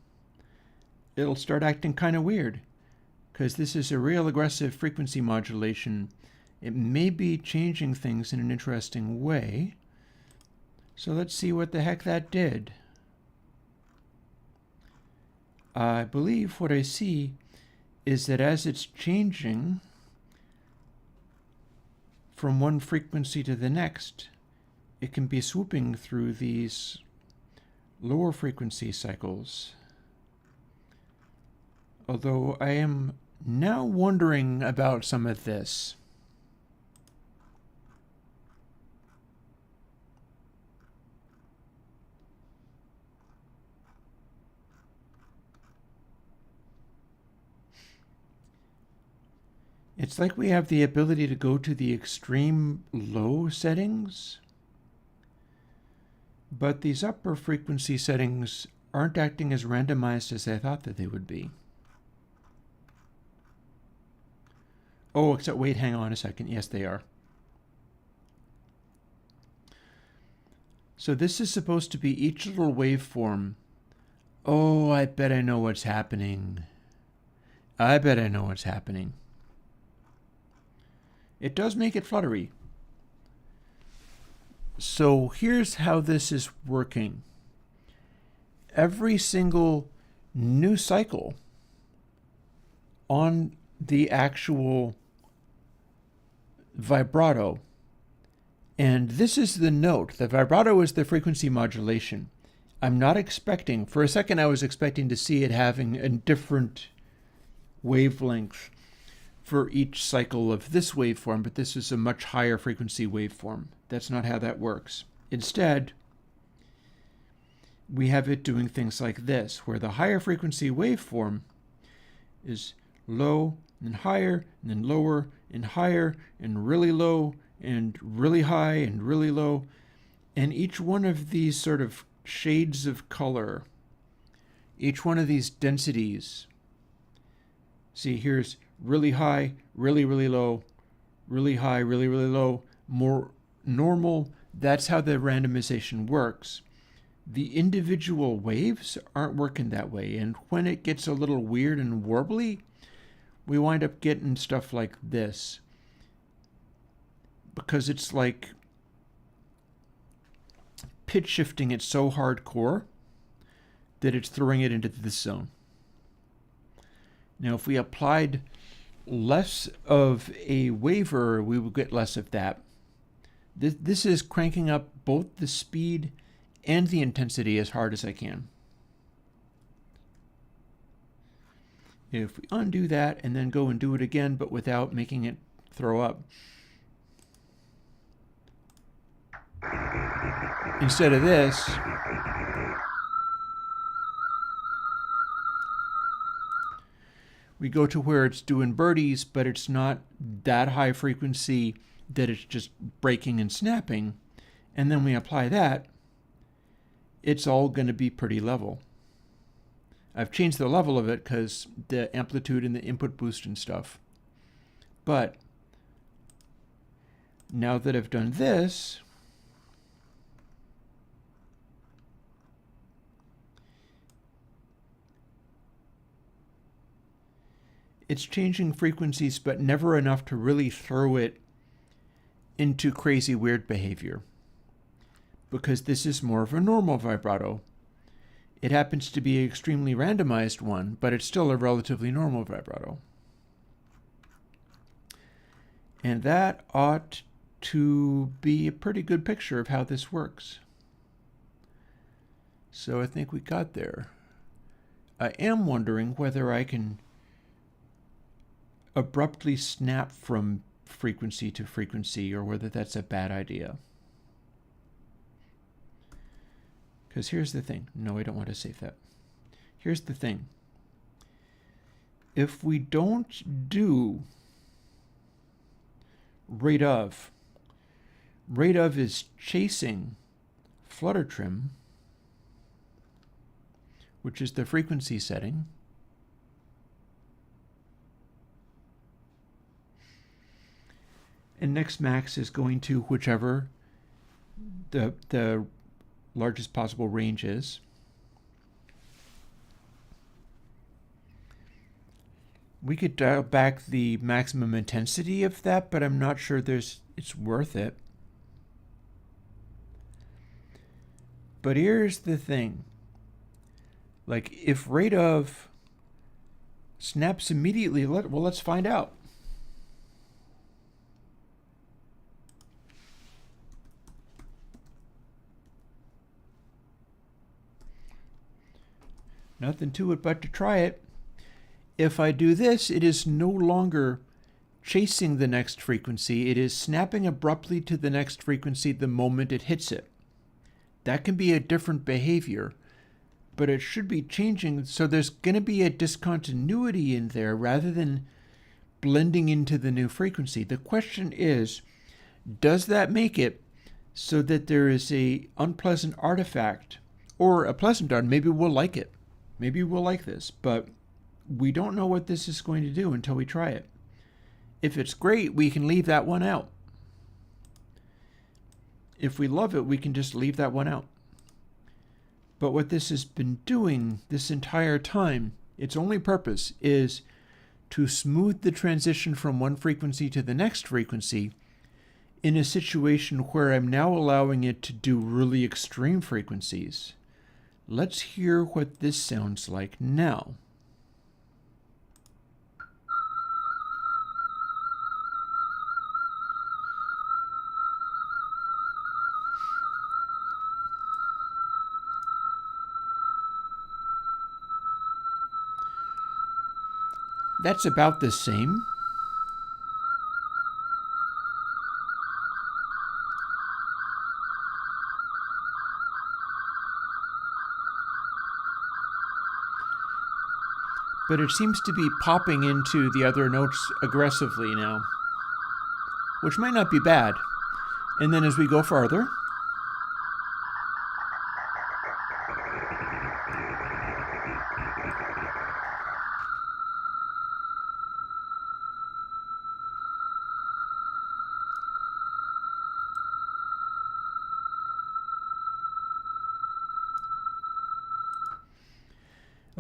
it'll start acting kind of weird, because this is a real aggressive frequency modulation, it may be changing things in an interesting way. So let's see what the heck that did. I believe what I see is that as it's changing from one frequency to the next, it can be swooping through these lower frequency cycles. Although I am now wondering about some of this. It's like we have the ability to go to the extreme low settings, but these upper frequency settings aren't acting as randomized as I thought that they would be. Oh, except wait, hang on a second. Yes, they are. So this is supposed to be each little waveform. Oh, I bet I know what's happening. I bet I know what's happening. It does make it fluttery. So here's how this is working. Every single new cycle on the actual vibrato, and this is the note. The vibrato is the frequency modulation. I'm not expecting, for a second I was expecting to see it having a different wavelength for each cycle of this waveform, but this is a much higher frequency waveform. That's not how that works. Instead, we have it doing things like this, where the higher frequency waveform is low and higher, and then lower and higher, and really low, and really high, and really low. And each one of these sort of shades of color, each one of these densities, see, here's really high, really, really low, really high, really, really low, more normal. That's how the randomization works. The individual waves aren't working that way, and when it gets a little weird and warbly, we wind up getting stuff like this, because it's like pitch shifting it so hardcore that it's throwing it into this zone. Now, if we applied less of a waver, we would get less of that. This is cranking up both the speed and the intensity as hard as I can. If we undo that and then go and do it again, but without making it throw up, instead of this, we go to where it's doing birdies, but it's not that high frequency that it's just breaking and snapping. And then we apply that, it's all going to be pretty level. I've changed the level of it because the amplitude and the input boost and stuff. But now that I've done this, it's changing frequencies, but never enough to really throw it into crazy weird behavior, because this is more of a normal vibrato. It happens to be an extremely randomized one, but it's still a relatively normal vibrato. And that ought to be a pretty good picture of how this works. So I think we got there. I am wondering whether I can abruptly snap from frequency to frequency, or whether that's a bad idea. Because here's the thing. No, I don't want to save that. Here's the thing. If we don't do rate of is chasing flutter trim, which is the frequency setting, and next max is going to whichever the largest possible range is. We could dial back the maximum intensity of that, but I'm not sure it's worth it. But here's the thing. Like, if rate of snaps immediately, let's find out. Nothing to it but to try it. If I do this, it is no longer chasing the next frequency. It is snapping abruptly to the next frequency the moment it hits it. That can be a different behavior, but it should be changing. So there's going to be a discontinuity in there rather than blending into the new frequency. The question is, does that make it so that there is a unpleasant artifact or a pleasant art? Maybe we'll like it. Maybe we'll like this, but we don't know what this is going to do until we try it. If it's great, we can leave that one out. If we love it, we can just leave that one out. But what this has been doing this entire time, its only purpose is to smooth the transition from one frequency to the next frequency in a situation where I'm now allowing it to do really extreme frequencies. Let's hear what this sounds like now. That's about the same. But it seems to be popping into the other notes aggressively now, which might not be bad. And then as we go farther,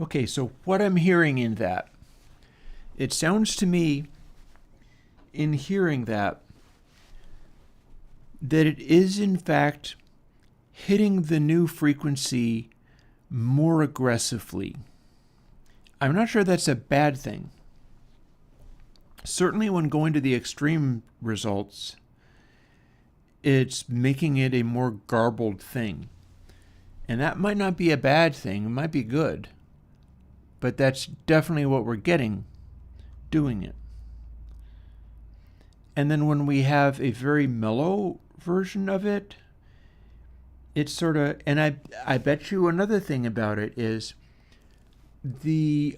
okay, so what I'm hearing in that, it sounds to me in hearing that it is in fact hitting the new frequency more aggressively. I'm not sure that's a bad thing. Certainly when going to the extreme results, it's making it a more garbled thing. And that might not be a bad thing, it might be good. But that's definitely what we're getting doing it. And then when we have a very mellow version of it, it's sort of, and I bet you another thing about it is the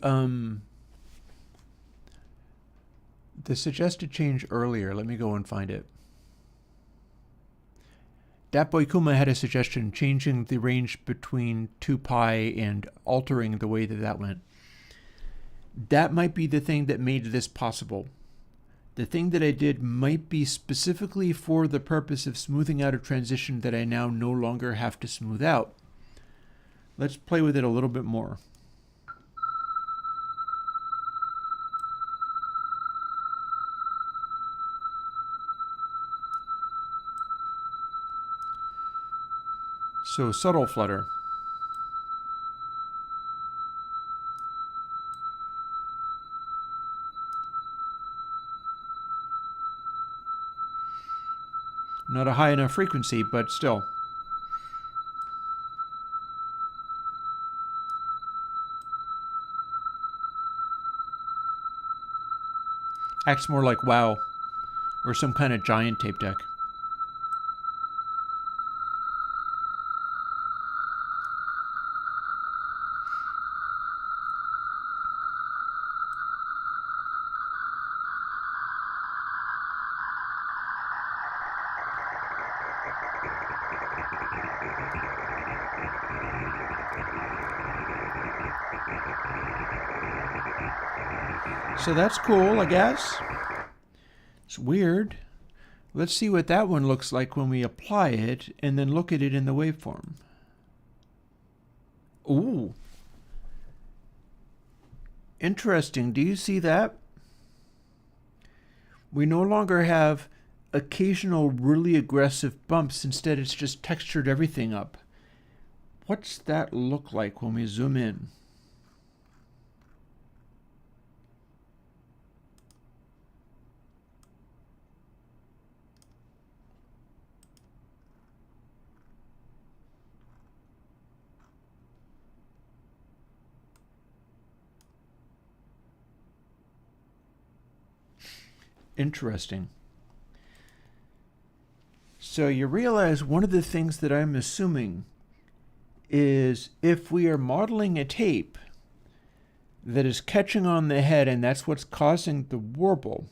suggested change earlier. Let me go and find it. Dat Boy Kuma had a suggestion changing the range between 2 pi and altering the way that went. That might be the thing that made this possible. The thing that I did might be specifically for the purpose of smoothing out a transition that I now no longer have to smooth out. Let's play with it a little bit more. So subtle flutter. Not a high enough frequency, but still. Acts more like WoW or some kind of giant tape deck. So that's cool, I guess. It's weird. Let's see what that one looks like when we apply it and then look at it in the waveform. Ooh. Interesting. Do you see that? We no longer have occasional really aggressive bumps. Instead, it's just textured everything up. What's that look like when we zoom in? Interesting. So you realize one of the things that I'm assuming is if we are modeling a tape that is catching on the head and that's what's causing the warble,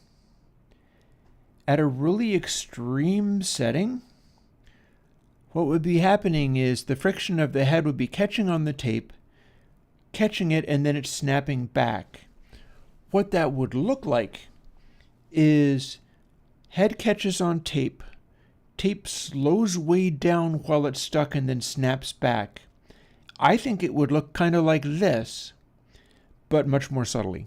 at a really extreme setting, what would be happening is the friction of the head would be catching on the tape, catching it, and then it's snapping back. What that would look like is head catches on tape, tape slows way down while it's stuck and then snaps back. I think it would look kind of like this, but much more subtly.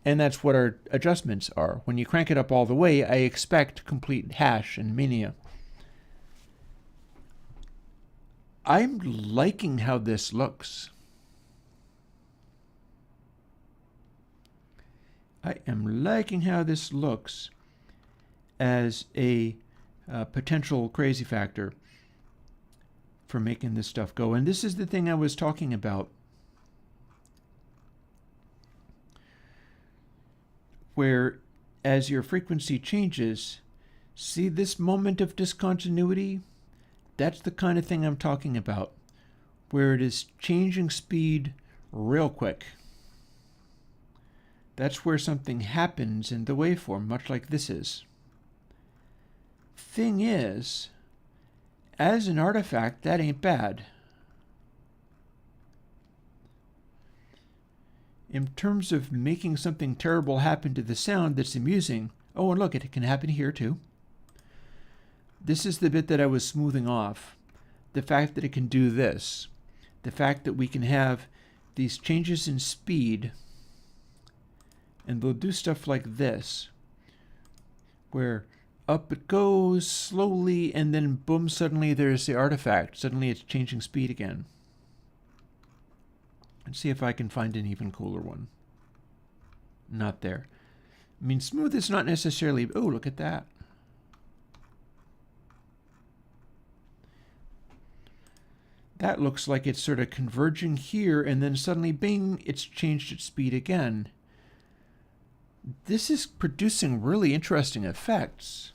And that's what our adjustments are. When you crank it up all the way, I expect complete hash and mania. I'm liking how this looks. I am liking how this looks as a potential crazy factor for making this stuff go. And this is the thing I was talking about, where as your frequency changes, see this moment of discontinuity? That's the kind of thing I'm talking about, where it is changing speed real quick. That's where something happens in the waveform, much like this is. Thing is, as an artifact, that ain't bad. In terms of making something terrible happen to the sound that's amusing, oh, and look, it can happen here too. This is the bit that I was smoothing off. The fact that it can do this. The fact that we can have these changes in speed, and they'll do stuff like this, where up it goes slowly, and then boom, suddenly there's the artifact. Suddenly it's changing speed again. Let's see if I can find an even cooler one. Not there. I mean, smooth is not necessarily... Oh, look at that. That looks like it's sort of converging here, and then suddenly, bing, it's changed its speed again. This is producing really interesting effects.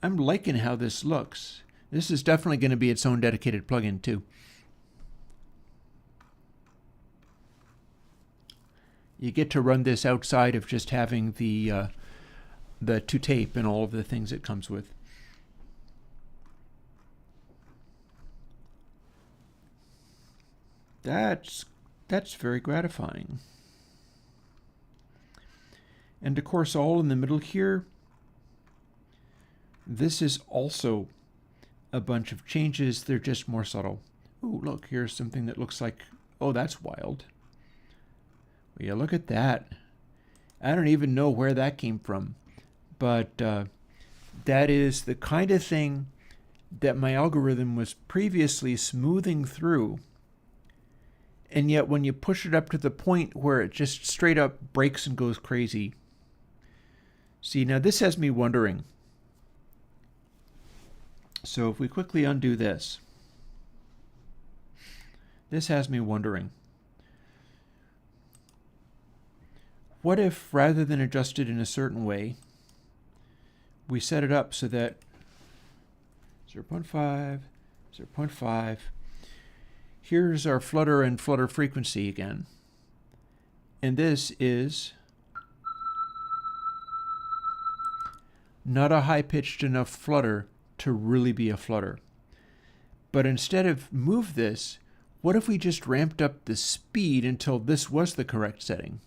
I'm liking how this looks. This is definitely going to be its own dedicated plugin too. You get to run this outside of just having the ToTape and all of the things it comes with. That's very gratifying. And of course, all in the middle here, this is also a bunch of changes. They're just more subtle. Ooh, look, here's something that looks like, oh, that's wild. Well, yeah, look at that. I don't even know where that came from. But that is the kind of thing that my algorithm was previously smoothing through. And yet when you push it up to the point where it just straight up breaks and goes crazy. See, now this has me wondering. So if we quickly undo this, this has me wondering. What if, rather than adjust it in a certain way, we set it up so that 0.5, 0.5, here's our flutter and flutter frequency again. And this is not a high-pitched enough flutter to really be a flutter. But instead of move this, what if we just ramped up the speed until this was the correct setting?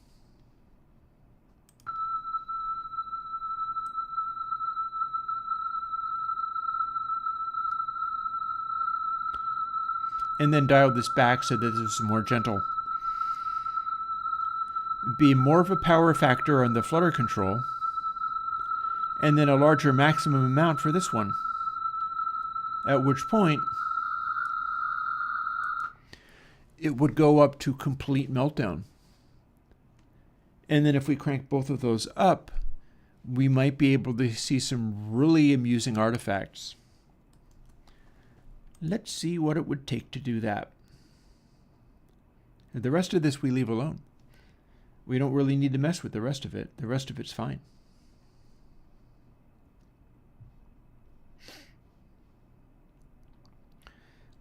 And then dial this back so that this is more gentle. be more of a power factor on the flutter control, and then a larger maximum amount for this one. At which point, it would go up to complete meltdown. And then if we crank both of those up, we might be able to see some really amusing artifacts. Let's see what it would take to do that. The rest of this we leave alone. We don't really need to mess with the rest of it. The rest of it's fine.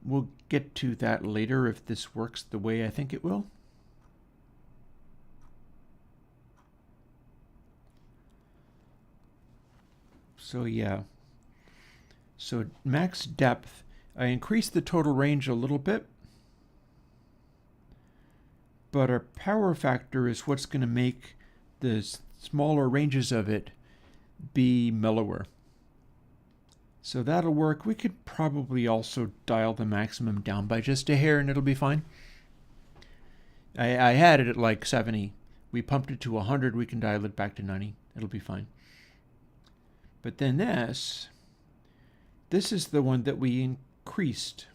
We'll get to that later if this works the way I think it will. So yeah. So max depth, I increased the total range a little bit, but our power factor is what's going to make the smaller ranges of it be mellower. So that'll work. We could probably also dial the maximum down by just a hair and it'll be fine. I had it at like 70. We pumped it to 100. We can dial it back to 90. It'll be fine. But then this is the one that we increased.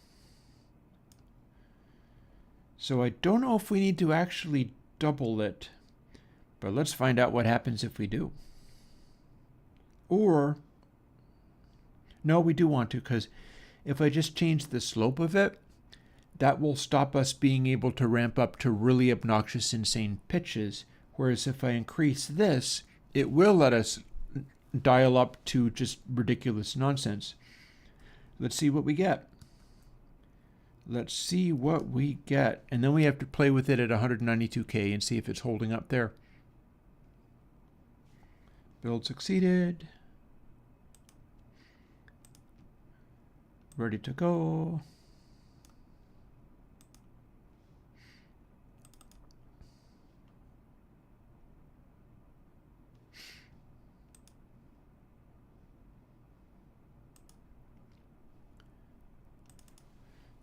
So I don't know if we need to actually double it, but let's find out what happens if we do. Or, no, we do want to, because if I just change the slope of it, that will stop us being able to ramp up to really obnoxious, insane pitches. Whereas if I increase this, it will let us dial up to just ridiculous nonsense. Let's see what we get. Let's see what we get. And then we have to play with it at 192K and see if it's holding up there. Build succeeded. Ready to go.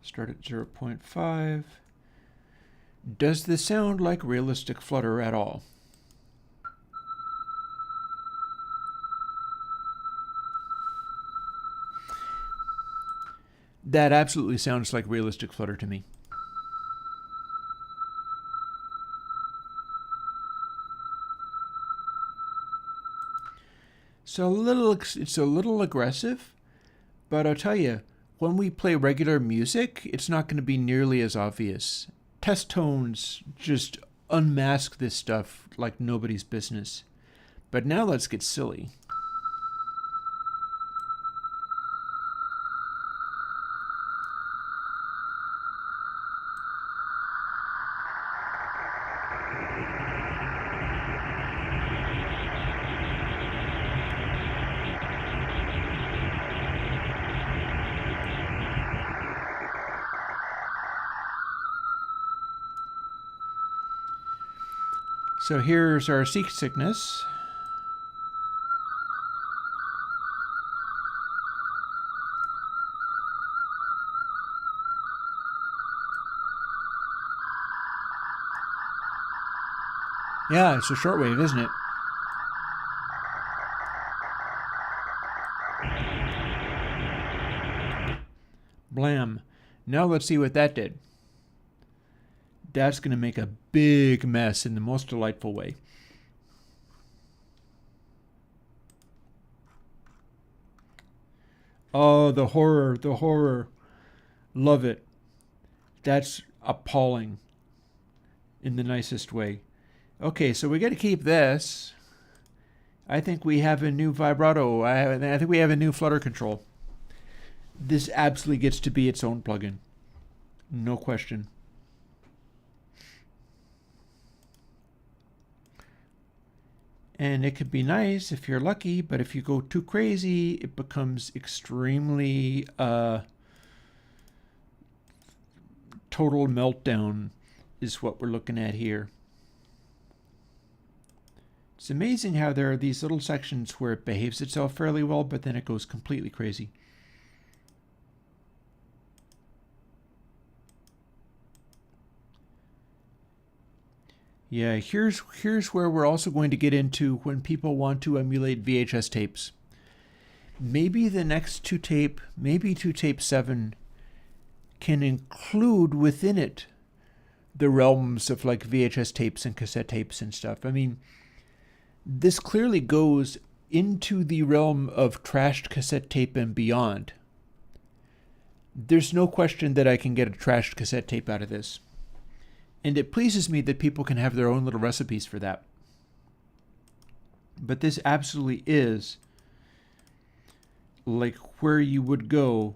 Start at 0.5. Does this sound like realistic Flutter at all? That absolutely sounds like realistic Flutter to me. So it's a little aggressive, but I'll tell you, when we play regular music, it's not going to be nearly as obvious. Test tones just unmask this stuff like nobody's business. But now let's get silly. So here's our seasickness. Yeah, it's a shortwave, isn't it? Blam. Now let's see what that did. That's going to make a big mess in the most delightful way. Oh, the horror, the horror. Love it. That's appalling in the nicest way. Okay, so we got to keep this. I think we have a new vibrato. I think we have a new flutter control. This absolutely gets to be its own plugin. No question. And it could be nice if you're lucky, but if you go too crazy, it becomes extremely total meltdown is what we're looking at here. It's amazing how there are these little sections where it behaves itself fairly well, but then it goes completely crazy. Yeah, here's where we're also going to get into when people want to emulate VHS tapes. Maybe the next ToTape, maybe ToTape 7, can include within it the realms of like VHS tapes and cassette tapes and stuff. I mean, this clearly goes into the realm of trashed cassette tape and beyond. There's no question that I can get a trashed cassette tape out of this. And it pleases me that people can have their own little recipes for that. But this absolutely is like where you would go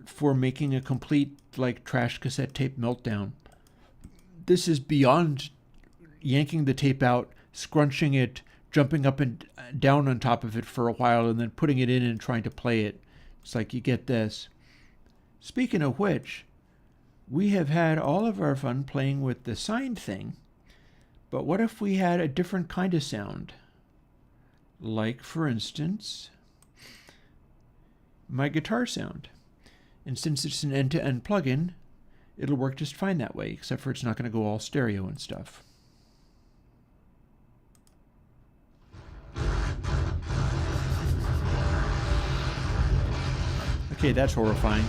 for making a complete like trashed cassette tape meltdown. This is beyond yanking the tape out, scrunching it, jumping up and down on top of it for a while, and then putting it in and trying to play it. It's like you get this. Speaking of which, we have had all of our fun playing with the sine thing, but what if we had a different kind of sound? Like, for instance, my guitar sound. And since it's an end-to-end plugin, it'll work just fine that way, except for it's not going to go all stereo and stuff. Okay, that's horrifying.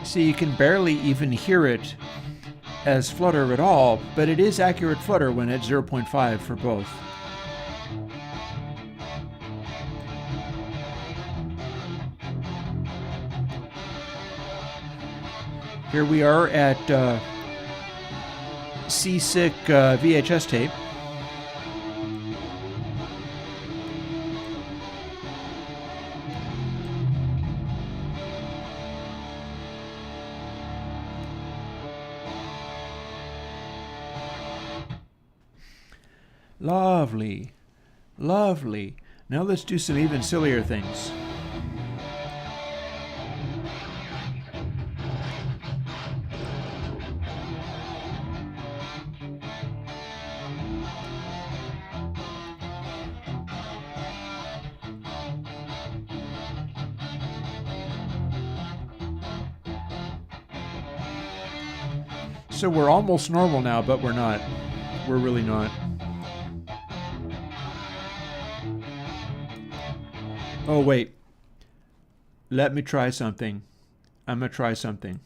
See, you can barely even hear it as flutter at all, but it is accurate flutter when at 0.5 for both. Here we are at Seasick VHS tape. Lovely, lovely. Now let's do some even sillier things. So we're almost normal now, but we're not. We're really not. Oh, wait. Let me try something. I'm going to try something.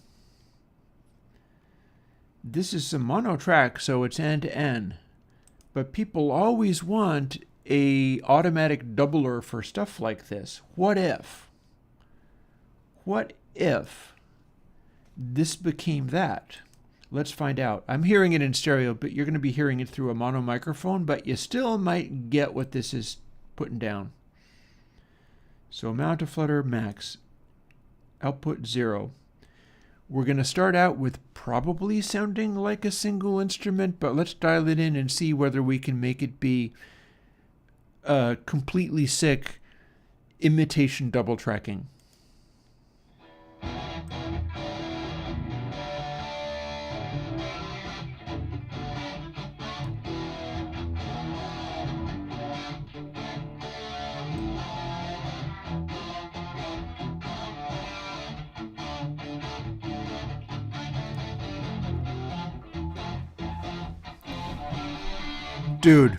This is a mono track, so it's end-to-end. But people always want a automatic doubler for stuff like this. What if this became that? Let's find out. I'm hearing it in stereo, but you're going to be hearing it through a mono microphone, but you still might get what this is putting down. So amount of flutter max, output 0. We're going to start out with probably sounding like a single instrument, but let's dial it in and see whether we can make it be completely sick imitation double tracking. Dude.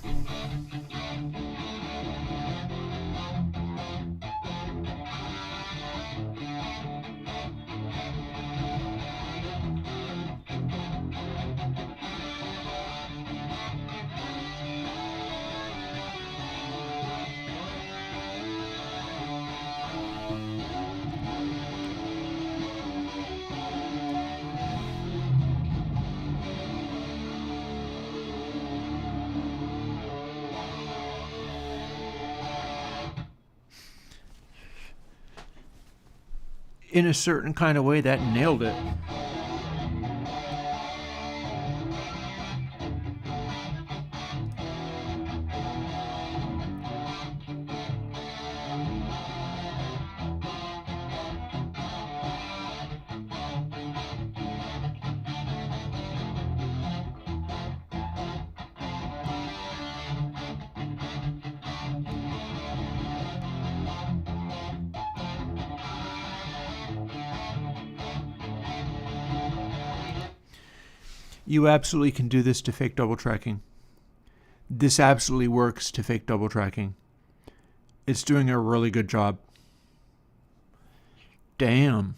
In a certain kind of way, that nailed it. You absolutely can do this to fake double tracking. This absolutely works to fake double tracking. It's doing a really good job. Damn.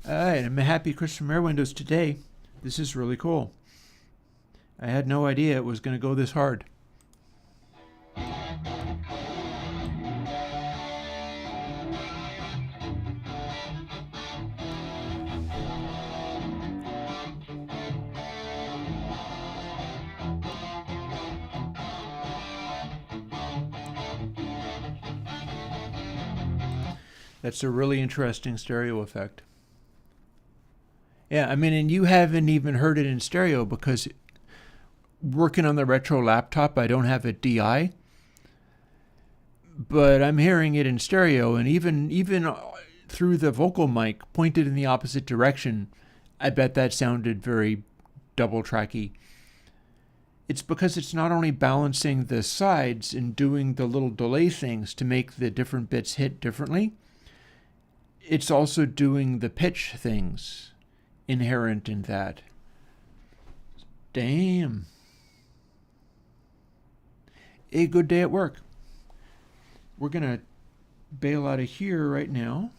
Alright, I'm a happy Chris from Airwindows today. This is really cool. I had no idea it was going to go this hard. That's a really interesting stereo effect. Yeah, I mean, and you haven't even heard it in stereo because working on the retro laptop, I don't have a DI, but I'm hearing it in stereo, and even through the vocal mic pointed in the opposite direction, I bet that sounded very double tracky. It's because it's not only balancing the sides and doing the little delay things to make the different bits hit differently, it's also doing the pitch things inherent in that. Damn. A good day at work. We're going to bail out of here right now.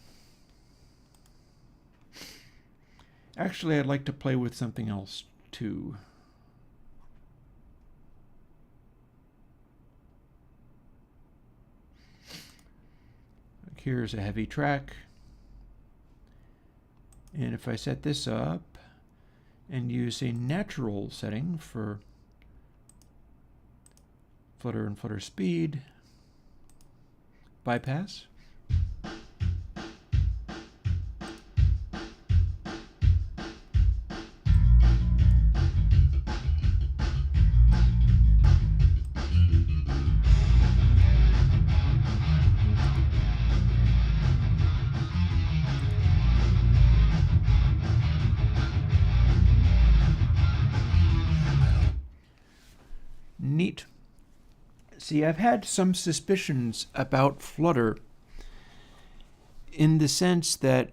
Actually, I'd like to play with something else too. Here's a heavy track. And if I set this up and use a natural setting for flutter and flutter speed, bypass. Neat. See, I've had some suspicions about Flutter in the sense that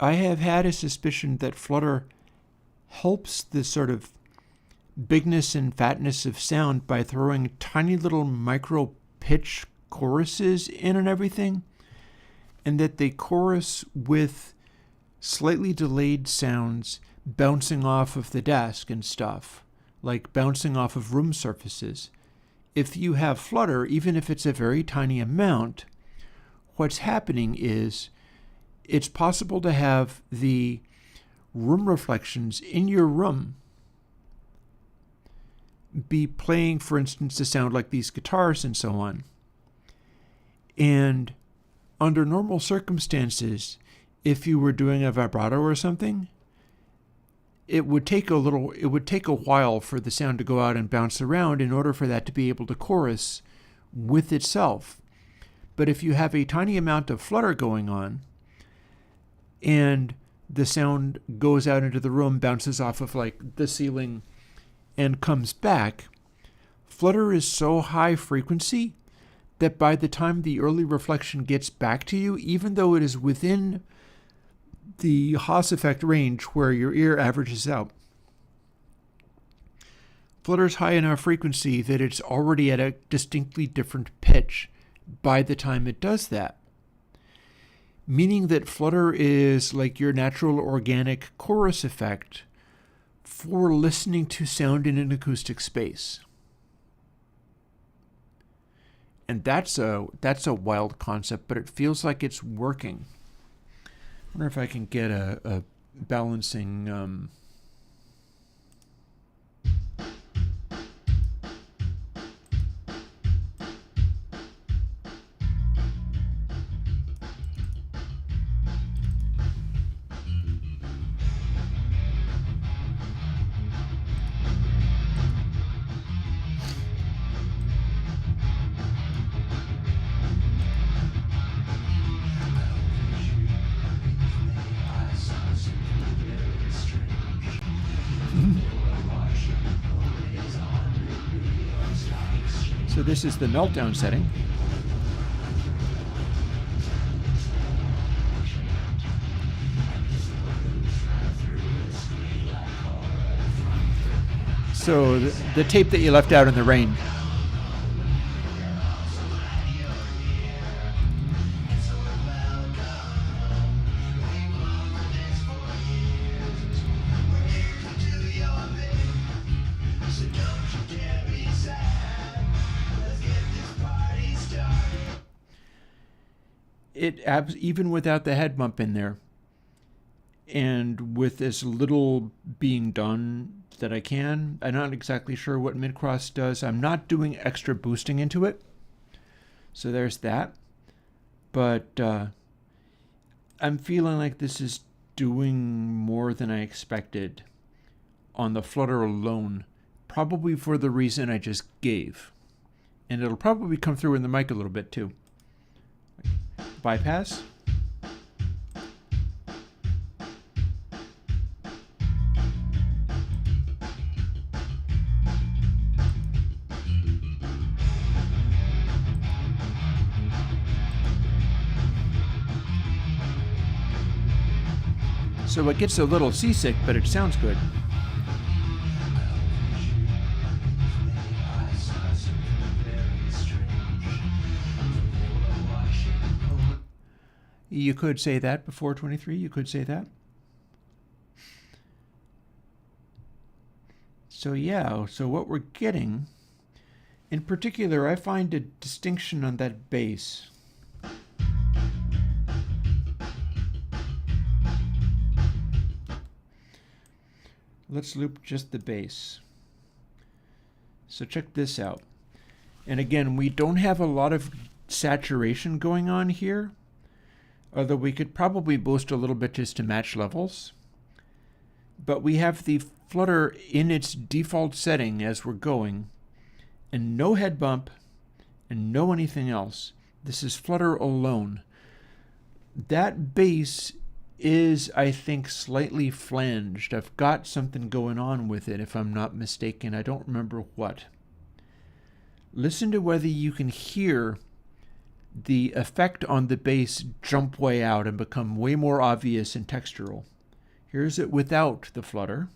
I have had a suspicion that Flutter helps the sort of bigness and fatness of sound by throwing tiny little micro pitch choruses in and everything, and that they chorus with slightly delayed sounds bouncing off of the desk and stuff, like bouncing off of room surfaces. If you have Flutter, even if it's a very tiny amount, what's happening is it's possible to have the room reflections in your room be playing, for instance, a sound like these guitars and so on. And under normal circumstances, if you were doing a vibrato or something, it would take a while for the sound to go out and bounce around in order for that to be able to chorus with itself. But if you have a tiny amount of flutter going on and the sound goes out into the room, bounces off of like the ceiling and comes back, flutter is so high frequency that by the time the early reflection gets back to you, even though it is within the Haas effect range where your ear averages out, Flutter's high enough frequency that it's already at a distinctly different pitch by the time it does that. Meaning that Flutter is like your natural organic chorus effect for listening to sound in an acoustic space. And that's a wild concept, but it feels like it's working. I wonder if I can get a balancing So this is the meltdown setting. So the tape that you left out in the rain. Even without the head bump in there, and with as little being done that I can, I'm not exactly sure what mid-cross does. I'm not doing extra boosting into it, so there's that. But I'm feeling like this is doing more than I expected on the flutter alone, probably for the reason I just gave. And it'll probably come through in the mic a little bit too. Bypass. So it gets a little seasick, but it sounds good. You could say that before 23, you could say that. So yeah, so what we're getting, in particular, I find a distinction on that bass. Let's loop just the bass. So check this out. And again, we don't have a lot of saturation going on here, although we could probably boost a little bit just to match levels. But we have the flutter in its default setting as we're going, and no head bump, and no anything else. This is flutter alone. That bass is, I think, slightly flanged. I've got something going on with it, if I'm not mistaken. I don't remember what. Listen to whether you can hear the effect on the bass jump way out and become way more obvious and textural. Here's it without the flutter.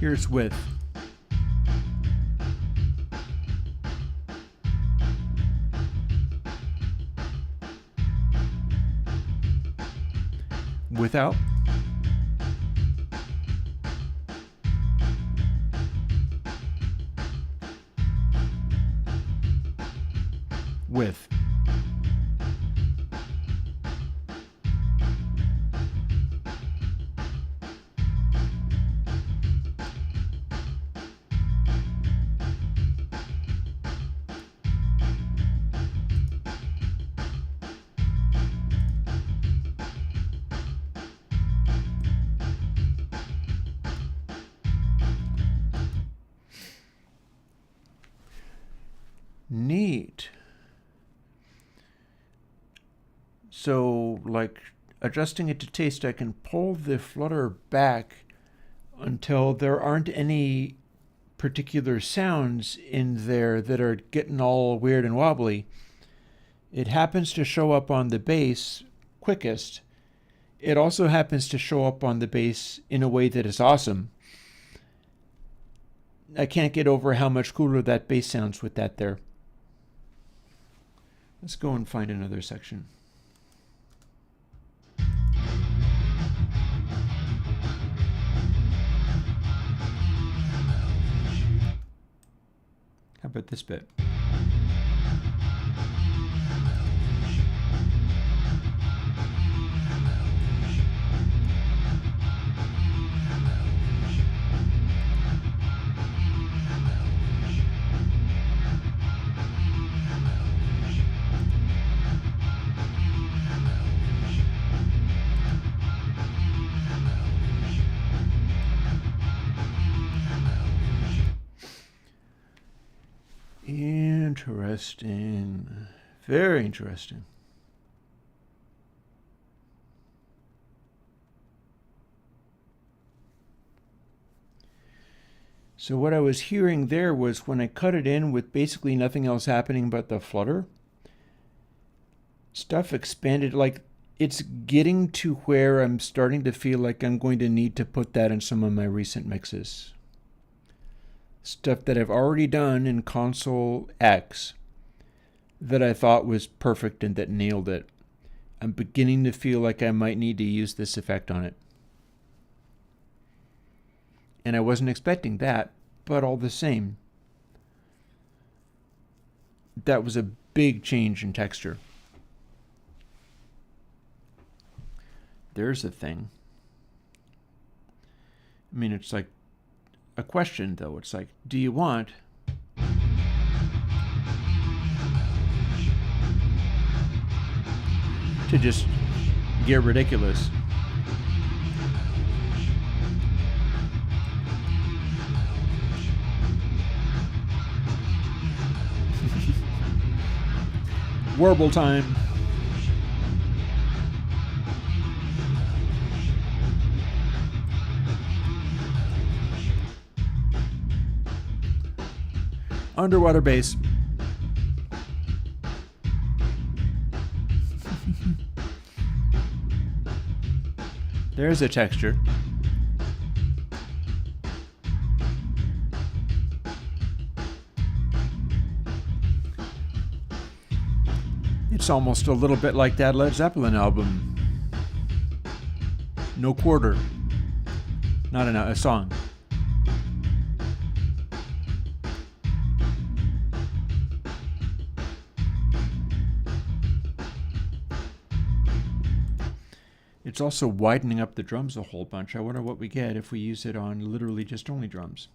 Here's with. Without. With. Neat. So, like, adjusting it to taste, I can pull the flutter back until there aren't any particular sounds in there that are getting all weird and wobbly. It happens to show up on the bass quickest. It also happens to show up on the bass in a way that is awesome. I can't get over how much cooler that bass sounds with that there. Let's go and find another section. How about this bit? Interesting. Very interesting. So what I was hearing there was when I cut it in with basically nothing else happening but the flutter, Stuff expanded, like it's getting to where I'm starting to feel like I'm going to need to put that in some of my recent mixes. Stuff that I've already done in Console X that I thought was perfect and that nailed it. I'm beginning to feel like I might need to use this effect on it. And I wasn't expecting that, but all the same, that was a big change in texture. There's a thing. I mean, it's like a question, though. It's like, do you want to just get ridiculous? Warble time. Underwater bass. There's a texture. It's almost a little bit like that Led Zeppelin album. No quarter. Not a song. It's also widening up the drums a whole bunch. I wonder what we get if we use it on literally just only drums.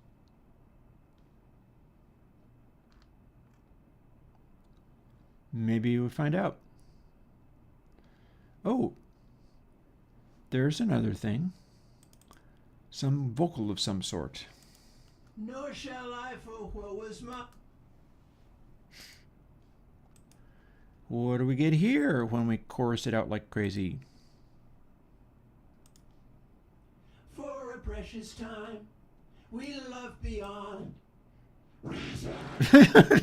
Maybe we'll find out. Oh, there's another thing. Some vocal of some sort. Nor shall I for what was my... What do we get here when we chorus it out like crazy? For a precious time, we love beyond.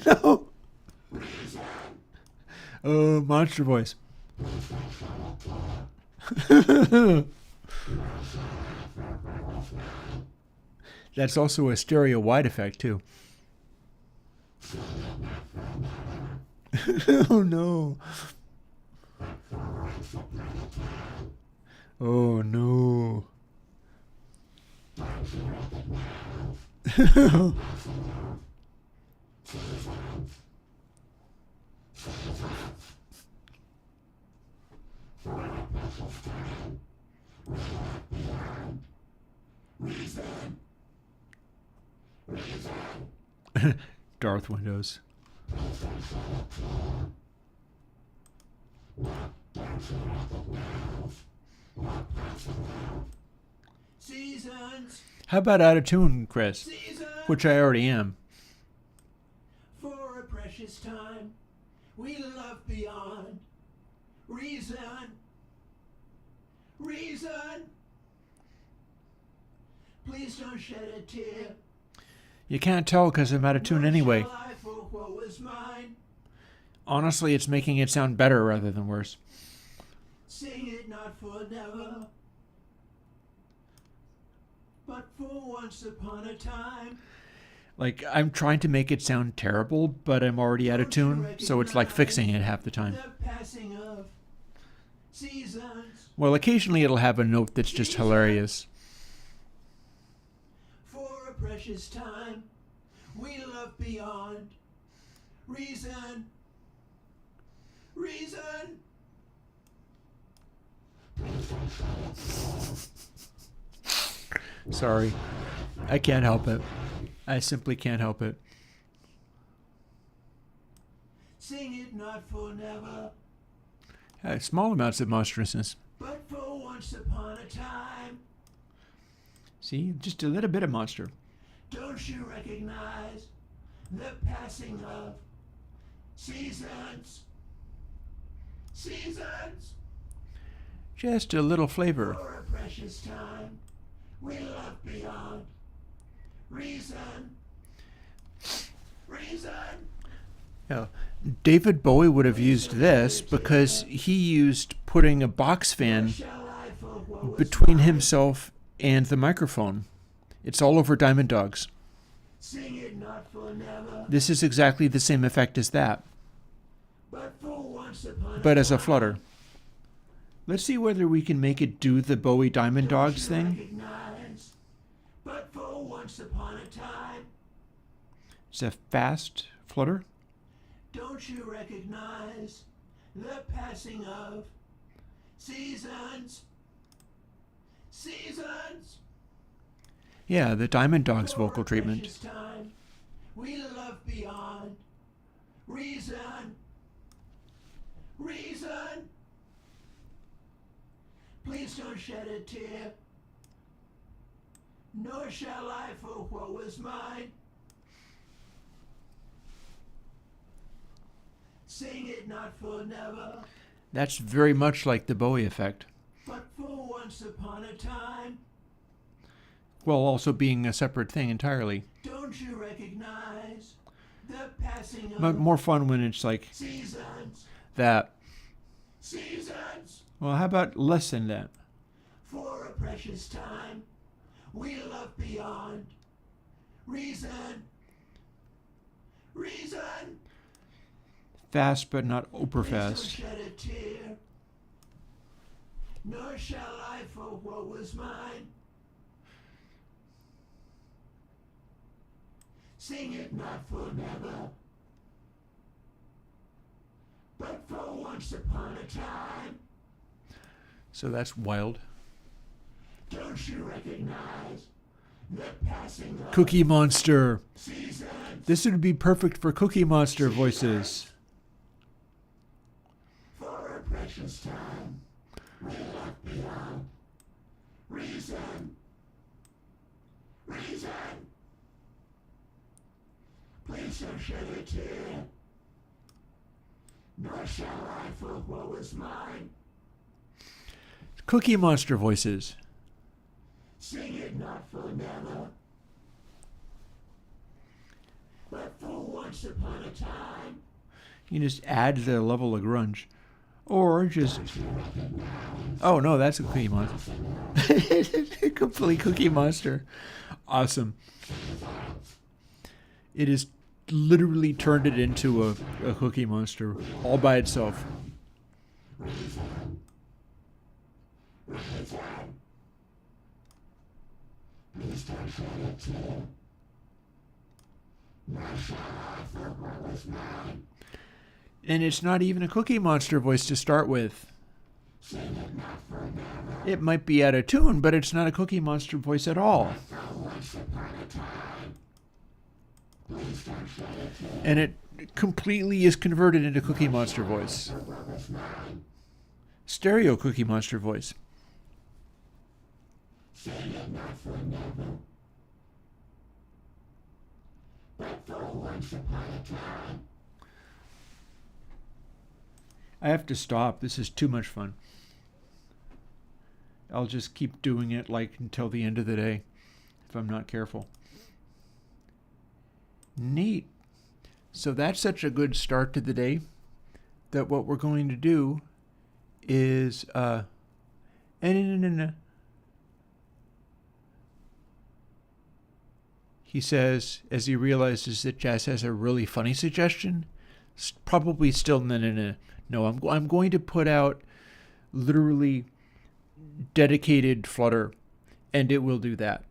No. Oh, monster voice. That's also a stereo wide effect, too. Oh, no. Oh, no. Darth Windows. Seasons. How about out of tune, Chris? Seasons. Which I already am. For a precious time, we love beyond. Reason. Reason. Please don't shed a tear. You can't tell because I'm out of tune anyway. Nor shall I for what was mine. Honestly, it's making it sound better rather than worse. Sing it not for never, but for once upon a time. Like, I'm trying to make it sound terrible, but I'm already out of tune, so it's like fixing it half the time. The passing of seasons. Well, occasionally it'll have a note that's just hilarious. For a precious time, we love beyond. Reason. Reason. Sorry. I can't help it. I simply can't help it. Sing it not for never, Small amounts of monstrousness. but for once upon a time. See? Just a little bit of monster. Don't you recognize the passing of seasons? Seasons. Just a little flavor. For a precious time, we love beyond. Reason. Reason. Yeah. David Bowie would have used this because he used putting a box fan Shall I for what was between mine? himself and the microphone. It's all over Diamond Dogs. Sing it not for never, This is exactly the same effect as that, but for once upon but a as a time. flutter. Let's see whether we can make it do the Bowie Diamond Dogs Don't you thing. recognize, but for once upon a time. It's a fast flutter. Don't you recognize the passing of seasons? Seasons. Yeah, the Diamond Dogs For vocal a treatment. precious time, we love beyond reason. Reason. Please don't shed a tear, nor shall I for what was mine. Sing it not for never, That's very much like the Bowie effect, but for once upon a time. while also being a separate thing entirely. Don't you recognize the passing of But more fun when it's like seasons? that. Seasons. Well, how about less than that? For a precious time, we love beyond reason. Reason. Fast, but not uber Please don't fast. shed a tear, nor shall I for what was mine. Sing it not for never, but for once upon a time. So that's wild. Don't you recognize the passing of Cookie Monster. seasons? This would be perfect for Cookie Monster voices. For a precious time, we left beyond reason. Reason. Please don't shed a tear, nor shall I for what was mine. Cookie Monster voices. Sing it not for never, but for once upon a time. You can just add the level of grunge. Or just... Oh, no, that's a Cookie Monster. Complete Cookie Monster. Awesome. It is literally turned it into a Cookie Monster all by itself. Please don't shed a tear, nor shall I for what was mine. And it's not even a Cookie Monster voice to start with. Sing it not for never, It might be out of tune, but it's not a Cookie Monster voice at all. for once upon a time. Please don't shed a tear, And it completely is converted into Cookie Monster voice. for what was mine. Stereo Cookie Monster voice. Sing it not for never, but for once upon a time. I have to stop. This is too much fun. I'll just keep doing it like until the end of the day if I'm not careful. Neat. So that's such a good start to the day that what we're going to do is he says as he realizes that Jazz has a really funny suggestion. Probably still no. I'm going to put out literally dedicated Flutter, and it will do that.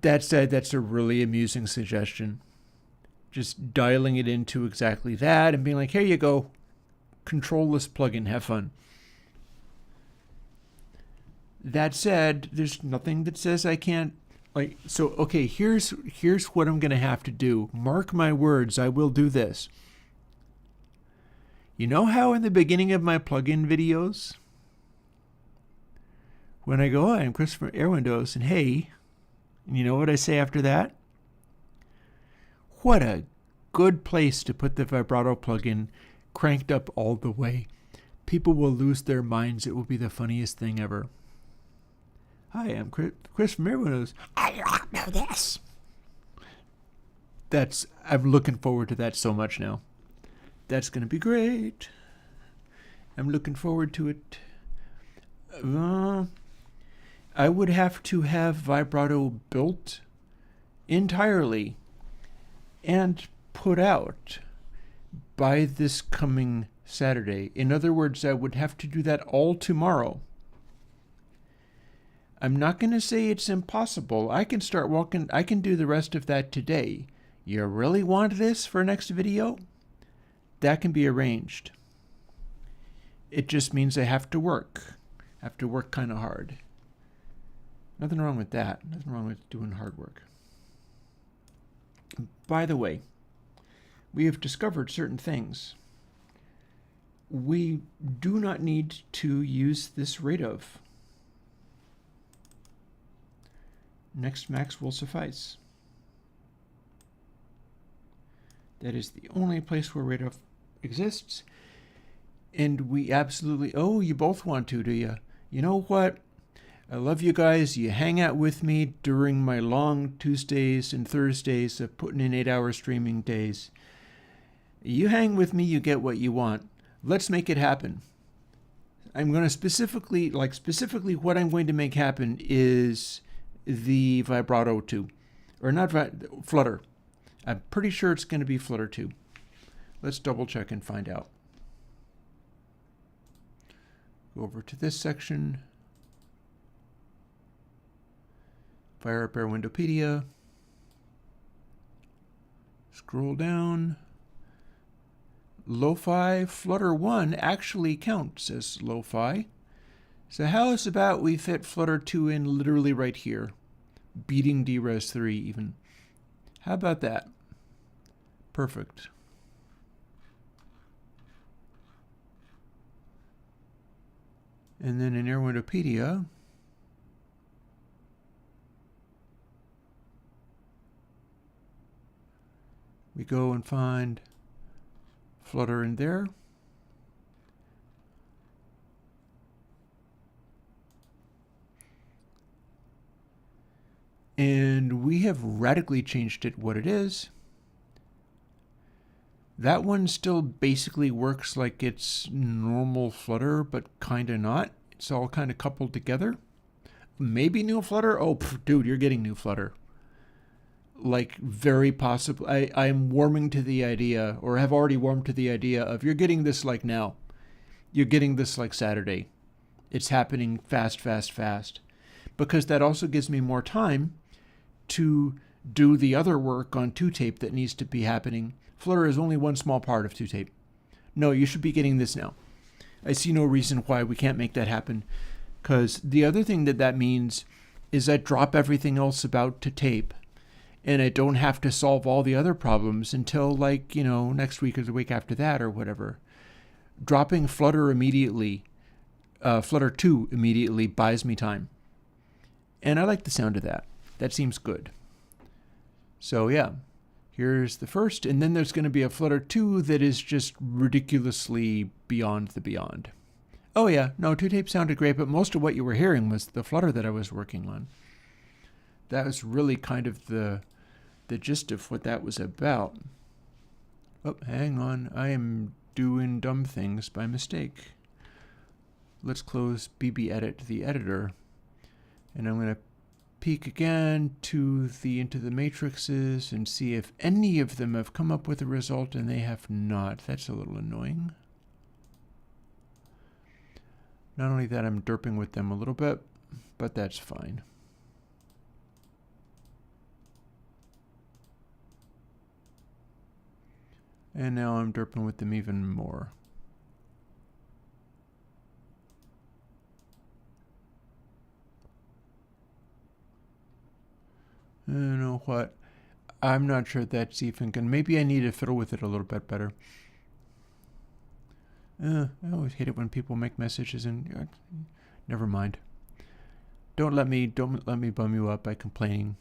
That said, that's a really amusing suggestion. Just dialing it into exactly that and being like, here you go. Control this plugin. Have fun. That said, there's nothing that says I can't. Okay, here's what I'm going to have to do. Mark my words, I will do this. You know how in the beginning of my plugin videos, when I go, hi, I'm Chris from Airwindows, and hey, and you know what I say after that? What a good place to put the vibrato plugin cranked up all the way. People will lose their minds. It will be the funniest thing ever. Hi, I'm Chris from Airwindows. I don't know this. I'm looking forward to that so much now. That's going to be great. I'm looking forward to it. I would have to have vibrato built entirely and put out by this coming Saturday. In other words, I would have to do that all tomorrow. I'm not going to say it's impossible. I can start walking. I can do the rest of that today. You really want this for next video? That can be arranged. It just means I have to work. I have to work kind of hard. Nothing wrong with that. Nothing wrong with doing hard work. By the way, we have discovered certain things. We do not need to use this rate of. Next max will suffice. That is the only place where rate of exists. And we absolutely, oh, you both want to, do you? You know what? I love you guys. You hang out with me during my long Tuesdays and Thursdays of putting in 8-hour streaming days. You hang with me, you get what you want. Let's make it happen. I'm going to specifically what I'm going to make happen is the vibrato 2. Or not Flutter. I'm pretty sure it's going to be Flutter 2. Let's double check and find out. Go over to this section. Fire up Airwindopedia. Scroll down. Lo-Fi Flutter 1 actually counts as Lo-Fi. So how is about we fit Flutter 2 in literally right here? Beating DRes 3 even. How about that? Perfect. And then in Airwindopedia, we go and find Flutter in there. And we have radically changed it what it is. That one still basically works like it's normal Flutter, but kind of not. It's all kind of coupled together. Maybe new Flutter? Oh, dude, you're getting new Flutter. Like, very possible. I'm warming to the idea, or have already warmed to the idea of you're getting this like now. You're getting this like Saturday. It's happening fast, fast, fast. Because that also gives me more time to do the other work on ToTape that needs to be happening. Flutter is only one small part of ToTape. No, you should be getting this now. I see no reason why we can't make that happen. Because the other thing that means is I drop everything else about ToTape. And I don't have to solve all the other problems until, like, next week or the week after that or whatever. Dropping Flutter immediately, Flutter 2 immediately buys me time. And I like the sound of that. That seems good. So yeah, here's the first. And then there's going to be a Flutter 2 that is just ridiculously beyond the beyond. Oh yeah, no, ToTape sounded great, but most of what you were hearing was the Flutter that I was working on. That was really kind of the gist of what that was about. Oh, hang on. I am doing dumb things by mistake. Let's close BBEdit, the editor. And I'm going to peek again to into the matrices and see if any of them have come up with a result, and they have not. That's a little annoying. Not only that, I'm derping with them a little bit, but that's fine. And now I'm derping with them even more. You know what? I'm not sure that's even good. Maybe I need to fiddle with it a little bit better. I always hate it when people make messages and never mind. Don't let me bum you up by complaining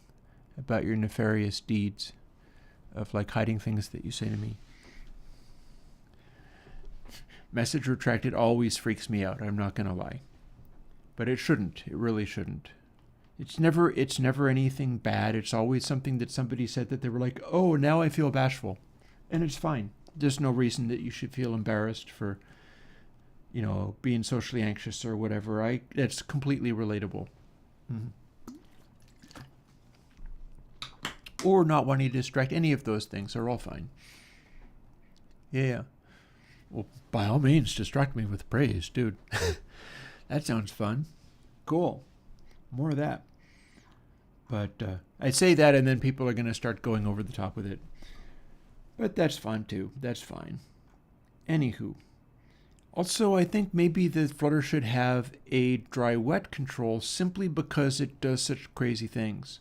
about your nefarious deeds of like hiding things that you say to me. Message retracted always freaks me out. I'm not going to lie. But it shouldn't. It really shouldn't. It's never anything bad. It's always something that somebody said that they were like, oh, now I feel bashful. And it's fine. There's no reason that you should feel embarrassed for, being socially anxious or whatever. That's completely relatable. Or not wanting to distract. Any of those things are all fine. Yeah. Well, by all means, distract me with praise, dude. That sounds fun. Cool. More of that. But I say that and then people are going to start going over the top with it. But that's fun too. That's fine. Anywho. Also, I think maybe the Flutter should have a dry-wet control simply because it does such crazy things.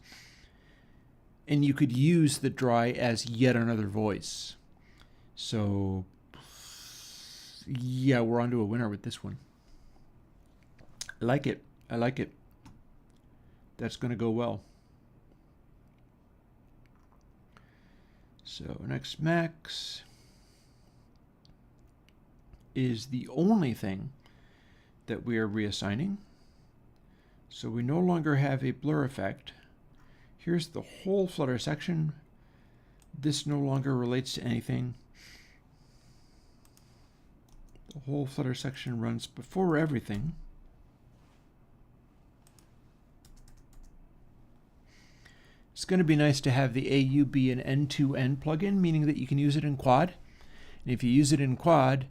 And you could use the dry as yet another voice. So, yeah, we're on to a winner with this one. I like it. I like it. That's going to go well. So next max is the only thing that we are reassigning. So we no longer have a blur effect. Here's the whole Flutter section. This no longer relates to anything. The whole Flutter section runs before everything. It's going to be nice to have the AU be an end-to-end plugin, meaning that you can use it in quad. And if you use it in quad,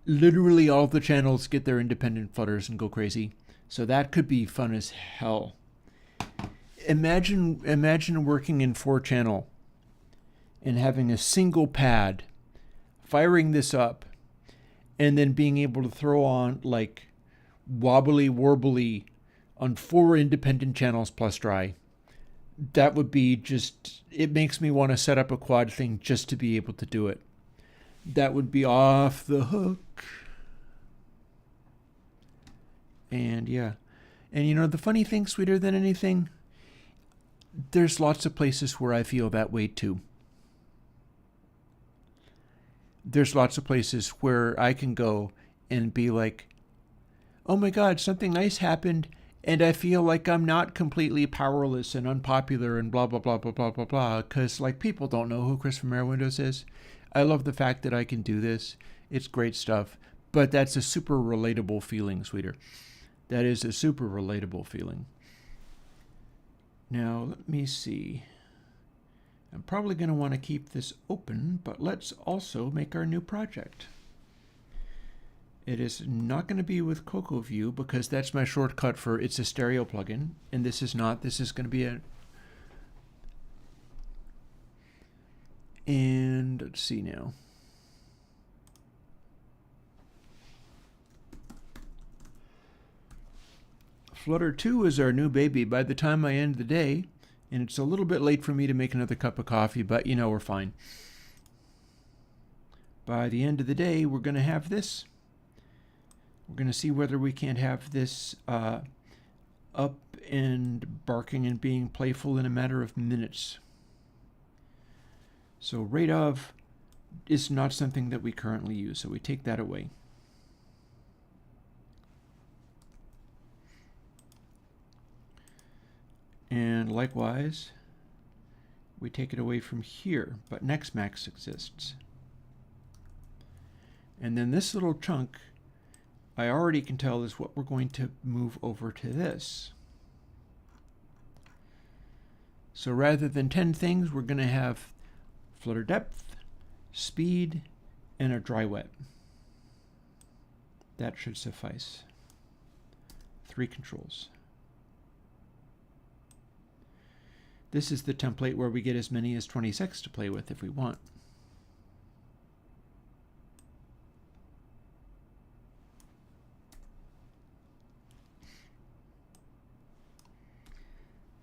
literally all the channels get their independent flutters and go crazy. So that could be fun as hell. Imagine working in 4-channel and having a single pad, firing this up, and then being able to throw on like wobbly warbly on 4 independent channels plus dry. That would be just, it makes me want to set up a quad thing just to be able to do it. That would be off the hook. And yeah. And the funny thing, sweeter than anything, there's lots of places where I feel that way too. There's lots of places where I can go and be like, oh my God, something nice happened. And I feel like I'm not completely powerless and unpopular and blah, blah, blah, blah, blah, blah, blah. Because, people don't know who Chris from Airwindows is. I love the fact that I can do this. It's great stuff. But that's a super relatable feeling, sweeter. That is a super relatable feeling. Now, let me see. I'm probably going to want to keep this open, but let's also make our new project. It is not going to be with Cocoa View because that's my shortcut for it's a stereo plugin, and this is not. This is going to be and let's see now. Flutter 2 is our new baby by the time I end the day, and it's a little bit late for me to make another cup of coffee, but we're fine. By the end of the day, we're going to have this. We're going to see whether we can't have this up and barking and being playful in a matter of minutes. So rate of is not something that we currently use, so we take that away. And likewise, we take it away from here, but next max exists. And then this little chunk I already can tell is what we're going to move over to this. So rather than 10 things, we're going to have flutter depth, speed, and a dry wet. That should suffice. 3 controls. This is the template where we get as many as 26 to play with if we want.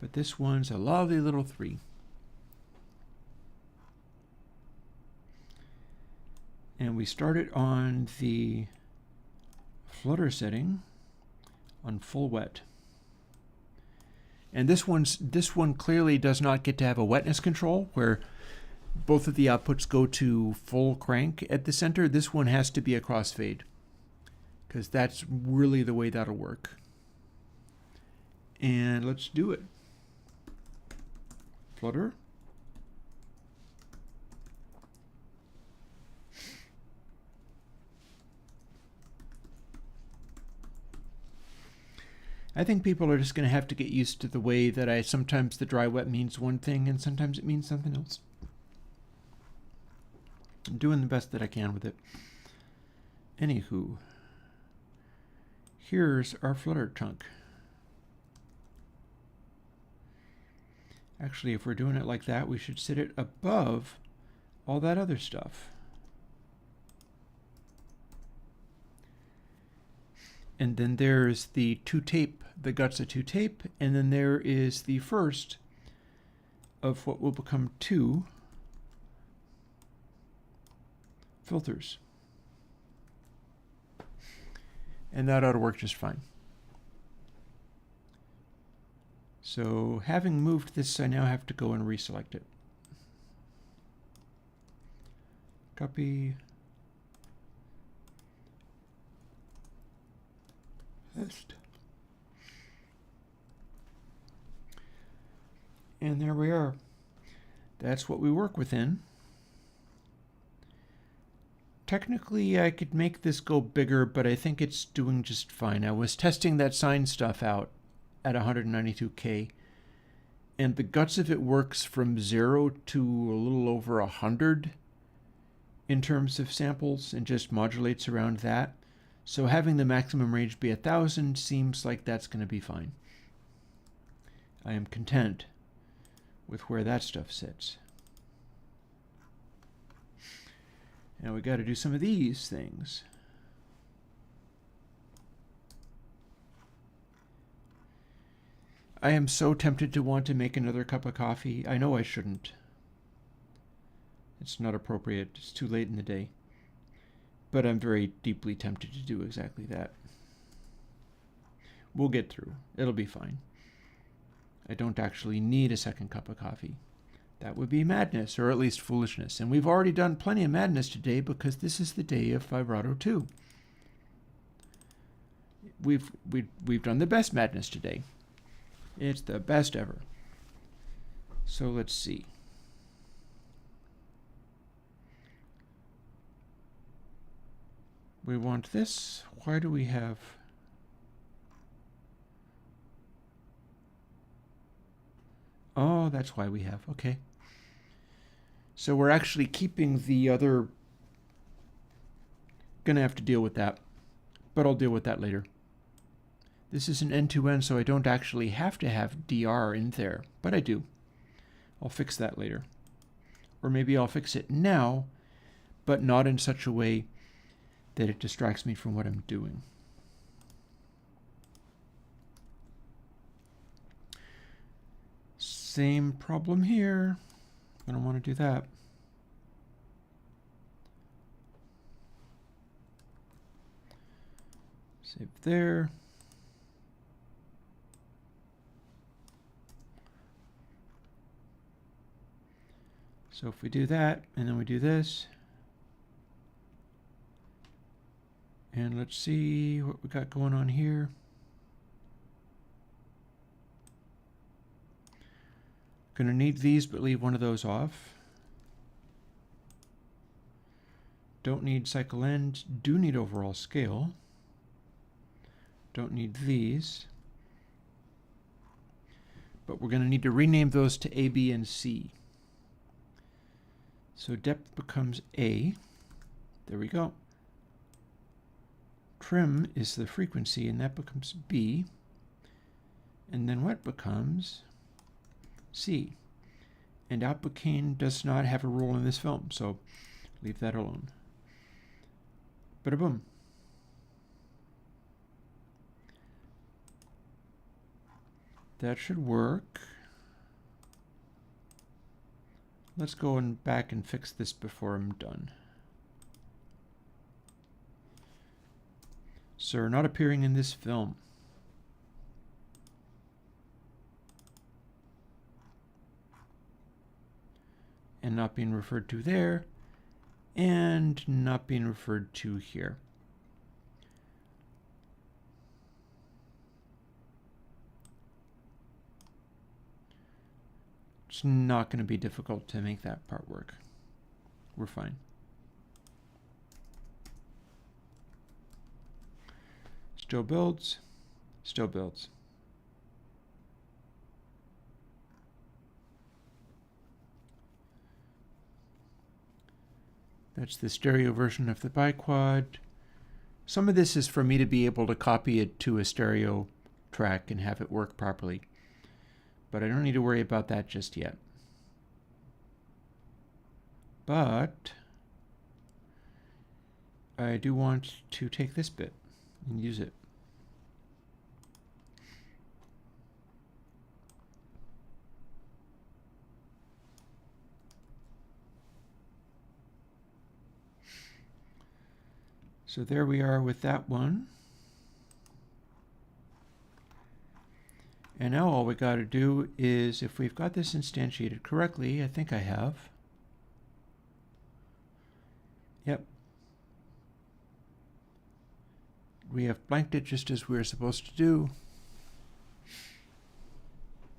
But this one's a lovely little 3. And we start it on the flutter setting on full wet. And this one clearly does not get to have a wetness control where both of the outputs go to full crank at the center. This one has to be a crossfade because that's really the way that'll work. And let's do it. Flutter. I think people are just going to have to get used to the way that sometimes the dry wet means one thing and sometimes it means something else. I'm doing the best that I can with it. Anywho, here's our Flutter chunk. Actually, if we're doing it like that, we should sit it above all that other stuff. And then there's the ToTape, the guts of ToTape, and then there is the first of what will become 2 filters. And that ought to work just fine. So having moved this, I now have to go and reselect it. Copy. Paste. And there we are. That's what we work within. Technically, I could make this go bigger, but I think it's doing just fine. I was testing that sine stuff out at 192K, and the guts of it works from 0 to a little over 100 in terms of samples and just modulates around that. So having the maximum range be 1,000 seems like that's going to be fine. I am content with where that stuff sits. Now we got to do some of these things. I am so tempted to want to make another cup of coffee. I know I shouldn't. It's not appropriate. It's too late in the day. But I'm very deeply tempted to do exactly that. We'll get through. It'll be fine. I don't actually need a second cup of coffee. That would be madness, or at least foolishness. And we've already done plenty of madness today because this is the day of Vibrato 2. We've done the best madness today. It's the best ever. So let's see. We want this. Why do we have... Oh, that's why we have. Okay. So we're actually keeping the other... Gonna have to deal with that. But I'll deal with that later. This is an end-to-end, so I don't actually have to have DR in there. But I do. I'll fix that later. Or maybe I'll fix it now, but not in such a way that it distracts me from what I'm doing. Same problem here. I don't want to do that. Save there. So if we do that, and then we do this, and let's see what we got going on here. Gonna need these, but leave one of those off. Don't need cycle end, do need overall scale. Don't need these. But we're gonna need to rename those to A, B, and C. So depth becomes A. There we go. Trim is the frequency, and that becomes B. And then what becomes C. And output does not have a role in this film, so leave that alone. Bada boom. That should work. Let's go back and fix this before I'm done. Sir, not appearing in this film. And not being referred to there, and not being referred to here. It's not going to be difficult to make that part work. We're fine. Still builds, still builds. That's the stereo version of the biquad. Some of this is for me to be able to copy it to a stereo track and have it work properly. But I don't need to worry about that just yet. But I do want to take this bit and use it. So there we are with that one. And now all we got to do is, if we've got this instantiated correctly, I think I have. Yep. We have blanked it just as we were supposed to do.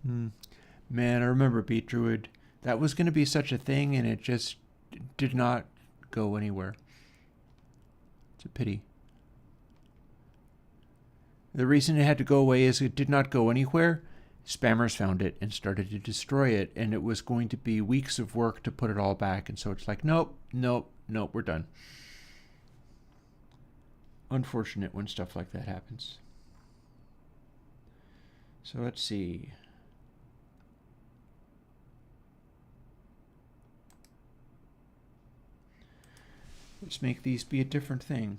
Man, I remember Beat Druid. That was going to be such a thing, and it just did not go anywhere. It's a pity. The reason it had to go away is it did not go anywhere. Spammers found it and started to destroy it, and it was going to be weeks of work to put it all back, and so it's like, nope, nope, nope, we're done. Unfortunate when stuff like that happens. So let's see. Let's make these be a different thing.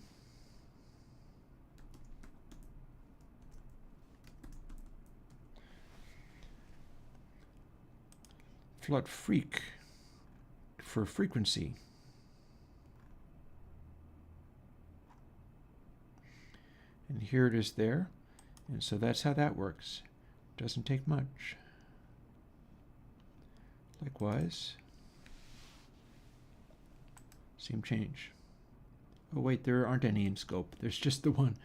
Flood freak for frequency. And here it is there. And so that's how that works. Doesn't take much. Likewise, same change. Oh wait, there aren't any in scope. There's just the one.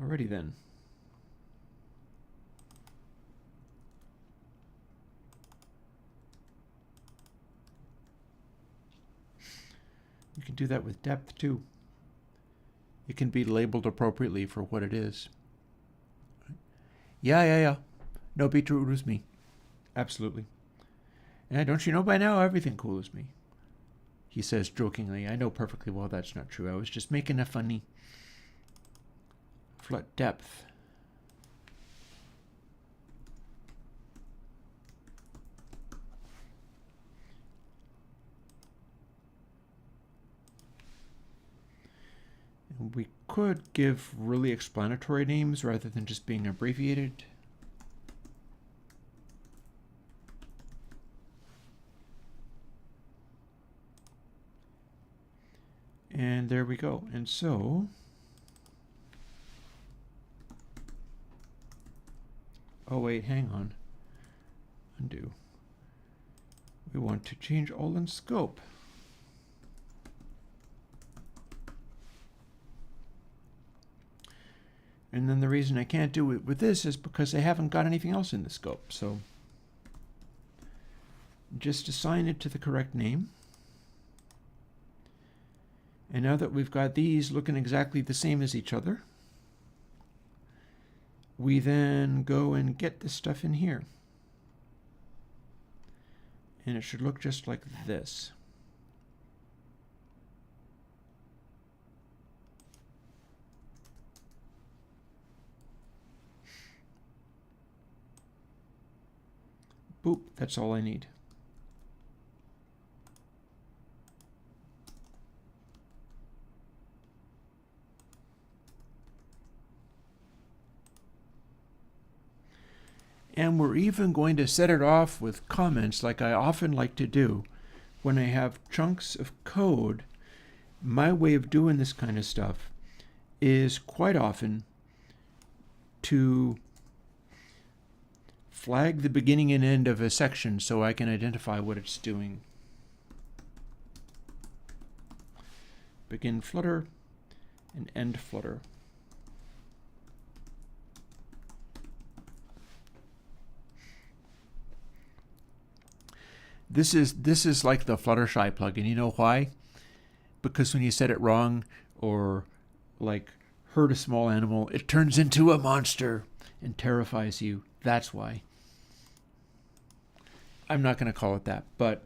Alrighty then. You can do that with depth too. It can be labeled appropriately for what it is. Yeah. No, Beat Druid was me. Absolutely. And don't you know by now, everything cool is me. He says jokingly. I know perfectly well that's not true. I was just making a funny. Flood depth. We could give really explanatory names rather than just being abbreviated. And there we go. And so, oh wait, hang on. Undo. We want to change all in scope. And then the reason I can't do it with this is because I haven't got anything else in the scope. So just assign it to the correct name. And now that we've got these looking exactly the same as each other, we then go and get this stuff in here. And it should look just like this. Boop, that's all I need. And we're even going to set it off with comments like I often like to do when I have chunks of code. My way of doing this kind of stuff is quite often to flag the beginning and end of a section so I can identify what it's doing. Begin flutter and end flutter. This is like the Fluttershy plugin. You know why? Because when you set it wrong or like hurt a small animal, it turns into a monster and terrifies you. That's why. I'm not going to call it that, but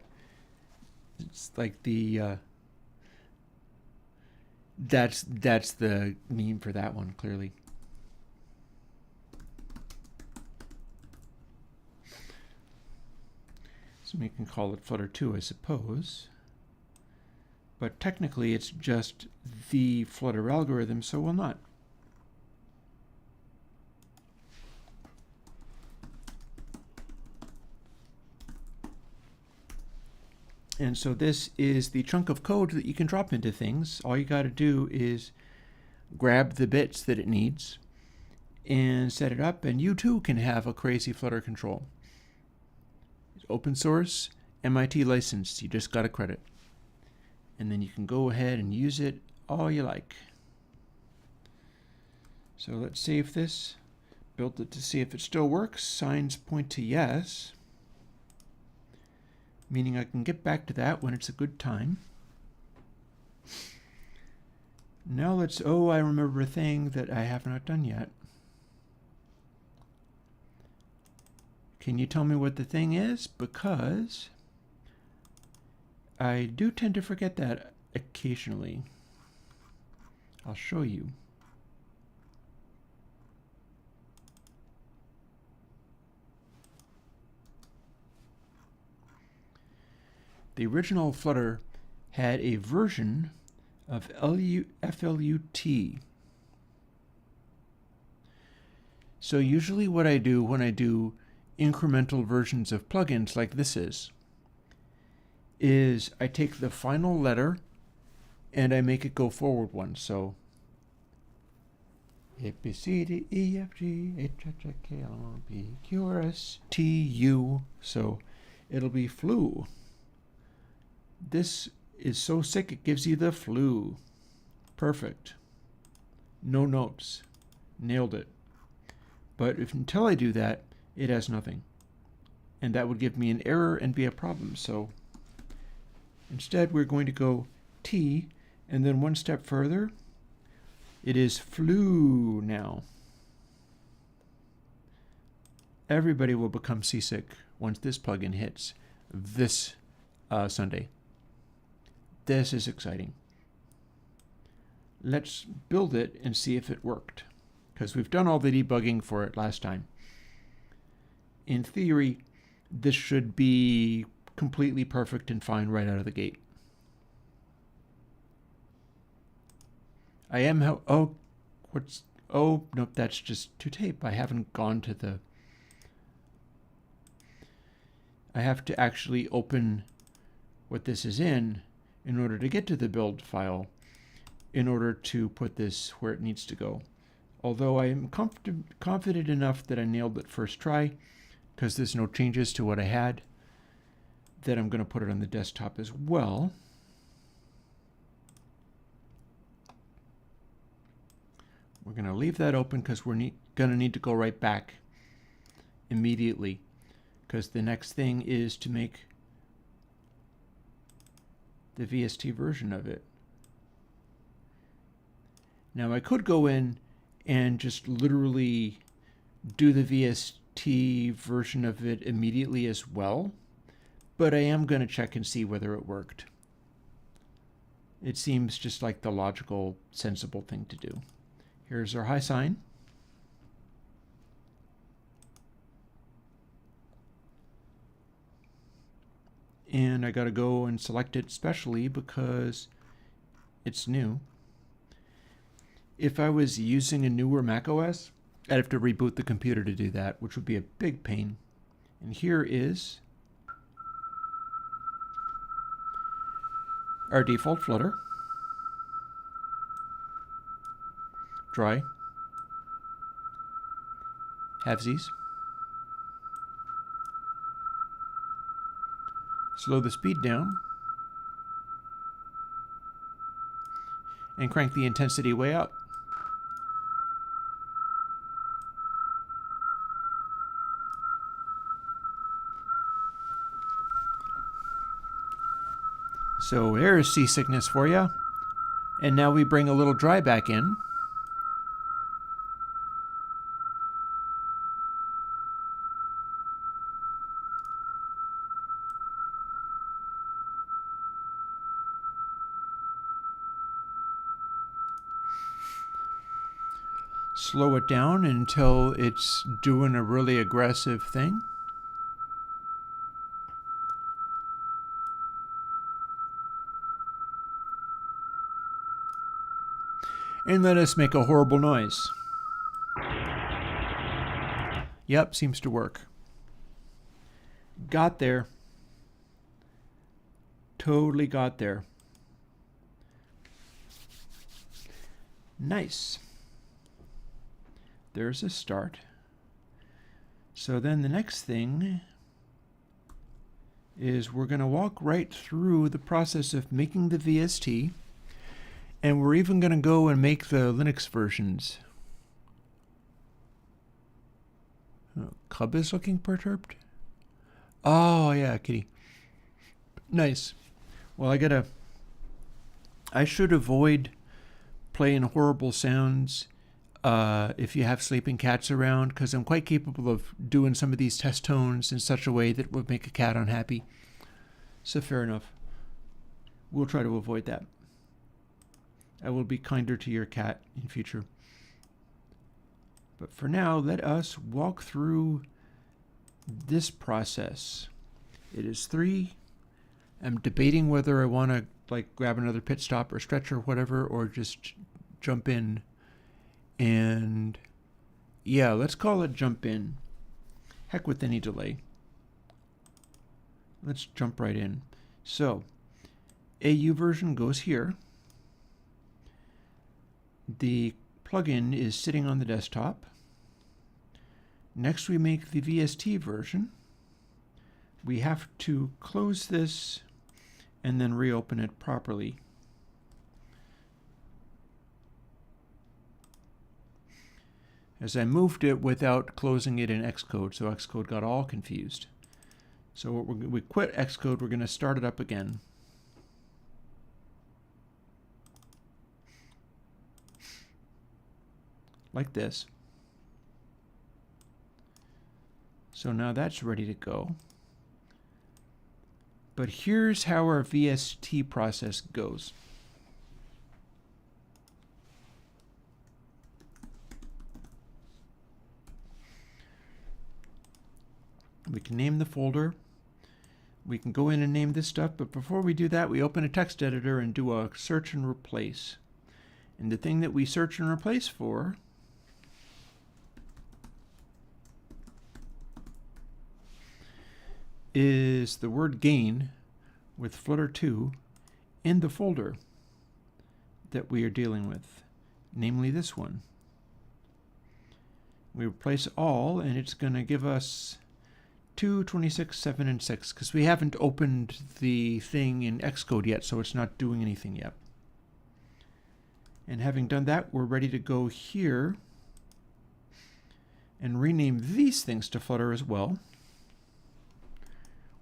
it's like the that's the meme for that one, clearly. So we can call it Flutter 2, I suppose. But technically it's just the Flutter algorithm, so we'll not. And so this is the chunk of code that you can drop into things. All you got to do is grab the bits that it needs and set it up, and you too can have a crazy Flutter control. It's open source, MIT licensed. You just got a credit. And then you can go ahead and use it all you like. So let's save this. Built it to see if it still works. Signs point to yes, meaning I can get back to that when it's a good time. Now let's, I remember a thing that I have not done yet. Can you tell me what the thing is? Because I do tend to forget that occasionally. I'll show you. The original Flutter had a version of FLUT. So usually what I do when I do incremental versions of plugins like this is I take the final letter and I make it go forward one. So A, B, C, D, E, F, G, H, I, J, K, L, M, N, P, Q, R, S, T, U. So it'll be flu. This is so sick it gives you the flu. Perfect. No notes. Nailed it. But until I do that, it has nothing. And that would give me an error and be a problem. So instead we're going to go T, and then one step further, it is flu now. Everybody will become seasick once this plugin hits this Sunday. This is exciting. Let's build it and see if it worked, because we've done all the debugging for it last time. In theory, this should be completely perfect and fine right out of the gate. I am nope, that's just ToTape. I haven't gone to the, I have to actually open what this is in order to get to the build file, in order to put this where it needs to go. Although I am confident enough that I nailed it first try, because there's no changes to what I had, that I'm going to put it on the desktop as well. We're going to leave that open because we're going to need to go right back immediately, because the next thing is to make the VST version of it. Now I could go in and just literally do the VST version of it immediately as well, but I am going to check and see whether it worked. It seems just like the logical, sensible thing to do. Here's our high sign. And I got to go and select it specially because it's new. If I was using a newer Mac OS, I'd have to reboot the computer to do that, which would be a big pain. And here is our default Flutter. Dry. Halvesies. Slow the speed down. And crank the intensity way up. So there's seasickness for you. And now we bring a little dry back in. Slow it down until it's doing a really aggressive thing. And let us make a horrible noise. Yep, seems to work. Got there. Totally got there. Nice. There's a start. So then the next thing is we're going to walk right through the process of making the VST, and we're even going to go and make the Linux versions. Oh, Cub is looking perturbed. Oh yeah, kitty. Nice. Well, I should avoid playing horrible sounds if you have sleeping cats around, because I'm quite capable of doing some of these test tones in such a way that would make a cat unhappy. So fair enough. We'll try to avoid that. I will be kinder to your cat in future. But for now, let us walk through this process. It is 3. I'm debating whether I want to grab another pit stop or stretch or whatever, or just jump in. And yeah, let's call it jump in. Heck with any delay. Let's jump right in. So, AU version goes here. The plugin is sitting on the desktop. Next we make the VST version. We have to close this and then reopen it properly. As I moved it without closing it in Xcode, so Xcode got all confused. So we quit Xcode, we're going to start it up again. Like this. So now that's ready to go. But here's how our VST process goes. We can name the folder. We can go in and name this stuff, but before we do that, we open a text editor and do a search and replace. And the thing that we search and replace for is the word gain with Flutter 2 in the folder that we are dealing with, namely this one. We replace all, and it's going to give us 2, 26, 7, and 6, because we haven't opened the thing in Xcode yet, so it's not doing anything yet. And having done that, we're ready to go here and rename these things to Flutter as well,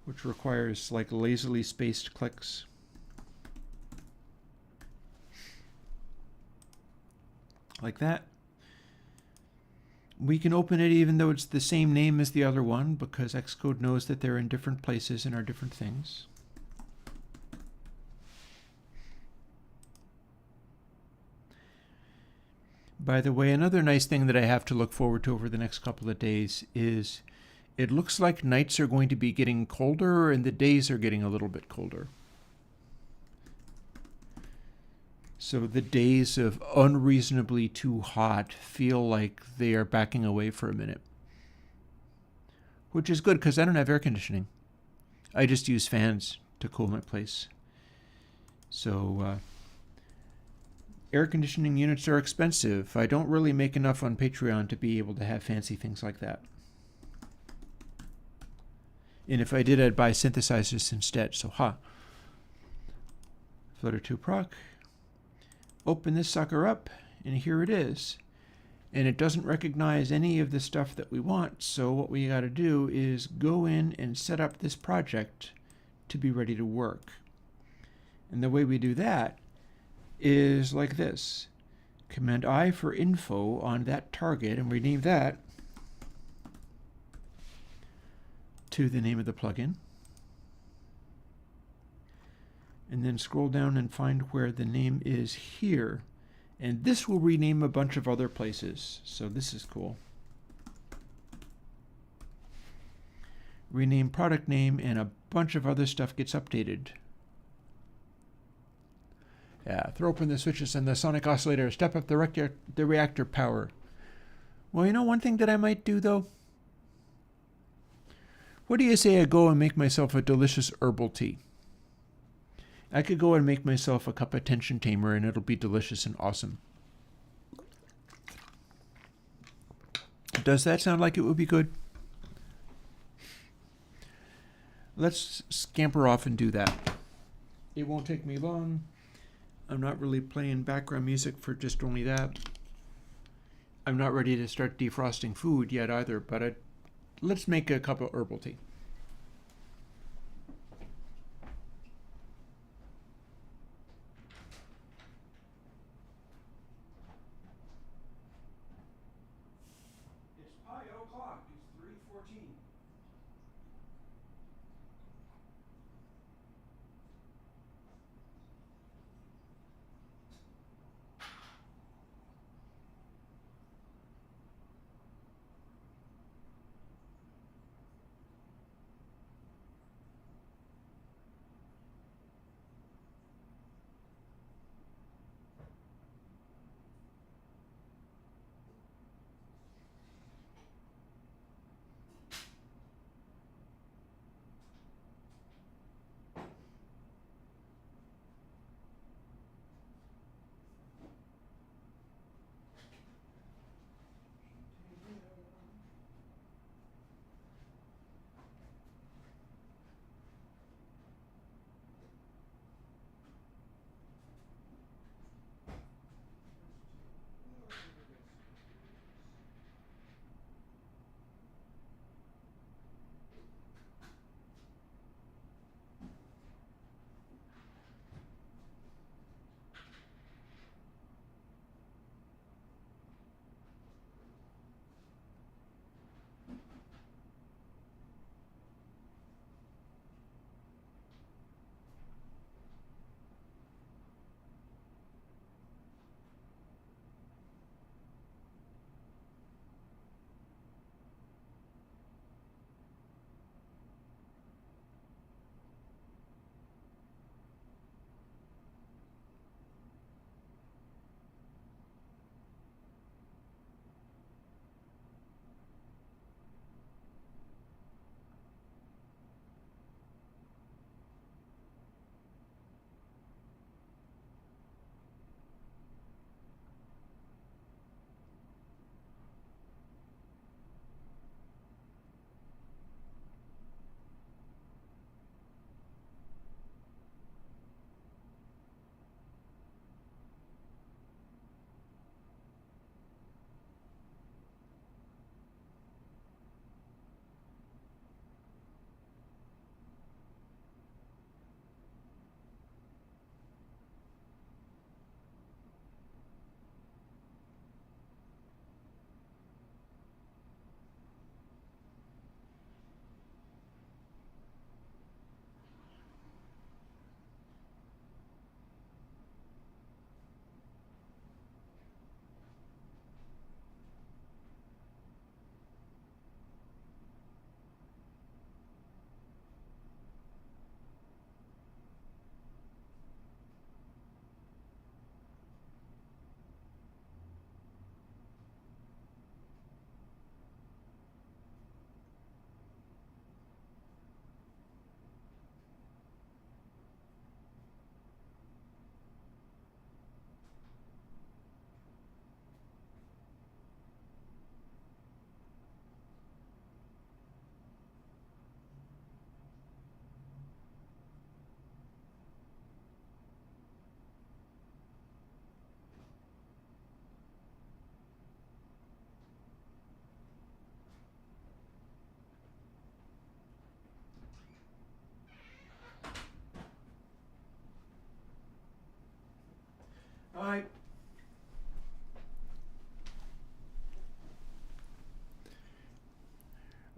which requires lazily spaced clicks. Like that. We can open it even though it's the same name as the other one, because Xcode knows that they're in different places and are different things. By the way, another nice thing that I have to look forward to over the next couple of days is it looks like nights are going to be getting colder and the days are getting a little bit colder. So the days of unreasonably too hot feel like they are backing away for a minute. Which is good because I don't have air conditioning. I just use fans to cool my place. So air conditioning units are expensive. I don't really make enough on Patreon to be able to have fancy things like that. And if I did, I'd buy synthesizers instead. So Flutter 2 proc. Open this sucker up, and here it is. And it doesn't recognize any of the stuff that we want, so what we got to do is go in and set up this project to be ready to work. And the way we do that is like this. Command I for info on that target and rename that to the name of the plugin. And then scroll down and find where the name is here. And this will rename a bunch of other places. So this is cool. Rename product name, and a bunch of other stuff gets updated. Yeah, throw open the switches and the sonic oscillator. Step up the reactor power. Well, you know one thing that I might do, though? What do you say I go and make myself a delicious herbal tea? I could go and make myself a cup of tension tamer, and it'll be delicious and awesome. Does that sound like it would be good? Let's scamper off and do that. It won't take me long. I'm not really playing background music for just only that. I'm not ready to start defrosting food yet either, but let's make a cup of herbal tea. It's 8 o'clock. It's 3:14.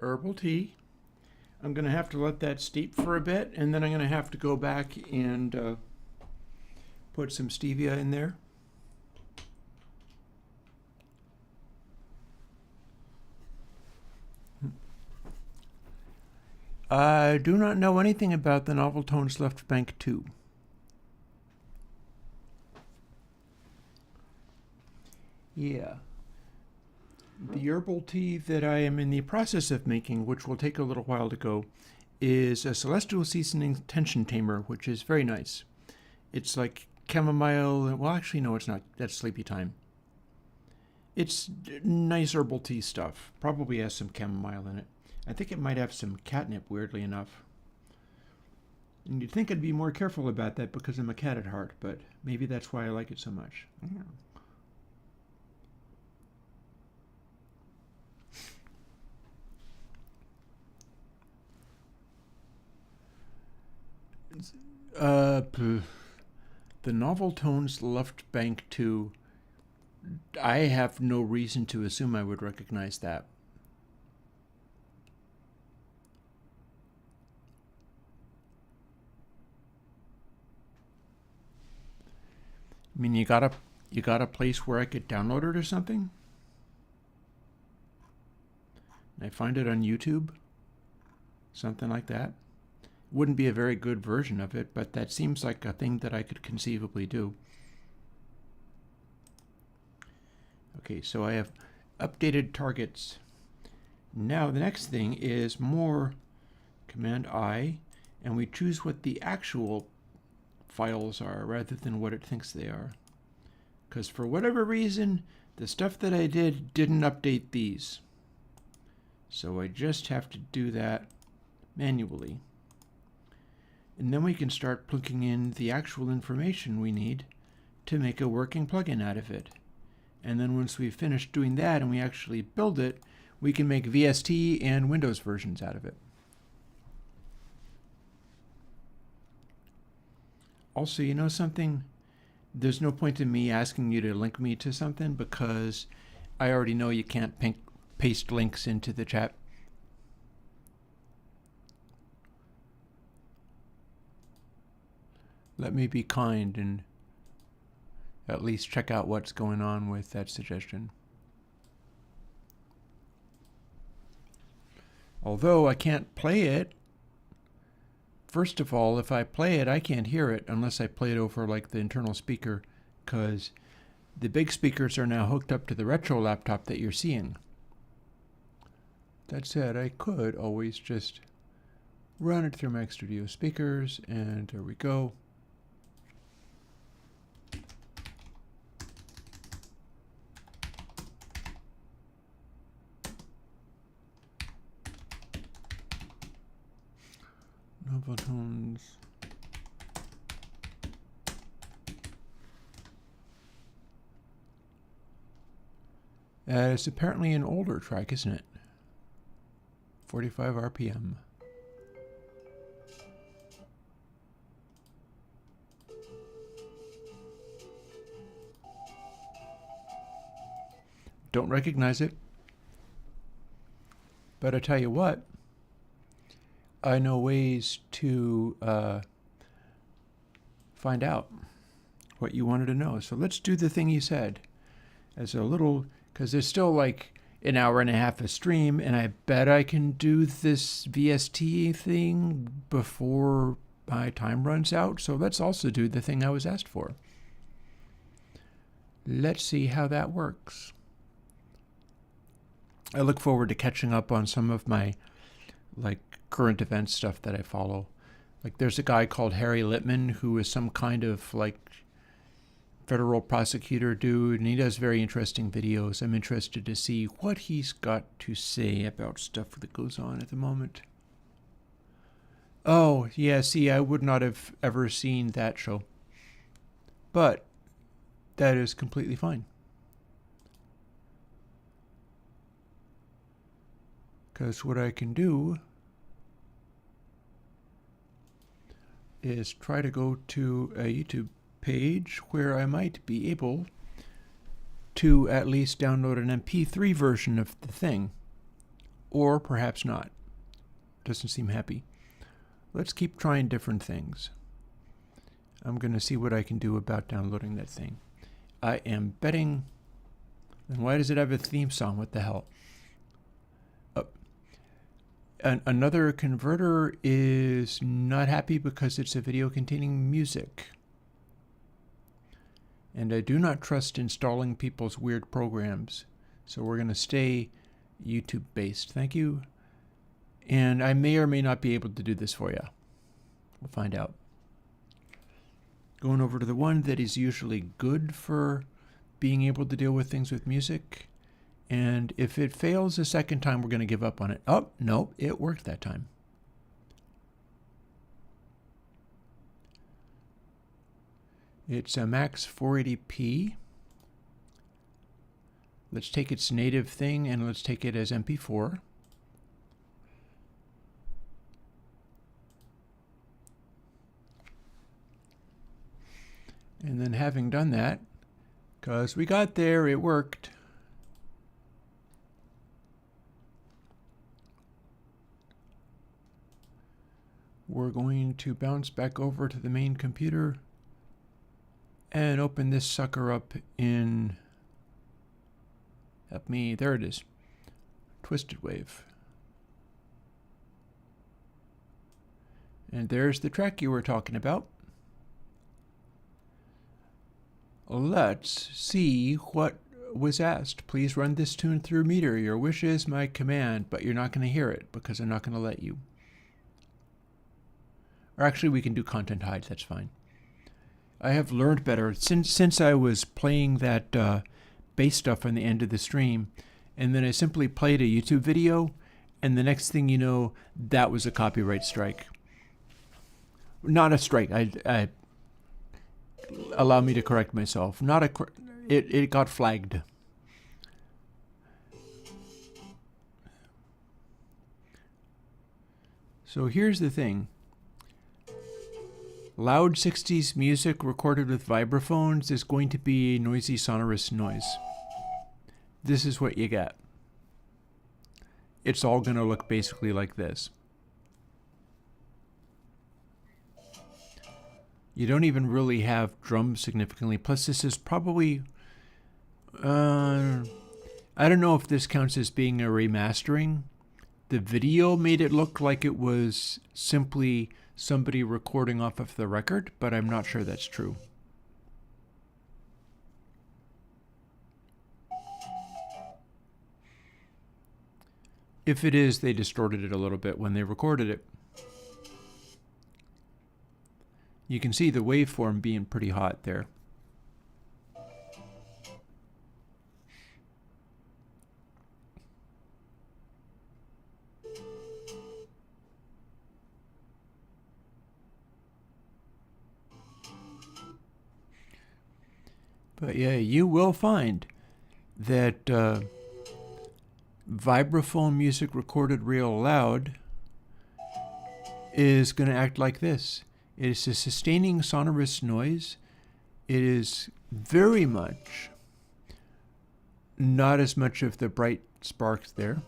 herbal tea. I'm going to have to let that steep for a bit, and then I'm going to have to go back and put some stevia in there. I do not know anything about the Novel Tones Left Bank 2. Yeah. The herbal tea that I am in the process of making, which will take a little while to go, is a Celestial Seasoning Tension Tamer, which is very nice. It's like chamomile. Well, actually, no, it's not. That's sleepy time. It's nice herbal tea stuff. Probably has some chamomile in it. I think it might have some catnip, weirdly enough. And you'd think I'd be more careful about that because I'm a cat at heart, but maybe that's why I like it so much. Yeah. The Novel Tones Left Bank 2, I have no reason to assume I would recognize that. I mean, you got a place where I could download it or something? I find it on YouTube? Something like that? Wouldn't be a very good version of it, but that seems like a thing that I could conceivably do. Okay, so I have updated targets. Now the next thing is more Command I, and we choose what the actual files are rather than what it thinks they are. Because for whatever reason, the stuff that I did didn't update these. So I just have to do that manually. And then we can start plunking in the actual information we need to make a working plugin out of it. And then once we've finished doing that and we actually build it, we can make VST and Windows versions out of it. Also, you know something? There's no point in me asking you to link me to something because I already know you can't paste links into the chat. Let me be kind and at least check out what's going on with that suggestion. Although I can't play it. First of all, if I play it, I can't hear it unless I play it over like the internal speaker, because the big speakers are now hooked up to the retro laptop that you're seeing. That said, I could always just run it through Mac Studio speakers, and there we go. Novel Tones. It's apparently an older track, isn't it? 45 RPM. Don't recognize it. But I tell you what, I know ways to find out what you wanted to know. So let's do the thing you said as a little, because there's still like an hour and a half of stream, and I bet I can do this VST thing before my time runs out. So let's also do the thing I was asked for. Let's see how that works. I look forward to catching up on some of my like current event stuff that I follow. Like there's a guy called Harry Littman who is some kind of like federal prosecutor dude, and he does very interesting videos. I'm interested to see what he's got to say about stuff that goes on at the moment. Oh, yeah, see, I would not have ever seen that show. But that is completely fine. Because what I can do is try to go to a YouTube page where I might be able to at least download an MP3 version of the thing. or perhaps not. Doesn't seem happy. Let's keep trying different things. I'm going to see what I can do about downloading that thing. I am betting. And why does it have a theme song? What the hell? Another converter is not happy because it's a video containing music. And I do not trust installing people's weird programs. So we're going to stay YouTube based. Thank you. And I may or may not be able to do this for you. We'll find out. Going over to the one that is usually good for being able to deal with things with music. And if it fails a second time, we're going to give up on it. Oh, no, it worked that time. It's a max 480p. Let's take its native thing and let's take it as MP4. And then having done that, because we got there, it worked. We're going to bounce back over to the main computer and open this sucker up in, help me, there it is, Twisted Wave. And there's the track you were talking about. Let's see what was asked. Please run this tune through meter. Your wish is my command, but you're not going to hear it because I'm not going to let you. Or actually, we can do content hide. That's fine. I have learned better since I was playing that bass stuff on the end of the stream, and then I simply played a YouTube video, and the next thing you know, that was a copyright strike. Not a strike. I allow me to correct myself. Not a. It got flagged. So here's the thing. Loud 60s music recorded with vibraphones is going to be a noisy, sonorous noise. This is what you get. It's all going to look basically like this. You don't even really have drums significantly. Plus, this is probably... I don't know if this counts as being a remastering. The video made it look like it was simply somebody recording off of the record, but I'm not sure that's true. If it is, they distorted it a little bit when they recorded it. You can see the waveform being pretty hot there. But yeah, you will find that vibraphone music recorded real loud is going to act like this. It is a sustaining sonorous noise. It is very much not as much of the bright sparks there.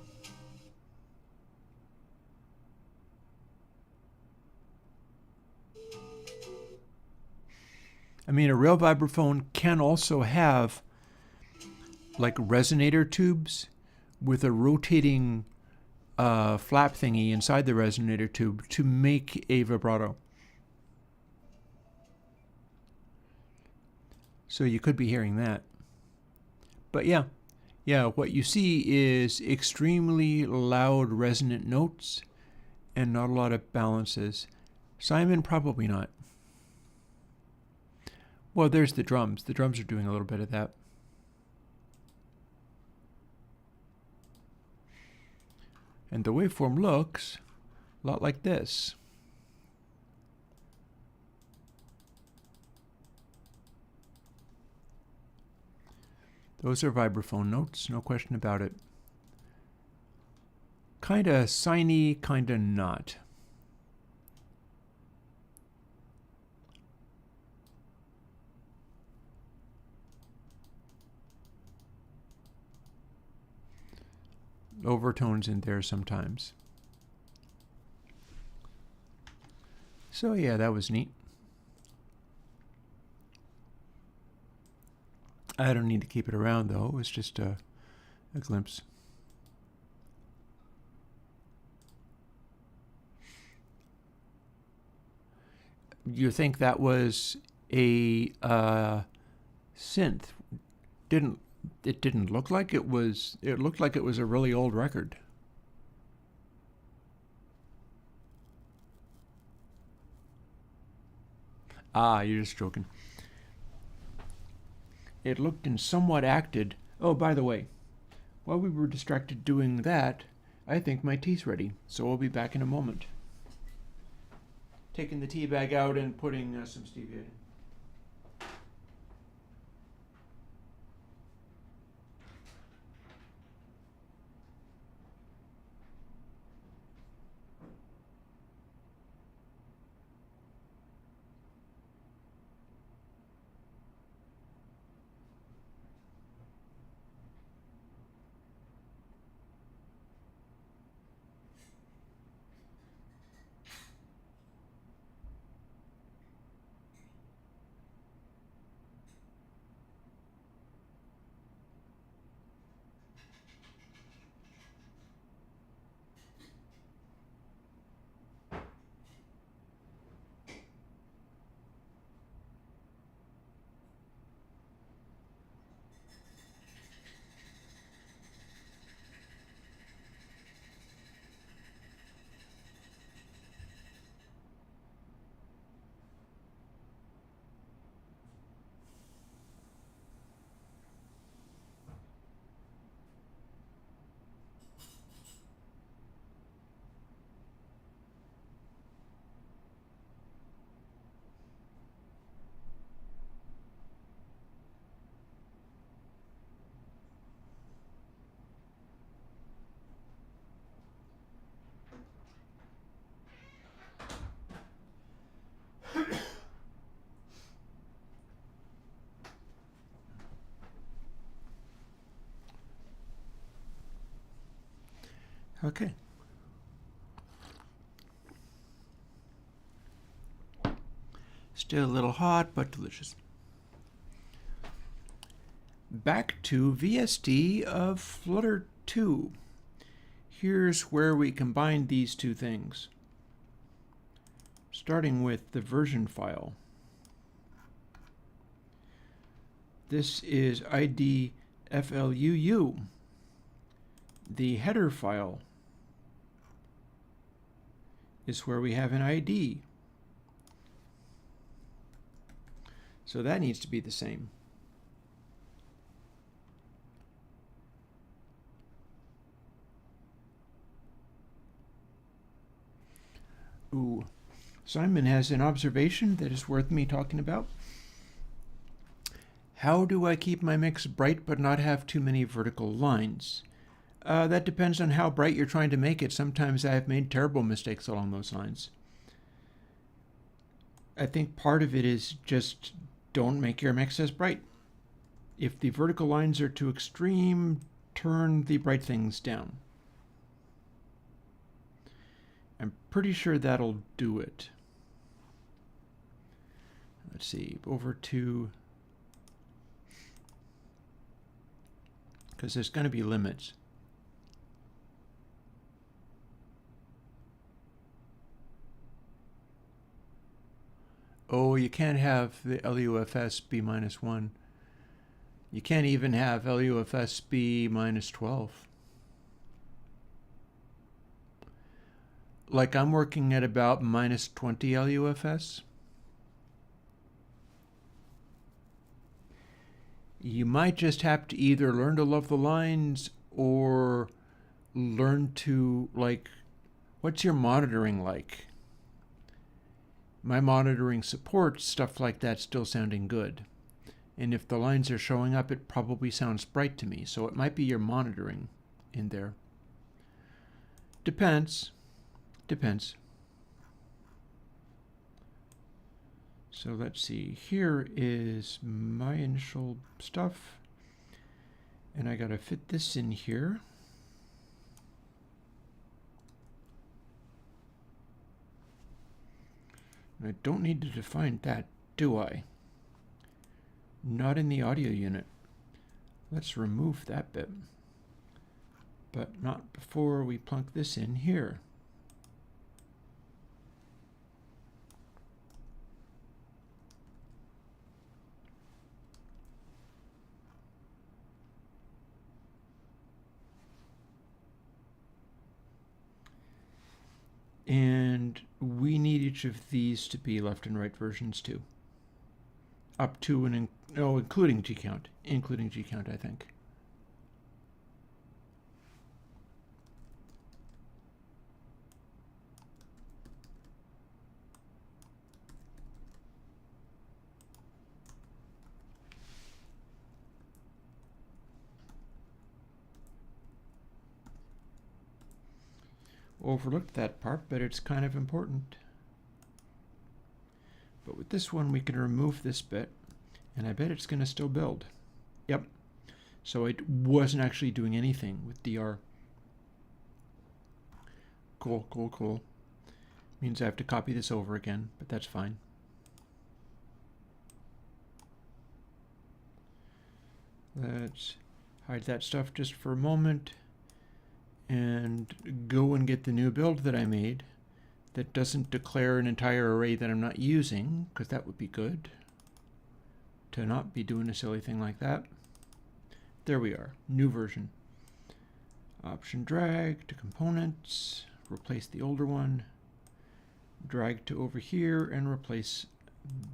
I mean, a real vibraphone can also have like resonator tubes with a rotating flap thingy inside the resonator tube to make a vibrato. So you could be hearing that. But yeah, what you see is extremely loud resonant notes and not a lot of balances. Simon, probably not. Well, there's the drums. The drums are doing a little bit of that. And the waveform looks a lot like this. Those are vibraphone notes, no question about it. Kinda siny, kinda not. overtones in there sometimes. So yeah, that was neat. I don't need to keep it around though. It was just a glimpse. You think that was a synth? It didn't look like it was. It looked like it was a really old record. Ah, you're just joking. It looked and somewhat acted. Oh, by the way, while we were distracted doing that, I think my tea's ready, so I'll be back in a moment. Taking the tea bag out and putting some stevia in. Okay. Still a little hot, but delicious. Back to VSD of Flutter 2. Here's where we combine these two things. Starting with the version file. This is IDFLUU. The header file is where we have an ID. So that needs to be the same. Ooh, Simon has an observation that is worth me talking about. How do I keep my mix bright but not have too many vertical lines? That depends on how bright you're trying to make it. Sometimes I have made terrible mistakes along those lines. I think part of it is just don't make your mix as bright. If the vertical lines are too extreme, turn the bright things down. I'm pretty sure that'll do it. Let's see, over to, because there's going to be limits. Oh, you can't have the LUFS be -1. You can't even have LUFS be -12. Like I'm working at about -20 LUFS. You might just have to either learn to love the lines or learn to, like, what's your monitoring like? My monitoring supports stuff like that still sounding good. And if the lines are showing up, it probably sounds bright to me. So it might be your monitoring in there. Depends. Depends. So let's see. Here is my initial stuff. And I got to fit this in here. I don't need to define that, do I? Not in the audio unit. Let's remove that bit. But not before we plunk this in here. And we need each of these to be left and right versions too. Up to and including G count. Including G count, I think. Overlooked that part, but it's kind of important. But with this one, we can remove this bit, and I bet it's going to still build. Yep. So it wasn't actually doing anything with DR. Cool, cool, cool. Means I have to copy this over again, but that's fine. Let's hide that stuff just for a moment and go and get the new build that I made that doesn't declare an entire array that I'm not using, because that would be good to not be doing a silly thing like that. There we are, new version. Option drag to components, replace the older one, drag to over here and replace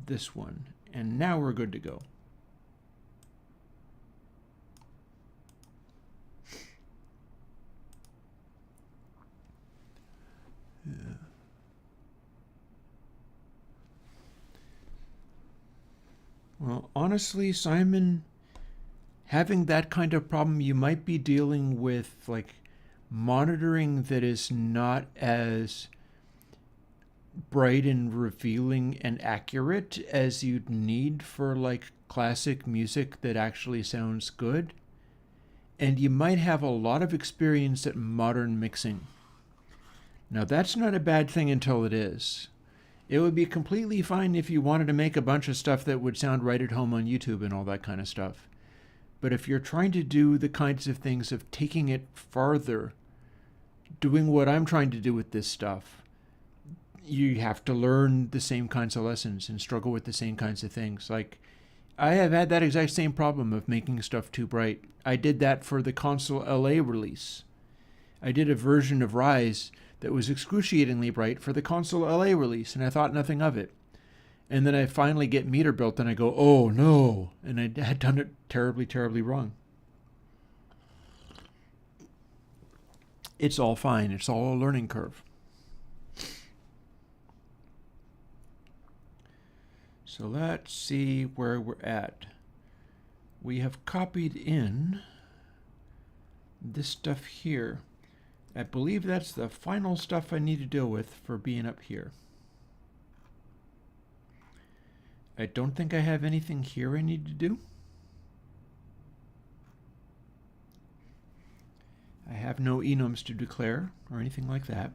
this one. And now we're good to go. Yeah. Well, honestly, Simon, having that kind of problem, you might be dealing with like monitoring that is not as bright and revealing and accurate as you'd need for like classic music that actually sounds good. And you might have a lot of experience at modern mixing. Now, that's not a bad thing until it is. It would be completely fine if you wanted to make a bunch of stuff that would sound right at home on YouTube and all that kind of stuff. But if you're trying to do the kinds of things of taking it farther, doing what I'm trying to do with this stuff, you have to learn the same kinds of lessons and struggle with the same kinds of things. Like, I have had that exact same problem of making stuff too bright. I did that for the console LA release. I did a version of Rise that was excruciatingly bright for the console LA release, and I thought nothing of it. And then I finally get Meter built, and I go, oh no, and I had done it terribly, terribly wrong. It's all fine. It's all a learning curve. So let's see where we're at. We have copied in this stuff here. I believe that's the final stuff I need to deal with for being up here. I don't think I have anything here I need to do. I have no enums to declare or anything like that.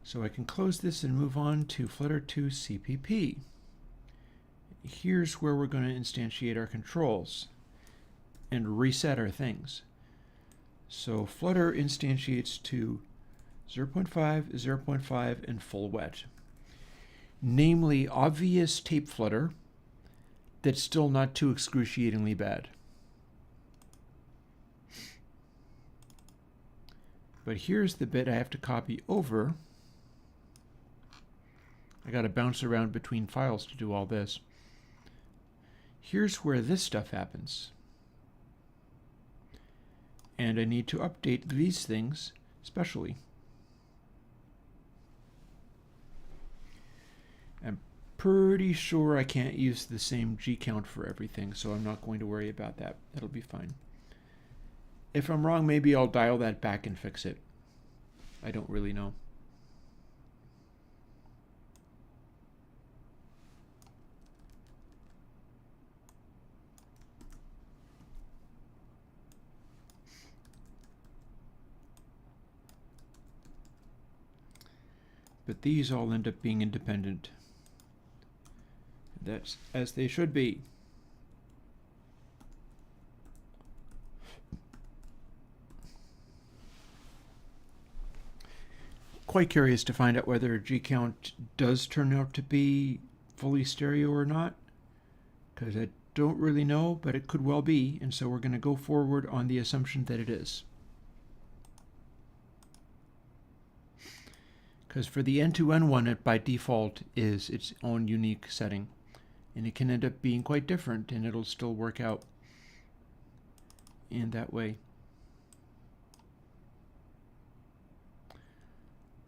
So I can close this and move on to Flutter 2 CPP. Here's where we're going to instantiate our controls and reset our things. So Flutter instantiates to 0.5, 0.5, and full wet. Namely, obvious tape flutter that's still not too excruciatingly bad. But here's the bit I have to copy over. I got to bounce around between files to do all this. Here's where this stuff happens. And I need to update these things specially. I'm pretty sure I can't use the same G count for everything, so I'm not going to worry about that. That'll be fine. If I'm wrong, maybe I'll dial that back and fix it. I don't really know. But these all end up being independent. That's as they should be. Quite curious to find out whether G count does turn out to be fully stereo or not, because I don't really know, but it could well be, and so we're going to go forward on the assumption that it is. Because for the N2N one, it by default is its own unique setting, and it can end up being quite different, and it'll still work out in that way.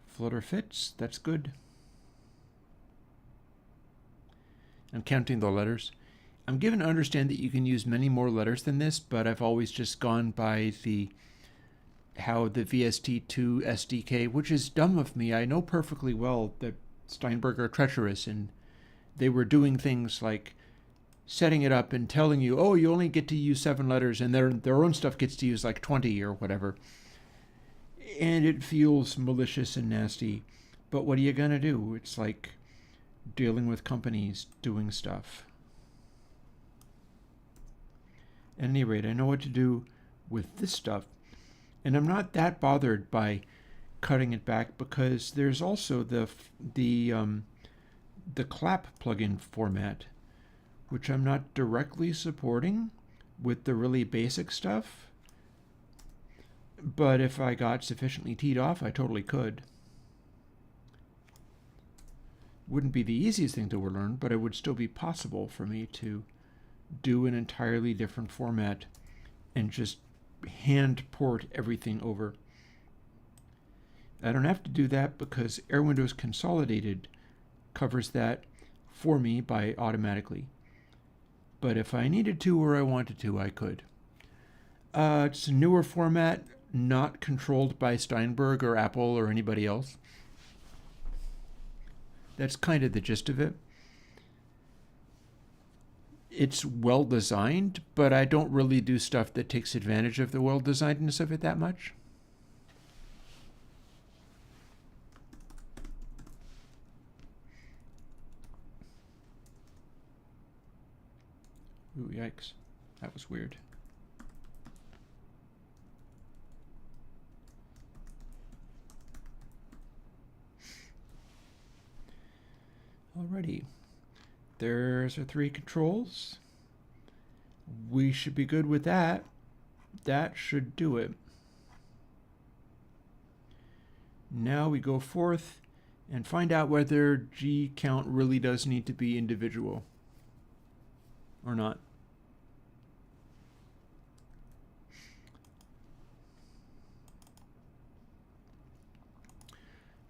Flutter fits, that's good. I'm counting the letters. I'm given to understand that you can use many more letters than this, but I've always just gone by how the VST2 SDK, which is dumb of me. I know perfectly well that Steinberg are treacherous, and they were doing things like setting it up and telling you, oh, you only get to use 7 letters, and their own stuff gets to use like 20 or whatever. And it feels malicious and nasty. But what are you gonna do? It's like dealing with companies doing stuff. At any rate, I know what to do with this stuff. And I'm not that bothered by cutting it back, because there's also the clap plugin format, which I'm not directly supporting with the really basic stuff. But if I got sufficiently teed off, I totally could. Wouldn't be the easiest thing to learn, but it would still be possible for me to do an entirely different format and just hand port everything over. I don't have to do that because Airwindows Consolidated covers that for me by automatically. But if I needed to or I wanted to, I could. It's a newer format, not controlled by Steinberg or Apple or anybody else. That's kind of the gist of it. It's well designed, but I don't really do stuff that takes advantage of the well designedness of it that much. Ooh, yikes. That was weird. Alrighty. There's our 3 controls. We should be good with that. That should do it. Now we go forth and find out whether G count really does need to be individual or not.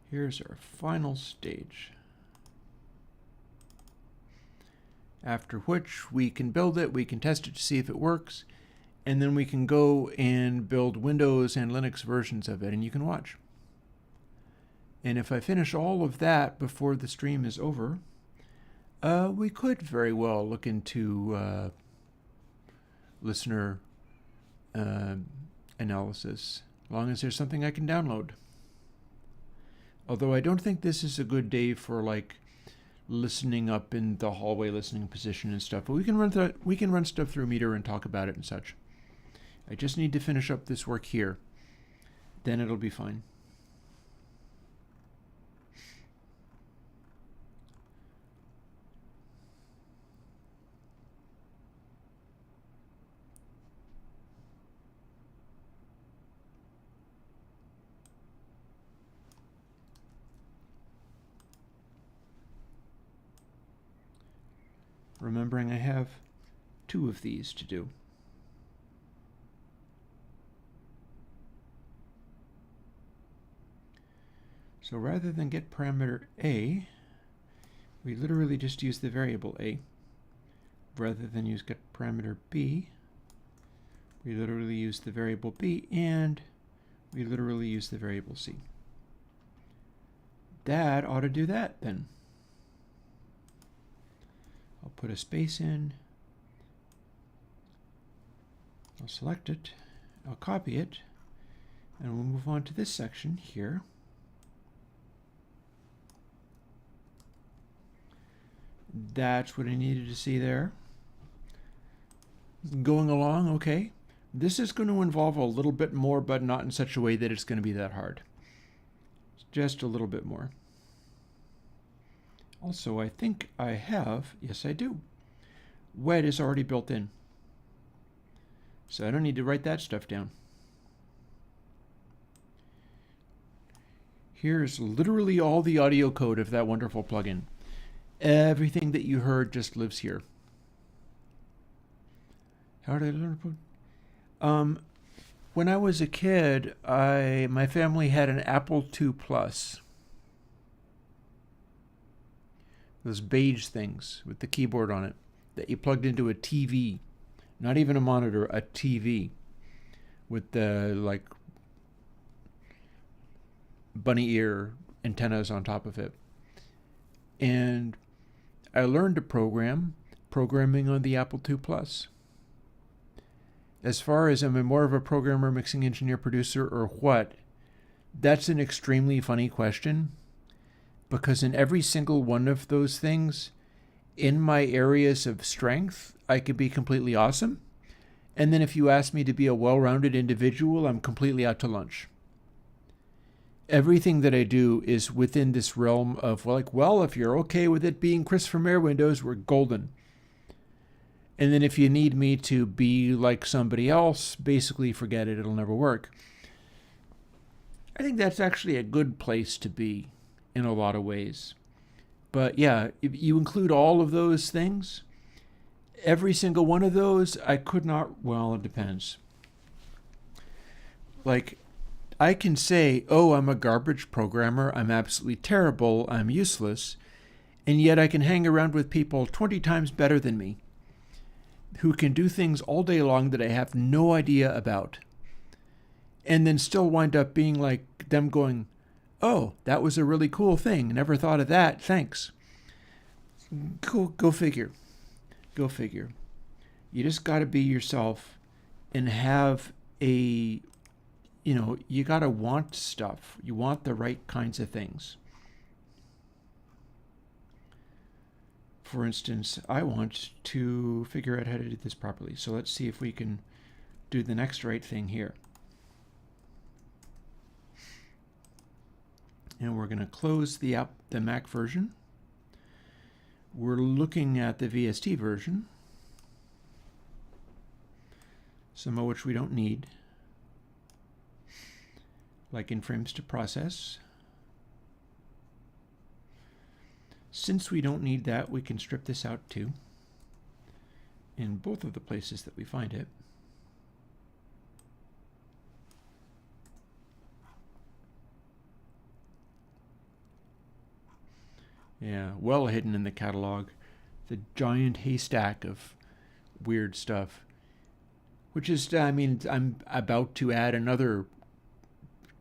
Here's our final stage. After which we can build it, we can test it to see if it works, and then we can go and build Windows and Linux versions of it, and you can watch. And if I finish all of that before the stream is over, we could very well look into listener analysis, as long as there's something I can download. Although I don't think this is a good day for like listening up in the hallway listening position and stuff, but we can run stuff through Meter and talk about it and such. I just need to finish up this work here, then it'll be fine. Remembering I have 2 of these to do. So rather than get parameter A, we literally just use the variable A. Rather than use get parameter B, we literally use the variable B, and we literally use the variable C. That ought to do that then. I'll put a space in, I'll select it, I'll copy it, and we'll move on to this section here. That's what I needed to see there. Going along, okay. This is going to involve a little bit more, but not in such a way that it's going to be that hard. Just a little bit more. Also, I think I have, yes I do. Wet is already built in. So I don't need to write that stuff down. Here's literally all the audio code of that wonderful plugin. Everything that you heard just lives here. How did I learn to put? When I was a kid, my family had an Apple II Plus. Those beige things with the keyboard on it that you plugged into a TV. Not even a monitor, a TV. With the, like, bunny ear antennas on top of it. And I learned to programming on the Apple II Plus. As far as am I more of a programmer, mixing engineer, producer, or what, that's an extremely funny question, because in every single one of those things, in my areas of strength, I could be completely awesome. And then if you ask me to be a well-rounded individual, I'm completely out to lunch. Everything that I do is within this realm of, like, well, if you're okay with it being Chris from Airwindows, we're golden. And then if you need me to be like somebody else, basically forget it, it'll never work. I think that's actually a good place to be in a lot of ways. But yeah, if you include all of those things, every single one of those, I could not, well, it depends. Like, I can say, oh, I'm a garbage programmer, I'm absolutely terrible, I'm useless, and yet I can hang around with people 20 times better than me, who can do things all day long that I have no idea about, and then still wind up being like them going, oh, that was a really cool thing, never thought of that, thanks. Go figure. Go figure. You just got to be yourself and have a, you got to want stuff. You want the right kinds of things. For instance, I want to figure out how to do this properly. So let's see if we can do the next right thing here. And we're going to close the Mac version. We're looking at the VST version, some of which we don't need, like in frames to process. Since we don't need that, we can strip this out too, in both of the places that we find it. Yeah, well hidden in the catalog. The giant haystack of weird stuff. Which is, I mean, I'm about to add another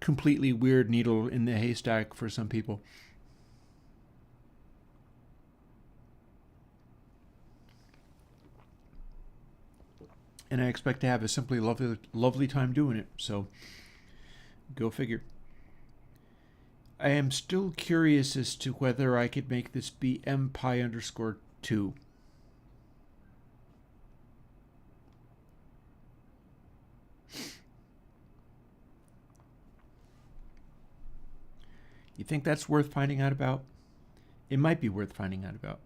completely weird needle in the haystack for some people. And I expect to have a simply lovely time doing it, so go figure. I am still curious as to whether I could make this be mpi_2. You think that's worth finding out about? It might be worth finding out about.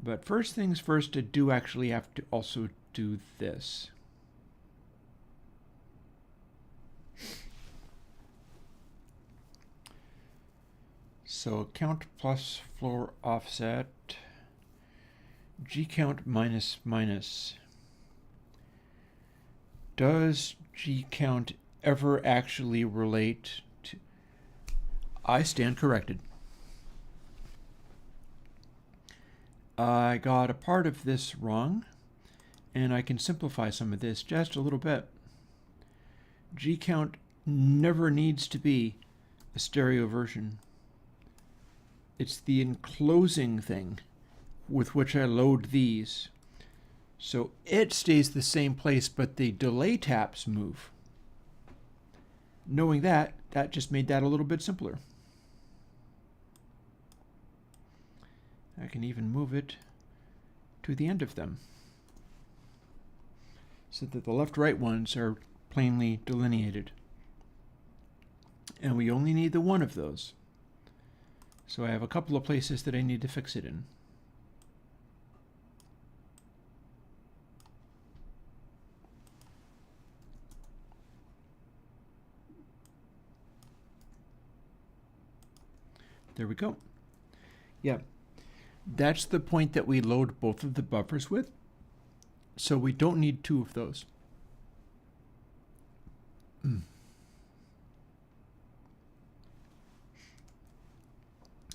But first things first, I do actually have to also do this. So count plus floor offset, G count minus minus. Does G count ever actually relate to? I stand corrected. I got a part of this wrong, and I can simplify some of this just a little bit. G count never needs to be a stereo version. It's the enclosing thing with which I load these. So it stays the same place, but the delay taps move. Knowing that, that just made that a little bit simpler. I can even move it to the end of them so that the left-right ones are plainly delineated. And we only need the one of those. So I have a couple of places that I need to fix it in. There we go. Yeah, that's the point that we load both of the buffers with. So we don't need two of those. And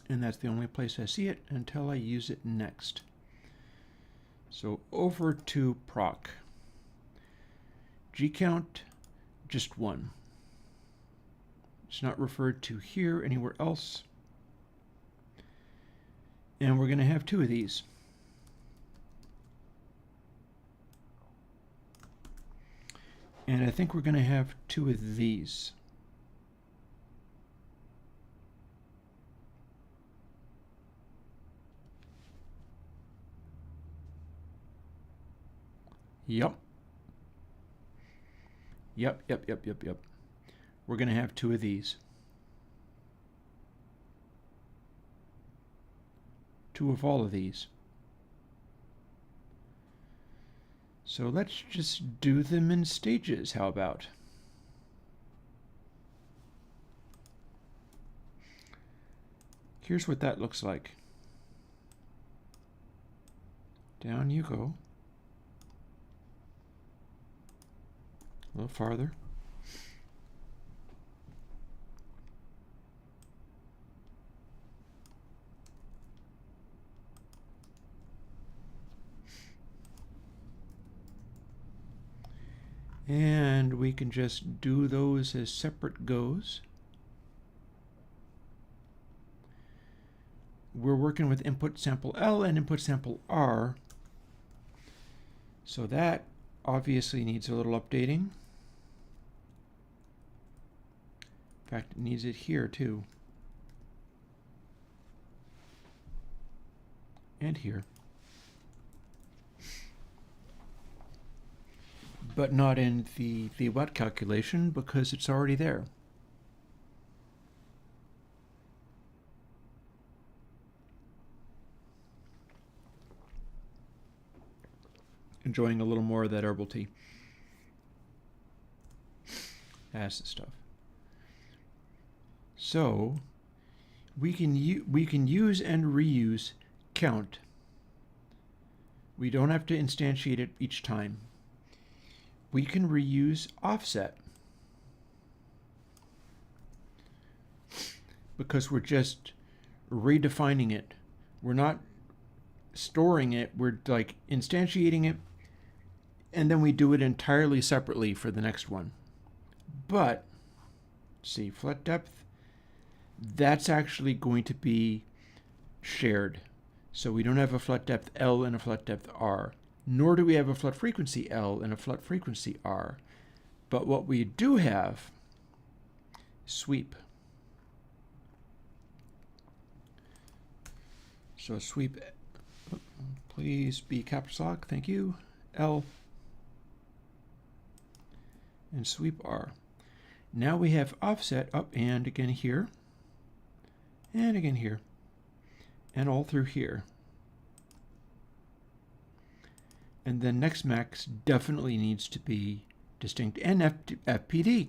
that's the only place I see it until I use it next. So over to proc. G-count, just one. It's not referred to here anywhere else. And we're going to have two of these. And I think we're going to have two of these. Yep. Yep. We're going to have two of these. Two of all of these. So let's just do them in stages, how about? Here's what that looks like. Down you go. A little farther. And we can just do those as separate goes. We're working with input sample L and input sample R. So that obviously needs a little updating. In fact, it needs it here too. And here. But not in the what calculation because it's already there. Enjoying a little more of that herbal tea. That's the stuff. So we can use and reuse count. We don't have to instantiate it each time. We can reuse offset because we're just redefining it. We're not storing it, we're like instantiating it, and then we do it entirely separately for the next one. But, see, flat depth, that's actually going to be shared. So we don't have a flat depth L and a flat depth R. Nor do we have a flat frequency L and a flat frequency R. But what we do have, sweep. So sweep, please be caps lock, thank you, L, and sweep R. Now we have offset up and again here, and again here, and all through here. And then next max definitely needs to be distinct. And FPD.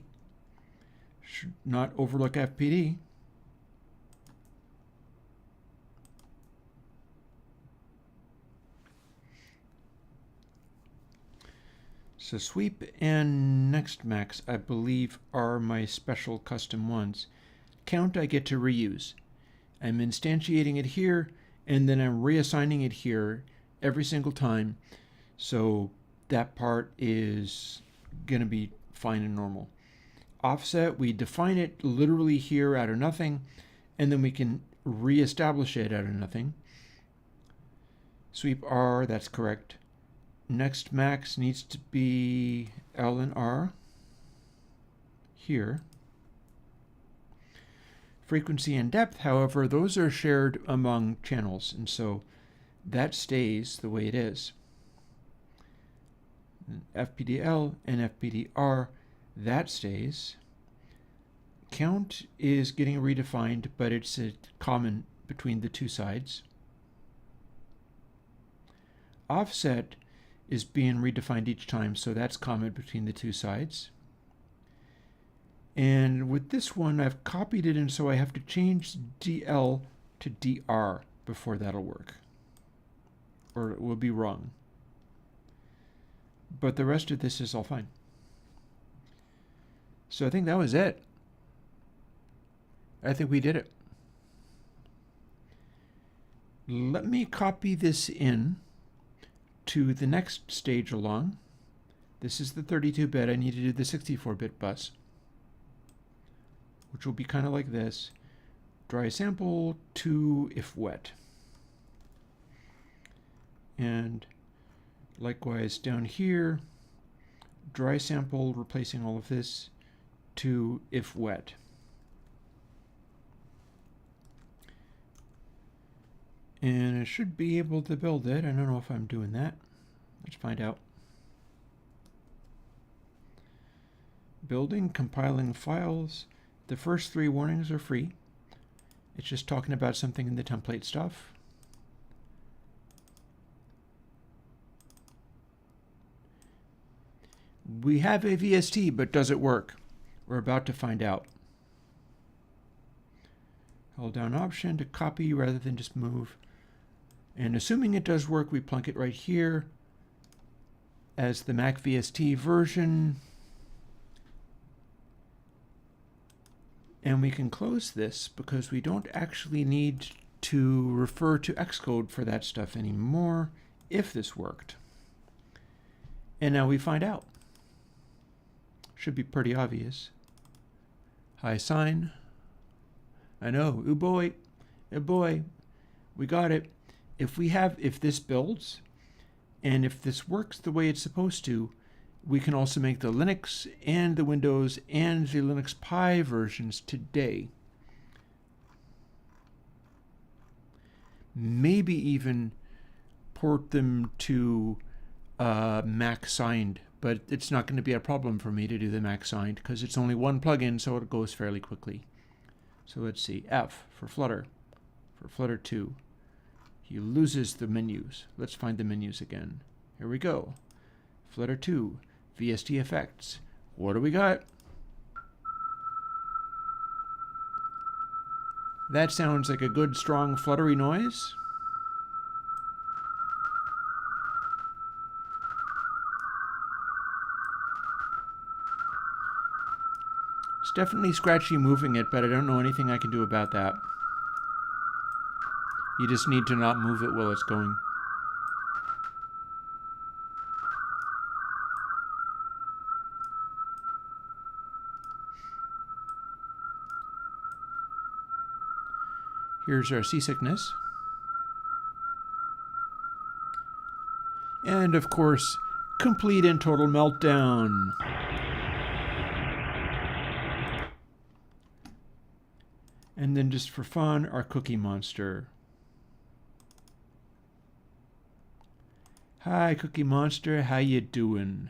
Should not overlook FPD. So sweep and next max, I believe, are my special custom ones. Count I get to reuse. I'm instantiating it here, and then I'm reassigning it here every single time. So that part is going to be fine and normal. Offset, we define it literally here out of nothing, and then we can reestablish it out of nothing. Sweep R, that's correct. Next max needs to be L and R here. Frequency and depth, however, those are shared among channels, and so that stays the way it is. FPDL and FPDR, that stays. Count is getting redefined, but it's a common between the two sides. Offset is being redefined each time, so that's common between the two sides. And with this one, I've copied it, and so I have to change DL to DR before that'll work, or it will be wrong. But the rest of this is all fine. So I think that was it. I think we did it. Let me copy this in to the next stage along. This is the 32-bit. I need to do the 64-bit bus, which will be kind of like this. Dry sample to if wet. And likewise down here, dry sample replacing all of this to if wet. And I should be able to build it. I don't know if I'm doing that. Let's find out. Building, compiling files. The first 3 warnings are free. It's just talking about something in the template stuff. We have a VST, but does it work? We're about to find out. Hold down Option to copy rather than just move. And assuming it does work, we plunk it right here as the Mac VST version. And we can close this because we don't actually need to refer to Xcode for that stuff anymore if this worked. And now we find out. Should be pretty obvious. High sign. I know, oh boy, we got it. If this builds, and if this works the way it's supposed to, we can also make the Linux and the Windows and the Linux Pi versions today. Maybe even port them to Mac signed, but it's not going to be a problem for me to do the Mac signed because it's only one plugin, so it goes fairly quickly. So let's see, F for Flutter 2. He loses the menus. Let's find the menus again. Here we go. Flutter 2, VST effects. What do we got? That sounds like a good, strong, fluttery noise. It's definitely scratchy moving it, but I don't know anything I can do about that. You just need to not move it while it's going. Here's our seasickness. And of course, complete and total meltdown. And then just for fun, our Cookie Monster. Hi, Cookie Monster, how you doing?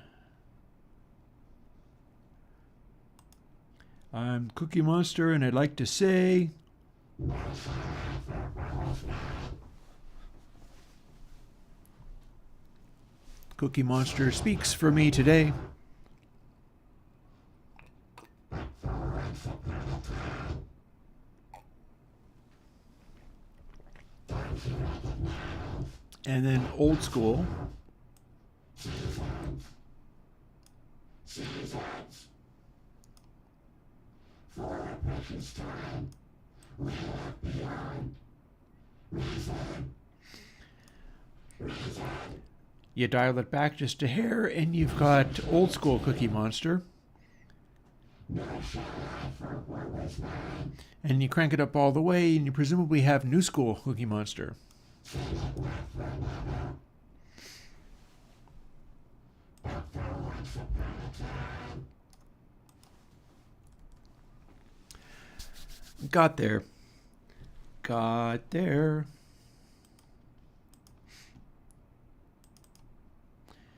I'm Cookie Monster, and I'd like to say... Cookie Monster speaks for me today. And then old school. You dial it back just a hair, and you've got old school Cookie Monster. And you crank it up all the way, and you presumably have new school Cookie Monster. got there. Got there.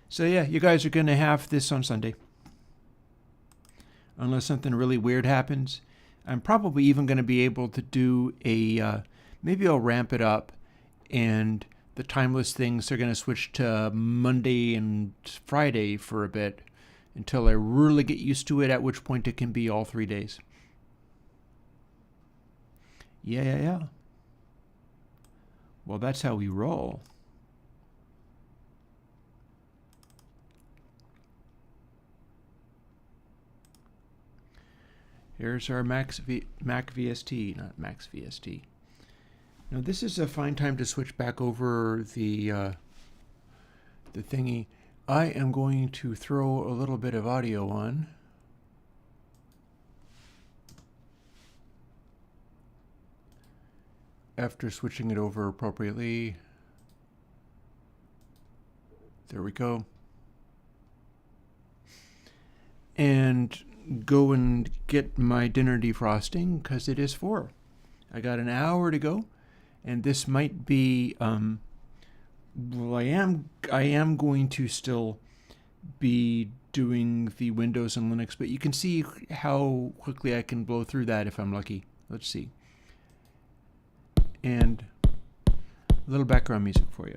So yeah, you guys are going to have this on Sunday. Unless something really weird happens. I'm probably even going to be able to do a, maybe I'll ramp it up and the timeless things are going to switch to Monday and Friday for a bit until I really get used to it, at which point it can be all 3 days. Yeah. Well, that's how we roll. Here's our Mac VST, not Max VST. Now this is a fine time to switch back over the thingy. I am going to throw a little bit of audio on. After switching it over appropriately. There we go. And go and get my dinner defrosting because it is 4. I got an hour to go, and this might be well, I am going to still be doing the Windows and Linux, but you can see how quickly I can blow through that if I'm lucky. Let's see. And a little background music for you.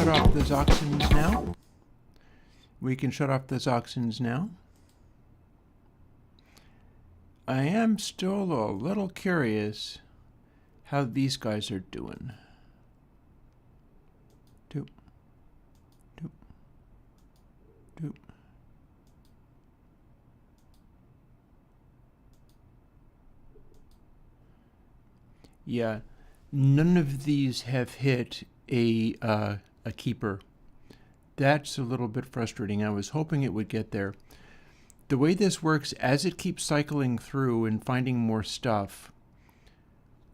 off the Zoxins now. We can shut off the Zoxins now. I am still a little curious how these guys are doing. Doop. Doop. Doop. Yeah, none of these have hit a keeper. That's a little bit frustrating. I was hoping it would get there. The way this works, as it keeps cycling through and finding more stuff,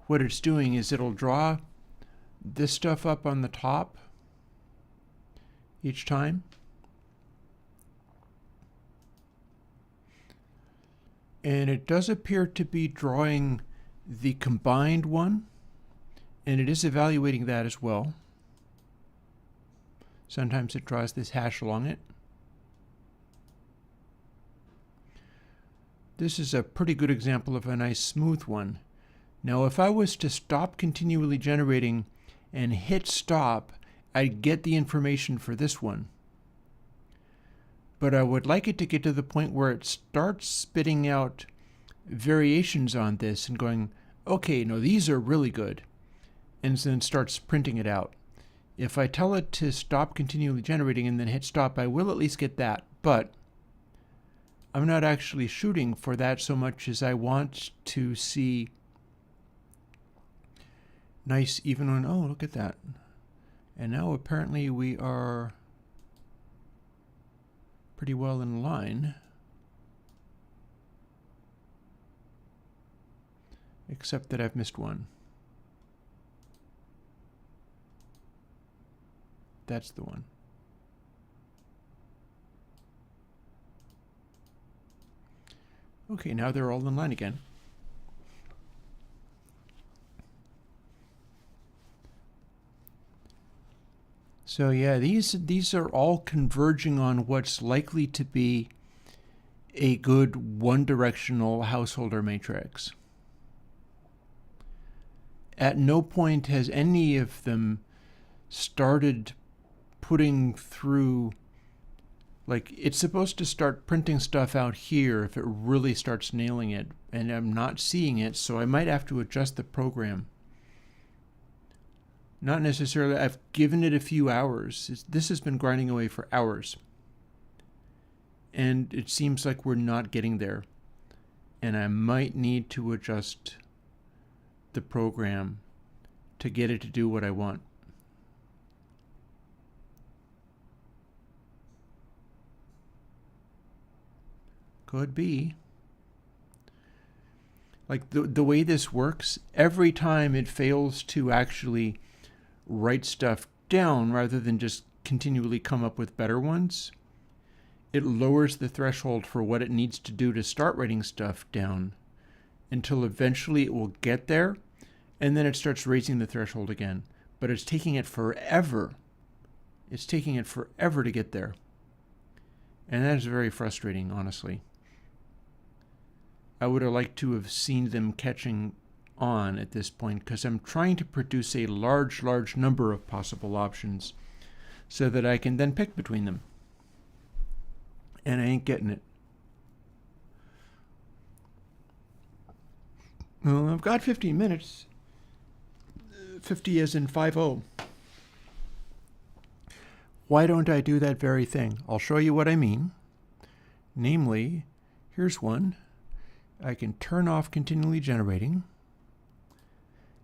what it's doing is it'll draw this stuff up on the top each time. And it does appear to be drawing the combined one, and it is evaluating that as well. Sometimes it draws this hash along it. This is a pretty good example of a nice smooth one. Now, if I was to stop continually generating and hit stop, I'd get the information for this one. But I would like it to get to the point where it starts spitting out variations on this and going, okay, no, these are really good, and then starts printing it out. If I tell it to stop continually generating and then hit stop, I will at least get that, but I'm not actually shooting for that so much as I want to see nice even on, oh, look at that. And now apparently we are pretty well in line. Except that I've missed one. That's the one. Okay, now they're all in line again. So yeah, these are all converging on what's likely to be a good one-directional householder matrix. At no point has any of them started putting through, like, it's supposed to start printing stuff out here if it really starts nailing it, and I'm not seeing it, so I might have to adjust the program. Not necessarily, I've given it a few hours. This has been grinding away for hours. And it seems like we're not getting there. And I might need to adjust the program to get it to do what I want. Could be. Like the way this works, every time it fails to actually write stuff down rather than just continually come up with better ones, it lowers the threshold for what it needs to do to start writing stuff down until eventually it will get there, and then it starts raising the threshold again. But it's taking it forever. It's taking it forever to get there. And that is very frustrating, honestly. I would have liked to have seen them catching on at this point, because I'm trying to produce a large number of possible options so that I can then pick between them. And I ain't getting it. Well, I've got 15 minutes. 50 as in 50. Why don't I do that very thing? I'll show you what I mean. Namely, here's one. I can turn off continually generating.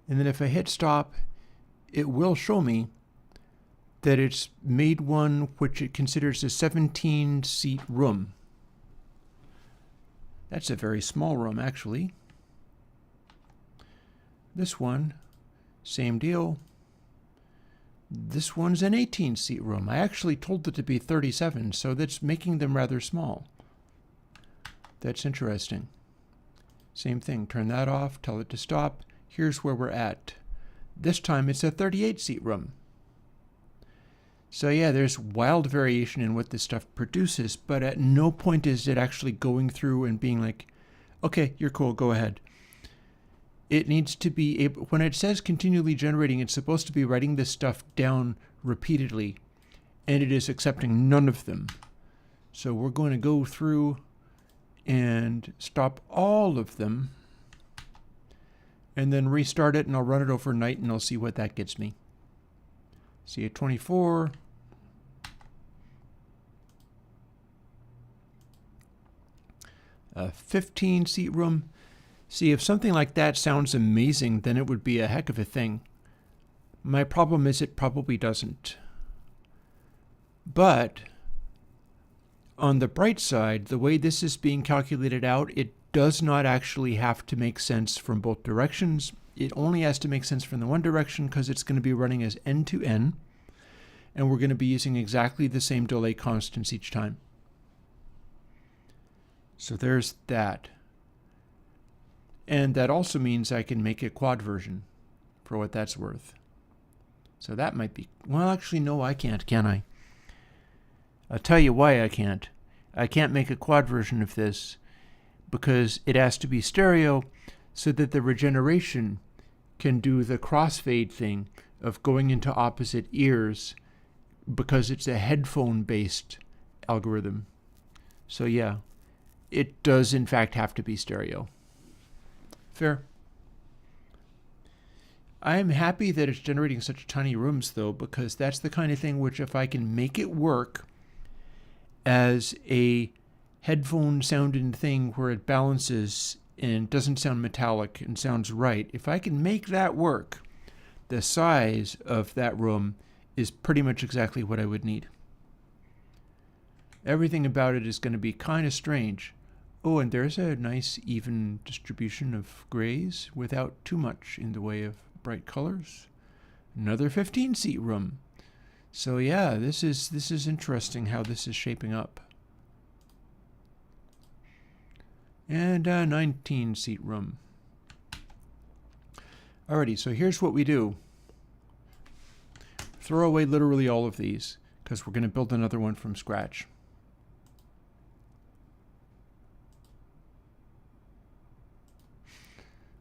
And then if I hit stop, it will show me that it's made one which it considers a 17-seat room. That's a very small room, actually. This one, same deal. This one's an 18-seat room. I actually told it to be 37, so that's making them rather small. That's interesting. Same thing, turn that off, tell it to stop. Here's where we're at. This time it's a 38-seat room. So yeah, there's wild variation in what this stuff produces, but at no point is it actually going through and being like, okay, you're cool, go ahead. It needs to be able, when it says continually generating, it's supposed to be writing this stuff down repeatedly, and it is accepting none of them. So we're going to go through and stop all of them, and then restart it, and I'll run it overnight, and I'll see what that gets me. See, at 24, a 15-seat room. See, if something like that sounds amazing, then it would be a heck of a thing. My problem is it probably doesn't. But on the bright side, the way this is being calculated out, it does not actually have to make sense from both directions. It only has to make sense from the one direction because it's going to be running as n to n, and we're going to be using exactly the same delay constants each time. So there's that. And that also means I can make a quad version for what that's worth. So that might be, well, actually, no, I can't, can I? I'll tell you why I can't. I can't make a quad version of this because it has to be stereo so that the regeneration can do the crossfade thing of going into opposite ears because it's a headphone-based algorithm. So yeah, it does in fact have to be stereo. Fair. I'm happy that it's generating such tiny rooms though, because that's the kind of thing which if I can make it work as a headphone sounding thing where it balances and doesn't sound metallic and sounds right, if I can make that work, the size of that room is pretty much exactly what I would need. Everything about it is going to be kind of strange. Oh, and there's a nice even distribution of grays without too much in the way of bright colors. Another 15-seat room. So yeah, this is interesting how this is shaping up. And a 19-seat room. Alrighty, so here's what we do. Throw away literally all of these because we're going to build another one from scratch.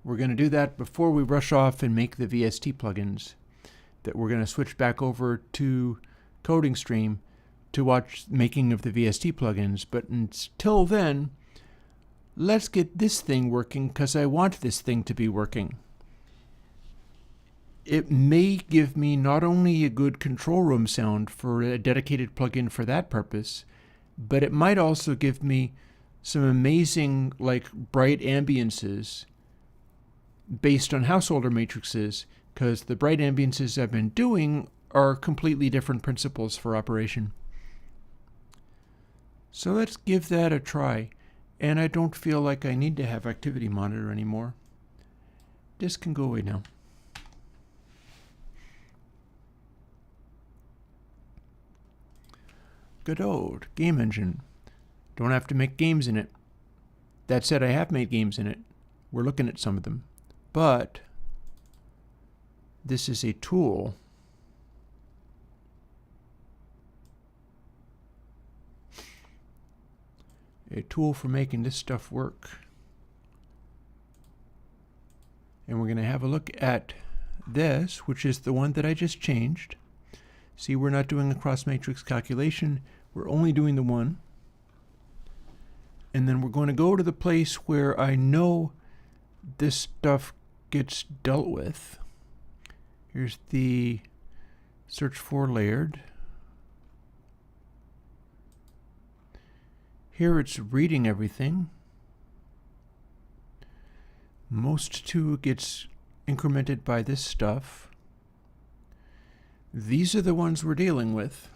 We're going to do that before we rush off and make the VST plugins that we're going to switch back over to Coding Stream to watch making of the VST plugins. But until then, let's get this thing working because I want this thing to be working. It may give me not only a good control room sound for a dedicated plugin for that purpose, but it might also give me some amazing like bright ambiances based on householder matrices, because the bright ambiances I've been doing are completely different principles for operation. So let's give that a try. And I don't feel like I need to have activity monitor anymore. This can go away now. Godot, game engine. Don't have to make games in it. That said, I have made games in it. We're looking at some of them. But this is a tool for making this stuff work. And we're going to have a look at this, which is the one that I just changed. See, we're not doing a cross matrix calculation. We're only doing the one. And then we're going to go to the place where I know this stuff gets dealt with. Here's the search for layered. Here it's reading everything. Most 2 gets incremented by this stuff. These are the ones we're dealing with.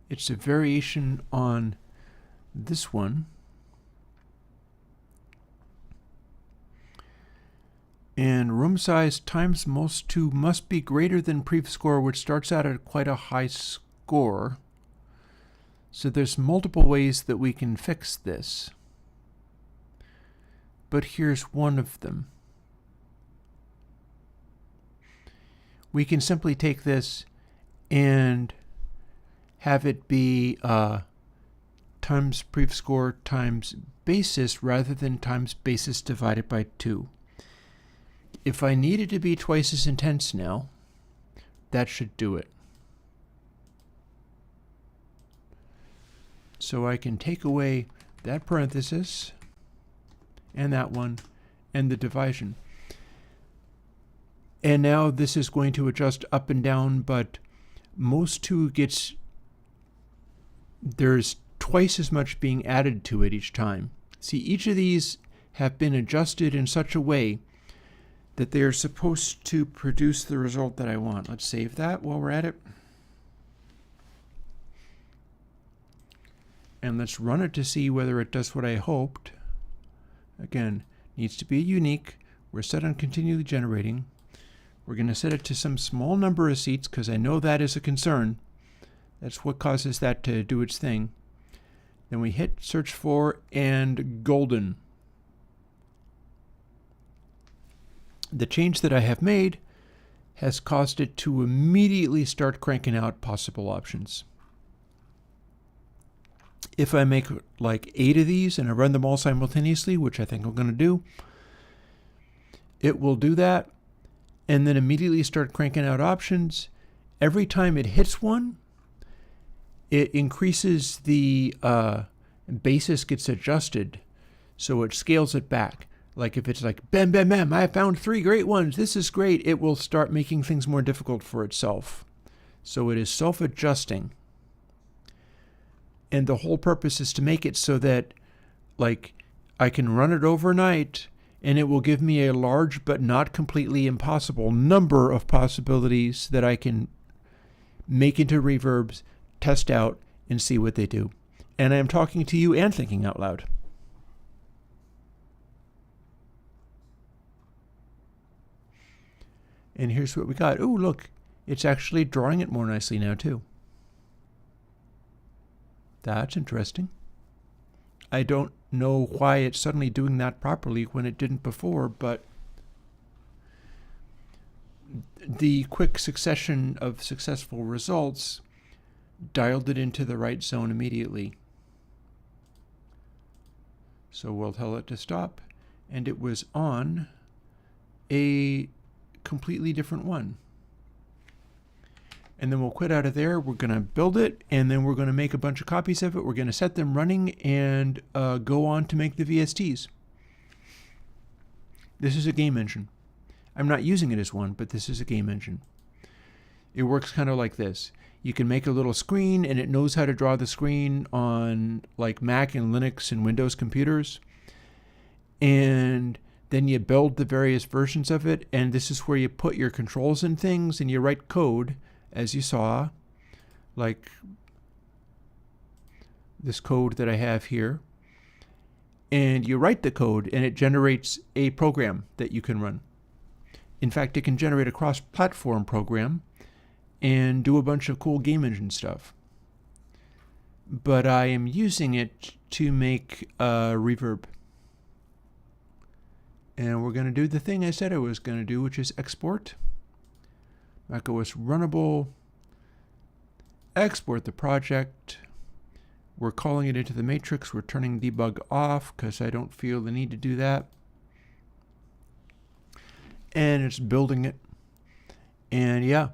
It's a variation on this one. And room size times most 2 must be greater than prev score, which starts out at quite a high score. So there's multiple ways that we can fix this. But here's one of them. We can simply take this and have it be times previous score times basis rather than times basis divided by 2. If I need it to be twice as intense now, that should do it. So I can take away that parenthesis and that one and the division. And now this is going to adjust up and down, but most 2 gets, there's twice as much being added to it each time. See, each of these have been adjusted in such a way that they are supposed to produce the result that I want. Let's save that while we're at it. And let's run it to see whether it does what I hoped. Again, needs to be unique. We're set on continually generating. We're going to set it to some small number of seats because I know that is a concern. That's what causes that to do its thing. Then we hit search for and golden. The change that I have made has caused it to immediately start cranking out possible options. If I make like 8 of these and I run them all simultaneously, which I think I'm going to do, it will do that and then immediately start cranking out options. Every time it hits one, it increases the basis gets adjusted, so it scales it back. Like if it's like, bam, bam, bam, I found 3 great ones, this is great, it will start making things more difficult for itself. So it is self-adjusting. And the whole purpose is to make it so that, like, I can run it overnight and it will give me a large but not completely impossible number of possibilities that I can make into reverbs, test out, and see what they do. And I am talking to you and thinking out loud. And here's what we got. Oh, look, it's actually drawing it more nicely now, too. That's interesting. I don't know why it's suddenly doing that properly when it didn't before, but the quick succession of successful results dialed it into the right zone immediately. So we'll tell it to stop, and it was on a completely different one. And then we'll quit out of there. We're going to build it, and then we're going to make a bunch of copies of it. We're going to set them running and go on to make the VSTs. This is a game engine. I'm not using it as one, but this is a game engine. It works kind of like this. You can make a little screen, and it knows how to draw the screen on like Mac and Linux and Windows computers. And then you build the various versions of it, and this is where you put your controls and things, and you write code, as you saw, like this code that I have here. And you write the code, and it generates a program that you can run. In fact, it can generate a cross-platform program and do a bunch of cool game engine stuff. But I am using it to make a reverb. And we're going to do the thing I said I was going to do, which is export. macOS runnable. Export the project. We're calling it into the matrix. We're turning debug off because I don't feel the need to do that. And it's building it. And yeah,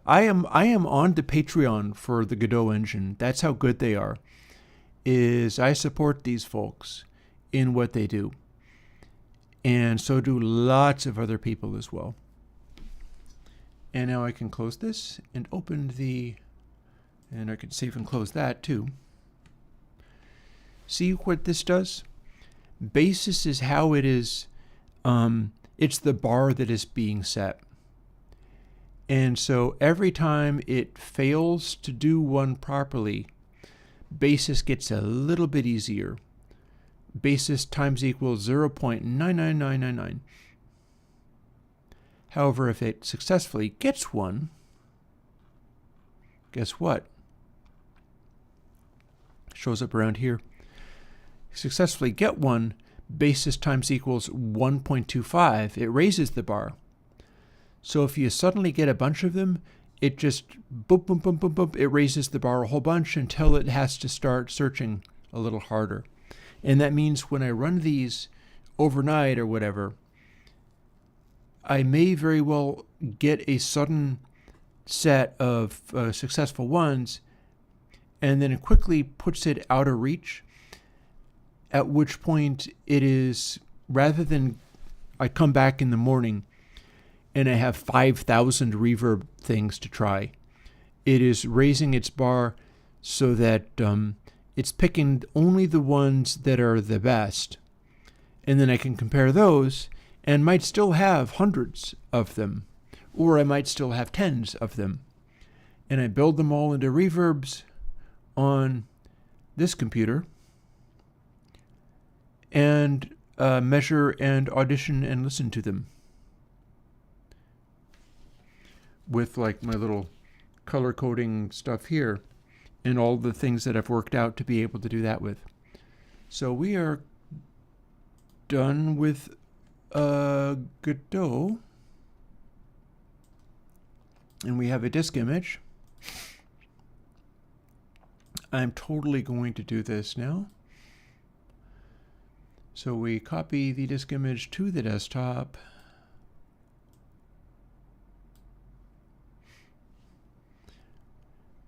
I am on to Patreon for the Godot engine. That's how good they are. Is I support these folks in what they do. And so do lots of other people as well. And now I can close this and open the, and I can save and close that too. See what this does? Basis is how it is, it's the bar that is being set. And so every time it fails to do one properly, basis gets a little bit easier. Basis times equals 0.99999. However, if it successfully gets one, guess what? Shows up around here. Successfully get one, basis times equals 1.25. It raises the bar. So if you suddenly get a bunch of them, it just boop, boop, boop, boop, boop. It raises the bar a whole bunch until it has to start searching a little harder. And that means when I run these overnight or whatever, I may very well get a sudden set of successful ones, and then it quickly puts it out of reach, at which point it is, rather than I come back in the morning and I have 5,000 reverb things to try, it is raising its bar so that it's picking only the ones that are the best, and then I can compare those and might still have hundreds of them, or I might still have tens of them. And I build them all into reverbs on this computer and measure and audition and listen to them with like my little color coding stuff here and all the things that I've worked out to be able to do that with. So we are done with Godot, and we have a disk image. I'm totally going to do this now. So we copy the disk image to the desktop.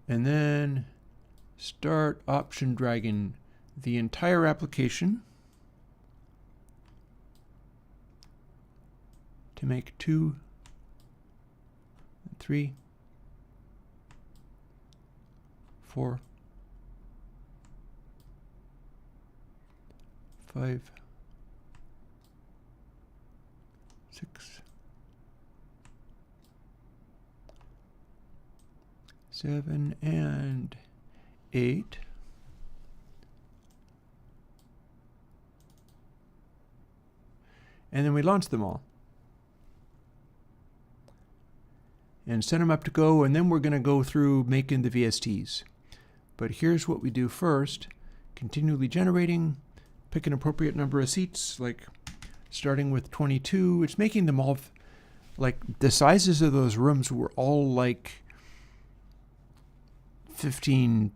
And then start option dragging the entire application to make 2, 3, 4, 5, 6, 7, and 8. And then we launch them all and send them up to go, and then we're going to go through making the VSTs. But here's what we do first. Continually generating, pick an appropriate number of seats, like starting with 22. It's making them all, like the sizes of those rooms were all like 15,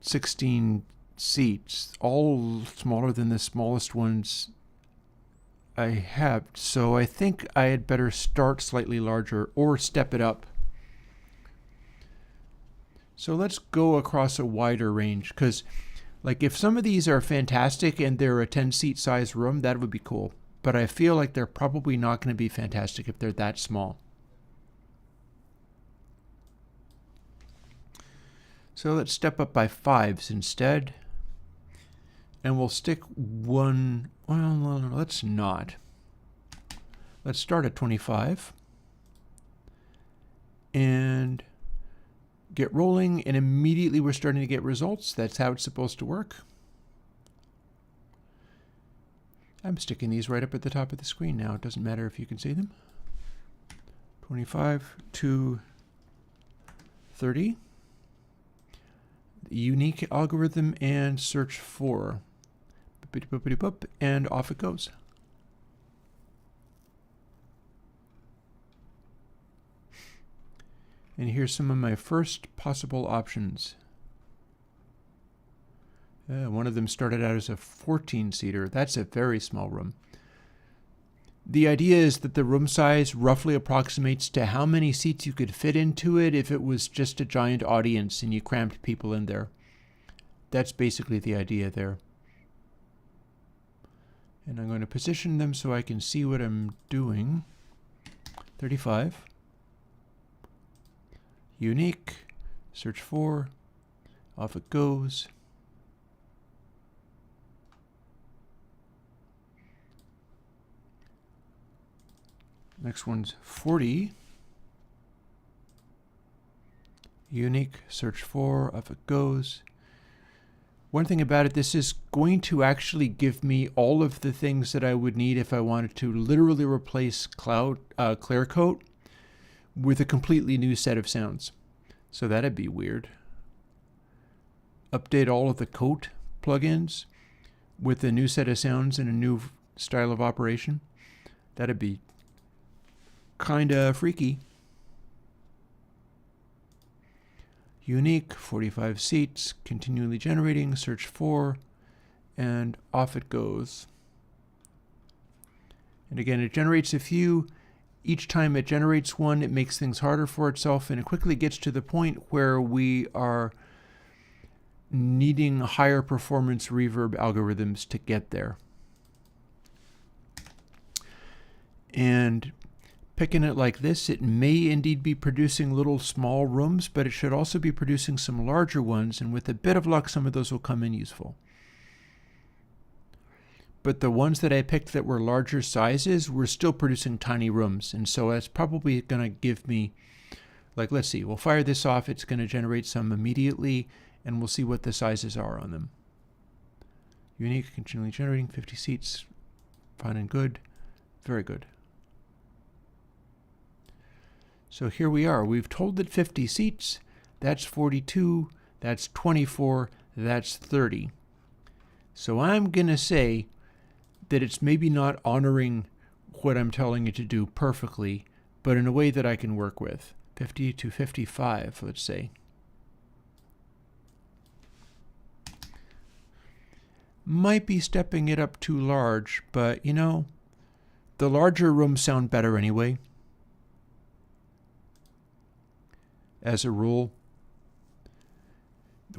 16 seats, all smaller than the smallest ones I have. So I think I had better start slightly larger or step it up. So let's go across a wider range, because like if some of these are fantastic and they're a 10-seat size room, that would be cool. But I feel like they're probably not going to be fantastic if they're that small. So let's step up by 5s instead. And we'll stick one, well, no, let's not. Let's start at 25 and get rolling, and immediately we're starting to get results. That's how it's supposed to work. I'm sticking these right up at the top of the screen now. It doesn't matter if you can see them. 25 to 30. Unique algorithm and search for. And off it goes. And here's some of my first possible options. One of them started out as a 14-seater. That's a very small room. The idea is that the room size roughly approximates to how many seats you could fit into it if it was just a giant audience and you crammed people in there. That's basically the idea there. And I'm going to position them so I can see what I'm doing. 35. Unique. Search for. Off it goes. Next one's 40. Unique. Search for. Off it goes. One thing about it, this is going to actually give me all of the things that I would need if I wanted to literally replace Clear Coat with a completely new set of sounds. So that'd be weird. Update all of the Coat plugins with a new set of sounds and a new style of operation. That'd be kind of freaky. Unique, 45 seats, continually generating, search for, and off it goes. And again, it generates a few. Each time it generates one, it makes things harder for itself, and it quickly gets to the point where we are needing higher performance reverb algorithms to get there. And picking it like this, it may indeed be producing little small rooms, but it should also be producing some larger ones, and with a bit of luck, some of those will come in useful. But the ones that I picked that were larger sizes were still producing tiny rooms, and so that's probably going to give me, like, let's see, we'll fire this off, it's going to generate some immediately, and we'll see what the sizes are on them. Unique, continually generating, 50 seats, fine and good, very good. So here we are. We've told it 50 seats. That's 42. That's 24. That's 30. So I'm going to say that it's maybe not honoring what I'm telling it to do perfectly, but in a way that I can work with. 50 to 55, let's say. Might be stepping it up too large, but you know, the larger rooms sound better anyway. As a rule,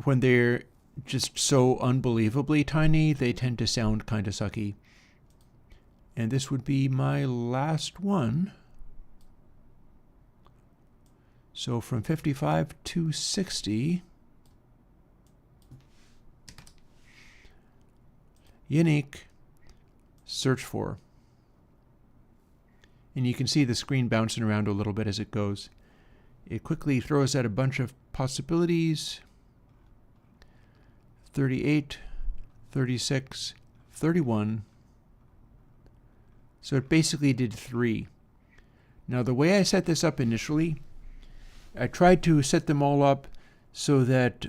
when they're just so unbelievably tiny, they tend to sound kind of sucky. And this would be my last one. So from 55 to 60. Unique, search for. And you can see the screen bouncing around a little bit as it goes. It quickly throws out a bunch of possibilities. 38, 36, 31. So it basically did 3. Now the way I set this up initially, I tried to set them all up so that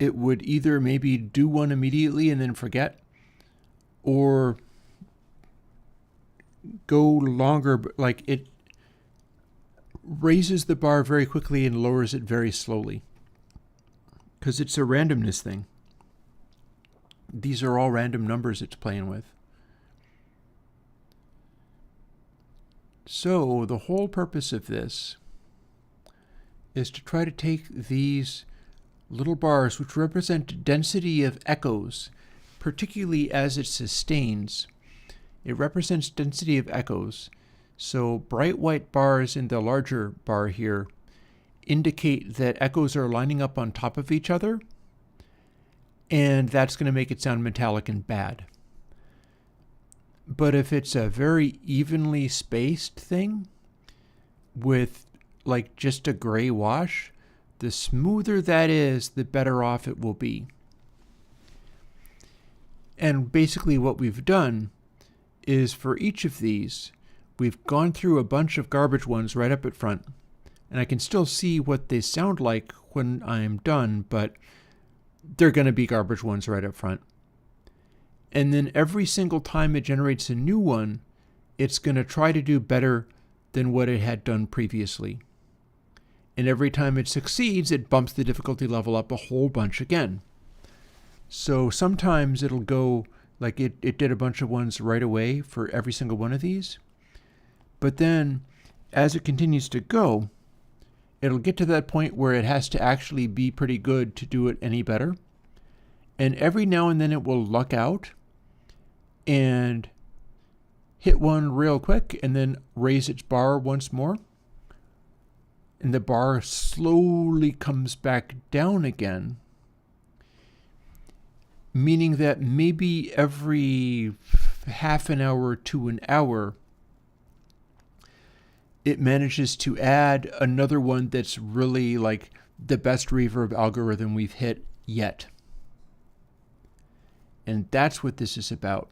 it would either maybe do one immediately and then forget, or go longer, like it raises the bar very quickly and lowers it very slowly, because it's a randomness thing. These are all random numbers it's playing with. So the whole purpose of this is to try to take these little bars, which represent density of echoes, particularly as it sustains. It represents density of echoes. So bright white bars in the larger bar here indicate that echoes are lining up on top of each other, and that's going to make it sound metallic and bad. But if it's a very evenly spaced thing with like just a gray wash, the smoother that is, the better off it will be. And basically what we've done is for each of these, we've gone through a bunch of garbage ones right up at front, and I can still see what they sound like when I'm done, but they're going to be garbage ones right up front. And then every single time it generates a new one, it's going to try to do better than what it had done previously. And every time it succeeds, it bumps the difficulty level up a whole bunch again. So sometimes it'll go like it did a bunch of ones right away for every single one of these. But then as it continues to go, it'll get to that point where it has to actually be pretty good to do it any better. And every now and then it will luck out and hit one real quick and then raise its bar once more. And the bar slowly comes back down again, meaning that maybe every half an hour to an hour, it manages to add another one that's really like the best reverb algorithm we've hit yet. And that's what this is about,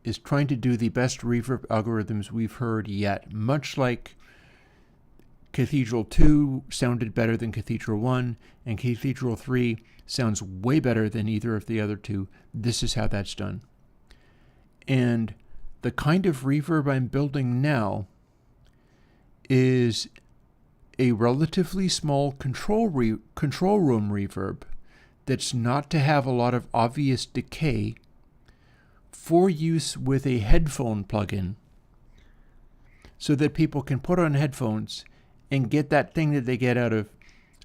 is trying to do the best reverb algorithms we've heard yet. Much like Cathedral 2 sounded better than Cathedral 1, and Cathedral 3 sounds way better than either of the other two. This is how that's done. And the kind of reverb I'm building now is a relatively small control room reverb that's not to have a lot of obvious decay for use with a headphone plugin, so that people can put on headphones and get that thing that they get out of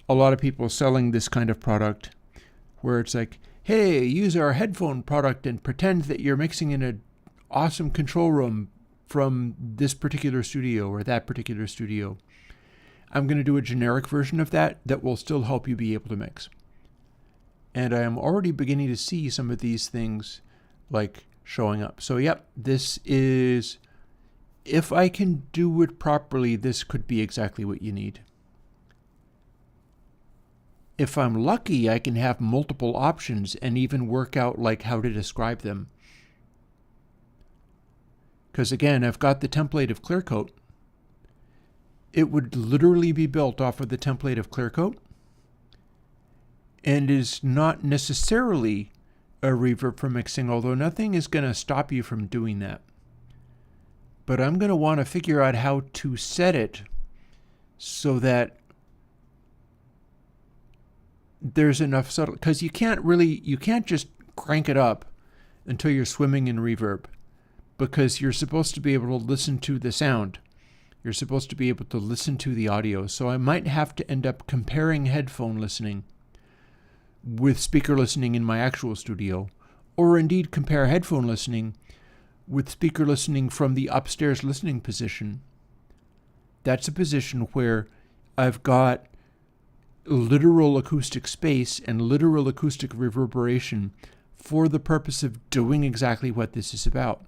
a lot of people selling this kind of product, where it's like, hey, use our headphone product and pretend that you're mixing in an awesome control room from this particular studio or that particular studio. I'm going to do a generic version of that will still help you be able to mix. And I am already beginning to see some of these things like showing up. So yep, this is, if I can do it properly, this could be exactly what you need. If I'm lucky, I can have multiple options and even work out like how to describe them. Because again, I've got the template of clear coat. It would literally be built off of the template of clear coat and is not necessarily a reverb for mixing, although nothing is going to stop you from doing that. But I'm going to want to figure out how to set it so that there's enough subtle, because you can't just crank it up until you're swimming in reverb, because you're supposed to be able to listen to the sound. You're supposed to be able to listen to the audio. So I might have to end up comparing headphone listening with speaker listening in my actual studio, or indeed compare headphone listening with speaker listening from the upstairs listening position. That's a position where I've got literal acoustic space and literal acoustic reverberation for the purpose of doing exactly what this is about.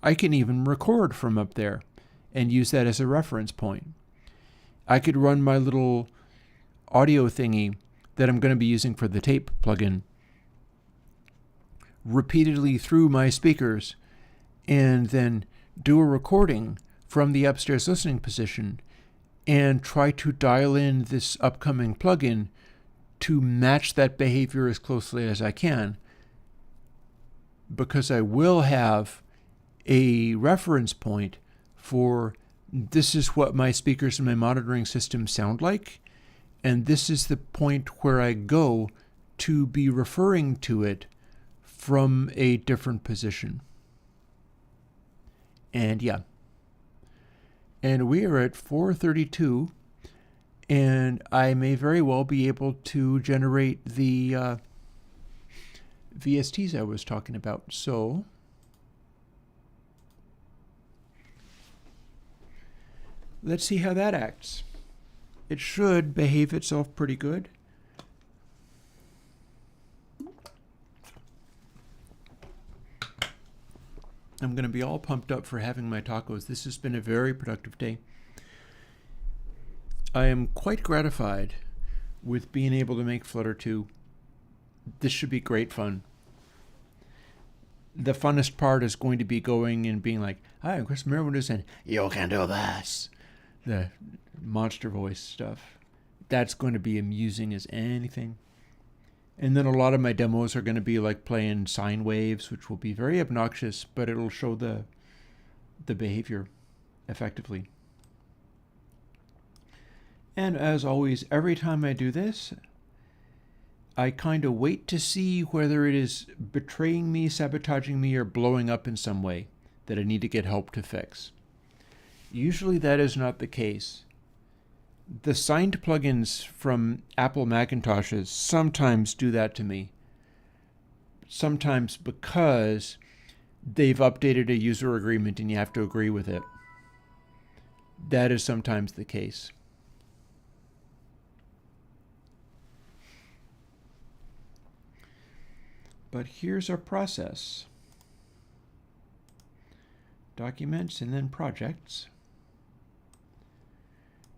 I can even record from up there and use that as a reference point. I could run my little audio thingy that I'm going to be using for the tape plugin repeatedly through my speakers and then do a recording from the upstairs listening position and try to dial in this upcoming plugin to match that behavior as closely as I can, because I will have a reference point for this is what my speakers and my monitoring system sound like, and this is the point where I go to be referring to it from a different position. And yeah. And we are at 4:32, and I may very well be able to generate the VSTs I was talking about. So let's see how that acts. It should behave itself pretty good. I'm going to be all pumped up for having my tacos. This has been a very productive day. I am quite gratified with being able to make Flutter 2. This should be great fun. The funnest part is going to be going and being like, hi, I'm Chris from Airwindows, and you can do this. The monster voice stuff. That's going to be amusing as anything. And then a lot of my demos are going to be like playing sine waves, which will be very obnoxious, but it'll show the behavior effectively. And as always, every time I do this, I kind of wait to see whether it is betraying me, sabotaging me, or blowing up in some way that I need to get help to fix. Usually that is not the case. The signed plugins from Apple Macintoshes sometimes do that to me. Sometimes because they've updated a user agreement and you have to agree with it. That is sometimes the case. But here's our process. Documents and then projects.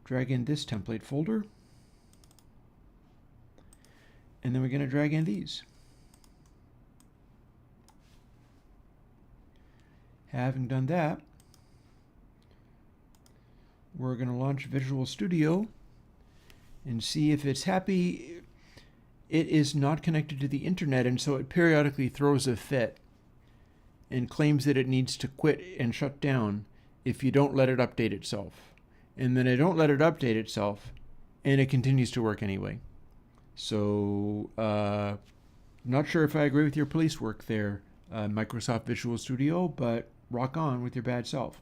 Drag in this template folder. And then we're going to drag in these. Having done that, we're going to launch Visual Studio and see if it's happy. It is not connected to the internet, and so it periodically throws a fit and claims that it needs to quit and shut down if you don't let it update itself. and then I don't let it update itself, and it continues to work anyway. So, not sure if I agree with your police work there, Microsoft Visual Studio, but rock on with your bad self.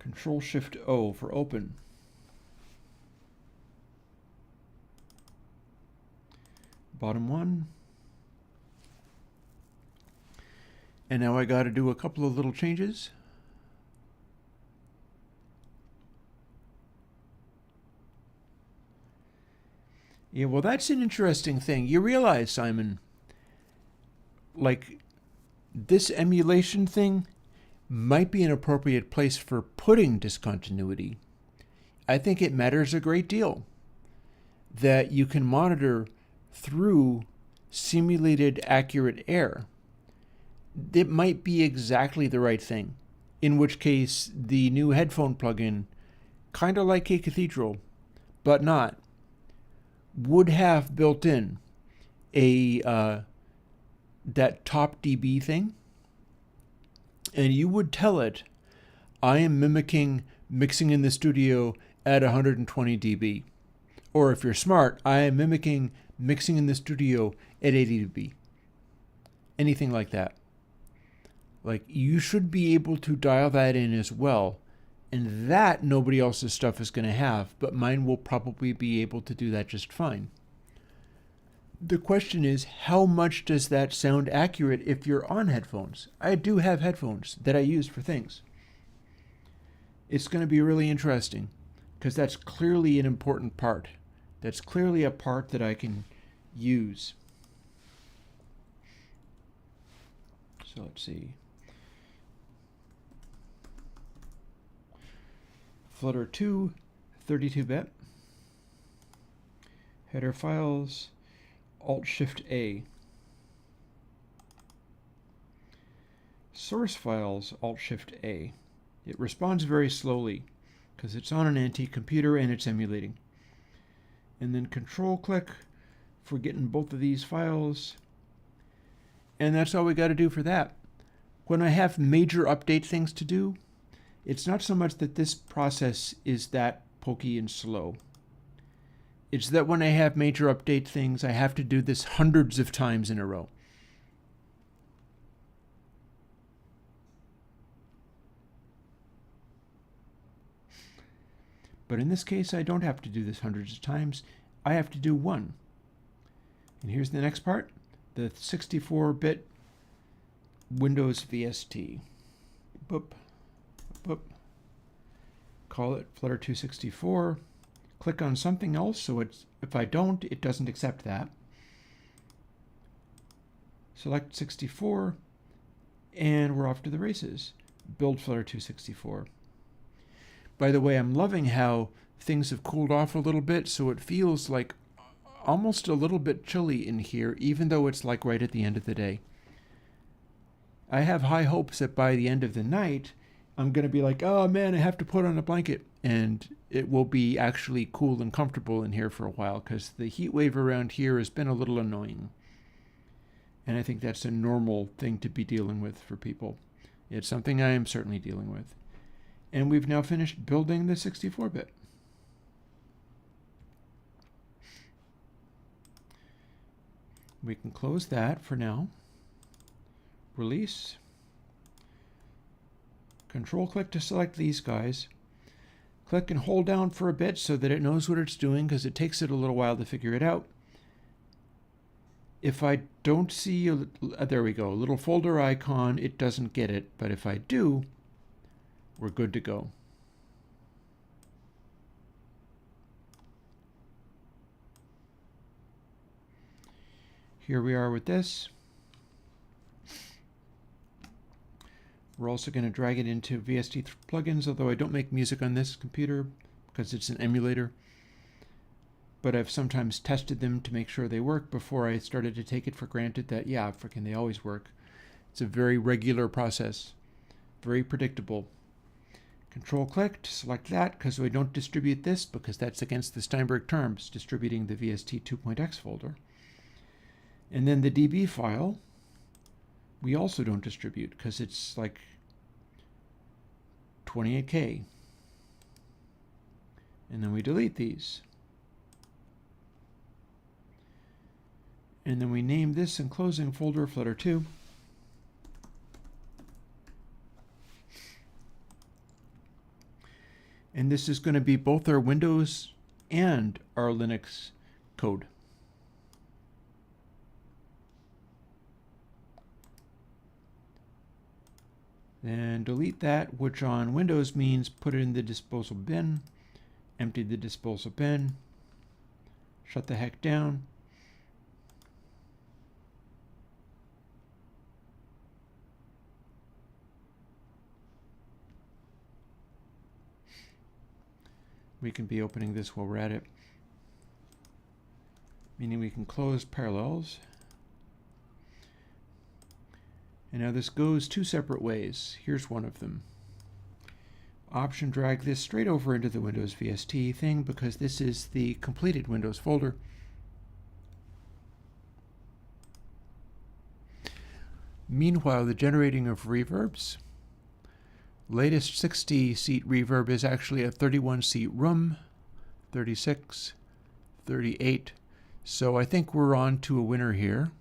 Control-Shift-O for open. Bottom one. And now I got to do a couple of little changes. Yeah, well, that's an interesting thing. You realize, Simon, like, this emulation thing might be an appropriate place for putting discontinuity. I think it matters a great deal that you can monitor through simulated accurate air. It might be exactly the right thing, in which case the new headphone plugin, kind of like a Cathedral, but not, would have built in a that top dB thing, and you would tell it, I am mimicking mixing in the studio at 120 dB. Or if you're smart, I am mimicking mixing in the studio at 80 dB. Anything like that. Like, you should be able to dial that in as well, and that nobody else's stuff is going to have, but mine will probably be able to do that just fine. The question is, how much does that sound accurate if you're on headphones? I do have headphones that I use for things. It's going to be really interesting, because that's clearly an important part. That's clearly a part that I can use. So let's see. Flutter 2, 32-bit. Header files, Alt-Shift-A. Source files, Alt-Shift-A. It responds very slowly because it's on an antique computer and it's emulating. And then Control-click for getting both of these files. And that's all we got to do for that. When I have major update things to do, it's not so much that this process is that pokey and slow. It's that when I have major update things, I have to do this hundreds of times in a row. But in this case, I don't have to do this hundreds of times. I have to do one. And here's the next part, the 64-bit Windows VST. Boop, boop. Call it Flutter 264. Click on something else, so it's, if I don't, it doesn't accept that. Select 64, and we're off to the races. Build Flutter 264. By the way, I'm loving how things have cooled off a little bit, so it feels like almost a little bit chilly in here, even though it's like right at the end of the day. I have high hopes that by the end of the night, I'm going to be like, oh man, I have to put on a blanket. And it will be actually cool and comfortable in here for a while, because the heat wave around here has been a little annoying. And I think that's a normal thing to be dealing with for people. It's something I am certainly dealing with. And we've now finished building the 64-bit. We can close that for now. Release. Control-click to select these guys. Click and hold down for a bit so that it knows what it's doing, because it takes it a little while to figure it out. If I don't see, there we go, a little folder icon, it doesn't get it. But if I do, we're good to go. Here we are with this. We're also going to drag it into VST plugins, although I don't make music on this computer because it's an emulator. But I've sometimes tested them to make sure they work before I started to take it for granted that, yeah, frickin' they always work. It's a very regular process, very predictable. Control-click to select that, because we don't distribute this because that's against the Steinberg terms, distributing the VST 2.x folder. And then the DB file, we also don't distribute because it's like 28K. And then we delete these. And then we name this enclosing folder Flutter 2. And this is going to be both our Windows and our Linux code. Then delete that, which on Windows means put it in the disposal bin, empty the disposal bin, shut the heck down. We can be opening this while we're at it, meaning we can close parallels. And now this goes two separate ways. Here's one of them. Option drag this straight over into the Windows VST thing because this is the completed Windows folder. Meanwhile, the generating of reverbs. Latest 60-seat reverb is actually a 31-seat room, 36, 38. So I think we're on to a winner here.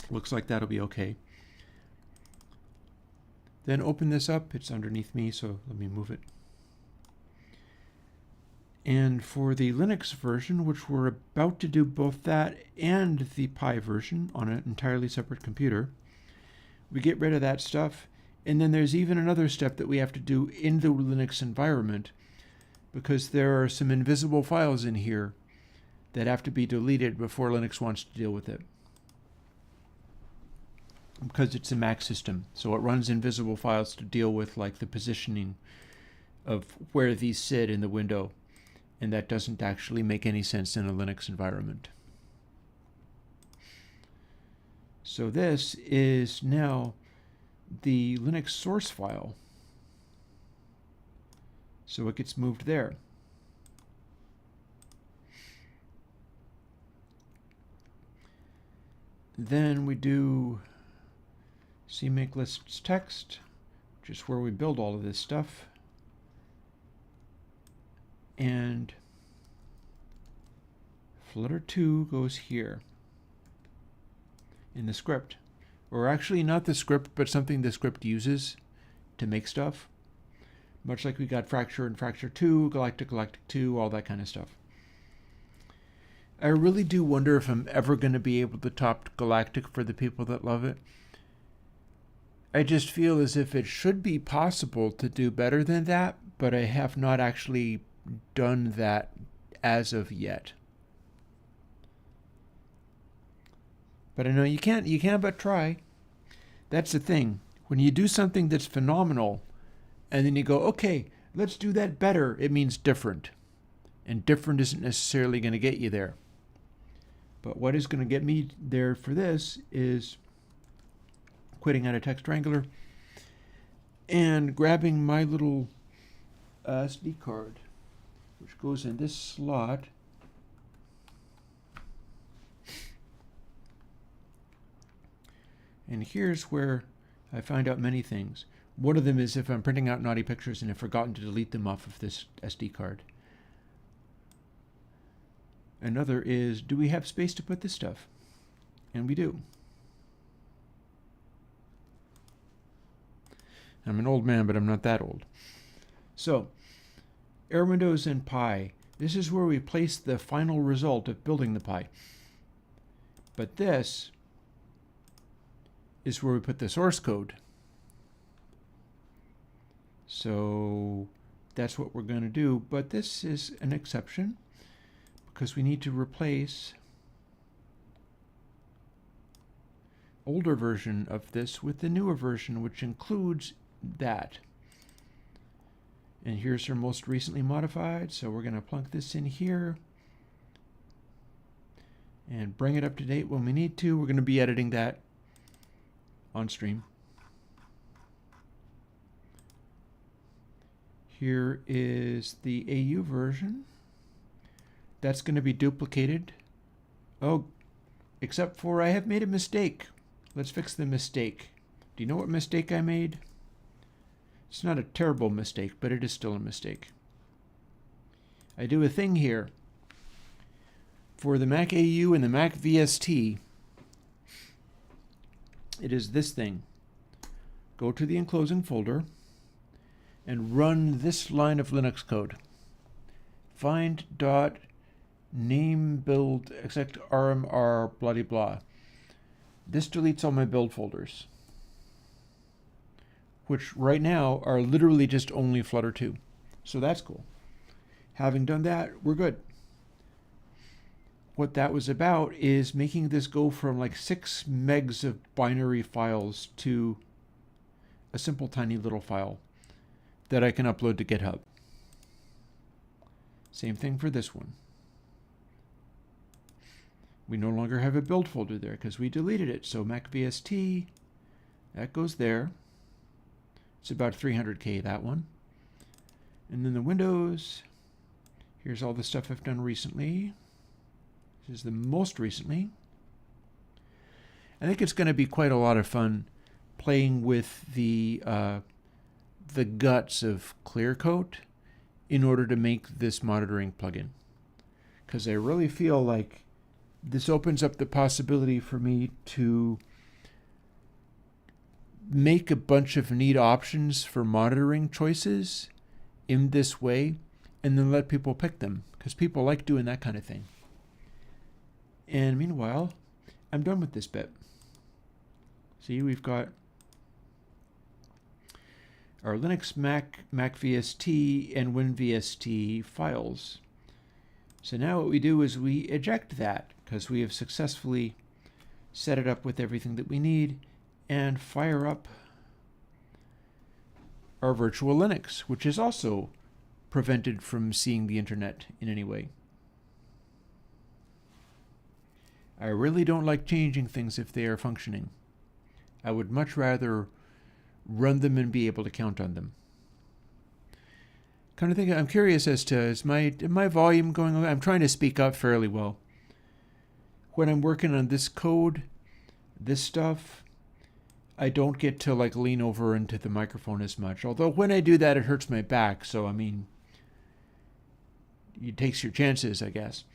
Looks like that'll be okay. Then open this up. It's underneath me, so let me move it. And for the Linux version, which we're about to do both that and the Pi version on an entirely separate computer, we get rid of that stuff. And then there's even another step that we have to do in the Linux environment because there are some invisible files in here that have to be deleted before Linux wants to deal with it. Because it's a Mac system, so it runs invisible files to deal with like the positioning of where these sit in the window. And that doesn't actually make any sense in a Linux environment. So this is now the Linux source file. So it gets moved there. Then we do cmake lists text, which is where we build all of this stuff. And Flutter 2 goes here in the script. Or actually not the script, but something the script uses to make stuff. Much like we got Fracture and Fracture 2, Galactic, Galactic 2, all that kind of stuff. I really do wonder if I'm ever going to be able to top Galactic for the people that love it. I just feel as if it should be possible to do better than that, but I have not actually done that as of yet. But I know you can't but try. That's the thing. When you do something that's phenomenal and then you go, okay, let's do that better, it means different. And different isn't necessarily going to get you there. But what is going to get me there for this is quitting out of Text Wrangler and grabbing my little SD card, which goes in this slot. And here's where I find out many things. One of them is if I'm printing out naughty pictures and have forgotten to delete them off of this SD card. Another is, do we have space to put this stuff? And we do. I'm an old man, but I'm not that old. So, Airwindows and Pi. This is where we place the final result of building the Pi. But this is where we put the source code. So that's what we're going to do. But this is an exception because we need to replace older version of this with the newer version, which includes that. And here's our most recently modified. So we're going to plunk this in here and bring it up to date when we need to. We're going to be editing that on stream. Here is the AU version. That's going to be duplicated. Oh, except for I have made a mistake. Let's fix the mistake. Do you know what mistake I made? It's not a terrible mistake, but it is still a mistake. I do a thing here. For the Mac AU and the Mac VST, it is this thing. Go to the enclosing folder and run this line of Linux code. Find dot name build exec rmr blah blah blah. This deletes all my build folders, which right now are literally just only Flutter 2. So that's cool. Having done that, we're good. What that was about is making this go from like 6 megs of binary files to a simple tiny little file that I can upload to GitHub. Same thing for this one. We no longer have a build folder there because we deleted it. So Mac VST, that goes there. It's about 300K, that one. And then the Windows, here's all the stuff I've done recently. This is the most recently. I think it's going to be quite a lot of fun playing with the guts of ClearCoat in order to make this monitoring plugin. Because I really feel like this opens up the possibility for me to make a bunch of neat options for monitoring choices in this way and then let people pick them, because people like doing that kind of thing. And meanwhile, I'm done with this bit. See, we've got our Linux, Mac VST, and WinVST files. So now what we do is we eject that, because we have successfully set it up with everything that we need, and fire up our virtual Linux, which is also prevented from seeing the internet in any way. I really don't like changing things if they are functioning. I would much rather run them and be able to count on them. Kind of think, I'm curious as to, is my volume going on? I'm trying to speak up fairly well. When I'm working on this code, this stuff, I don't get to like lean over into the microphone as much. Although when I do that, it hurts my back. So, I mean, it takes your chances, I guess.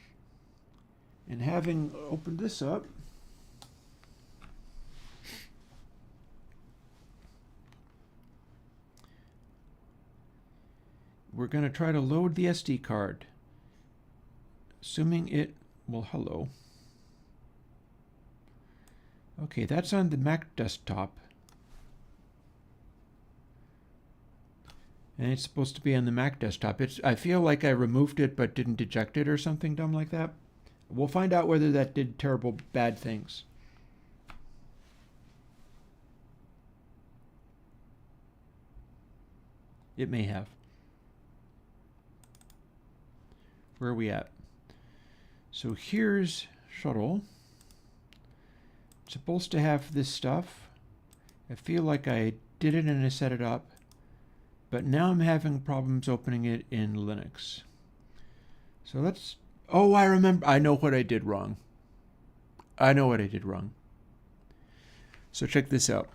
And having opened this up, we're going to try to load the SD card. Assuming it, well, hello. Okay, that's on the Mac desktop. And it's supposed to be on the Mac desktop. I feel like I removed it but didn't eject it or something dumb like that. We'll find out whether that did terrible bad things. It may have. Where are we at? So here's Shuttle. It's supposed to have this stuff. I feel like I did it and I set it up, but now I'm having problems opening it in Linux. So let's, oh, I remember, I know what I did wrong. So check this out.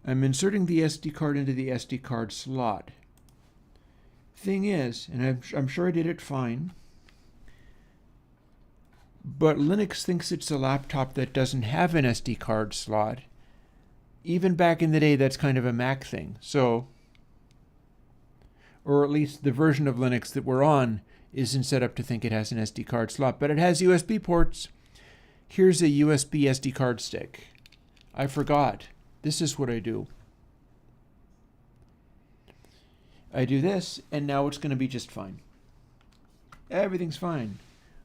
I'm inserting the SD card into the SD card slot. Thing is, and I'm sure I did it fine, but Linux thinks it's a laptop that doesn't have an SD card slot. Even back in the day, that's kind of a Mac thing. So, or at least the version of Linux that we're on isn't set up to think it has an SD card slot, but it has USB ports. Here's a USB SD card stick. I forgot. This is what I do. I do this, and now it's going to be just fine. Everything's fine.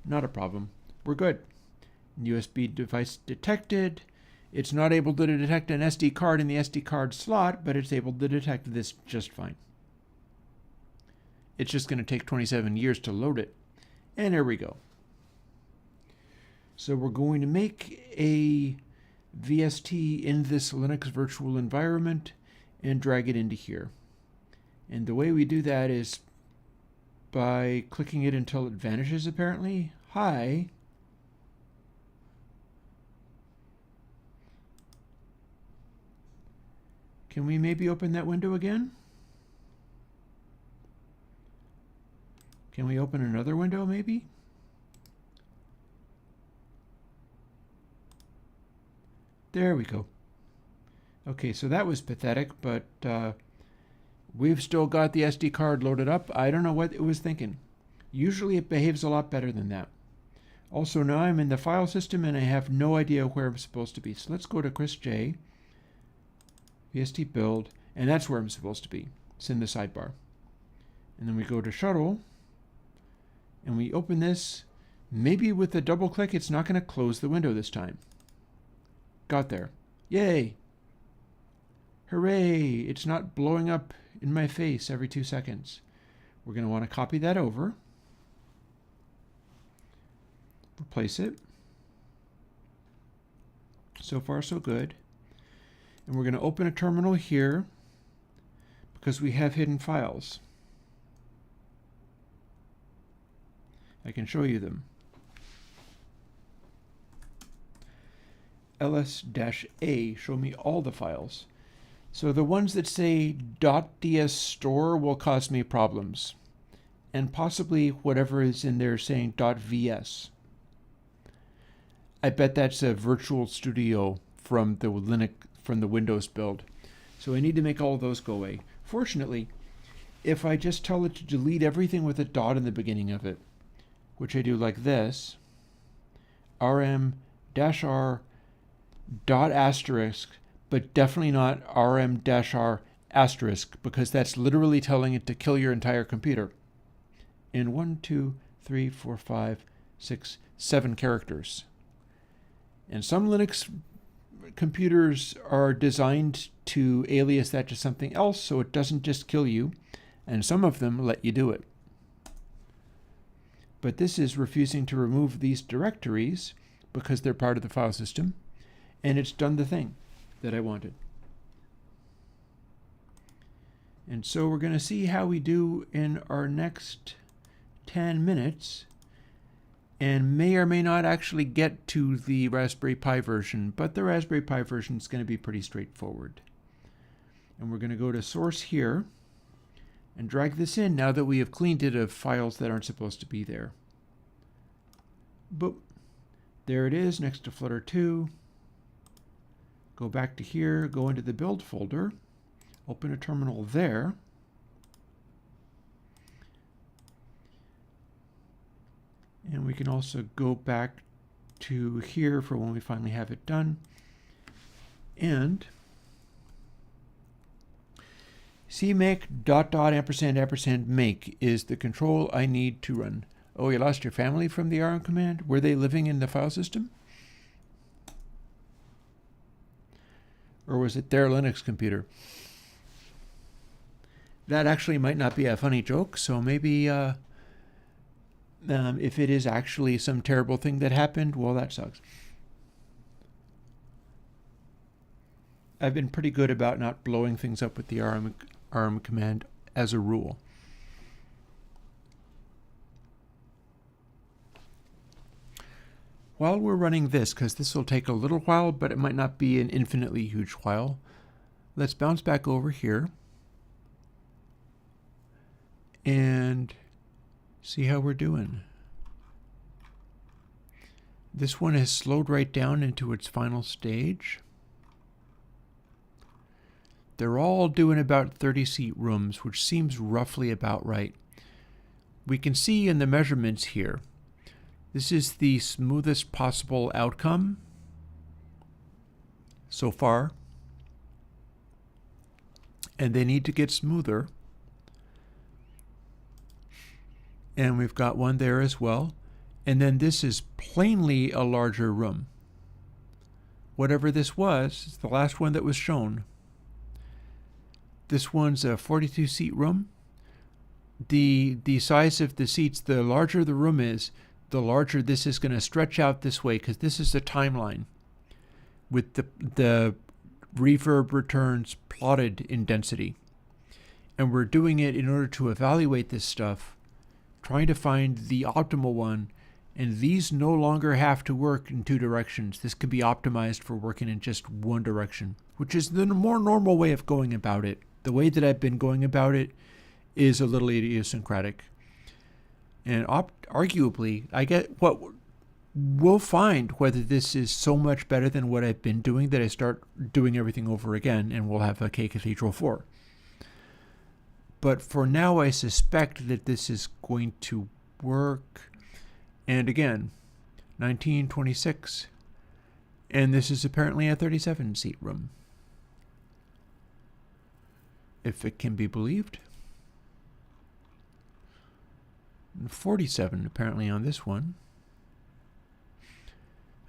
Not a problem. We're good. USB device detected. It's not able to detect an SD card in the SD card slot, but it's able to detect this just fine. It's just going to take 27 years to load it. And there we go. So we're going to make a VST in this Linux virtual environment and drag it into here. And the way we do that is by clicking it until it vanishes, apparently. Hi. Can we maybe open that window again? Can we open another window maybe? There we go. Okay, so that was pathetic, but we've still got the SD card loaded up. I don't know what it was thinking. Usually it behaves a lot better than that. Also, now I'm in the file system and I have no idea where I'm supposed to be. So let's go to Chris J, VST build, and that's where I'm supposed to be. It's in the sidebar. And then we go to shuttle, and we open this. Maybe with a double click, it's not going to close the window this time. Got there. Yay! Hooray! It's not blowing up in my face every 2 seconds. We're going to want to copy that over. Replace it. So far, so good. And we're going to open a terminal here because we have hidden files. I can show you them. ls-a, show me all the files. So the ones that say .ds_store will cause me problems, and possibly whatever is in there saying .vs. I bet that's a virtual studio from the Windows build. So I need to make all of those go away. Fortunately, if I just tell it to delete everything with a dot in the beginning of it, which I do like this, rm-r dot asterisk, but definitely not rm-r asterisk, because that's literally telling it to kill your entire computer in 1, 2, 3, 4, 5, 6, 7 characters. And some Linux computers are designed to alias that to something else so it doesn't just kill you, and some of them let you do it. But this is refusing to remove these directories because they're part of the file system, and it's done the thing that I wanted. And so we're going to see how we do in our next 10 minutes, and may or may not actually get to the Raspberry Pi version, but the Raspberry Pi version is going to be pretty straightforward. And we're going to go to source here and drag this in now that we have cleaned it of files that aren't supposed to be there. Boop. There it is next to Flutter 2. Go back to here, go into the build folder, open a terminal there. And we can also go back to here for when we finally have it done. And cmake ..ampersand is the control I need to run. Oh, you lost your family from the rm command? Were they living in the file system? Or was it their Linux computer? That actually might not be a funny joke, so maybe if it is actually some terrible thing that happened, well, that sucks. I've been pretty good about not blowing things up with the rm command as a rule. While we're running this, because this will take a little while, but it might not be an infinitely huge while, let's bounce back over here and see how we're doing. This one has slowed right down into its final stage. They're all doing about 30-seat rooms, which seems roughly about right. We can see in the measurements here, this is the smoothest possible outcome so far, and they need to get smoother. And we've got one there as well. And then this is plainly a larger room. Whatever this was, it's the last one that was shown. This one's a 42-seat room. The size of the seats, the larger the room is, the larger this is going to stretch out this way, because this is the timeline with the reverb returns plotted in density. And we're doing it in order to evaluate this stuff, trying to find the optimal one, And these no longer have to work in two directions. This could be optimized for working in just one direction, which is the more normal way of going about it. The way that I've been going about it is a little idiosyncratic. And arguably, I get what we'll find whether this is so much better than what I've been doing that I start doing everything over again and we'll have a K Cathedral 4. But for now, I suspect that this is going to work. And again, 1926. And this is apparently a 37-seat room, if it can be believed. And 47 apparently on this one.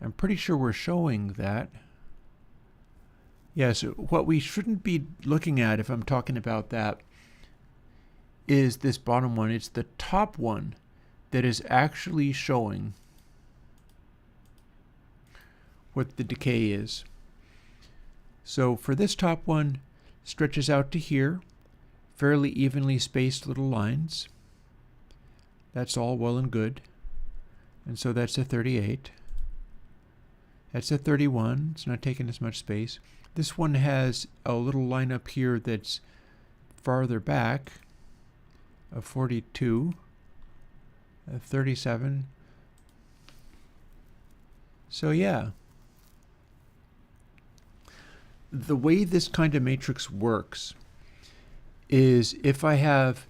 I'm pretty sure we're showing that. Yeah, so what we shouldn't be looking at, if I'm talking about that, is this bottom one. It's the top one that is actually showing what the decay is. So for this top one, stretches out to here, fairly evenly spaced little lines. That's all well and good. And so that's a 38. That's a 31. It's not taking as much space. This one has a little line up here that's farther back, a 42. 37. So yeah, the way this kind of matrix works is if I have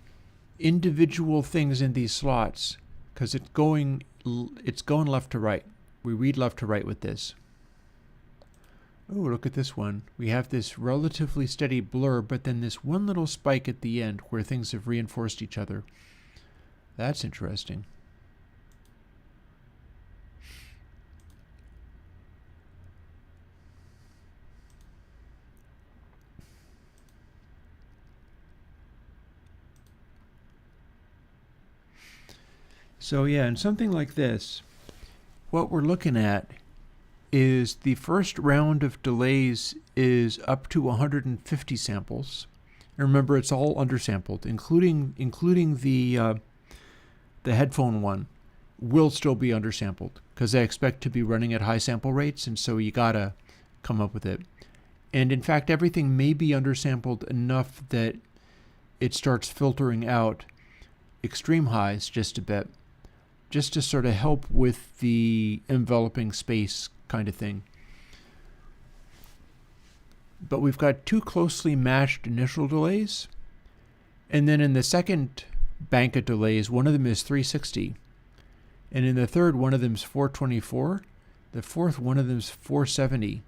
individual things in these slots, because it's going left to right. We read left to right with this. Oh, look at this one. We have this relatively steady blur, but then this one little spike at the end where things have reinforced each other. That's interesting. So yeah, in something like this, what we're looking at is the first round of delays is up to 150 samples. And remember, it's all undersampled, including the headphone one will still be undersampled because I expect to be running at high sample rates, and so you gotta come up with it. And in fact, everything may be undersampled enough that it starts filtering out extreme highs just a bit, just to sort of help with the enveloping space kind of thing. But we've got two closely matched initial delays, and then in the second bank of delays, one of them is 360, and in the third, one of them is 424. The fourth, one of them is 470.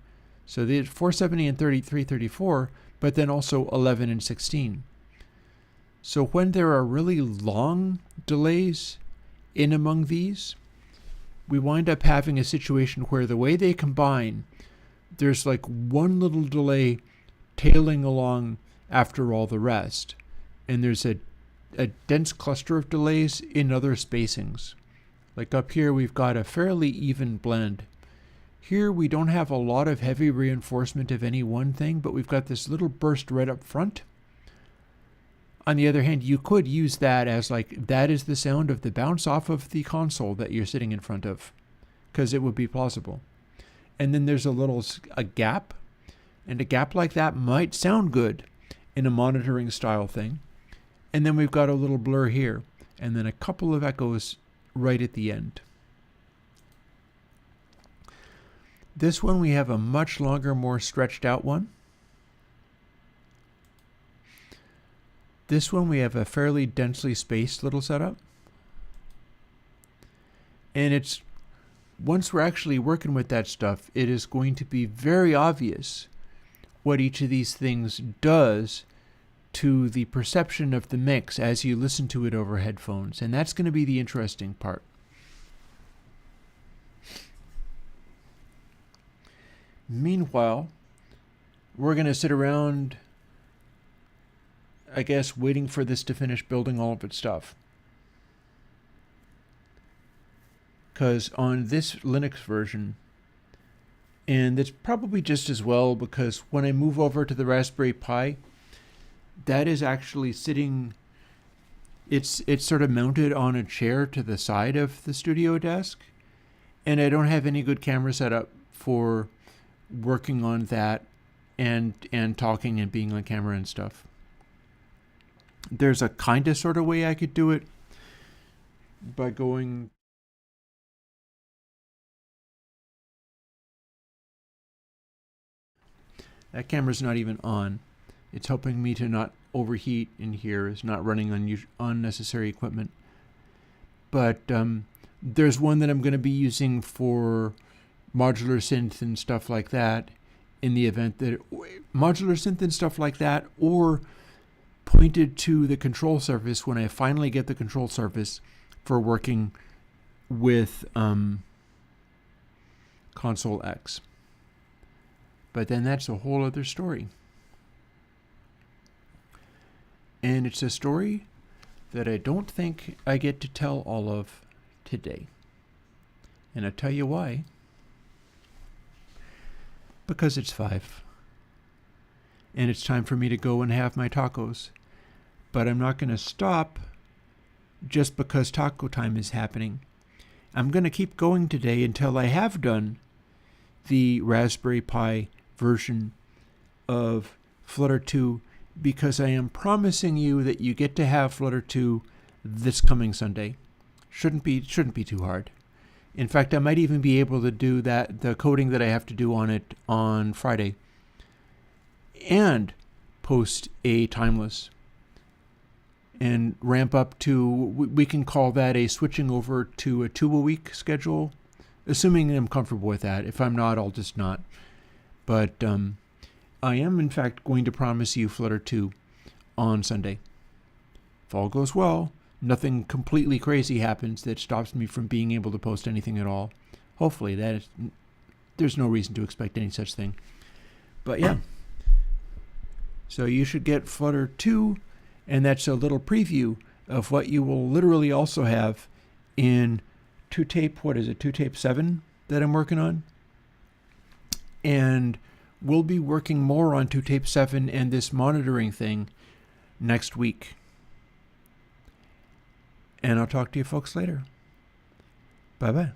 So there's 470 and 334, but then also 11 and 16. So when there are really long delays in among these, we wind up having a situation where the way they combine, there's like one little delay tailing along after all the rest. And there's a dense cluster of delays in other spacings. Like up here, we've got a fairly even blend. Here, we don't have a lot of heavy reinforcement of any one thing, but we've got this little burst right up front. On the other hand, you could use that as like, that is the sound of the bounce off of the console that you're sitting in front of, because it would be plausible. And then there's a gap, and a gap like that might sound good in a monitoring style thing. And then we've got a little blur here, and then a couple of echoes right at the end. This one, we have a much longer, more stretched out one. This one, we have a fairly densely spaced little setup. And it's, once we're actually working with that stuff, it is going to be very obvious what each of these things does to the perception of the mix as you listen to it over headphones. And that's going to be the interesting part. Meanwhile, we're going to sit around, I guess, waiting for this to finish building all of its stuff. Because on this Linux version, and it's probably just as well because when I move over to the Raspberry Pi, that is actually sitting It's sort of mounted on a chair to the side of the studio desk, and I don't have any good camera setup for working on that and talking and being on camera and stuff. There's a kind of sort of way I could do it by going. That camera's not even on. It's helping me to not overheat in here. It's not running unnecessary equipment. But there's one that I'm going to be using for modular synth and stuff like that, in the event that modular synth and stuff like that, or pointed to the control surface when I finally get the control surface for working with Console X. But then that's a whole other story. And it's a story that I don't think I get to tell all of today. And I'll tell you why. Because it's 5. And it's time for me to go and have my tacos. But I'm not going to stop just because taco time is happening. I'm going to keep going today until I have done the Raspberry Pi version of Flutter 2, because I am promising you that you get to have Flutter 2 this coming Sunday. Shouldn't be too hard. In fact, I might even be able to do the coding that I have to do on it on Friday, and post a timeless and ramp up to, we can call that a switching over to a 2-a-week schedule, assuming I'm comfortable with that. If I'm not, I'll just not. But I am, in fact, going to promise you Flutter 2 on Sunday. If all goes well, nothing completely crazy happens that stops me from being able to post anything at all. Hopefully, there's no reason to expect any such thing. But yeah. So you should get Flutter 2, and that's a little preview of what you will literally also have in ToTape, ToTape 7 that I'm working on. And we'll be working more on ToTape 7 and this monitoring thing next week. And I'll talk to you folks later. Bye-bye.